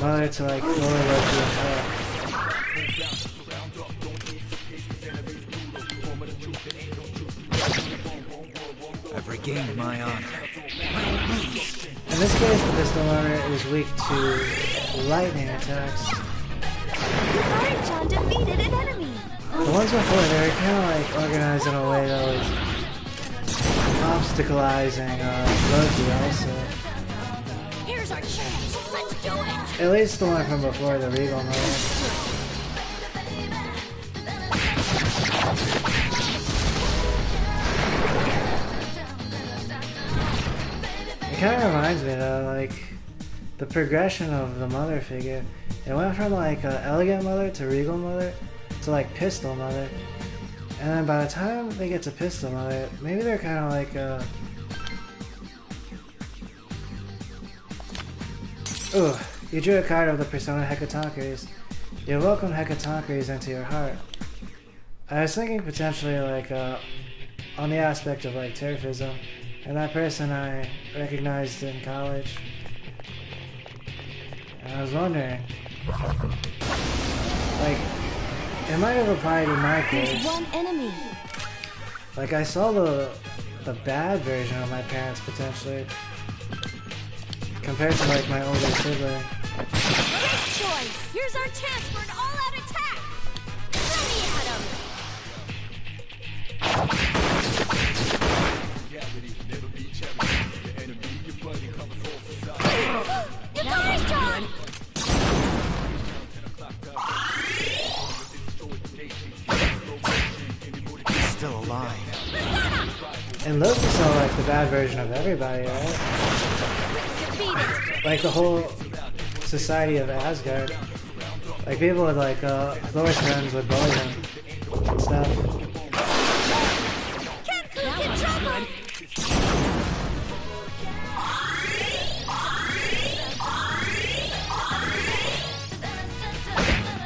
mother to, like, Lola, Loki, and Hela.
I've regained my honor.
In this case, the Pistol Mother is weak to lightning attacks.
Hikari-chan defeated an enemy.
The ones before, they were kind of, like, organized in a way that was obstacleizing, Loki also.
Here's our chance. Let's do it.
At least the one from before, the Regal Mother. It kind of reminds me though, like, the progression of the Mother figure. It went from like Elegant Mother to Regal Mother to like Pistol Mother. And then by the time they get to Pistol Mother, maybe they're kind of like, Ooh, you drew a card of the Persona Hecatoncheires. You welcome Hecatoncheires into your heart. I was thinking potentially like, on the aspect of like turfism, and that person I recognized in college. And I was wondering, like, it might have applied in my
There's
case.
one enemy.
Like, I saw the bad version of my parents potentially, compared to like my older sibling.
Great choice. Here's our chance for an all-out attack. Let me at him. Hikari-chan!
He's still alive.
And Loki saw like the bad version of everybody, right?
Defeated.
Like the whole society of Asgard. Like people would like, Thor's friends would bully him and stuff.
Kenku's in trouble.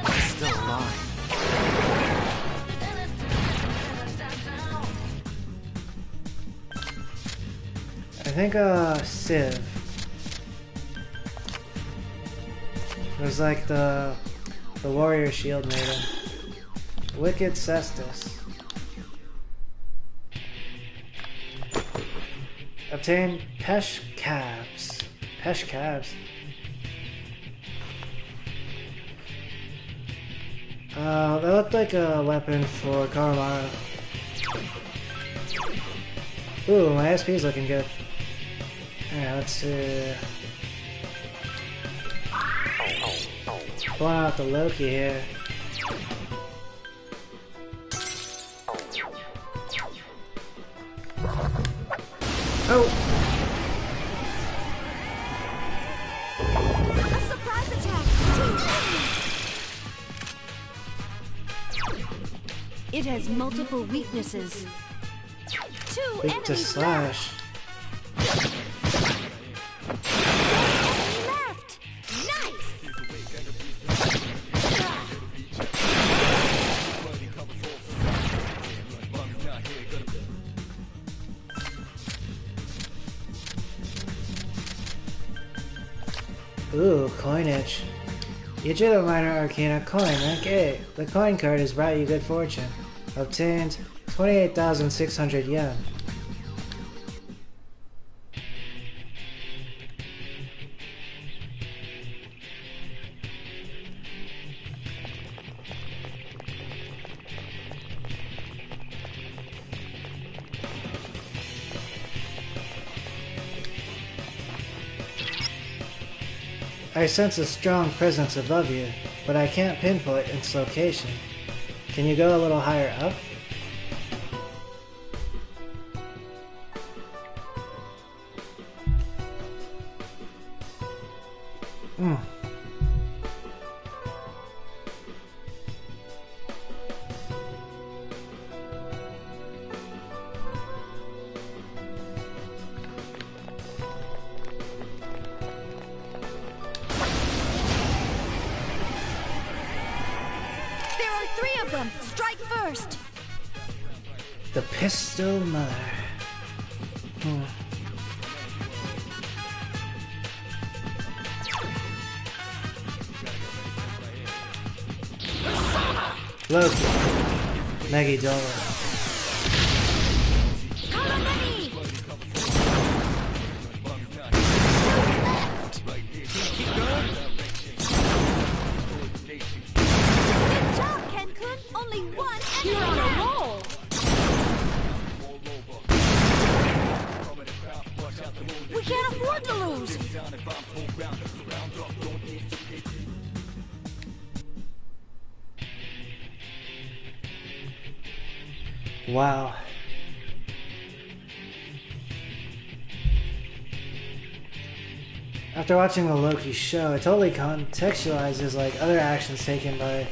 He's still alive.
I think, Civ. It was like the warrior shield maiden. Wicked Cestus. Obtain Pesh Cabs. Pesh Cabs. That looked like a weapon for Koromaru. Ooh, my SP's looking good. Yeah, let's see. Pulling out the Loki here. Oh!
A surprise attack. 2 enemies. It has multiple weaknesses. 2
Weak to
enemies
slash.
left. Nice.
Ooh, coinage. You drew a minor arcana coin, rank A. The coin card has brought you good fortune. Obtained 28,600 yen. I sense a strong presence above you, but I can't pinpoint its location. Can you go a little higher up? Mm.
There are 3 of them. Strike first.
The Pistol Mother. Hmm. Loki. Megidolo.
Colonelli!
Keep going.
Good job, Ken-kun. Only one enemy. You're on a roll. We can't afford to lose.
Wow. After watching the Loki show, it totally contextualizes like other actions taken by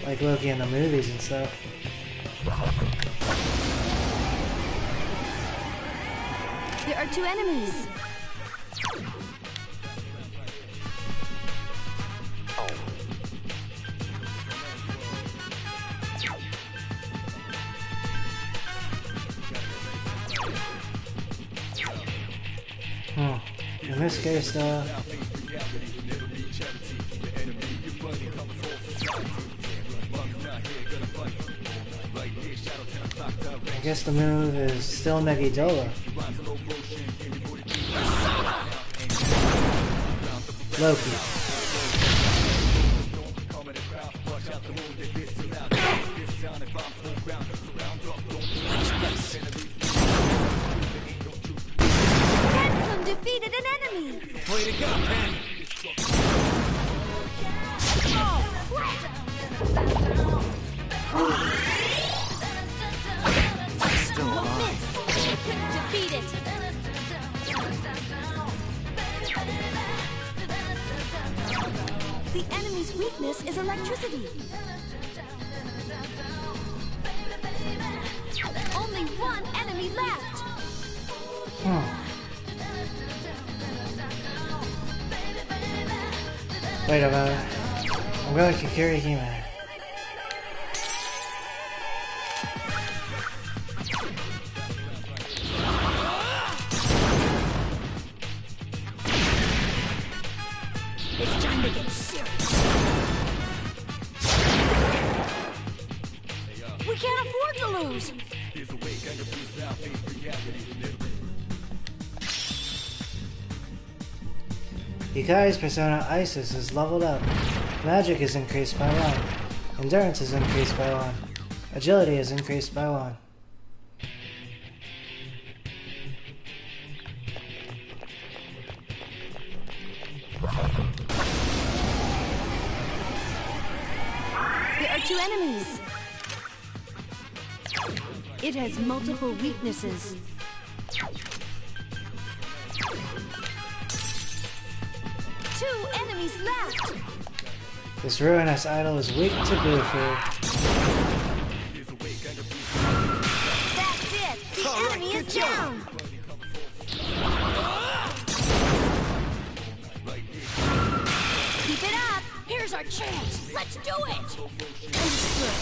like Loki in the movies and stuff.
There are 2 enemies.
In this case, though, I guess the move is still Megidolo. Loki.
Ken-kun defeated an enemy.
Way to go, Pen.
Still alive.
Couldn't defeat it. The enemy's weakness is electricity. Only one enemy left.
Wait a minute. I'm going to Kikiri Hime.
It's time to get serious. We can't afford to lose.
Yukai's persona Isis is leveled up. Magic is increased by 1. Endurance is increased by 1. Agility is increased by 1.
There are 2 enemies. It has multiple weaknesses. 2 enemies left.
This ruinous idol is weak to blue food.
That's it. The enemy is down. Keep it up. Here's our chance. Let's do it. Understood.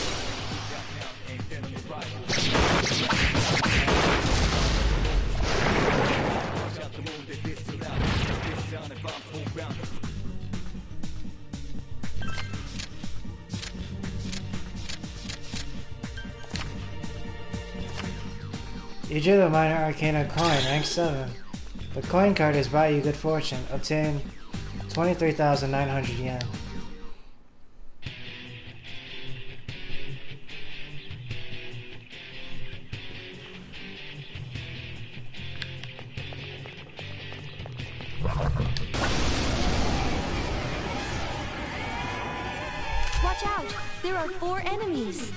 You drew the Minor Arcana coin, rank 7. The coin card has brought you good fortune. Obtain 23,900 yen.
Watch out. There are 4 enemies.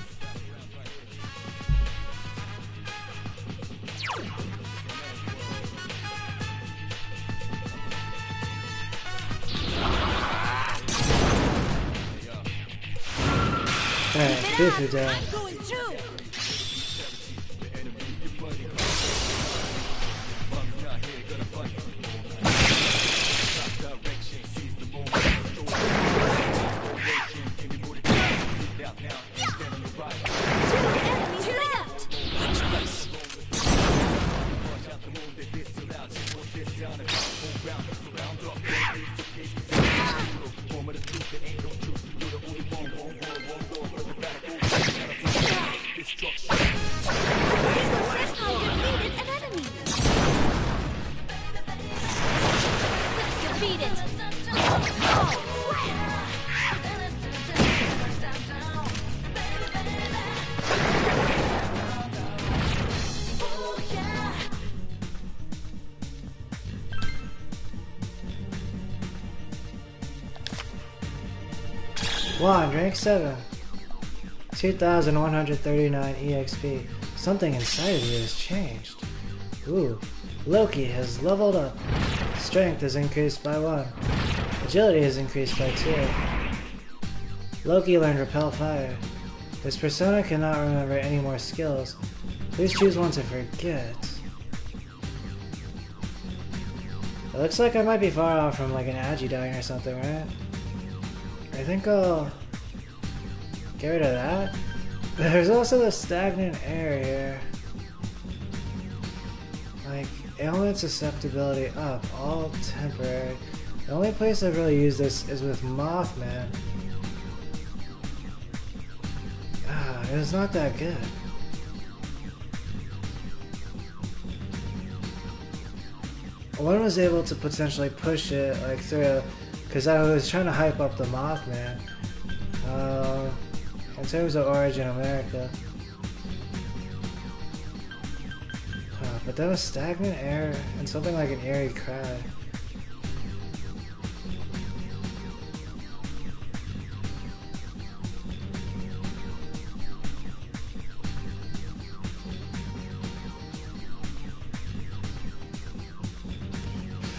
Alright, Bufu down.
I'm going too.
One, rank 7. 2,139 EXP. Something inside of you has changed. Ooh. Loki has leveled up. Strength is increased by 1. Agility is increased by 2. Loki learned Repel Fire. His persona cannot remember any more skills. Please choose one to forget. It looks like I might be far off from like an Agi dying or something, right? I think I'll get rid of that. There's also the stagnant air here. Like, ailment susceptibility up, all temporary. The only place I've really used this is with Mothman. It was not that good. One was able to potentially push it like through, because I was trying to hype up the Mothman. In terms of Origin America. But that was stagnant air and something like an eerie cry.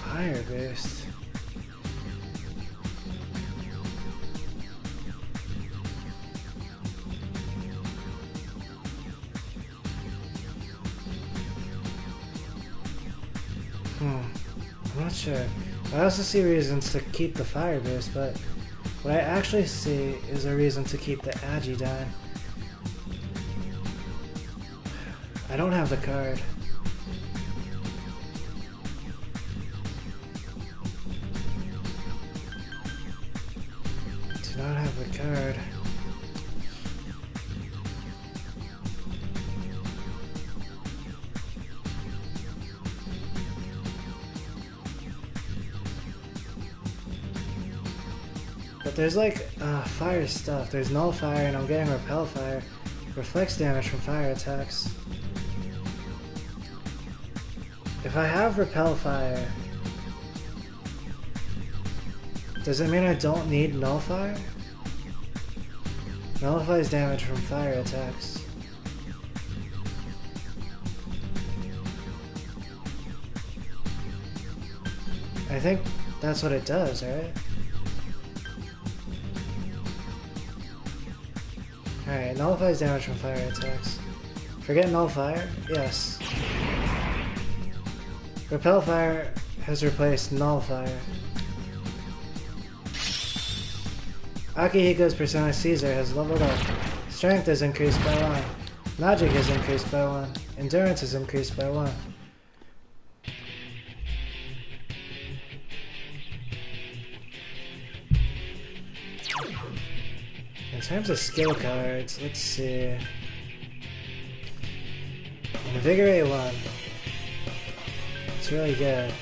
Fire boost. I'm not sure. I also see reasons to keep the fire boost, but what I actually see is a reason to keep the Agi down. I don't have the card. Do not have the card. But there's like fire stuff. There's null fire and I'm getting repel fire. Reflects damage from fire attacks. If I have repel fire, does it mean I don't need null fire? Nullifies damage from fire attacks. I think that's what it does, right? Alright, nullifies damage from fire attacks. Forget null fire? Yes. Repel fire has replaced null fire. Akihiko's persona Caesar has leveled up. Strength is increased by 1. Magic is increased by 1. Endurance is increased by 1. In terms of skill cards, let's see. Invigorate 1. It's really good.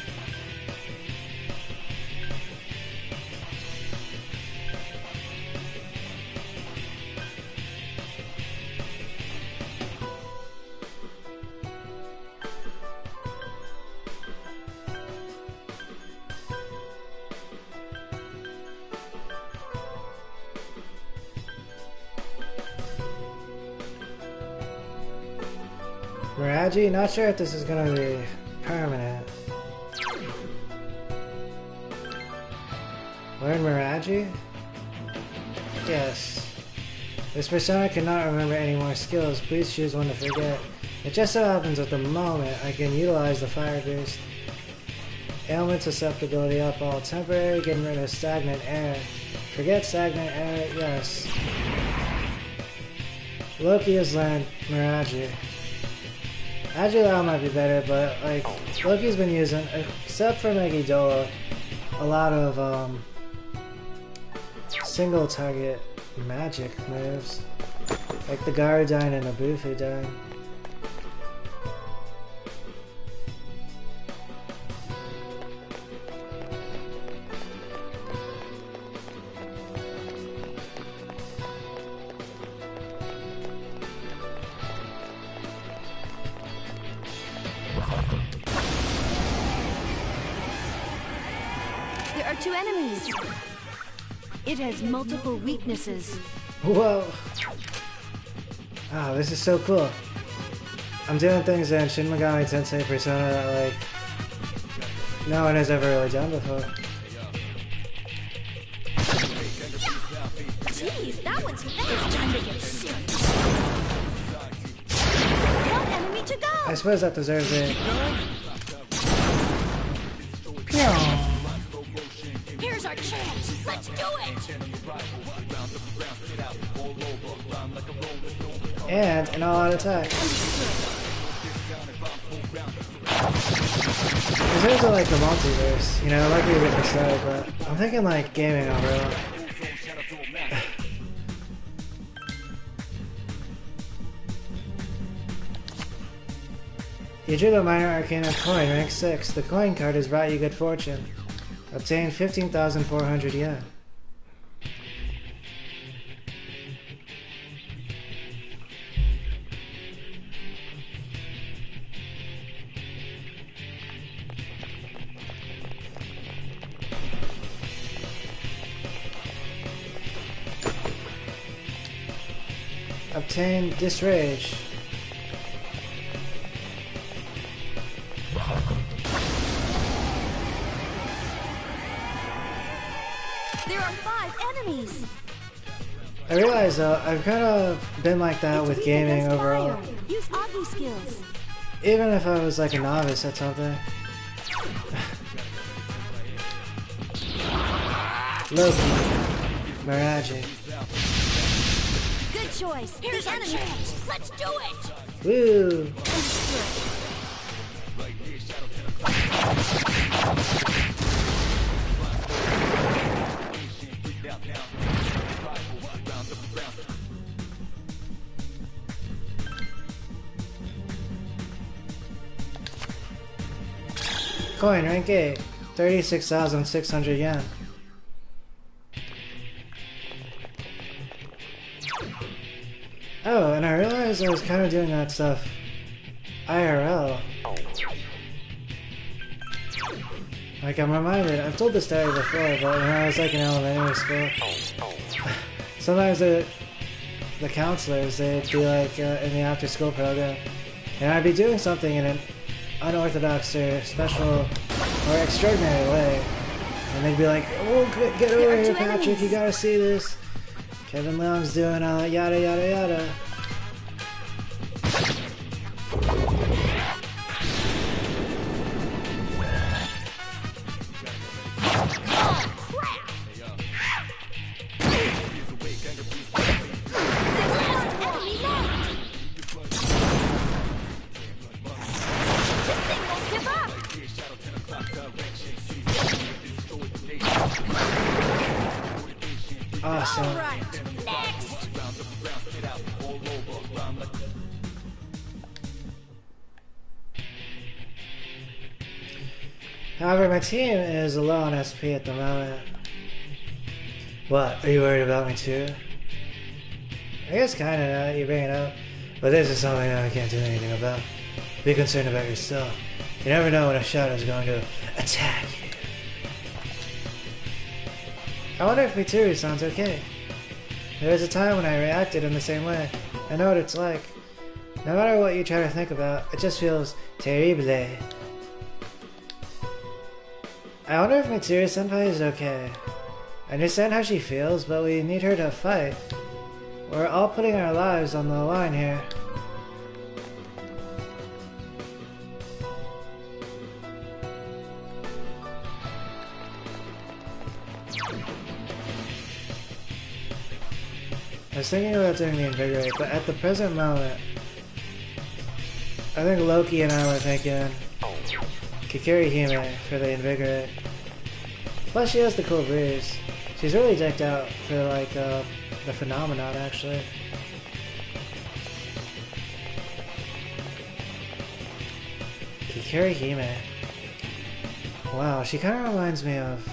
Miragi? Not sure if this is gonna be permanent. Learn Miragi? Yes. This persona cannot remember any more skills. Please choose one to forget. It just so happens at the moment I can utilize the fire boost. Ailment susceptibility up all temporary, getting rid of stagnant air. Forget stagnant air, yes. Loki has learned Miraji. Agilao might be better, but like Loki's been using, except for Megidolo, a lot of single target magic moves. Like the Garudyne and the Bufudyne.
There are 2 enemies. It has multiple weaknesses.
Whoa! Oh, this is so cool. I'm doing things in Shin Megami Tensei Persona that like no one has ever really done before.
Jeez, that one's fast. It's time to get serious. 1 enemy to go.
I suppose that deserves it.
Here's our chance. Let's do it.
And an all-out attack. These are like the multiverse, you know, like we originally said, but I'm thinking like gaming overall. You drew the Minor Arcana coin, rank 6. The coin card has brought you good fortune. Obtain 15,400 yen. Obtain Disrage.
There are 5 enemies.
I realize though, I've kind of been like that
It's
with
weak
gaming
against
overall.
fire. Use Agi skills.
Even if I was like a novice at something. Loki. Miraji.
Good choice. Here's our chance. Let's do it.
Woo! Coin, rank 8. 36,600 yen. Oh, and I realized I was kind of doing that stuff IRL. Like, I'm reminded, I've told this story before, but when I was like in elementary school, sometimes the counselors, they'd be like in the after school program, and I'd be doing something in an unorthodox or special or extraordinary way, and they'd be like, oh, get over here, Patrick, you gotta see this. Kevin Leong's doing yada yada yada. Awesome.
Next.
However, my team is low on SP at the moment. What? Are you worried about me too? I guess kinda now that you bring it up. But this is something that I can't do anything about. Be concerned about yourself. You never know when a shadow is going to attack you. I wonder if Mitsuru sounds okay. There was a time when I reacted in the same way. I know what it's like. No matter what you try to think about, it just feels terrible. I wonder if Mitsuru-senpai is okay. I understand how she feels, but we need her to fight. We're all putting our lives on the line here. I was thinking about doing the Invigorate, but at the present moment, I think Loki and I were thinking Kikiri Hime for the Invigorate. Plus she has the cool breeze. She's really decked out for like the Phenomenon actually. Kikiri Hime. Wow, she kind of reminds me of...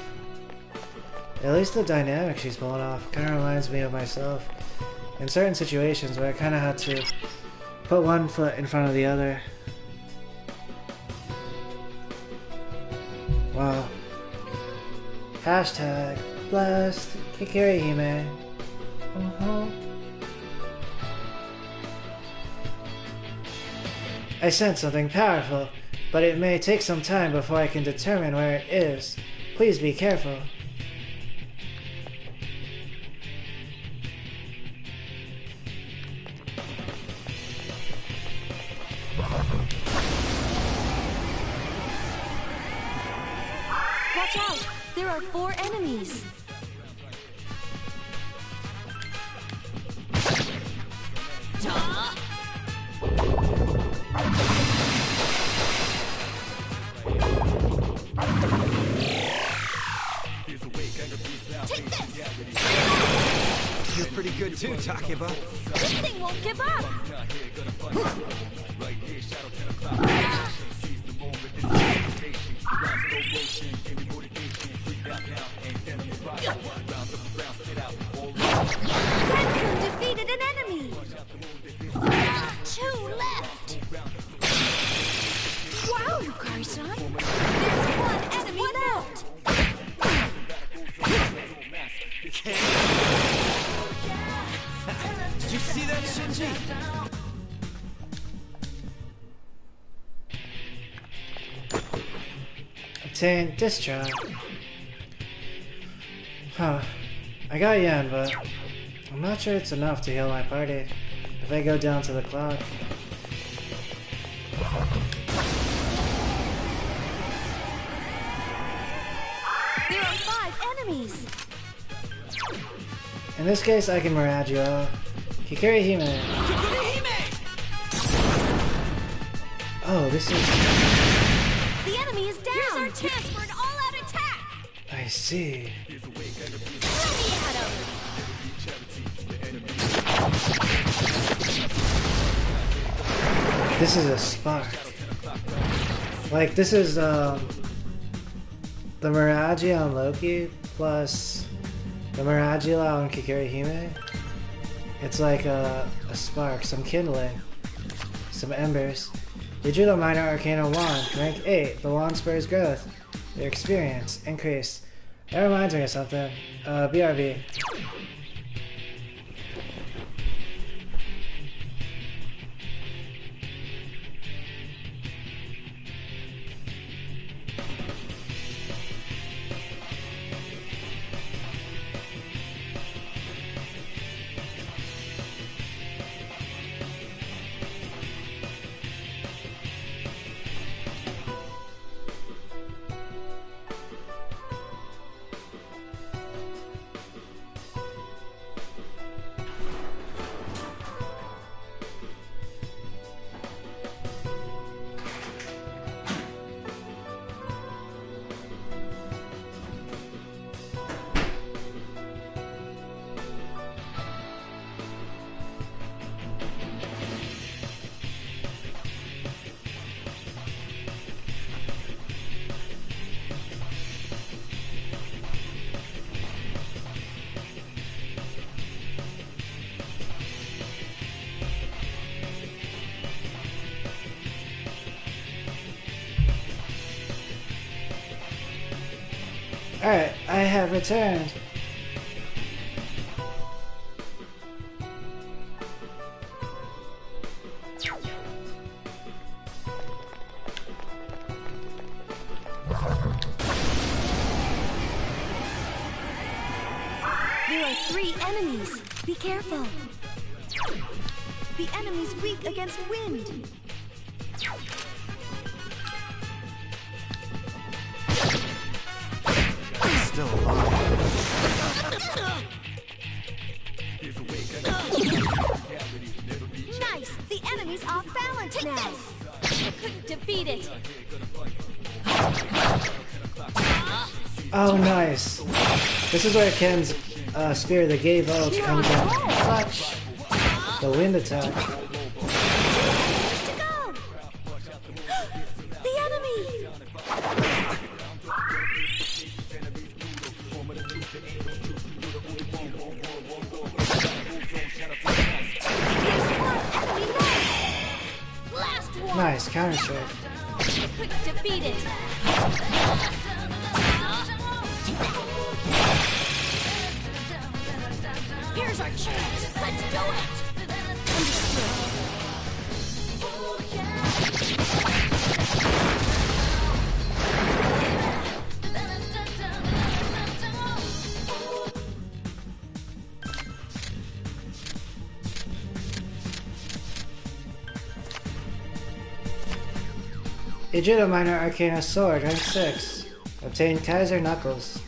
At least the dynamic she's pulling off kind of reminds me of myself. In certain situations where I kind of had to put one foot in front of the other. Wow. Hashtag blessed Kikiri Hime. I sense something powerful, but it may take some time before I can determine where it is. Please be careful.
Watch out! There are 4 enemies. Take this!
You're pretty good too, Takeba.
This thing won't give up! Renku defeated an enemy! 2 left! Wow, Yukari-san! There's 1 enemy left!
Did you see that, Shinji?
Obtain Distron. Huh. I got Yen, but I'm not sure it's enough to heal my party if I go down to the clock.
There are 5 enemies!
In this case, I can Mirage you all. Kikiri Hime. Oh, this is...
The enemy is down! Here's our chance for an all-out attack!
I see.
Throw me at him!
This is a spark. Like, this is, the Mirage on Loki plus the Mirage on Kikiri Hime. It's like a spark, some kindling, some embers. You drew the Minor Arcana Wand, rank 8. The wand spurs growth. Your experience increased. That reminds me of something. BRB. Alright, I have returned.
There are 3 enemies. Be careful. The enemy's weak against wind.
Still alive.
Nice! The enemy's off balance now. You couldn't defeat it.
Oh, nice. This is where Ken's Spear that gave ult comes in clutch. The wind attack.
To go! The enemy! Last one!
Nice, counter strike.
You couldn't defeat it. Here's our chance. Let's do it. Understood.
Vegeta Minor Arcana Sword, rank 6. Obtain Kaiser Knuckles.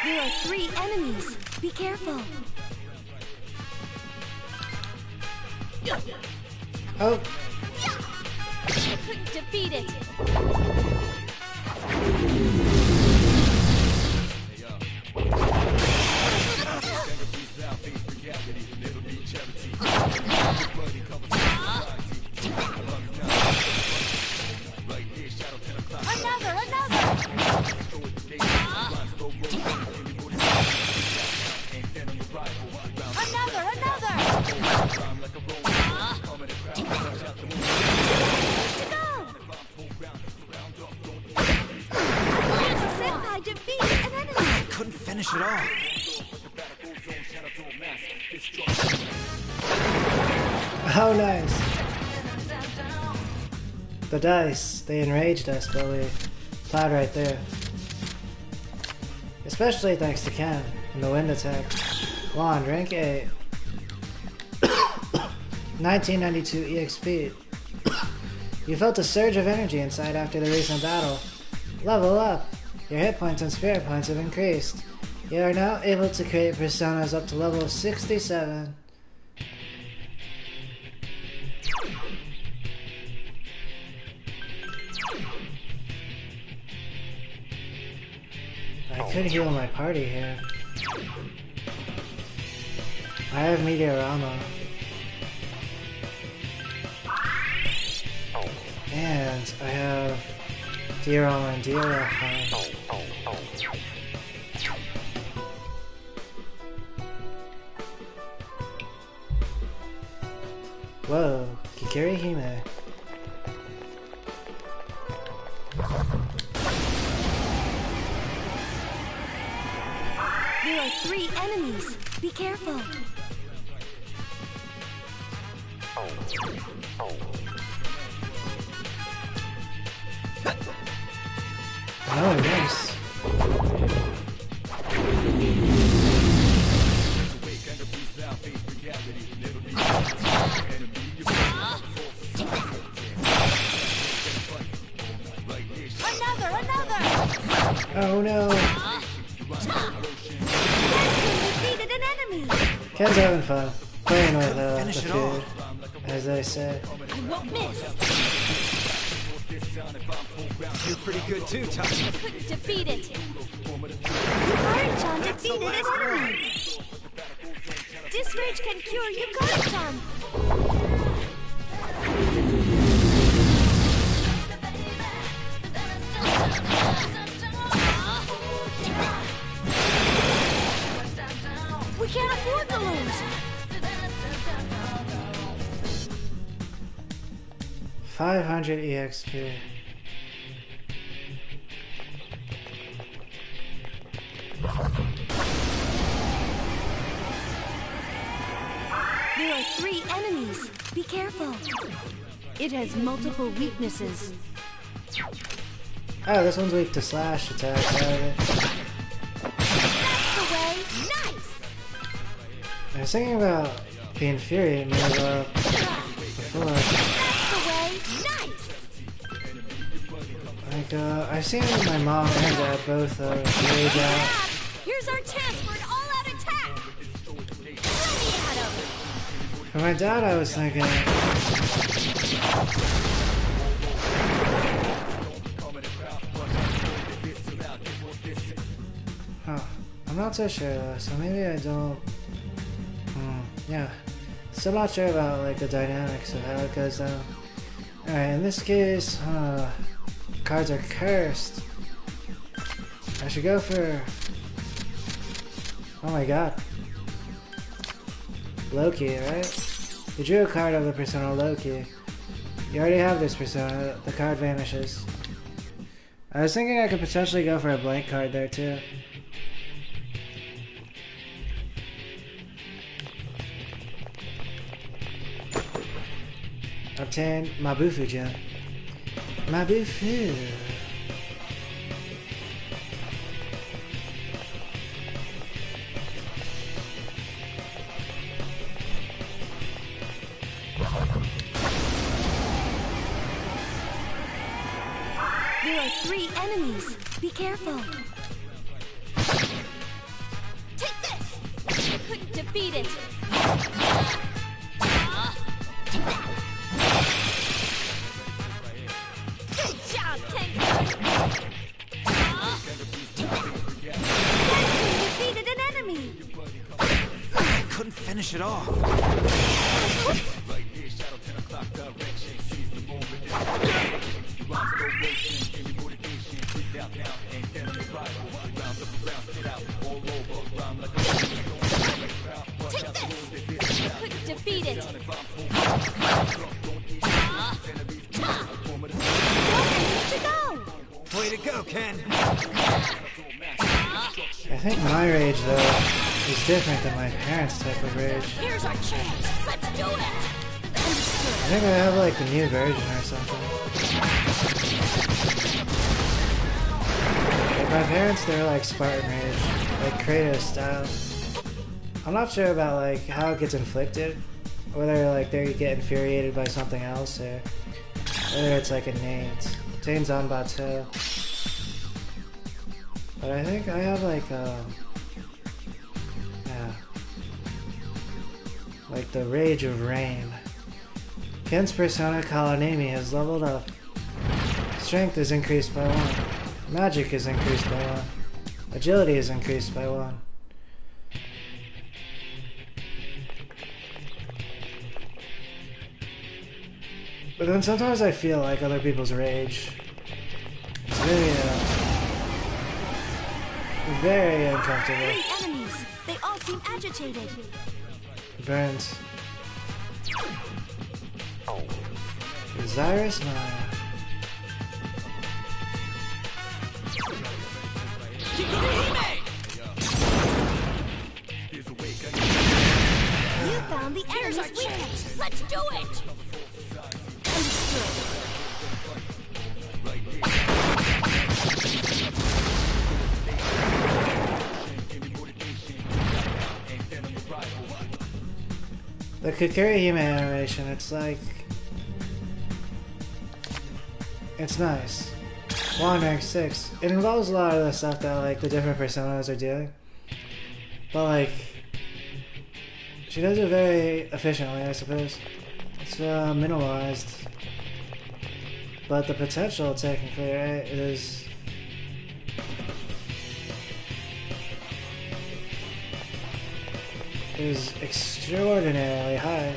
There are 3 enemies. Be careful.
Oh,
You couldn't defeat it.
Couldn't finish it off.
how nice. The dice, they enraged us, but we plowed right there. Especially thanks to Ken and the wind attack. Wand, rank 8. 1992 EXP. You felt a surge of energy inside after the recent battle. Level up! Your hit points and spirit points have increased. You are now able to create personas up to level 67. I could heal my party here. I have Meteorama. And I have Diorama and Diorama. Whoa, Kikiri Hime.
There are 3 enemies. Be careful.
Oh, nice.
Another!
Oh no.
Defeated an enemy!
Ken's having fun. Playing with the
Finish it
food, as they say.
I won't miss!
You're pretty good too, Touch.
Couldn't defeat it! Yukarin-chan defeated an enemy! This rage can cure Yukarin-chan!
500 EXP.
There are 3 enemies. Be careful. It has multiple weaknesses.
Oh, this one's weak to slash attacks.
That's the way. Nice.
I was thinking about the infuriate move before.
That's the way. Nice.
Like, I've seen my mom and dad both rage out.
Here's our chance for an all-out attack. Ready at him.
For my dad, I was thinking. Huh. I'm not so sure though, so maybe I don't. Yeah. Still not sure about like the dynamics of how it goes down. Alright, in this case, cards are cursed. I should go for. Oh my god. Loki, right? You drew a card of the persona Loki. You already have this persona, the card vanishes. I was thinking I could potentially go for a blank card there too. Obtain Mabufu gem. Mabufu.
There are 3 enemies. Be careful. Take this! I couldn't defeat it. Good job, Tengu! Tengu defeated an enemy!
I couldn't finish it off.
Take this! I couldn't defeat it. To go!
Way to go, Ken.
I think my rage though is different than my parents' type of rage.
Here's our chance. Let's do it.
I think I have like the new version or something. Like my parents, they're like Spartan rage, like Kratos style. I'm not sure about like how it gets inflicted, whether like they get infuriated by something else or whether it's like innate. Tain's Zanbatsu. But I think I have like yeah, like the Rage of Rain. Ken's persona Kalanemi has leveled up. Strength is increased by 1. Magic is increased by 1. Agility is increased by 1. But then sometimes I feel like other people's rage. It's very uncomfortable.
3 enemies. They all seem agitated.
It burns. Osiris Maya.
You found the enemy's weakness. Let's do it. Understood.
The Kukuri Hime animation, it's like... It's nice. One rank 6. It involves a lot of the stuff that like the different personas are doing. But like... She does it very efficiently, I suppose. It's minimalized. But the potential, technically, right, is... is extraordinarily high.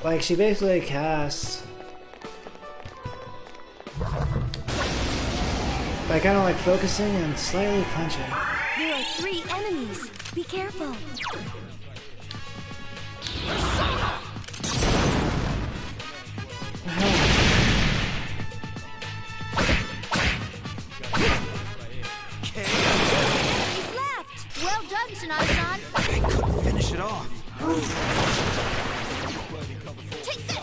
Like, she basically casts... by kind of like focusing and slightly punching.
There are 3 enemies. Be careful. Take this!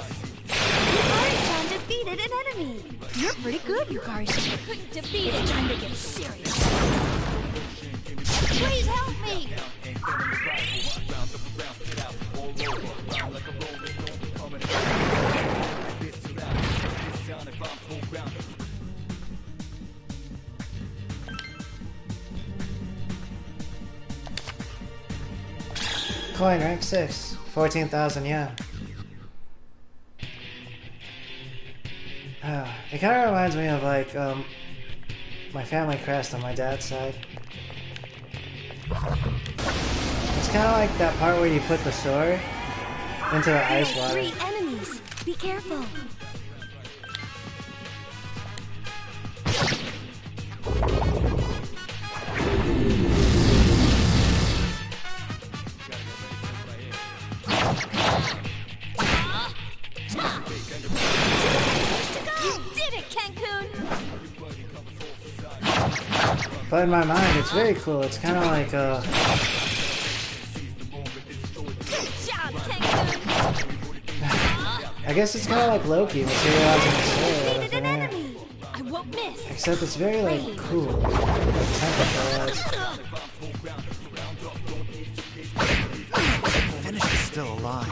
Yukari-chan defeated an enemy! You're pretty good, Yukari-chan. Couldn't defeat it! Time to get serious. Please help me!
Coin rank 6, 14,000 yen. It kind of reminds me of like my family crest on my dad's side. It's kind of like that part where you put the sword into the ice water.
3 enemies. Be careful.
But in my mind, it's very cool. It's kind of like
Good job, Tengu!
I guess it's kind of like Loki materializing the sword out of
Defeated
thin
an
air.
enemy! I won't miss!
Except it's very like cool, like temperature-wise.
Finish is still alive.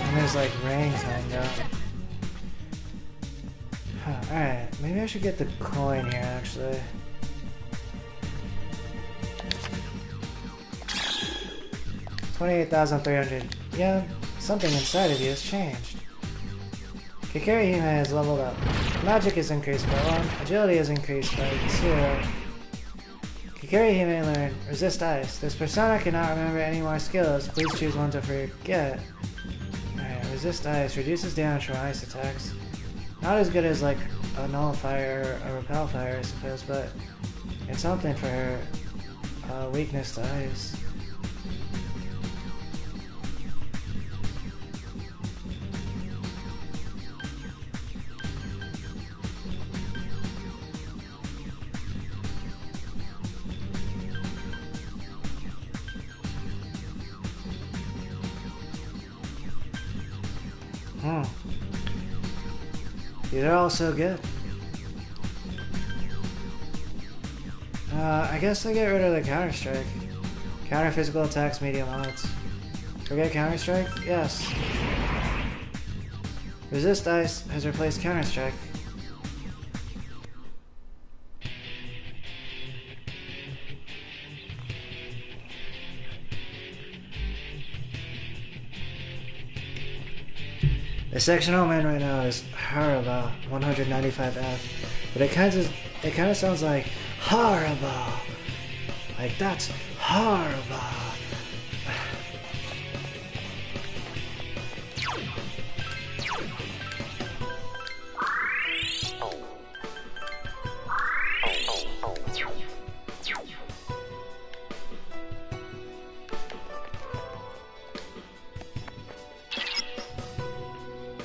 And there's like rain coming down. Alright, maybe I should get the coin here actually. $28,300. Yeah, something inside of you has changed. Kikari Hime has leveled up. Magic is increased by 1, agility is increased by 2. Kikari Hime learned Resist Ice. This persona cannot remember any more skills. Please choose one to forget. Alright, Resist Ice reduces damage from ice attacks. Not as good as like a nullifier or a repel fire, I suppose, but it's something for her weakness to ice. These are all so good. I guess I get rid of the counter strike. Counter physical attacks, medium odds. Forget counter strike? Yes. Resist Ice has replaced counter strike. The sectional man right now is Haraba 195F, but it kind of sounds like horrible. Like that's horrible.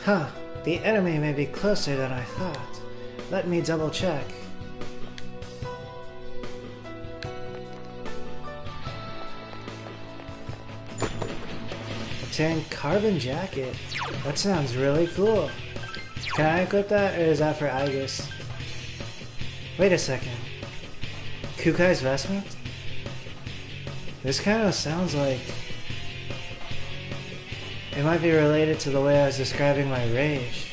Huh, the enemy may be closer than I thought. Let me double check. Obtain carbon jacket. That sounds really cool. Can I equip that, or is that for Aegis? Wait a second. Kukai's vestment? This kind of sounds like it might be related to the way I was describing my rage.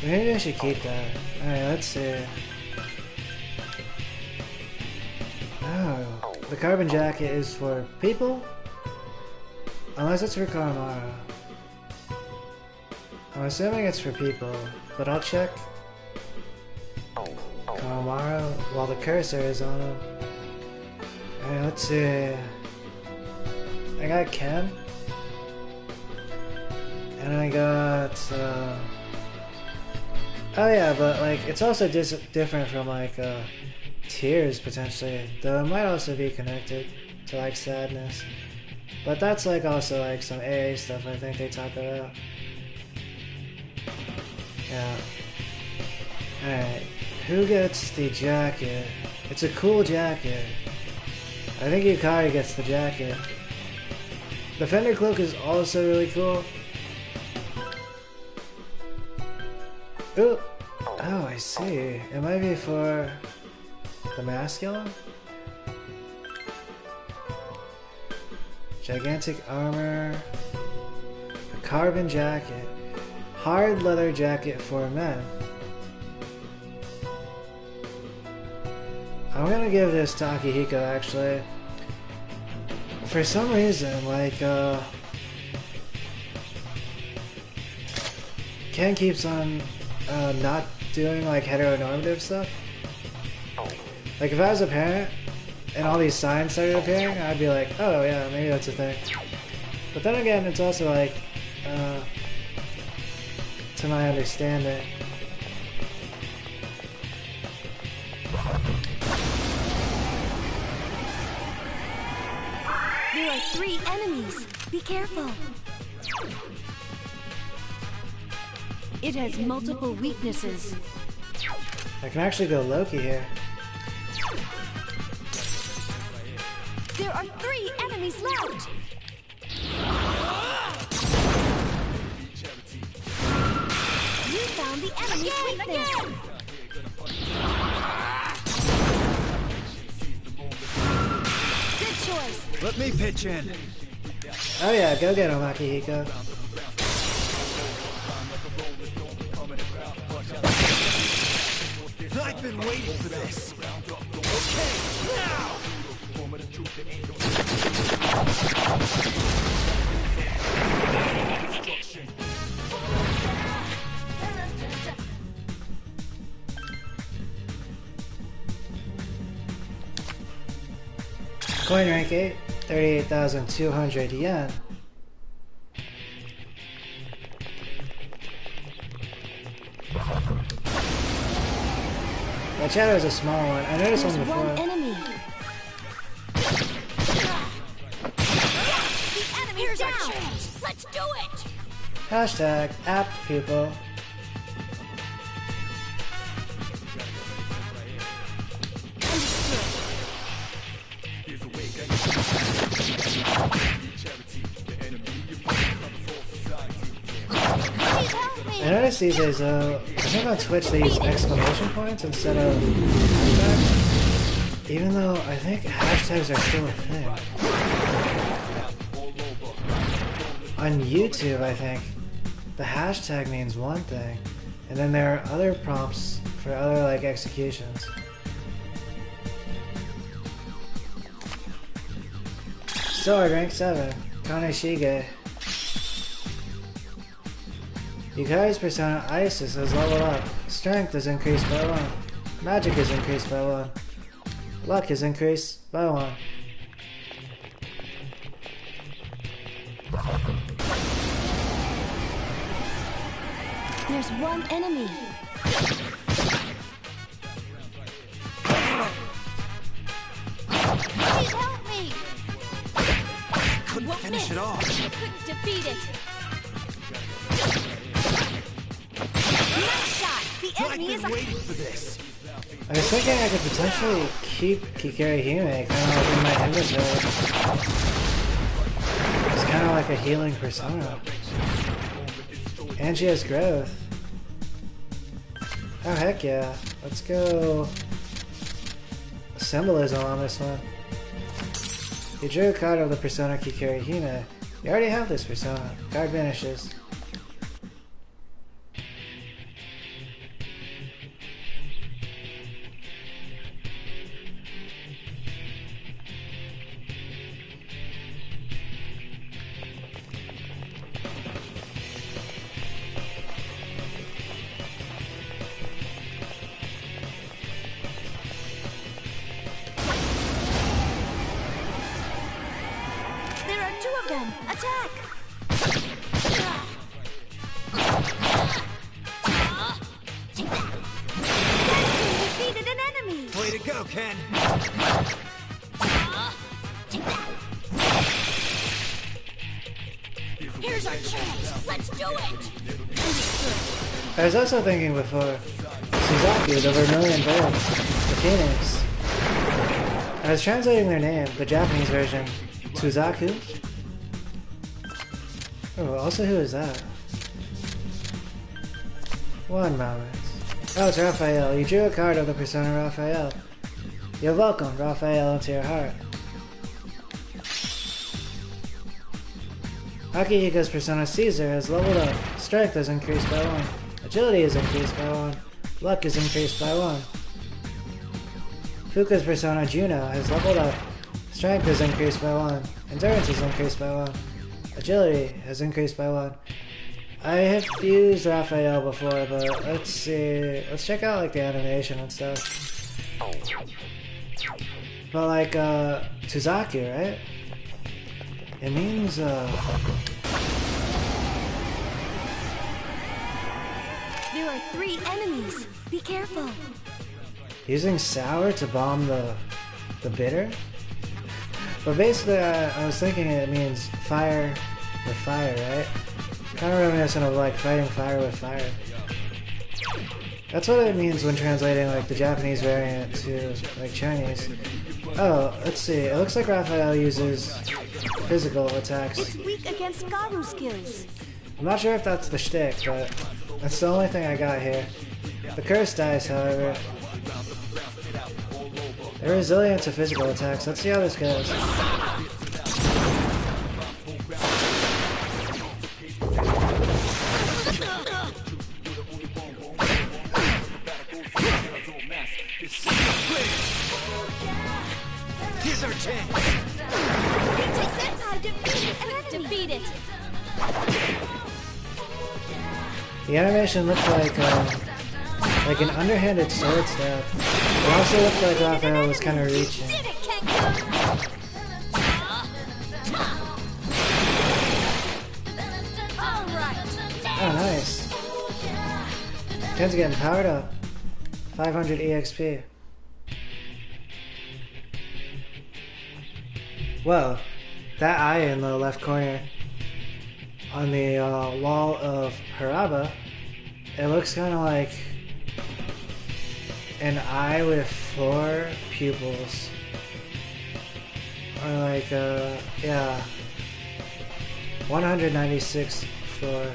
Maybe I should keep that. Alright, let's see. Oh, the carbon jacket is for people? Unless it's for Kanamaru. I'm assuming it's for people, but I'll check. Kanamaru, while the cursor is on him. Alright, let's see. I got Ken. And I got, oh yeah, but like, it's also different from like, Tears, potentially. Though it might also be connected to like Sadness. But that's like also like some AA stuff I think they talk about. Yeah. Alright. Who gets the jacket? It's a cool jacket. I think Yukari gets the jacket. The Fender Cloak is also really cool. Ooh. Oh, I see. It might be for the masculine? Gigantic armor. A carbon jacket. Hard leather jacket for men. I'm gonna give this to Akihiko actually. For some reason, like, Ken keeps on not doing like heteronormative stuff. Like if I was a parent and all these signs started appearing, I'd be like, oh yeah, maybe that's a thing. But then again, it's also like, to my understanding,
There are 3 enemies. Be careful. It has multiple weaknesses.
I can actually go Loki here.
There are 3 enemies left. You found the enemy's weakness. Good choice.
Let me pitch in.
Oh yeah, go get him, Akihiko.
I've been waiting for this. Okay, now!
Coin rank 8, 38,200 yen. That shadow is a small one. I noticed one
There's
before.
one enemy. The enemy's down. Let's do it.
Hashtag apt people. I noticed these days, I think on Twitch they use exclamation points instead of hashtags. Even though I think hashtags are still a thing. On YouTube, I think the hashtag means one thing, and then there are other prompts for other like executions. Sword rank 7, Kaneshige. Yukari's persona Isis has leveled up. Strength is increased by 1. Magic is increased by 1. Luck is increased by 1.
There's one enemy. Please help me.
Couldn't finish it off.
Couldn't defeat it. Nice shot. The
I've
enemy is
been waiting for this.
I was thinking I could potentially keep Kikari Hime kind of like in my inventory. It's kind of like a healing persona. And she has growth. Oh heck yeah. Let's go symbolism on this one. You drew a card of the persona Kikari Hime. You already have this persona. Card vanishes.
There are 2 of them. Attack. Defeated an enemy.
Way to go, Ken.
Here's our chance. Let's do it.
I was also thinking before, Suzaku, the Vermilion Bird, the Phoenix. I was translating their name, the Japanese version, Suzaku. Oh, also who is that? One moment. Oh, it's Raphael. You drew a card of the persona Raphael. You're welcome, Raphael, into your heart. Akihiko's persona Caesar has leveled up. Strength is increased by 1. Agility is increased by 1. Luck is increased by 1. Fuka's persona Juno has leveled up. Strength is increased by 1. Endurance is increased by 1. Agility has increased by 1. I have used Raphael before, but let's see. Let's check out like the animation and stuff. But like Suzaku, right? It means
There are 3 enemies. Be careful.
using sour to bomb the bitter. But basically, I was thinking it means fire with fire, right? Kind of reminiscent of like fighting fire with fire. That's what it means when translating like the Japanese variant to like Chinese. Oh, let's see. It looks like Raphael uses physical attacks.
It's weak against Garu skills.
I'm not sure if that's the shtick, but that's the only thing I got here. The curse dice, however, they're resilient to physical attacks. Let's see how this goes.
Here's our chance.
Defeat it.
The animation looked like an underhanded sword stab. It also looked like Raphael was kind of reaching.
Did it, Kenku? All right.
Oh, nice. Ken's getting powered up. 500 EXP. Whoa, that eye in the left corner on the wall of Haraba, it looks kind of like an eye with 4 pupils. Or like, yeah, 196 floor.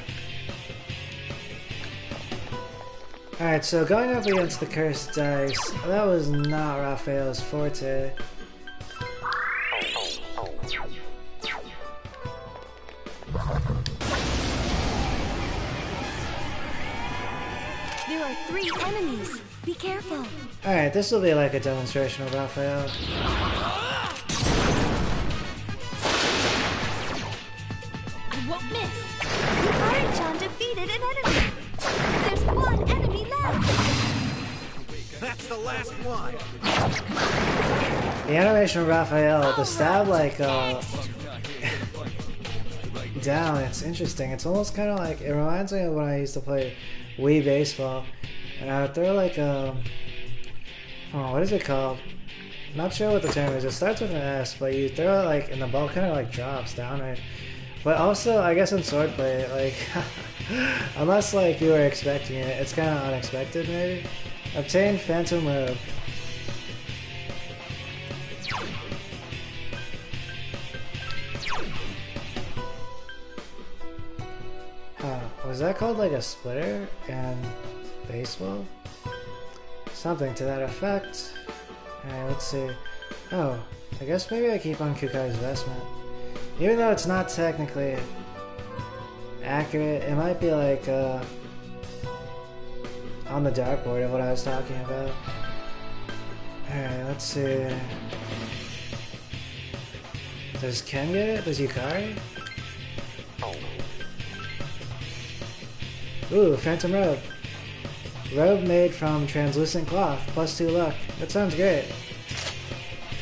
Alright, so going up against the cursed dice, that was not Raphael's forte.
There are 3 enemies. Be careful.
Alright, this will be like a demonstration of Raphael.
I won't miss. Hikari-chan defeated an enemy. There's 1 enemy left.
That's the last one.
The animation of Raphael, the stab like down, it's interesting. It's almost kind of like, it reminds me of when I used to play Wii Baseball. And I would throw like oh, what is it called? Not sure what the term is. It starts with an S, but you throw it like, and the ball kind of like drops down, right? But also, I guess in swordplay, like, unless like you were expecting it, it's kind of unexpected maybe. Obtain Phantom Robe. Was that called like a splitter in baseball? Something to that effect. Alright, let's see. Oh, I guess maybe I keep on Kukai's vestment. Even though it's not technically accurate, it might be like on the dartboard of what I was talking about. Alright, let's see. Does Ken get it? Does Yukari? Ooh, Phantom Robe. Robe made from translucent cloth, +2 luck. That sounds great.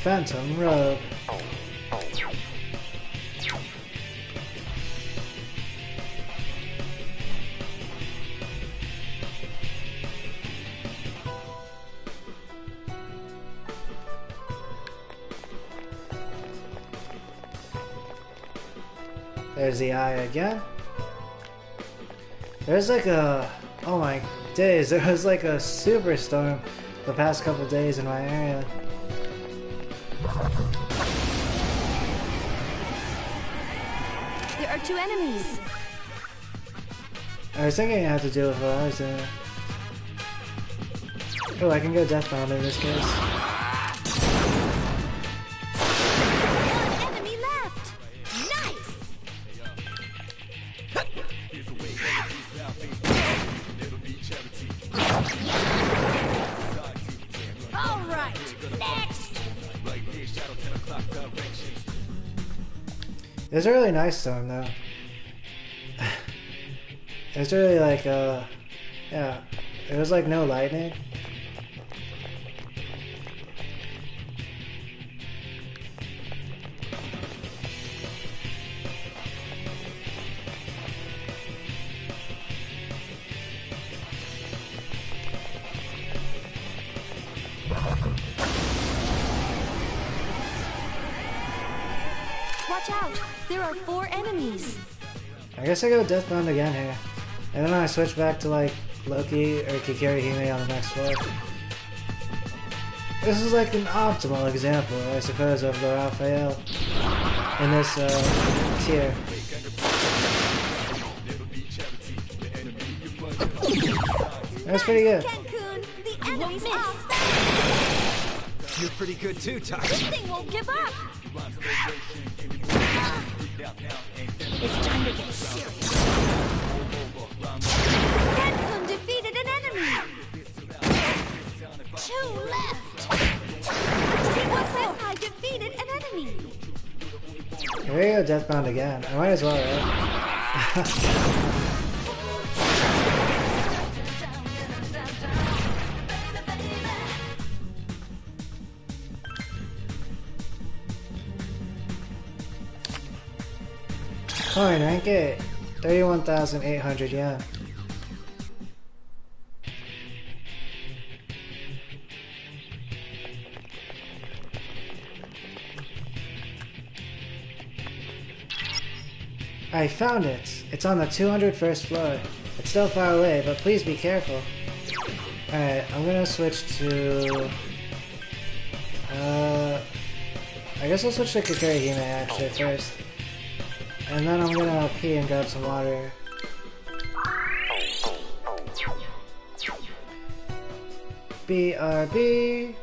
Phantom Robe. There's the eye again. There's like a... oh my days. There was like a superstorm the past couple days in my area.
There are 2 enemies.
I was thinking it had to do with what I was doing. Oh, I can go Deathbound in this case.
1 enemy left. Nice. All right. Next.
It was a really nice storm though. It was really like, yeah. It was like no lightning.
Watch out. There are 4 enemies.
I guess I go Deathbound again here. And then I switch back to like Loki or Kikirihime on the next floor. This is like an optimal example, I suppose, of the Raphael in this tier. That's pretty good.
Ken-kun, the enemies are
You're pretty good too, Taki.
This thing won't give up. It's time to get serious. Ken-kun defeated an enemy. 2 left. Zero Senpai defeated an enemy.
Here we go Deathbound again. I might as well, right? Coin, rank 8. 31,800 yen. I found it! It's on the 201st floor. It's still far away, but please be careful. Alright, I'm gonna switch to... I guess I'll switch to Kikirihime actually first. And then I'm gonna pee and grab some water. BRB!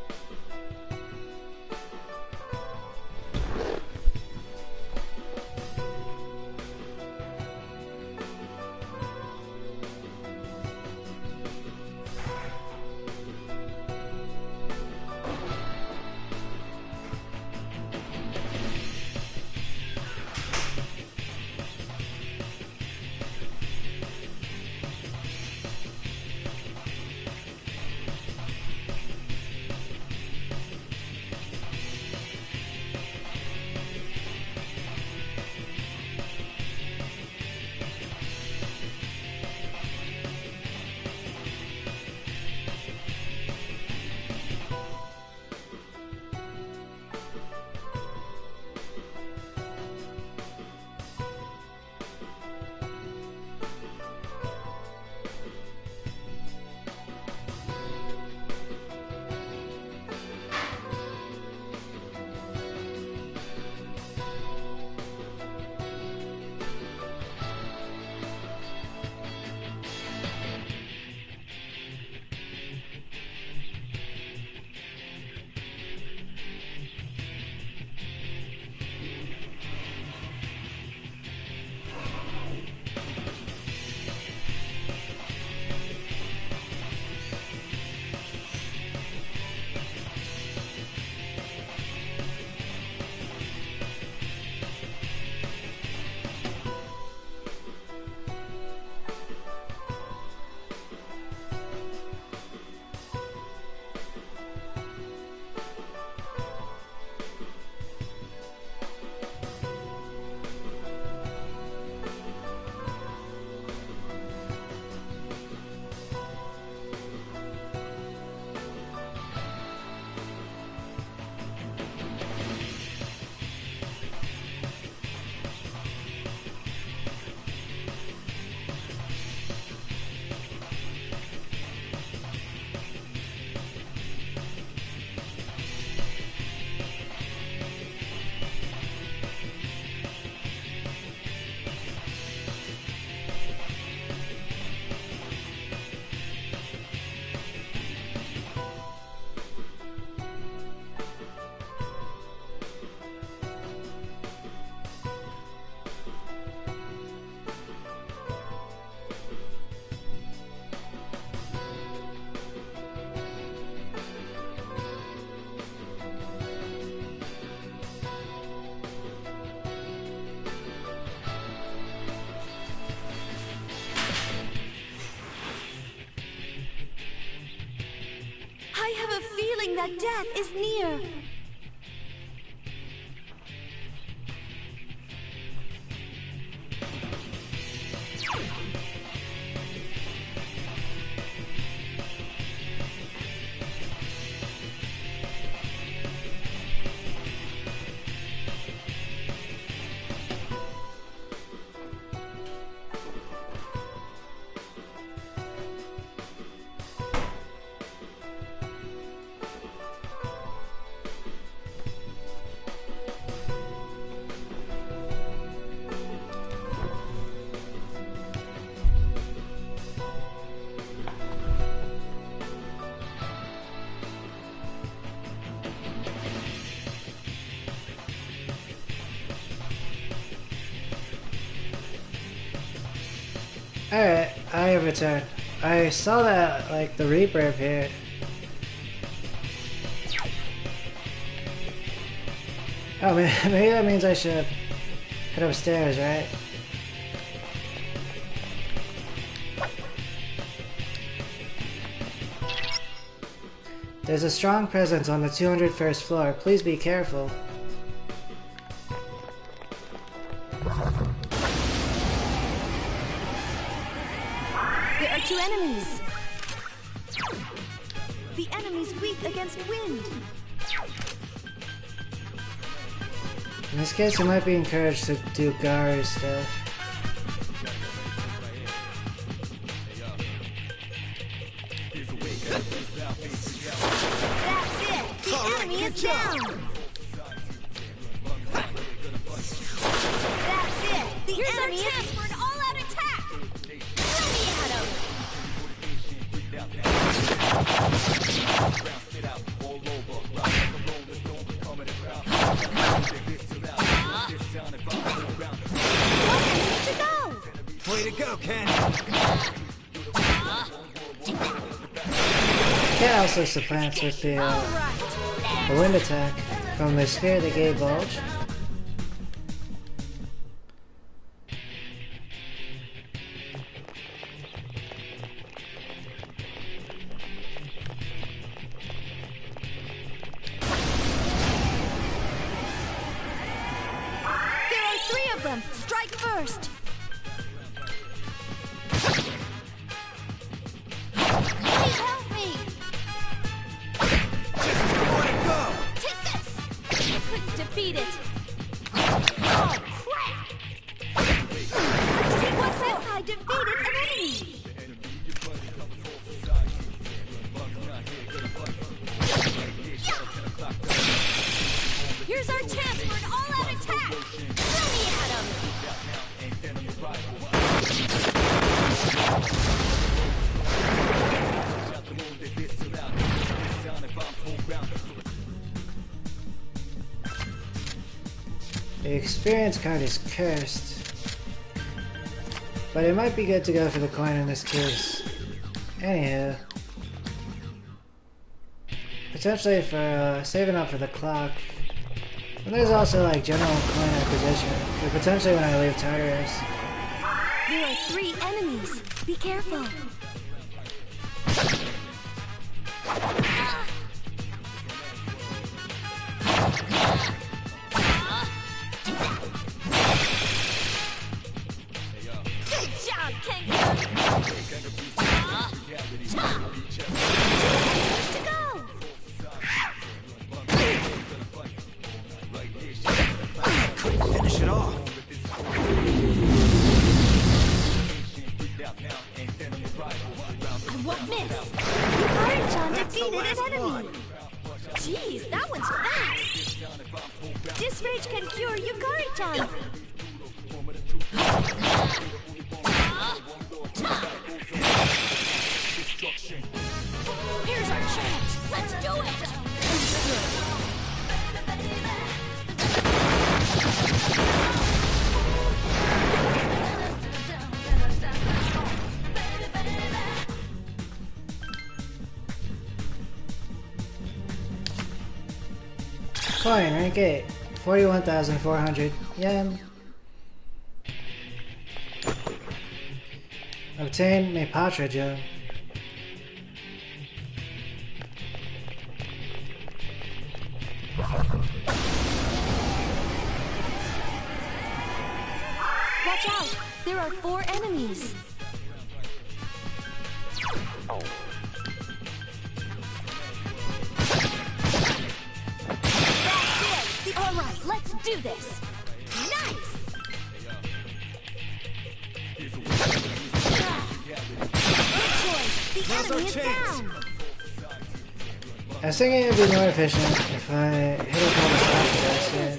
that death is near.
Alright, I have returned. I saw that, like, the Reaper appeared. Oh, maybe that means I should head upstairs, right? There's a strong presence on the 201st floor. Please be careful.
There are 2 enemies. The enemy's weak against wind.
In this case, you might be encouraged to do Garu stuff.
That's it! The enemy is down! That's it! The enemy is... for an all-out attack! Let me at him! One enemy to go!
Way to go, Ken!
Cat also supplants with the
Alright!
wind attack from the Sphere of the Gate Bulge.
There are 3 of them! Strike first! Please help me! Take this! You couldn't defeat it! Oh, crap! Sigma Senpai defeated an enemy! Here's our chance for an all-out attack! Throw me at him!
The experience card is cursed, but it might be good to go for the coin in this case. Anyhow, potentially for saving up for the clock. And there's also like general coin acquisition, or potentially when I leave Tyrus.
There are 3 enemies. Be careful. Good job, Kenku! 2 enemies to go!
Finish it off!
I won't miss! Yukari-chan defeated an enemy! Jeez, that one's fast! Disrage can cure Yukari-chan! Here's our chance! Let's do it!
Coin, rank 8. 41,400 yen. Obtain Mepatra gem.
Watch out! There are 4 enemies. That's it! Alright, let's do this! Nice! Good choice! The enemy is down!
I was thinking it would be more efficient if I hit up on the slash instead.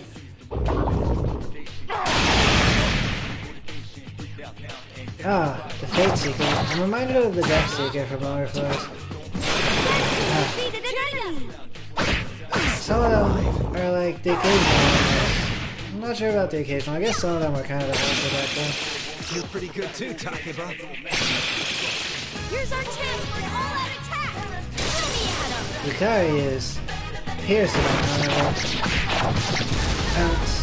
Ah, the Fate Seeker. I'm reminded of the Death Seeker from Overflows.
Defeated an enemy!
Some of them are like the occasional. I'm not sure about the occasional. I guess some of them were kind of the helpful back then.
You're pretty good too, Takeba.
Here's our chance for an all-out attack! Throw me at him!
Yukari is piercing, however. Ounce.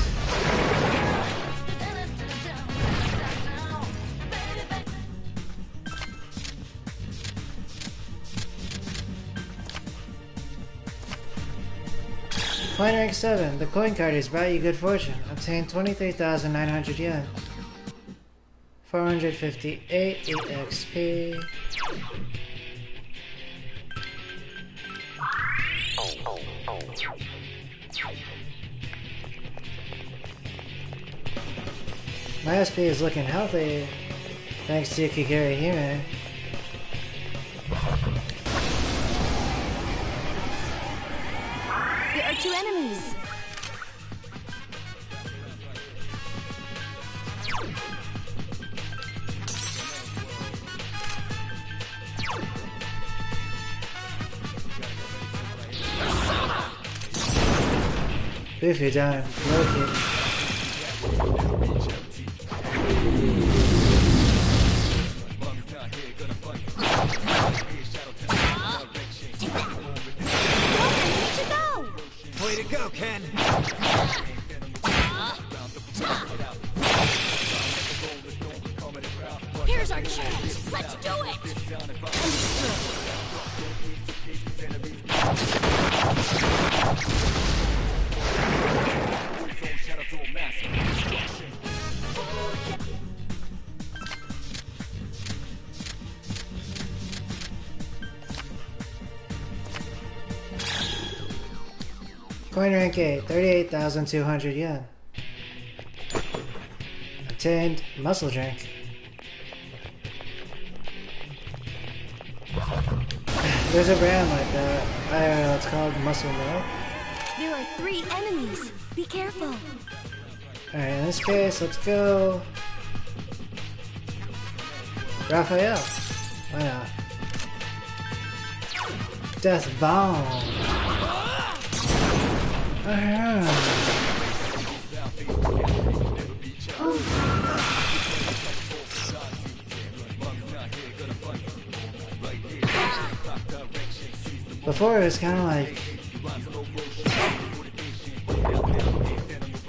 Coin rank 7. The coin card has brought you good fortune. Obtain 23,900 yen. 458 EXP. My SP is looking healthy, thanks to Kikiri Hime.
There are 2 enemies.
Goofy down, Loki.
Way to go, Ken.
Here's our chance. Let's do it. Understood.
Coin rank 8, 38,200 yen. Obtained muscle drink. There's a brand like that. I don't know, it's called Muscle Milk.
There are 3 enemies. Be careful.
Alright, in this case, let's go Raphael. Why not? Death Bomb. Before it was kind of like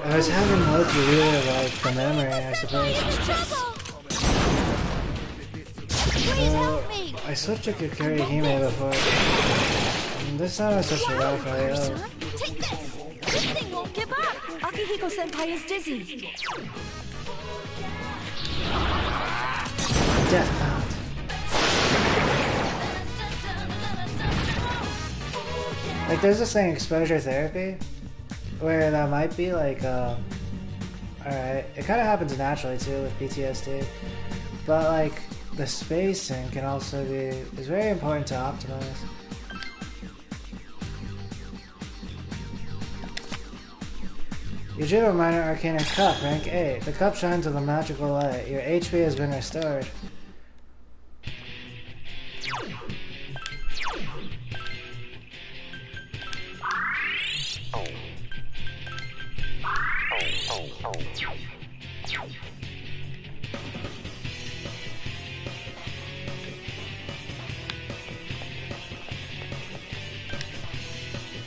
I was having Loki really like the memory, I suppose. So I switched to Kikiri Hime before. And this time I switched to Raphael.
Take this! This thing won't give up! Akihiko-senpai is dizzy.
Death Mount. Like there's this thing, exposure therapy, where that might be like, alright, it kind of happens naturally too with PTSD, but like the spacing can also be, is very important to optimize. Yujiro Minor Arcana Cup, rank 8. The cup shines with a magical light. Your HP has been restored.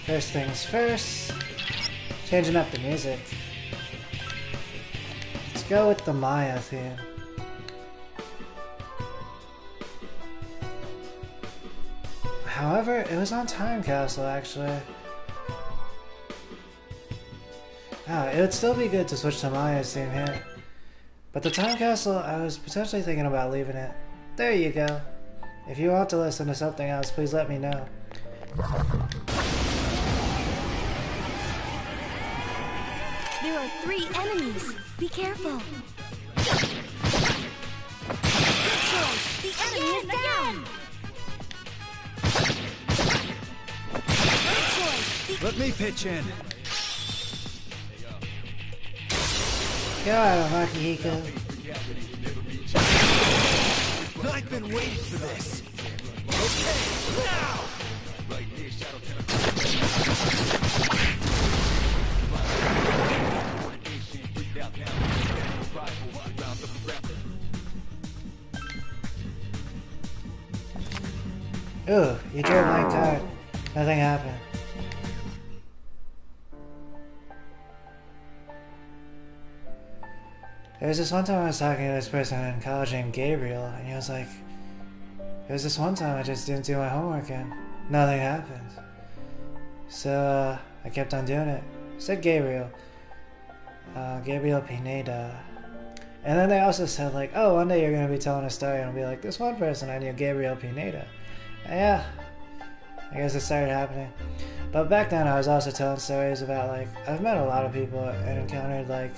First things first, changing up the music. Let's go with the Maya theme. However, it was on Time Castle actually. It would still be good to switch to Maya's theme here. But the time capsule, I was potentially thinking about leaving it. There you go. If you want to listen to something else, please let me know.
There are 3 enemies. Be careful. Good choice. The enemy is down. Good choice.
Let me pitch in.
God, Makihiko.
I've been waiting for this. Okay, now!
Ooh, you drew a blank card. Nothing happened. There was this one time I was talking to this person in college named Gabriel, and he was like, there was this one time I just didn't do my homework and nothing happened. So I kept on doing it. I said Gabriel. Gabriel Pineda. And then they also said like, oh, one day you're going to be telling a story and I'll be like, this one person I knew, Gabriel Pineda. And yeah, I guess it started happening. But back then I was also telling stories about like, I've met a lot of people and encountered like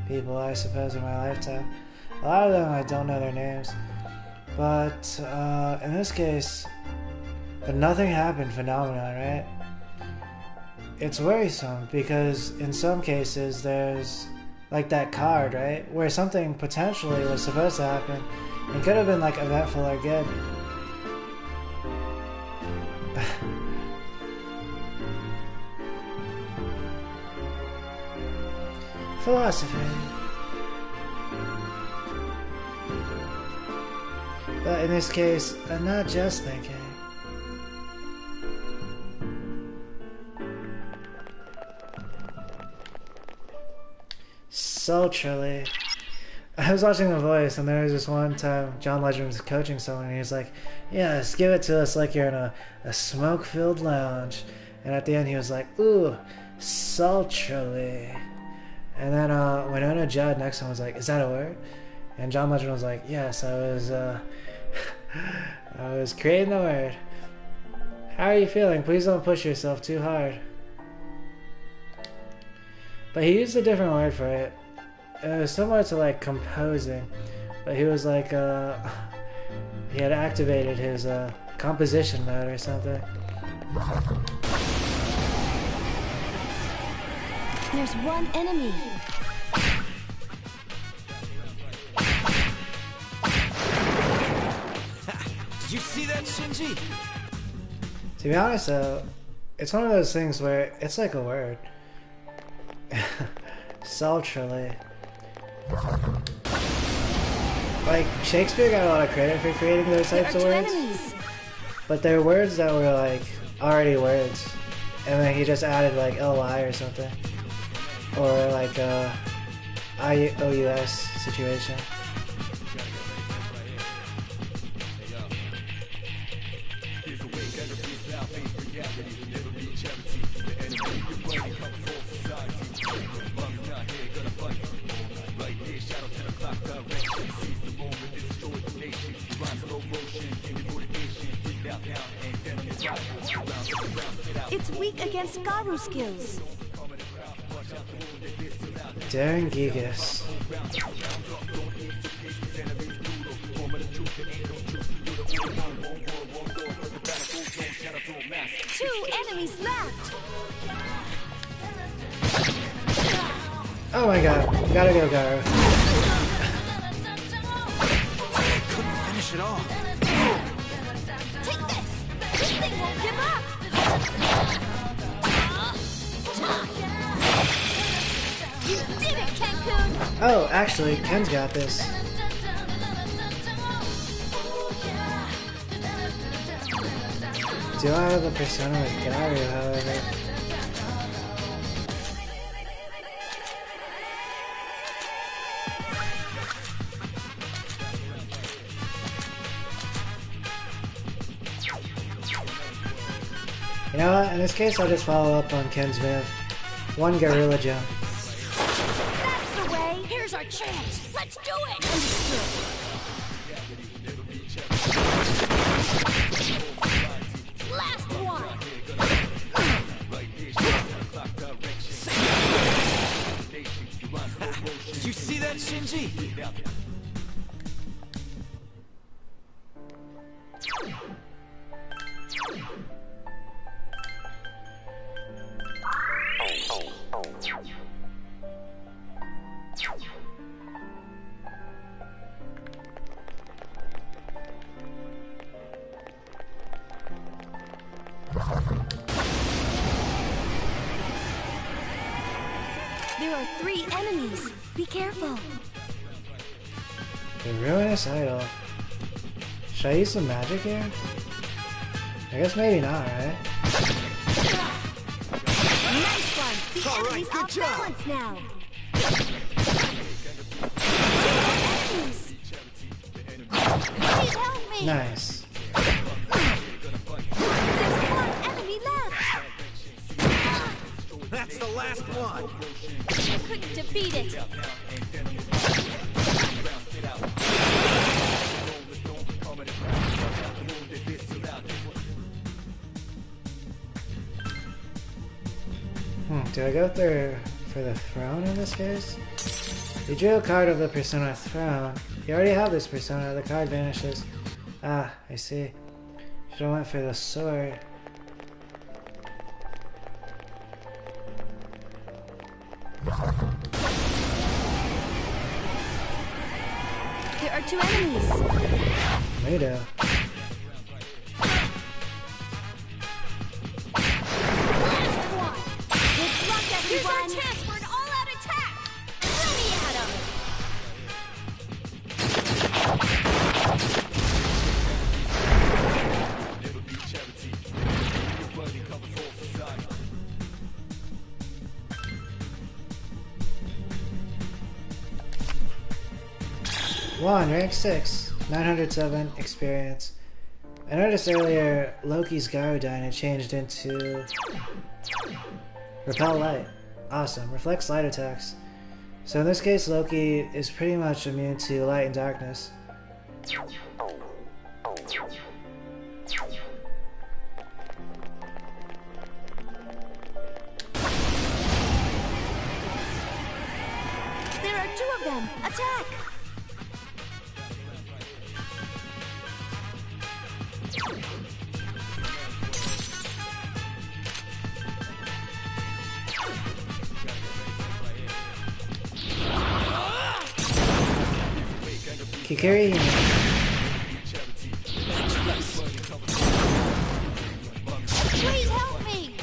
people, I suppose, in my lifetime. A lot of them I don't know their names. But in this case, the nothing happened phenomenon, right? It's worrisome because in some cases there's like that card, right? Where something potentially was supposed to happen. It could have been like eventful or good. Philosophy. But in this case, I'm not just thinking. Sultrily. I was watching The Voice, and there was this one time John Legend was coaching someone, and he was like, yes, give it to us like you're in a smoke-filled lounge. And at the end he was like, ooh, sultrily. And then Winona Judd next to him was like, is that a word? And John Legend was like, yes, I was creating the word. How are you feeling? Please don't push yourself too hard. But he used a different word for it. It was similar to like composing, but he was like, he had activated his composition mode or something.
There's one enemy.
Did you see that, Shinji?
To be honest though, it's one of those things where it's like a word. Sultrily. Like, Shakespeare got a lot of credit for creating those
There are
types of
2
words,
enemies.
but they're words that were like already words, and then he just added like ly or something, or like IOUS situation.
It's weak against Garu skills.
Daring Gigas.
Two enemies left.
Oh my god, gotta go, Garu.
Couldn't finish it off.
Take this. This thing won't give up. You did it, Cancun.
Oh, actually, Ken's got this. Do I have a persona with Garu, however? You know what? In this case, I'll just follow up on Ken's move. One Gorilla Jump.
That's the way. okay? Here's our chance. Let's do it. Last one.
Did you see that, Shinji?
There are 3 enemies. Be careful.
The ruinous idol. Should I use some magic here? I guess maybe not, right?
Nice one. The
All right,
enemy's
good
off
job.
balance now. Enemies. Please help me.
Nice.
There's 1 enemy left.
That's the last one.
I couldn't defeat it.
Do I go there for the throne in this case? You drew a card of the Persona Throne. You already have this Persona, the card vanishes. Ah, I see. Should've went for the sword.
There are 2 enemies.
Later.
Last one. Good luck, everyone. Here's our chance for an all-out attack. Let me at 'em.
One, rank 6, 907 experience. I noticed earlier Loki's Gyrodyne had changed into Repel Light. Awesome, reflects light attacks. So in this case Loki is pretty much immune to light and darkness.
There are 2 of them. Attack.
Kikiri,
Please help me.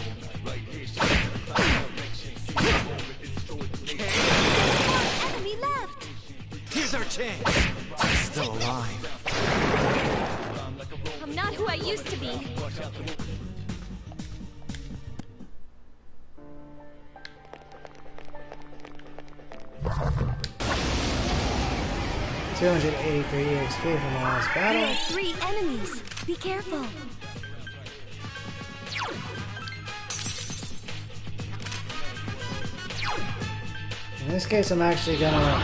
There's 1 enemy left.
Here's our chance. I'm still alive.
I'm not who I used to be.
$283 XP from the last
There
battle.
are 3 enemies. Be careful.
In this case I'm actually gonna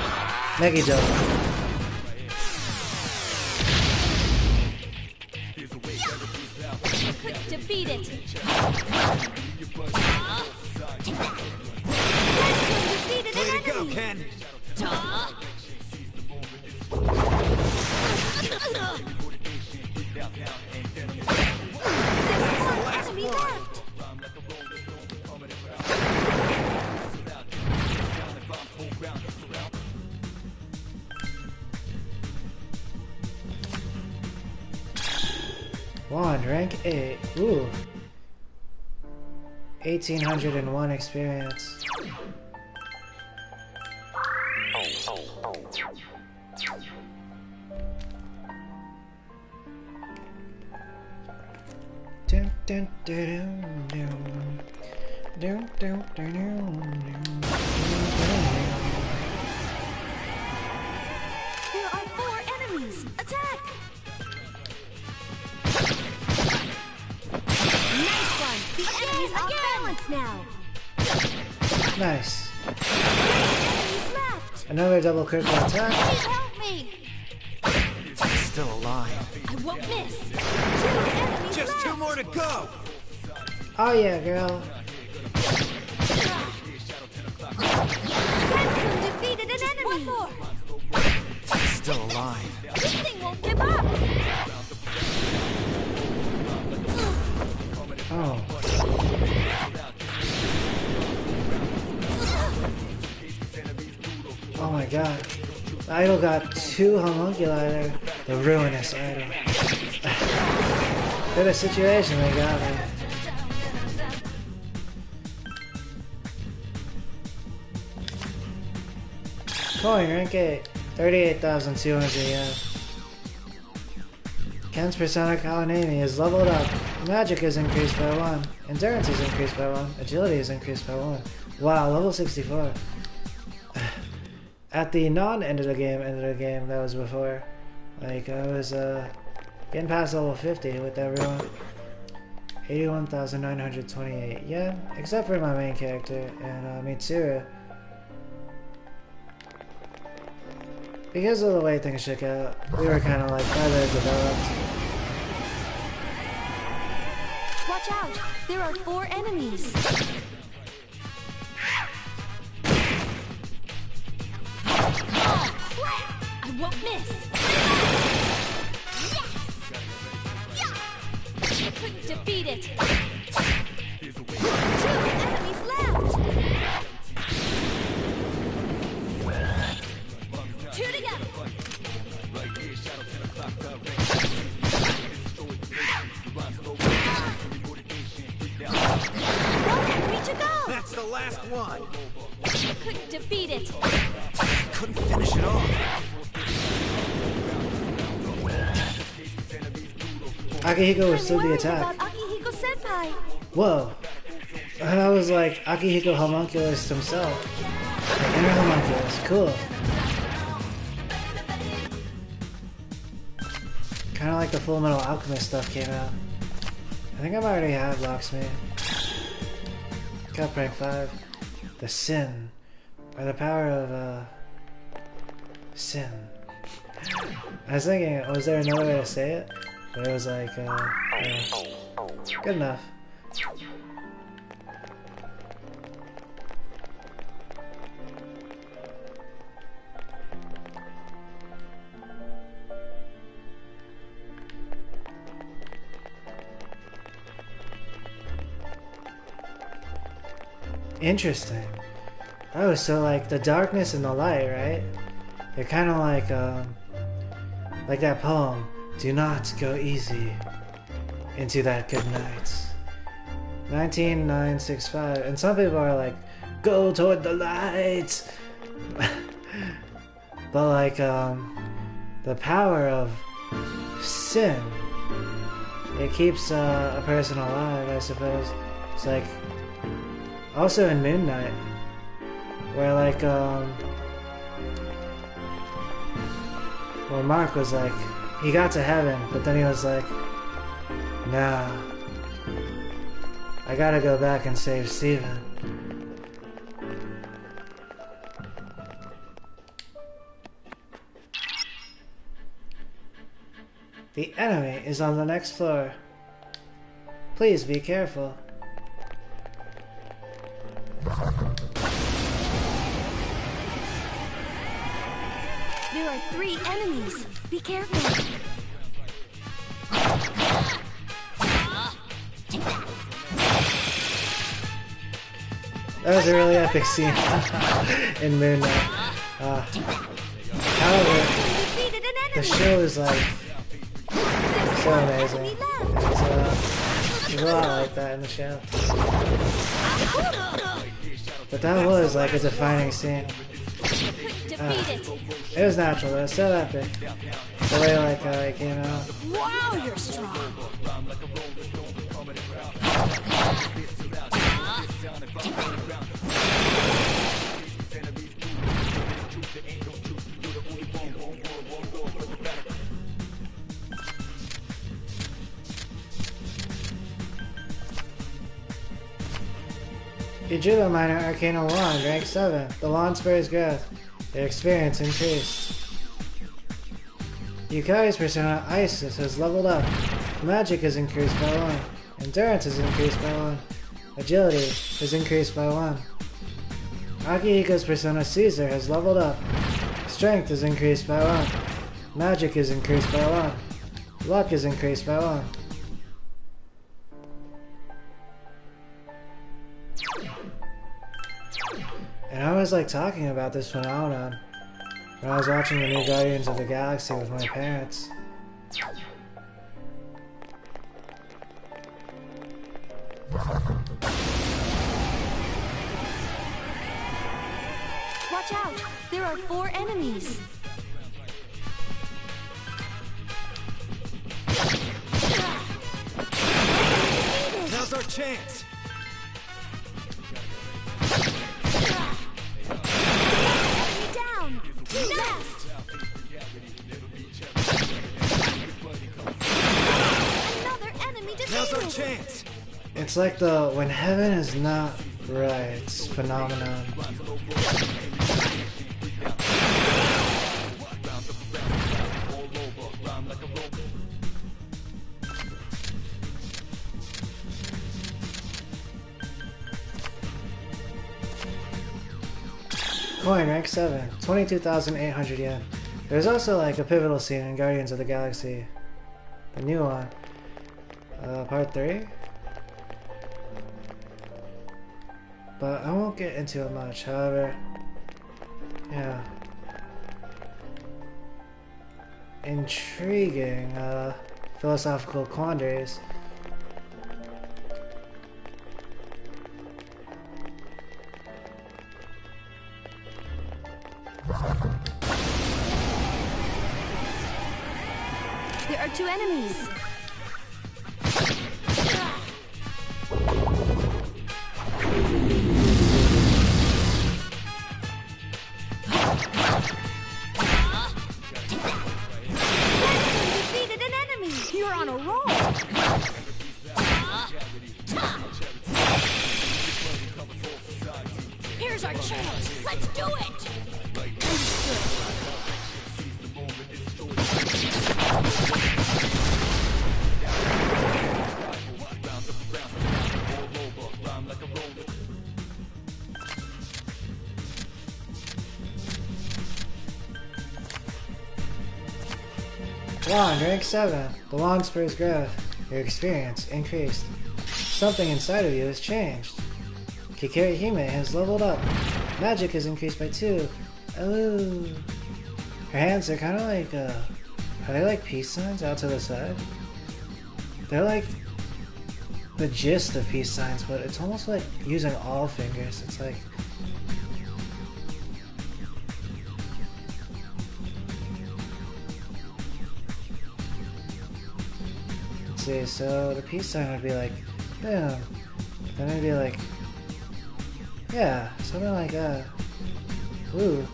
Mega Jump.
Couldn't defeat it. Defeated
Way
an
to go,
enemy.
Ken. Last
Enemy
one.
left.
Wand, rank 8. Ooh. 1801 experience. Dun, dun, dun, dun, dun. Dun, dun, dun, dun, dun.
There are 4 enemies. Attack. Nice one. The enemy's off balance now.
Nice.
3 enemies left.
Another double critical attack.
Please help me!
Still alive.
I won't miss! 2 enemies
Just
left!
2 more to go!
Oh yeah, girl.
Capcom defeated an enemy! 1 more!
Still alive.
This thing won't give up!
Oh. Oh my god. The idol got 2 homunculi there. The ruinous idol. What a situation they got me. Coin, rank 8. 38,200 yen. Ken's Persona Kawanemi is leveled up. Magic is increased by 1. Endurance is increased by 1. Agility is increased by 1. Wow, level 64. At the non-end of the game that was before. Like, I was getting past level 50 with everyone. 81,928 yen, except for my main character and Mitsuru. Because of the way things shook out, we were kind of like further developed.
Watch out! There are 4 enemies! I won't miss! Yes! Yeah! Couldn't defeat it! 2 enemies left! 2 together! 1 enemy to go!
That's the last one.
Couldn't defeat it!
Couldn't finish it off.
Akihiko was still
I'm
the
worried
attack.
about Akihiko Senpai!
Whoa. And I was like, Akihiko Homunculus himself. Like, inner Homunculus, cool. Kinda like the Full Metal Alchemist stuff came out. I think I might already have Locksmith. Cup rank 5. The Sin. Or the power of, Sin. I was thinking, was there another way to say it? But it was like, good enough. Interesting. Oh, so like the darkness and the light, right? They're kind of like that poem, "Do not go easy into that good night." 19965, and some people are like, "Go toward the light." But like the power of sin, it keeps a person alive, I suppose. It's like also in Moon Knight, where like where Mark was like, he got to heaven, but then he was like, nah, I gotta go back and save Steven. The enemy is on the next floor. Please be careful.
There are 3 enemies. Be careful.
That was a really epic scene in Moon Knight. However,
Defeated an
the
enemy.
show is like so amazing.
Enemy left.
There's a lot like that in the show. But that was like a defining scene.
Defeat it.
It was natural, though. It was so epic. The way like it came out.
Wow, you're strong.
Ujuba Minor Arcana Wand, rank 7. The Wand Spurs Growth. Their experience increased. Yukari's persona Isis has leveled up. Magic is increased by 1. Endurance is increased by 1. Agility is increased by 1. Akihiko's persona Caesar has leveled up. Strength is increased by 1. Magic is increased by 1. Luck is increased by 1. And I was like talking about this phenomenon when I was watching the new Guardians of the Galaxy with my parents.
Watch out! There are 4 enemies.
Now's our chance.
Enemy down! Next! Another enemy
Now's our
defeated!
chance.
It's like the when heaven is not right phenomenon. Coin, rank 7, 22,800 yen. There's also like a pivotal scene in Guardians of the Galaxy. The new one. Part 3? But I won't get into it much, however. Yeah. Intriguing, philosophical quandaries.
There are 2 enemies. Defeated an enemy. You're on a roll. Here's our chance. Let's do it.
Wand, rank 7. The wand spurs growth. Your experience increased. Something inside of you has changed. Kikiri Hime has leveled up. Magic has increased by 2. Oh. Her hands are kind of like, are they like peace signs out to the side? They're like the gist of peace signs, but it's almost like using all fingers. It's like... Let's see, so the peace sign would be like, boom. Then it'd be like, yeah, something like that. Ooh.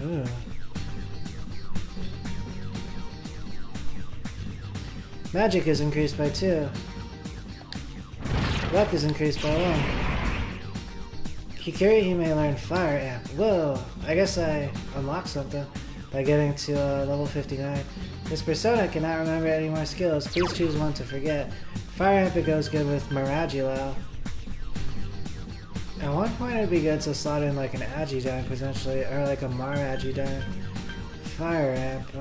Ooh. Magic is increased by 2. Luck is increased by 1. Kikiri Hime learned Fire Amp. Whoa, I guess I unlocked something by getting to level 59. This persona cannot remember any more skills. Please choose one to forget. Fire Amp, it goes good with Miragilao. At one point it'd be good to slot in like an Agidyne potentially, or like a Maragidyne. Fire Amp,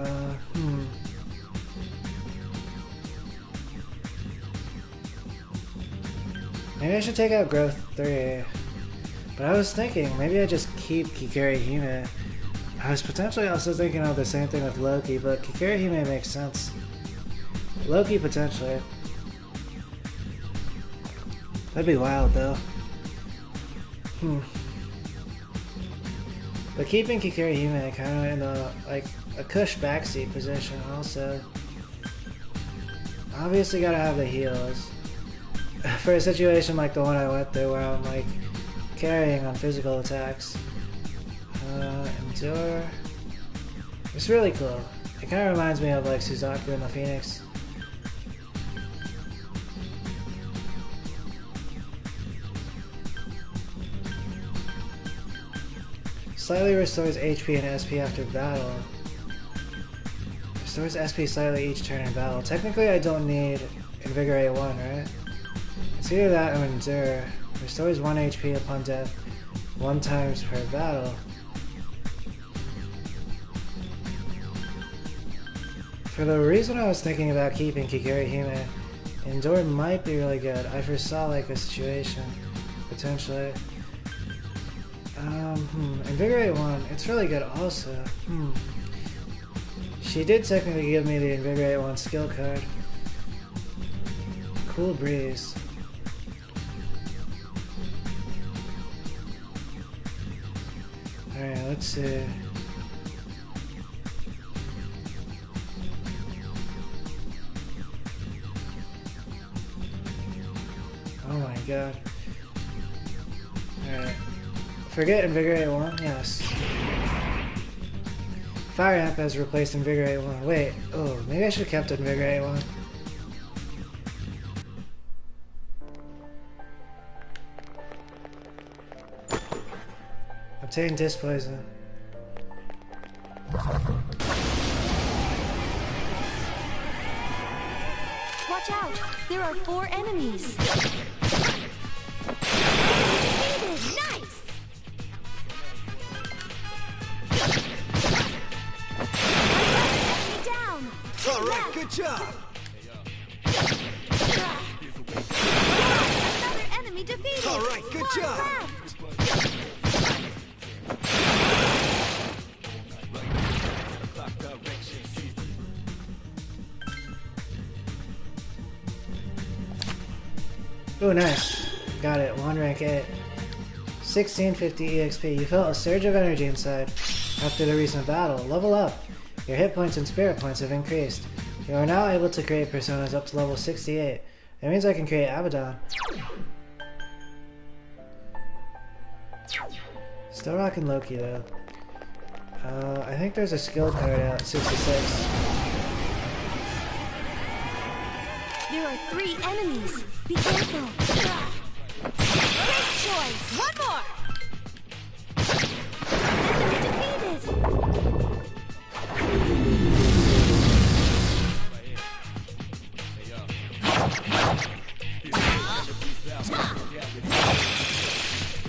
Maybe I should take out Growth 3. But I was thinking, maybe I just keep Kikiri Hime. I was potentially also thinking of the same thing with Loki, but Kikiri Hime makes sense. Loki potentially. That'd be wild though. But keeping Kikiri Hime kind of in a, like, a cush backseat position also. Obviously gotta have the heals. For a situation like the one I went through where I'm like carrying on physical attacks. Endure. It's really cool. It kind of reminds me of like Suzaku and the Phoenix. Slightly restores HP and SP after battle. Restores SP slightly each turn in battle. Technically I don't need Invigorate 1, right? It's either that or Endure. Restores 1 HP upon death 1 times per battle. For the reason I was thinking about keeping Kikirihime, Endure might be really good. I foresaw like a situation, potentially. Invigorate 1, it's really good also. She did technically give me the Invigorate 1 skill card. Cool Breeze. Alright, let's see. Oh my god. Alright. Forget Invigorate 1? Yes. Fire Amp has replaced Invigorate 1. Wait, oh, maybe I should have kept Invigorate 1. Obtain Disc Poison.
Watch out! There are 4 enemies. Nice! Enemy down!
Alright, good job!
Another enemy defeated!
Alright, good
1
job.
left.
Ooh, nice. Got it. 1 rank 8. 1650 EXP. You felt a surge of energy inside after the recent battle. Level up. Your hit points and spirit points have increased. You are now able to create personas up to level 68. That means I can create Abaddon. Still rocking Loki though. I think there's a skill card out at 66.
There are 3 enemies. Be careful. Great choice. 1 more.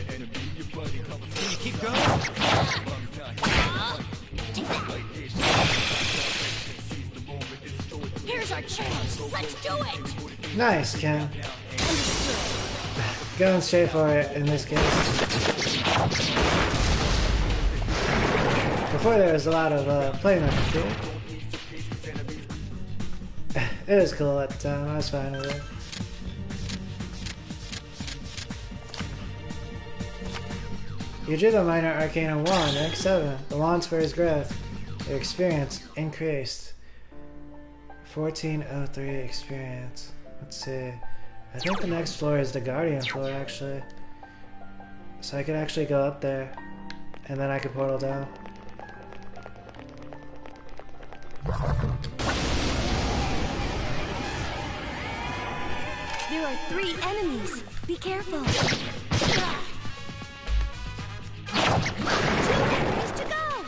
Enemy defeated.
Can you keep going?
Here's our chance. Let's do it.
Nice, Ken. Going straight for it in this case. Before there was a lot of playing on it. It was cool at the time. I was fine with it. You drew the Minor Arcana Wand, rank 7. The wand spurs growth. Your experience increased. 1403 experience. Let's see. I think the next floor is the Guardian floor, actually. So I could actually go up there, and then I could portal down.
There are 3 enemies. Be careful. 2 enemies to go.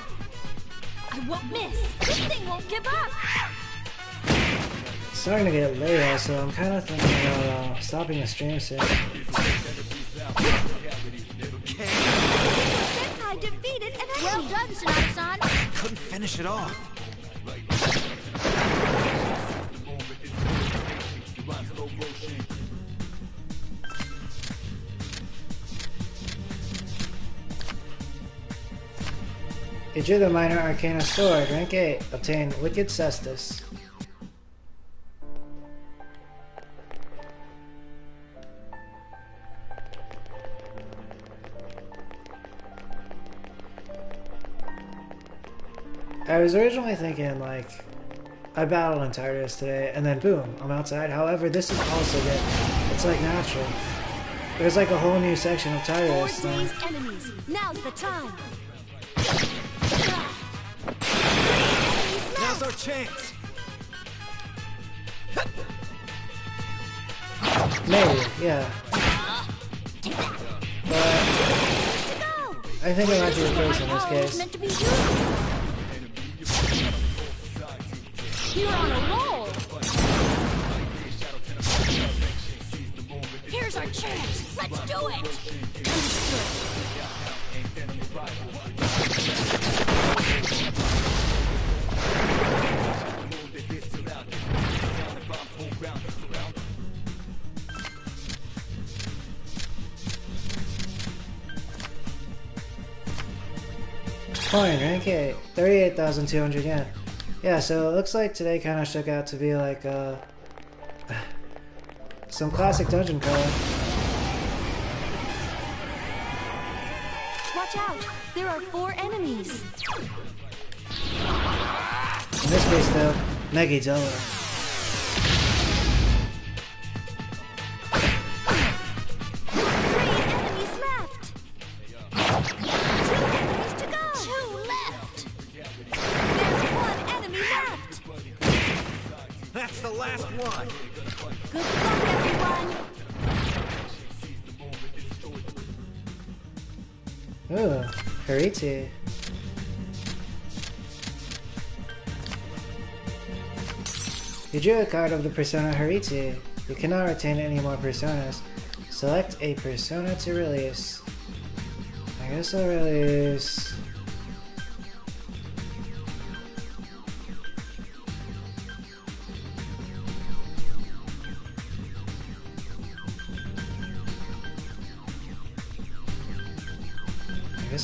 I won't miss. This thing won't give up.
It's starting to get late, so I'm kind of thinking about stopping the stream soon.
Senpai defeated an enemy. Well done, Tsunade-san.
Couldn't finish it off.
You drew the Minor Arcana Sword, rank 8. Obtain Wicked Cestus. I was originally thinking, like, I battled in Tartarus today, and then boom, I'm outside. However, this is also good. It's like natural. There's like a whole new section of
4
Tartarus.
dazed enemies. Now's the time.
Now's our chance.
Maybe, yeah. But
To go.
I think it might be the case in this
Power was
case.
meant to be used. You're on a roll. Here's our chance. Let's do it. Understood.
Coin, rank 8. 38,200 yen. Yeah, so it looks like today kind of shook out to be like some classic dungeon crawler.
Watch out. There are 4 enemies.
In this case though, Megidolo.
3 enemies left. 2 enemies to go. 2 left. There's 1 enemy left.
That's the last one.
Good luck, everyone.
Ooh, Hariti. You drew a card of the persona Hariti. You cannot retain any more personas. Select a persona to release. I guess I'll release...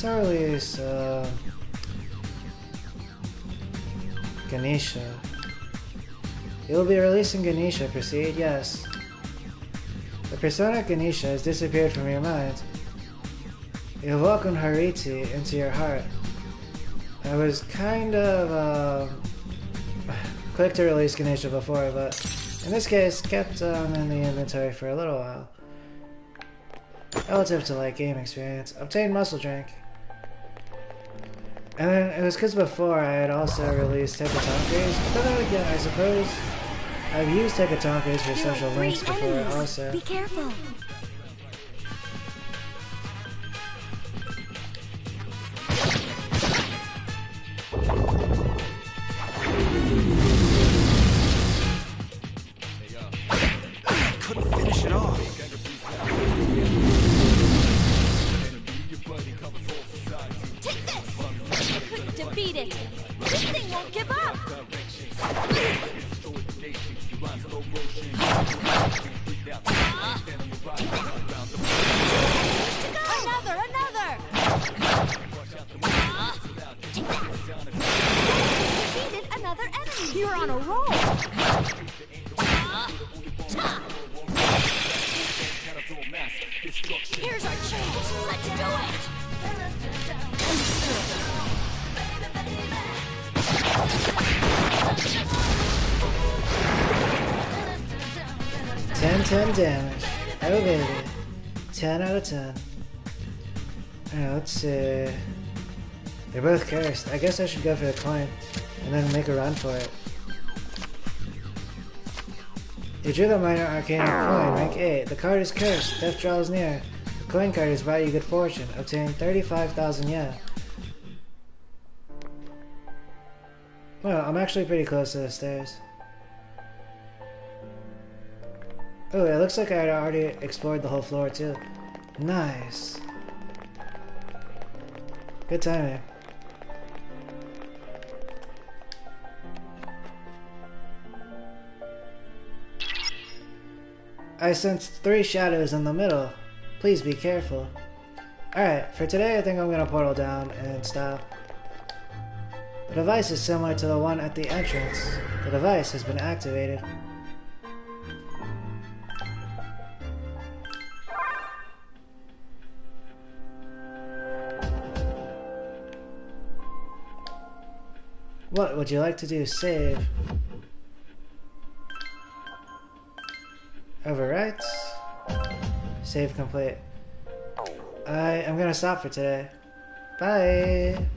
I'll release Ganesha. You will be releasing Ganesha. Proceed? Yes. The persona Ganesha has disappeared from your mind. You have welcomed Hariti into your heart. I was kind of quick to release Ganesha before, but in this case, kept in the inventory for a little while. Relative to light game experience. Obtain muscle drink. And then it was because before I had also released Tekatonkeys, but then again, I suppose I've used Tekatonkeys for
There
social
are 3
links before
enemies.
also.
Be careful.
Couldn't finish it off.
Take this! You couldn't defeat it! This thing won't give up! Another! Defeated another enemy! You're on a roll! Here's our chance! Let's do it!
10 damage. Oh baby. 10 out of 10. Alright, let's see. They're both cursed. I guess I should go for the coin and then make a run for it. You drew the minor arcana coin, rank 8. The card is cursed. Death draws near. The coin card is value good fortune. Obtain 35,000 yen. Well, I'm actually pretty close to the stairs. Oh, it looks like I had already explored the whole floor too. Nice. Good timing. I sensed 3 shadows in the middle. Please be careful. Alright, for today I think I'm gonna portal down and stop. The device is similar to the one at the entrance. The device has been activated. What would you like to do? Save. Overwrite. Save complete. I'm gonna stop for today. Bye!